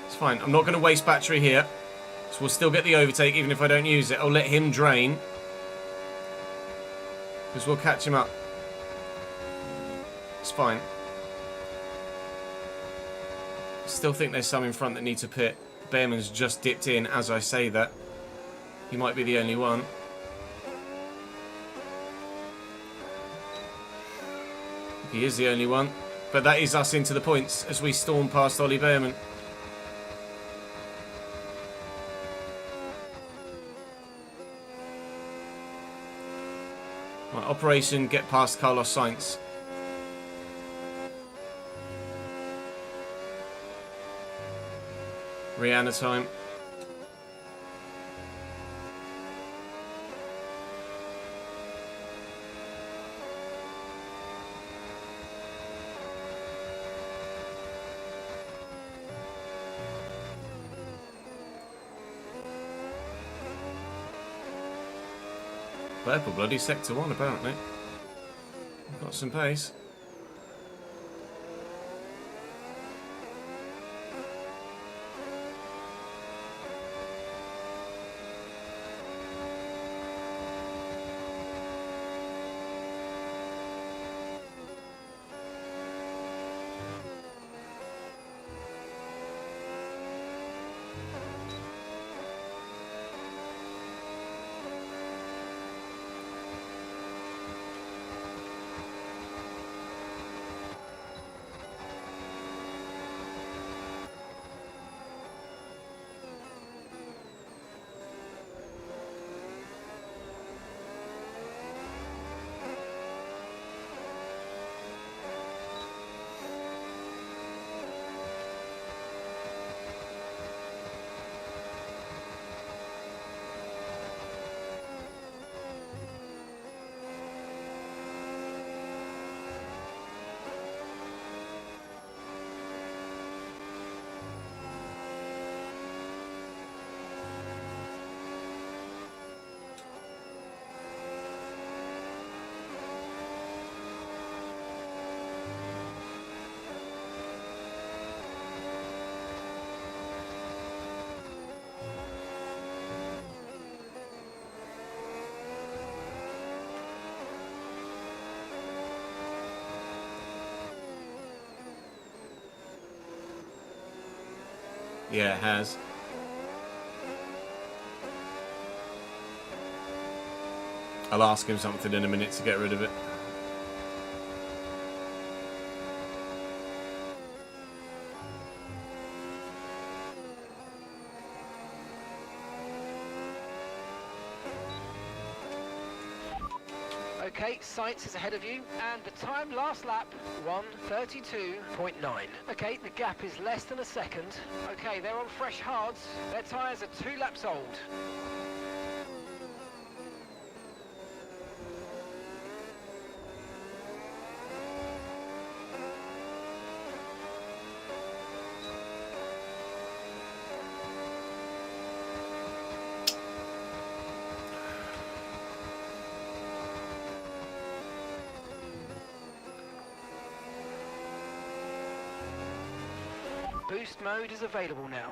It's fine. I'm not going to waste battery here. So we'll still get the overtake even if I don't use it. I'll let him drain. Because we'll catch him up. It's fine. Still think there's some in front that need to pit. Behrman's just dipped in as I say that. He might be the only one. He is the only one. But that is us into the points as we storm past Ollie Behrman. Right, operation get past Carlos Sainz. Rihanna time. Purple bloody sector 1 apparently. Got some pace. Yeah, it has. I'll ask him something in a minute to get rid of it. Okay, Sainz is ahead of you, and the time last lap, 1:32.9. Okay, the gap is less than a second. Okay, they're on fresh hards. Their tyres are 2 laps old. Boost mode is available now.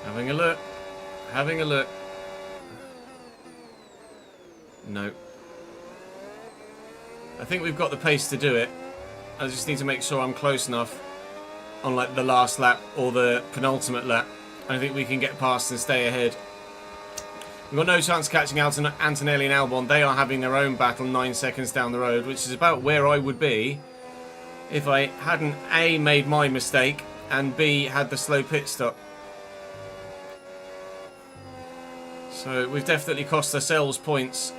Having a look. Having a look. No. I think we've got the pace to do it. I just need to make sure I'm close enough on like the last lap or the penultimate lap. I think we can get past and stay ahead. We've got no chance of catching Antonelli and Albon. They are having their own battle 9 seconds down the road, which is about where I would be if I hadn't A, made my mistake, and B, had the slow pit stop. So we've definitely cost ourselves points,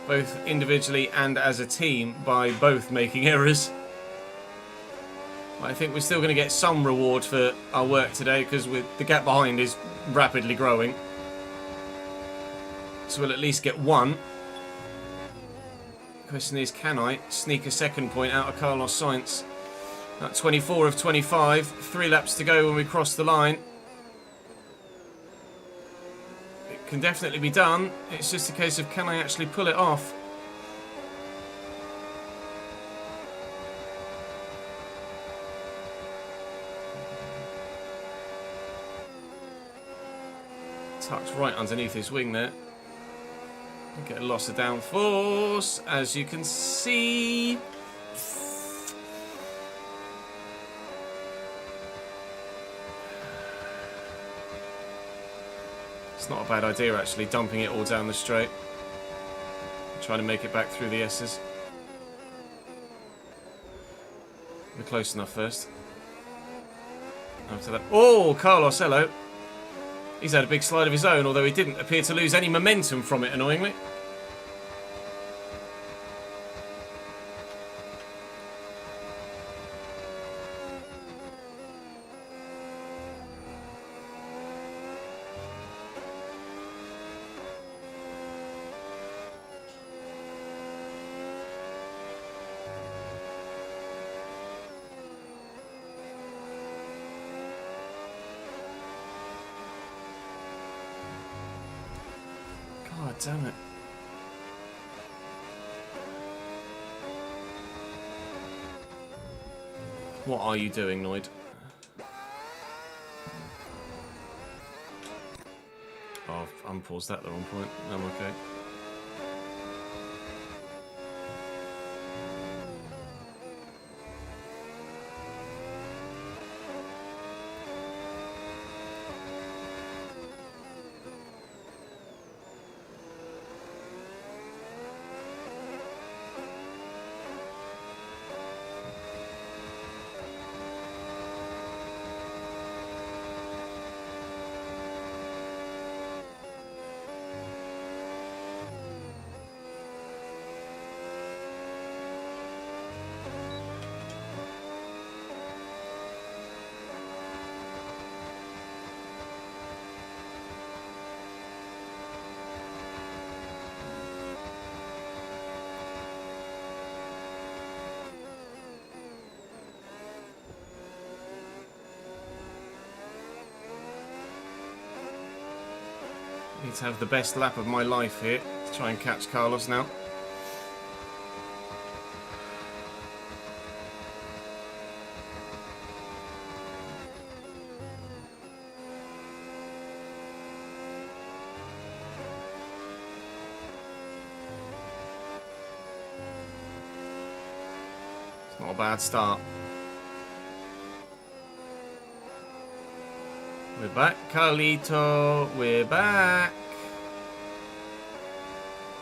both individually and as a team, by both making errors. I think we're still going to get some reward for our work today, because the gap behind is rapidly growing. So we'll at least get one. The question is, can I sneak a second point out of Carlos Sainz? At 24 of 25, 3 laps to go when we cross the line. It can definitely be done. It's just a case of, can I actually pull it off? Tucked right underneath his wing there. Get a loss of downforce, as you can see. It's not a bad idea, actually, dumping it all down the straight. Trying to make it back through the S's. We're close enough first. After that. Oh, Carlos, hello. He's had a big slide of his own, although he didn't appear to lose any momentum from it, annoyingly. God damn it. What are you doing, Noid? Oh, I've unpaused that at the wrong point. I'm okay. Need to have the best lap of my life here to try and catch Carlos now. It's not a bad start. We're back, Carlito. We're back.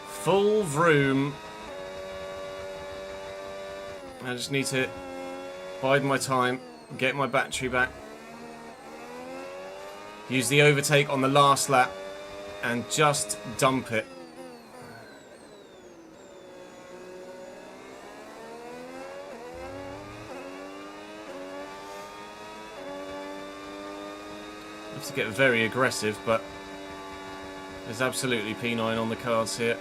Full vroom. I just need to bide my time, get my battery back. Use the overtake on the last lap and just dump it. To get very aggressive, but there's absolutely P9 on the cards here.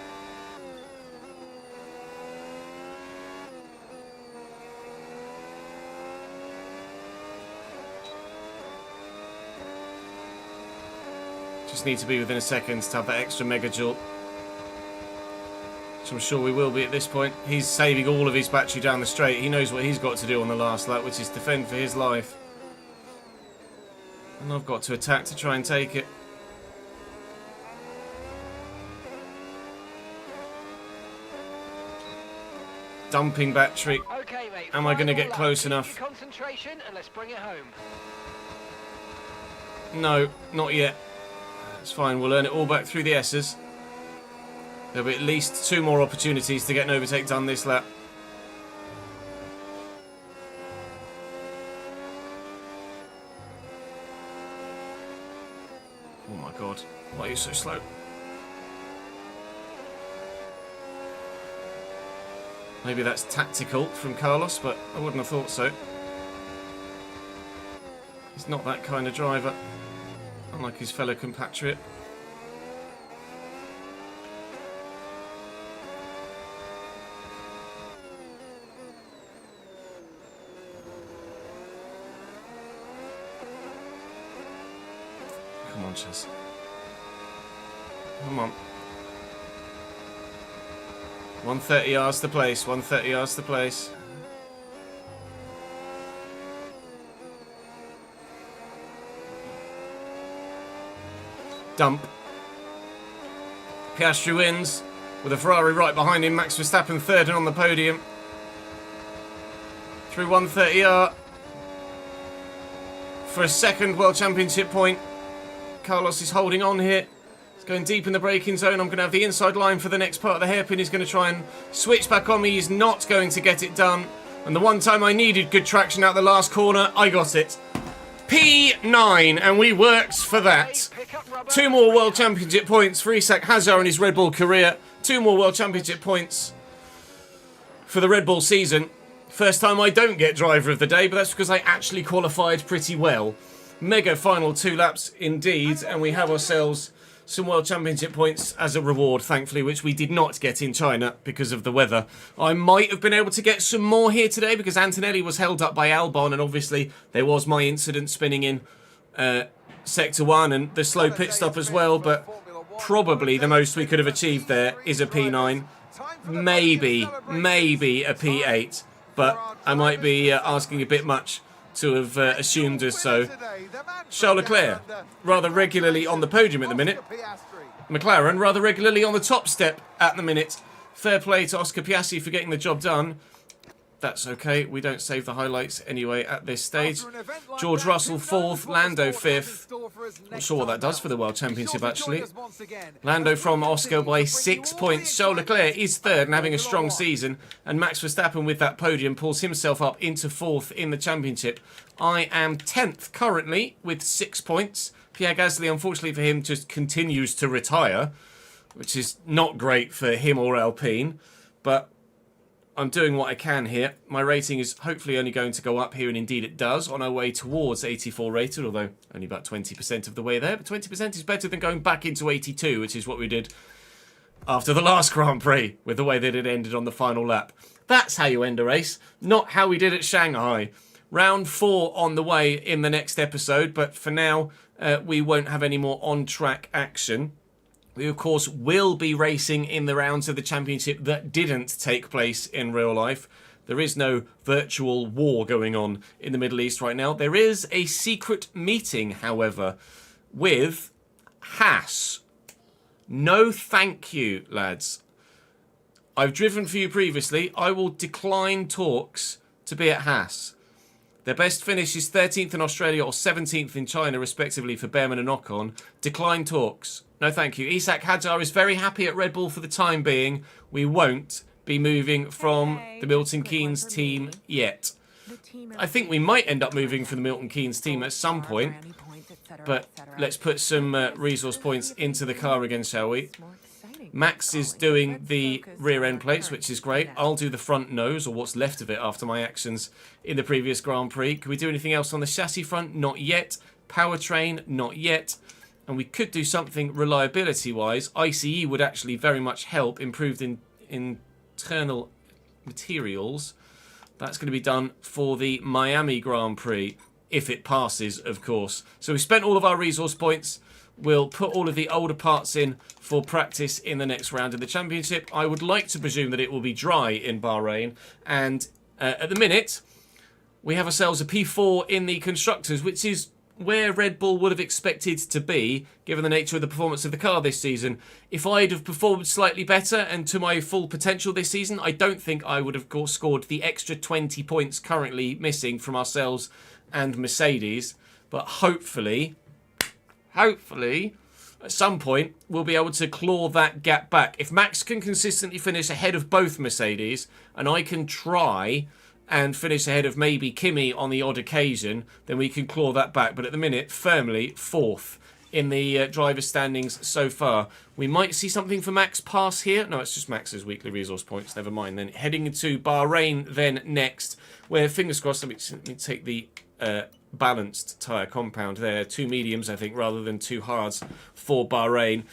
Just need to be within a second to have that extra mega jolt, which I'm sure we will be at this point. He's saving all of his battery down the straight. He knows what he's got to do on the last lap, which is defend for his life. And I've got to attack to try and take it. Dumping battery. Okay, mate. Am I going to get final close lap. enough? Keep your concentration and let's bring it home. No, not yet. It's fine. We'll earn it all back through the S's. There'll be at least 2 more opportunities to get an overtake done this lap. Oh my god, why are you so slow? Maybe that's tactical from Carlos, but I wouldn't have thought so. He's not that kind of driver, unlike his fellow compatriot. Come on, Chess. Come on. 130 yards to place, 130 yards to place. Dump. Piastri wins, with a Ferrari right behind him. Max Verstappen third and on the podium. Through 130R. For a second World Championship point. Carlos is holding on here. He's going deep in the braking zone. I'm going to have the inside line for the next part of the hairpin. He's going to try and switch back on me. He's not going to get it done. And the one time I needed good traction out the last corner, I got it. P9, and we worked for that. 2 more World Championship points for Isak Hadjar in his Red Bull career. 2 more World Championship points for the Red Bull season. First time I don't get driver of the day, but that's because I actually qualified pretty well. Mega final 2 laps indeed, and we have ourselves some World Championship points as a reward, thankfully, which we did not get in China because of the weather. I might have been able to get some more here today because Antonelli was held up by Albon, and obviously there was my incident spinning in Sector 1 and the slow pit stop as well, but probably the most we could have achieved there is a P9. Maybe a P8, but I might be asking a bit much to have assumed as so. Charles Leclerc, rather regularly on the podium at the minute. McLaren, rather regularly on the top step at the minute. Fair play to Oscar Piastri for getting the job done. That's okay, we don't save the highlights anyway at this stage. George Russell 4th, Lando 5th. Not sure what that does for the World Championship actually. Lando from Oscar by 6 points. Charles Leclerc is 3rd and having a strong season. And Max Verstappen with that podium pulls himself up into 4th in the championship. I am 10th currently with 6 points. Pierre Gasly, unfortunately for him, just continues to retire, which is not great for him or Alpine. But I'm doing what I can here. My rating is hopefully only going to go up here, and indeed it does, on our way towards 84 rated, although only about 20% of the way there. But 20% is better than going back into 82, which is what we did after the last Grand Prix, with the way that it ended on the final lap. That's how you end a race, not how we did at Shanghai. Round 4 on the way in the next episode, but for now, we won't have any more on-track action. We, of course, will be racing in the rounds of the championship that didn't take place in real life. There is no virtual war going on in the Middle East right now. There is a secret meeting, however, with Haas. No thank you, lads. I've driven for you previously. I will decline talks to be at Haas. Their best finish is 13th in Australia or 17th in China, respectively, for Behrman and Ocon. Decline talks. No thank you. Isak Hadjar is very happy at Red Bull for the time being. We won't be moving from the Milton Keynes team yet. I think we might end up moving from the Milton Keynes team at some point. But let's put some resource points into the car again, shall we? Max is doing the rear end plates, which is great. I'll do the front nose, or what's left of it after my actions in the previous Grand Prix. Can we do anything else on the chassis front? Not yet. Powertrain? Not yet. And we could do something reliability-wise. ICE would actually very much help. Improved in internal materials. That's going to be done for the Miami Grand Prix, if it passes, of course. So we spent all of our resource points. We'll put all of the older parts in for practice in the next round of the championship. I would like to presume that it will be dry in Bahrain. And at the minute, we have ourselves a P4 in the Constructors, which is where Red Bull would have expected to be, given the nature of the performance of the car this season. If I'd have performed slightly better and to my full potential this season, I don't think I would have scored the extra 20 points currently missing from ourselves and Mercedes. But hopefully, at some point, we'll be able to claw that gap back. If Max can consistently finish ahead of both Mercedes, and I can try and finish ahead of maybe Kimi on the odd occasion, then we can claw that back. But at the minute, firmly 4th in the driver's standings so far. We might see something for Max pass here. No, it's just Max's weekly resource points. Never mind. Then heading into Bahrain then next, where, fingers crossed, let me take the balanced tyre compound there. 2 mediums, I think, rather than 2 hards for Bahrain.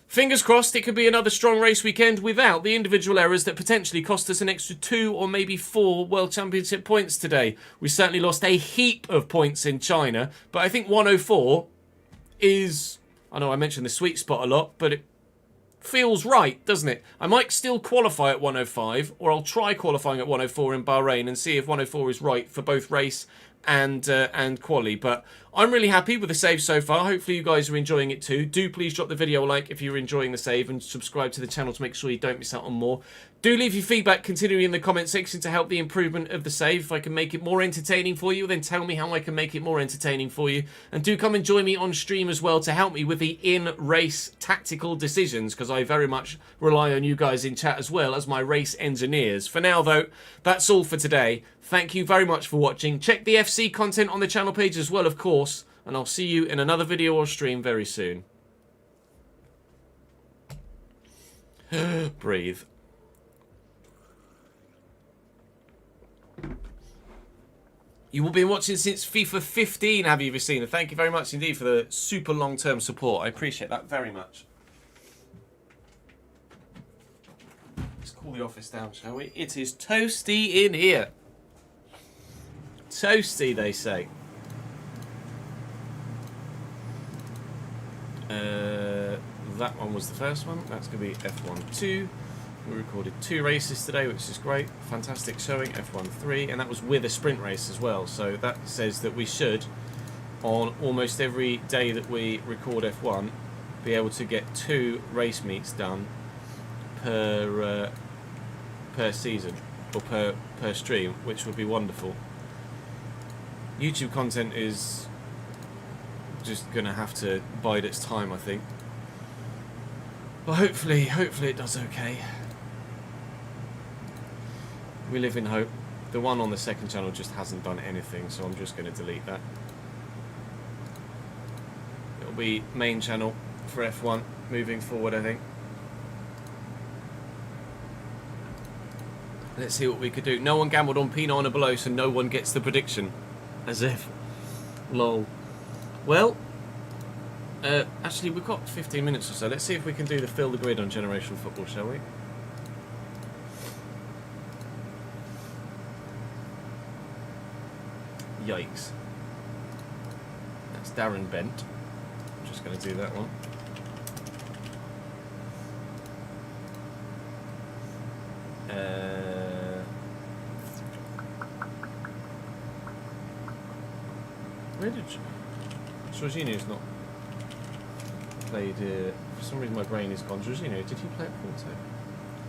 Fingers crossed it could be another strong race weekend without the individual errors that potentially cost us an extra 2 or maybe 4 World Championship points today. We certainly lost a heap of points in China, but I think 104 is... I know I mentioned the sweet spot a lot, but it feels right, doesn't it? I might still qualify at 105, or I'll try qualifying at 104 in Bahrain and see if 104 is right for both race and quali. But I'm really happy with the save so far. Hopefully you guys are enjoying it too. Do please drop the video a like if you're enjoying the save, and subscribe to the channel to make sure you don't miss out on more. Do leave your feedback continuing in the comment section to help the improvement of the save. If I can make it more entertaining for you, then tell me how I can make it more entertaining for you. And do come and join me on stream as well to help me with the in-race tactical decisions, because I very much rely on you guys in chat as well as my race engineers. For now though, that's all for today. Thank you very much for watching. Check the FC content on the channel page as well, of course, and I'll see you in another video or stream very soon. Breathe. You will be watching since FIFA 15, have you ever seen? Thank you very much indeed for the super long-term support. I appreciate that very much. Let's cool the office down, shall we? It is toasty in here. Toasty, they say. That one was the first one. That's going to be F1-2. We recorded 2 races today, which is great. Fantastic showing, F1-3. And that was with a sprint race as well. So that says that we should, on almost every day that we record F1, be able to get 2 race meets done per season, or per stream, which would be wonderful. YouTube content is just going to have to bide its time, I think. But hopefully it does okay. We live in hope. The one on the second channel just hasn't done anything, so I'm just going to delete that. It'll be main channel for F1 moving forward, I think. Let's see what we could do. No one gambled on P9 or below, so no one gets the prediction. As if. Lol. Well, actually, we've got 15 minutes or so. Let's see if we can do the fill the grid on generational football, shall we? Yikes. That's Darren Bent. I'm just going to do that one. Where did Jorginho's not played? For some reason, my brain is gone. Jorginho, did he play at Porto?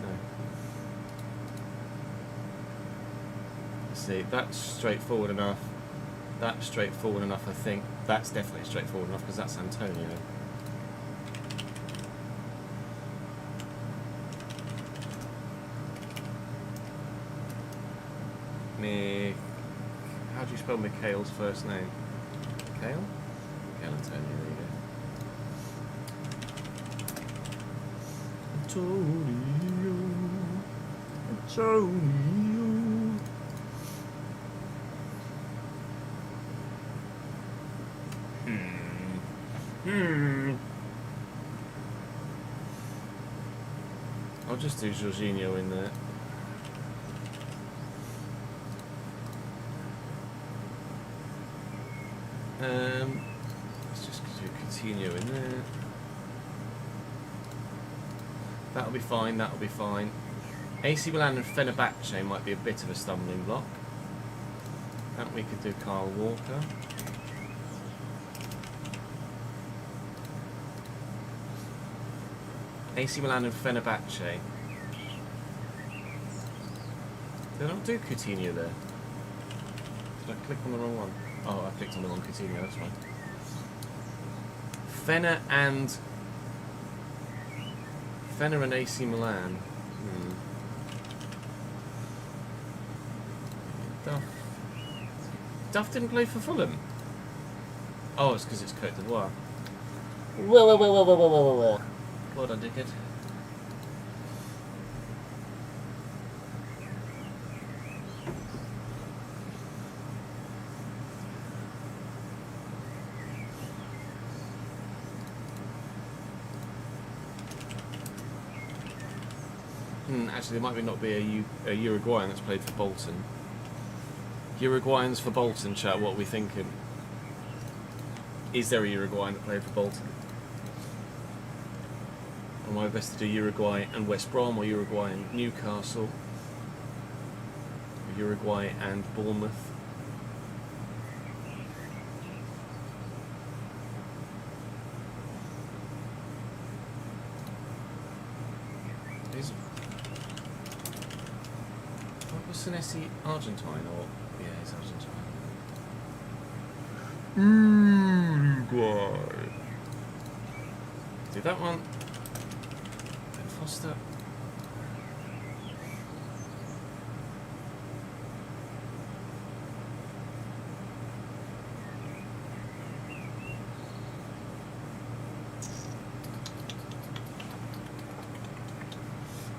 No. Let's see. That's straightforward enough. That's straightforward enough, I think. That's definitely straightforward enough because that's Antonio. How do you spell Mikhail's first name? Mikhail? Mikhail Antonio, there you go. Antonio. I'll just do Jorginho in there. Let's just do Coutinho in there. That'll be fine, that'll be fine. AC Milan and Fenerbahce might be a bit of a stumbling block. And we could do Kyle Walker. AC Milan and Fenerbahce. Did I not do Coutinho there? Did I click on the wrong one? Oh, I clicked on the wrong Coutinho, that's fine. Fener and AC Milan. Duff didn't play for Fulham. Oh, it's because it's Côte d'Ivoire. Whoa. Well done, dickhead. Actually, there might not be a Uruguayan that's played for Bolton. Uruguayans for Bolton, chat, what are we thinking? Is there a Uruguayan that played for Bolton? Am I best to do Uruguay and West Brom, or Uruguay and Newcastle? Or Uruguay and Bournemouth? Was Senesi Argentine, or yeah, he's Argentine. Uruguay. Do that one. Ben Foster.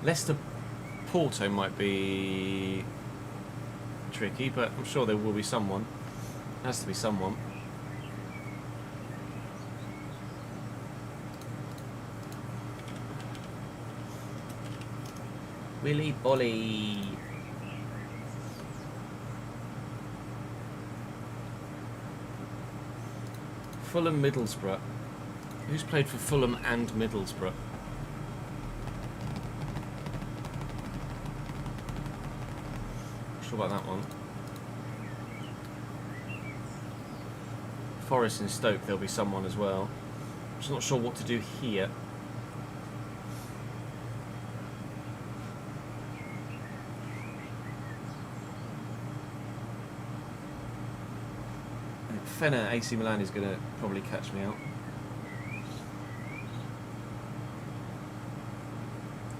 Leicester Porto might be tricky, but I'm sure there will be someone. Has to be someone. Willy Bolly. Fulham Middlesbrough. Who's played for Fulham and Middlesbrough? About that one. Forest and Stoke, there'll be someone as well. I'm just not sure what to do here. Fener AC Milan is going to probably catch me out.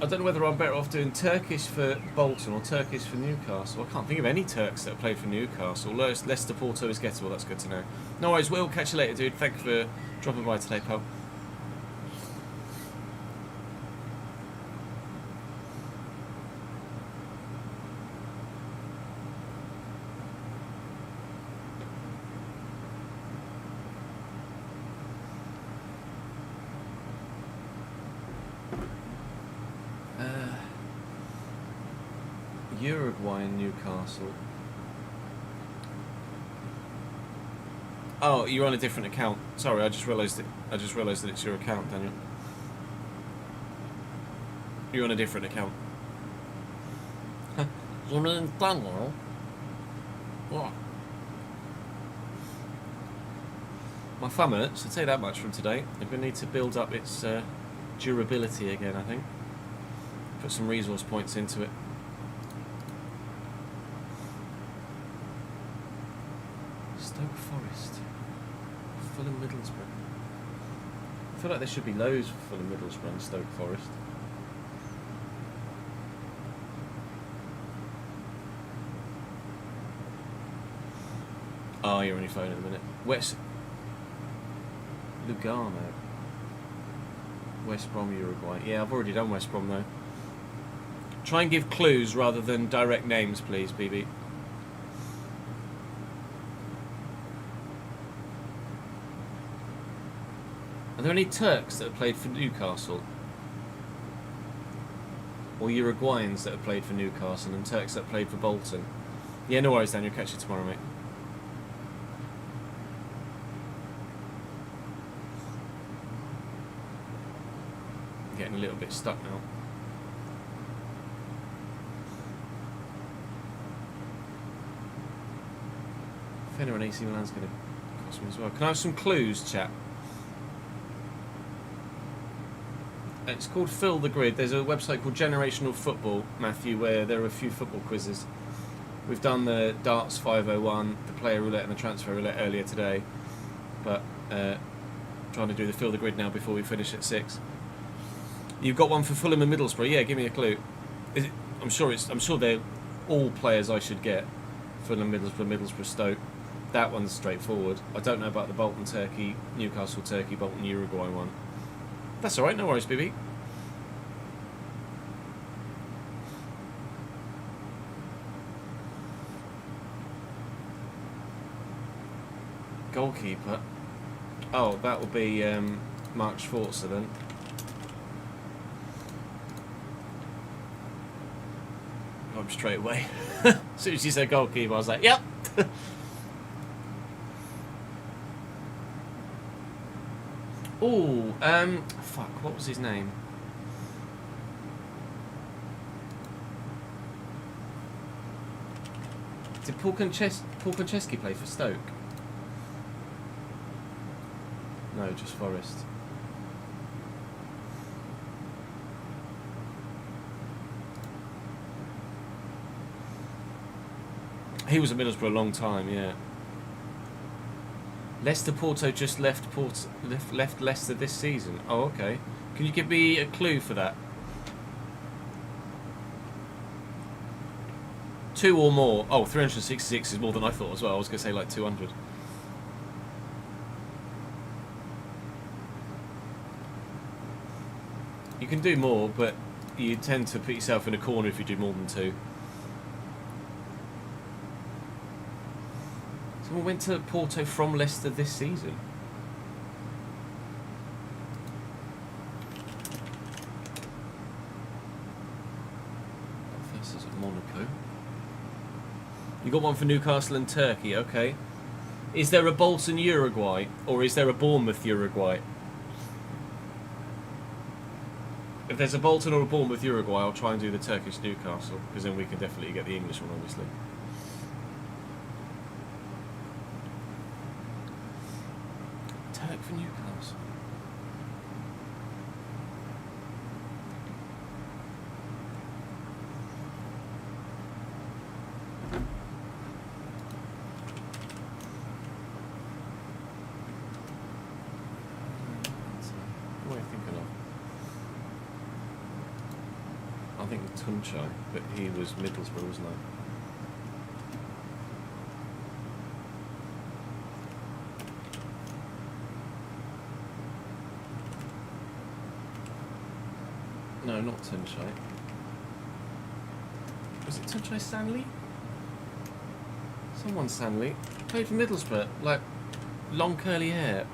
I don't know whether I'm better off doing Turkish for Bolton or Turkish for Newcastle. I can't think of any Turks that have played for Newcastle. Leicester Porto is gettable, that's good to know. No worries, Will, catch you later, dude. Thank you for dropping by today, pal. Uruguay and Newcastle. Oh, you're on a different account. Sorry, I just realised that it's your account, Daniel. You're on a different account. You mean Daniel? What? My thumb hurts, I'll tell you that much from today. I'm going to need to build up its durability again, I think. Put some resource points into it. Stoke Forest. Fulham Middlesbrough. I feel like there should be loads for Fulham Middlesbrough and Stoke Forest. Oh, you're on your phone in a minute. Lugano. West Brom, Uruguay. Yeah, I've already done West Brom though. Try and give clues rather than direct names, please, BB. Are there any Turks that have played for Newcastle? Or Uruguayans that have played for Newcastle and Turks that played for Bolton? Yeah, no worries, Daniel. Catch you tomorrow, mate. Getting a little bit stuck now. Fenner and AC Milan's going to cost me as well. Can I have some clues, chat? It's called Fill the Grid. There's a website called Generational Football, Matthew, where there are a few football quizzes. We've done the Darts 501, the Player Roulette and the Transfer Roulette earlier today, but trying to do the Fill the Grid now before we finish at 6. You've got one for Fulham and Middlesbrough. Yeah, give me a clue. Is it, I'm sure they're all players I should get. Fulham, Middlesbrough, Stoke. That one's straightforward. I don't know about the Bolton, Turkey, Newcastle, Turkey, Bolton, Uruguay one. That's alright, no worries, BB. Goalkeeper. Oh, that will be Mark Schwarzer then. Got him straight away. As soon as you said goalkeeper, I was like, yep. Oh, fuck, what was his name? Did Paul Konchesky play for Stoke? No, just Forest. He was at Middlesbrough a long time, yeah. Leicester Porto just left Leicester this season. Oh, okay. Can you give me a clue for that? 2 or more. Oh, 366 is more than I thought as well. I was going to say like 200. You can do more, but you tend to put yourself in a corner if you do more than 2. Someone went to Porto from Leicester this season. This is at Monaco. You got one for Newcastle and Turkey, okay. Is there a Bolton Uruguay or is there a Bournemouth Uruguay? If there's a Bolton or a Bournemouth Uruguay, I'll try and do the Turkish Newcastle, because then we can definitely get the English one, obviously. Turk for Newcastle. What am I thinking of? I think Tunchai, but he was Middlesbrough, wasn't he? No, not Tunchai. Was it Tunchai Stanley? Someone Stanley. Played for Middlesbrough, like long curly hair.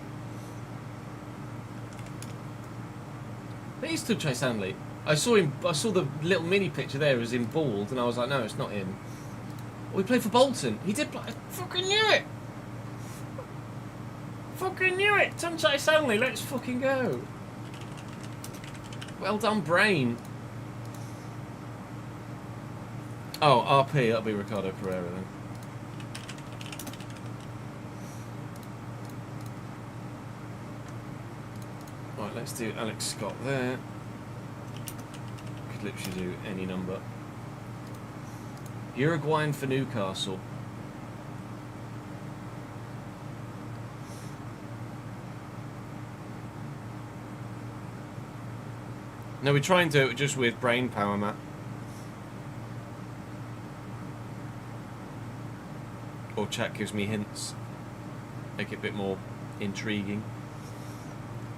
It is Tunchai Stanley. I saw him. I saw the little mini picture there as him bald, and I was like, no, it's not him. Oh, he played for Bolton. He did. I fucking knew it. Fucking knew it. Tunchai Stanley. Let's fucking go. Well done, brain. Oh, RP. That'll be Ricardo Pereira then. Right, let's do Alex Scott there. Could literally do any number. Uruguayan for Newcastle. No, we're trying to do it just with brain power, Matt. Or chat gives me hints. Make it a bit more intriguing.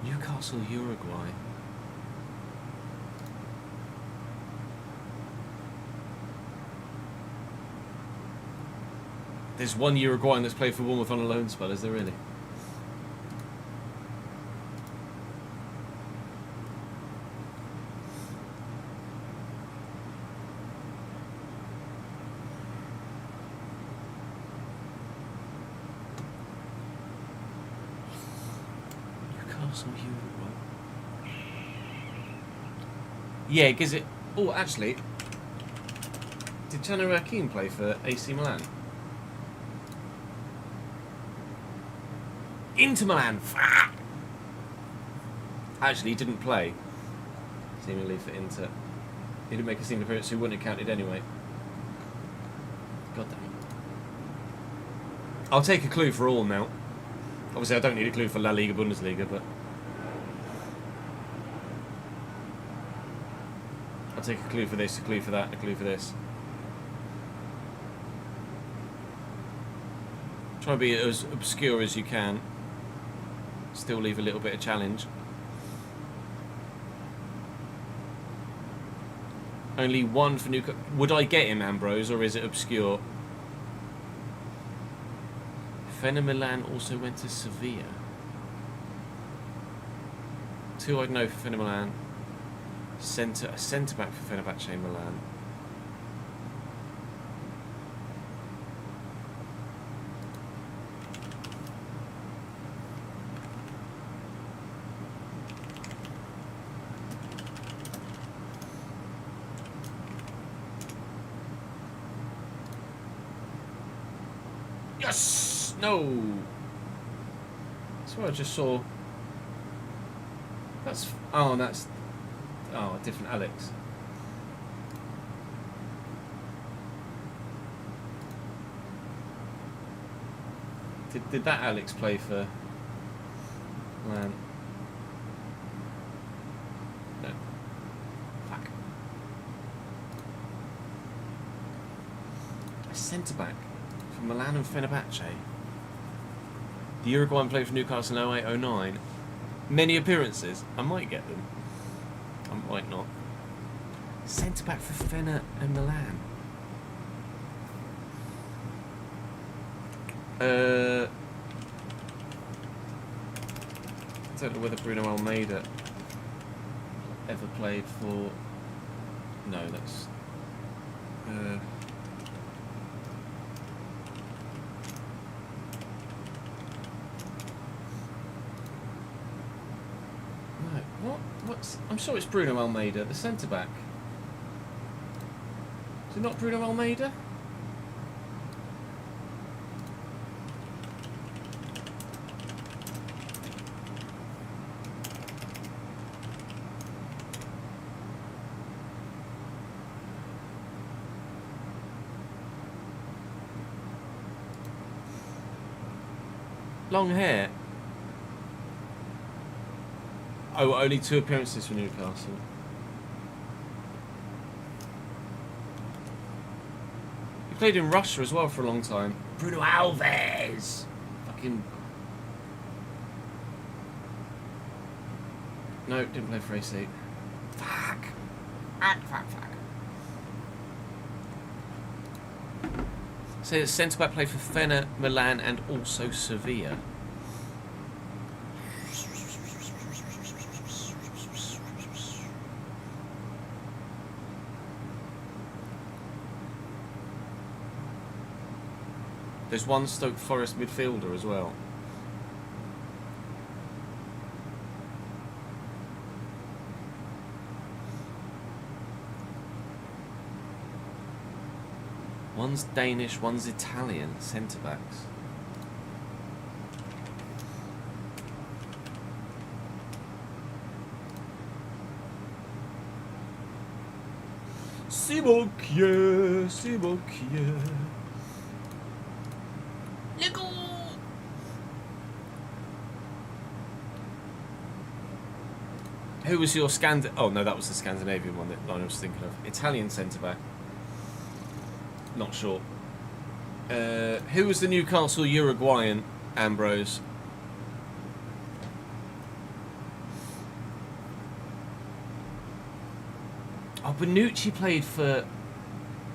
Newcastle, Uruguay. There's one Uruguayan that's played for Bournemouth on a loan spell, is there really? Newcastle, Uruguay. Yeah, because it... Oh, actually... Did Chano Hakim play for AC Milan? Inter Milan! Actually, he didn't play. Seemingly for Inter. He didn't make a single appearance, so he wouldn't have counted anyway. God damn it. I'll take a clue for all now. Obviously, I don't need a clue for La Liga, Bundesliga, but... I'll take a clue for this, a clue for that, a clue for this. Try to be as obscure as you can. Still leave a little bit of challenge. Only one for Newcastle. Would I get him, Ambrose, or is it obscure? Fener Milan also went to Sevilla. Two I'd know for Fener Milan. A centre back for Fenerbahce Milan. Yes! No! That's what I just saw. That's... Oh, that's... Oh, a different Alex. Did that Alex play for... Milan? No. Fuck. A centre-back. For Milan and Fenerbahce. The Uruguayan played for Newcastle in 08-09. Many appearances. I might get them. I might not. Centre back for Fener and Milan. I don't know whether Bruno Almeida ever played for... No, that's... I'm sure it's Bruno Almeida, the centre-back. Is it not Bruno Almeida? Long hair. Oh, only 2 appearances for Newcastle. He played in Russia as well for a long time. Bruno Alves! Fucking... No, didn't play for AC. Fuck! Fuck. So the centre-back played for Fener, Milan and also Sevilla. There's one Stoke Forest midfielder as well. One's Danish, one's Italian centre-backs. C'est mon cœur, c'est mon cœur. Let's go. Who was your Oh no, that was the Scandinavian one that I was thinking of. Italian centre back. Not sure. Who was the Newcastle Uruguayan, Ambrose? Oh, Bonucci played for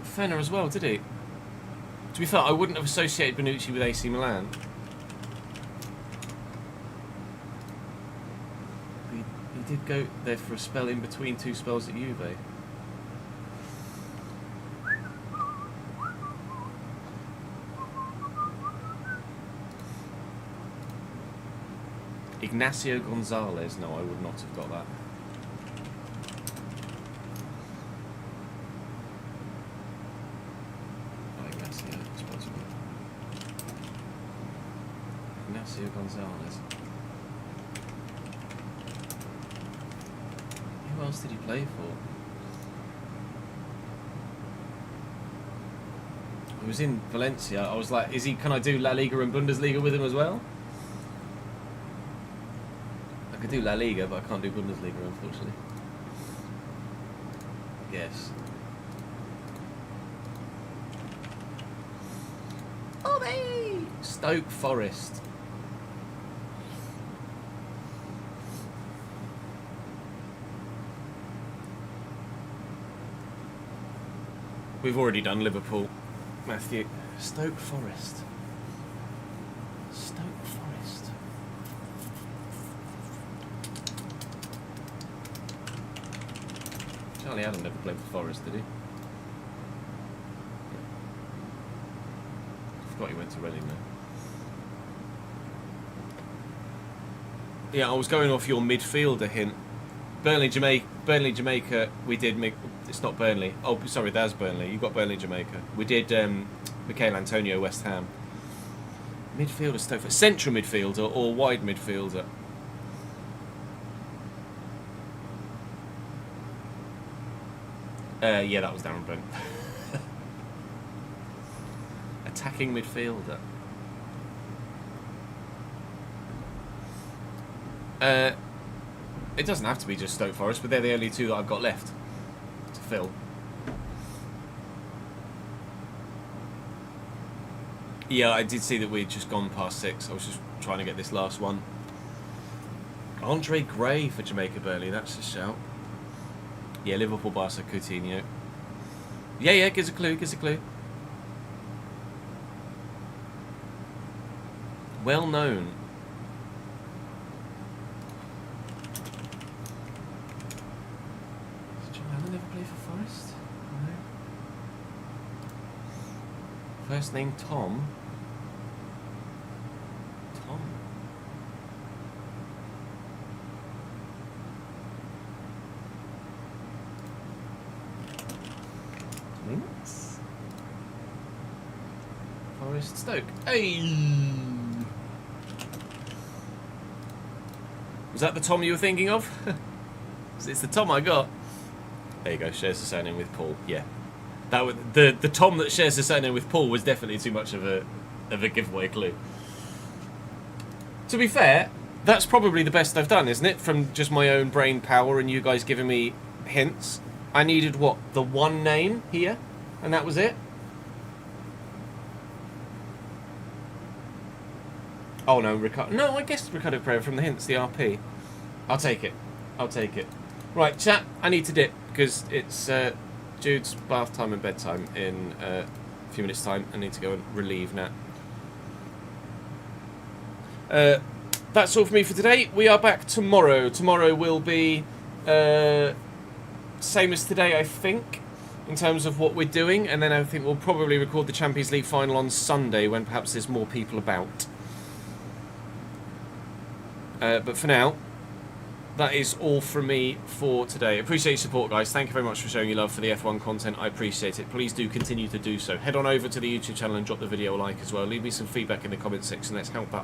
Fener as well, did he? To be fair, I wouldn't have associated Bonucci with AC Milan. He did go there for a spell in between two spells at Juve. Ignacio Gonzalez. No, I would not have got that. Oh, Ignacio. Ignacio Gonzalez. Who else did he play for? He was in Valencia. I was like, can I do La Liga and Bundesliga with him as well? I could do La Liga, but I can't do Bundesliga, unfortunately. Yes. Oh, hey! Stoke Forest. We've already done Liverpool, Matthew. Stoke Forest. Stoke Forest. Charlie Adam never played for Forest, did he? I forgot he went to Reading though. Yeah, I was going off your midfielder hint. Burnley, Jamaica, we did... It's not Burnley. Oh, sorry, that's Burnley. You got Burnley, Jamaica. We did Michael Antonio, West Ham. Midfielder, Stoke. Central midfielder or wide midfielder? Yeah, that was Darren Brent. Attacking midfielder. It doesn't have to be just Stoke Forest, but they're the only two that I've got left to fill. Yeah, I did see that we'd just gone past 6. I was just trying to get this last one. Andre Gray for Jamaica Burnley, that's a shout. Yeah, Liverpool, Barca, Coutinho. Yeah, gives a clue, Well known. First name Tom. Tom. Links. Forest Stoke. Hey. Was that the Tom you were thinking of? It's the Tom I got. There you go. Shares the surname with Paul. Yeah. That was, the Tom that shares the surname with Paul was definitely too much of a giveaway clue. To be fair, that's probably the best I've done, isn't it? From just my own brain power and you guys giving me hints. I needed, what, the one name here? And that was it? Oh no, No, I guess Ricardo Pereira from the hints, the RP. I'll take it. Right, chat, I need to dip because it's... Jude's bath time and bedtime in a few minutes' time. I need to go and relieve Nat. That's all for me for today. We are back tomorrow. Tomorrow will be same as today, I think, in terms of what we're doing. And then I think we'll probably record the Champions League final on Sunday when perhaps there's more people about. But for now, that is all from me for today. Appreciate your support, guys. Thank you very much for showing your love for the F1 content. I appreciate it. Please do continue to do so. Head on over to the YouTube channel and drop the video a like as well. Leave me some feedback in the comment section. Let's help that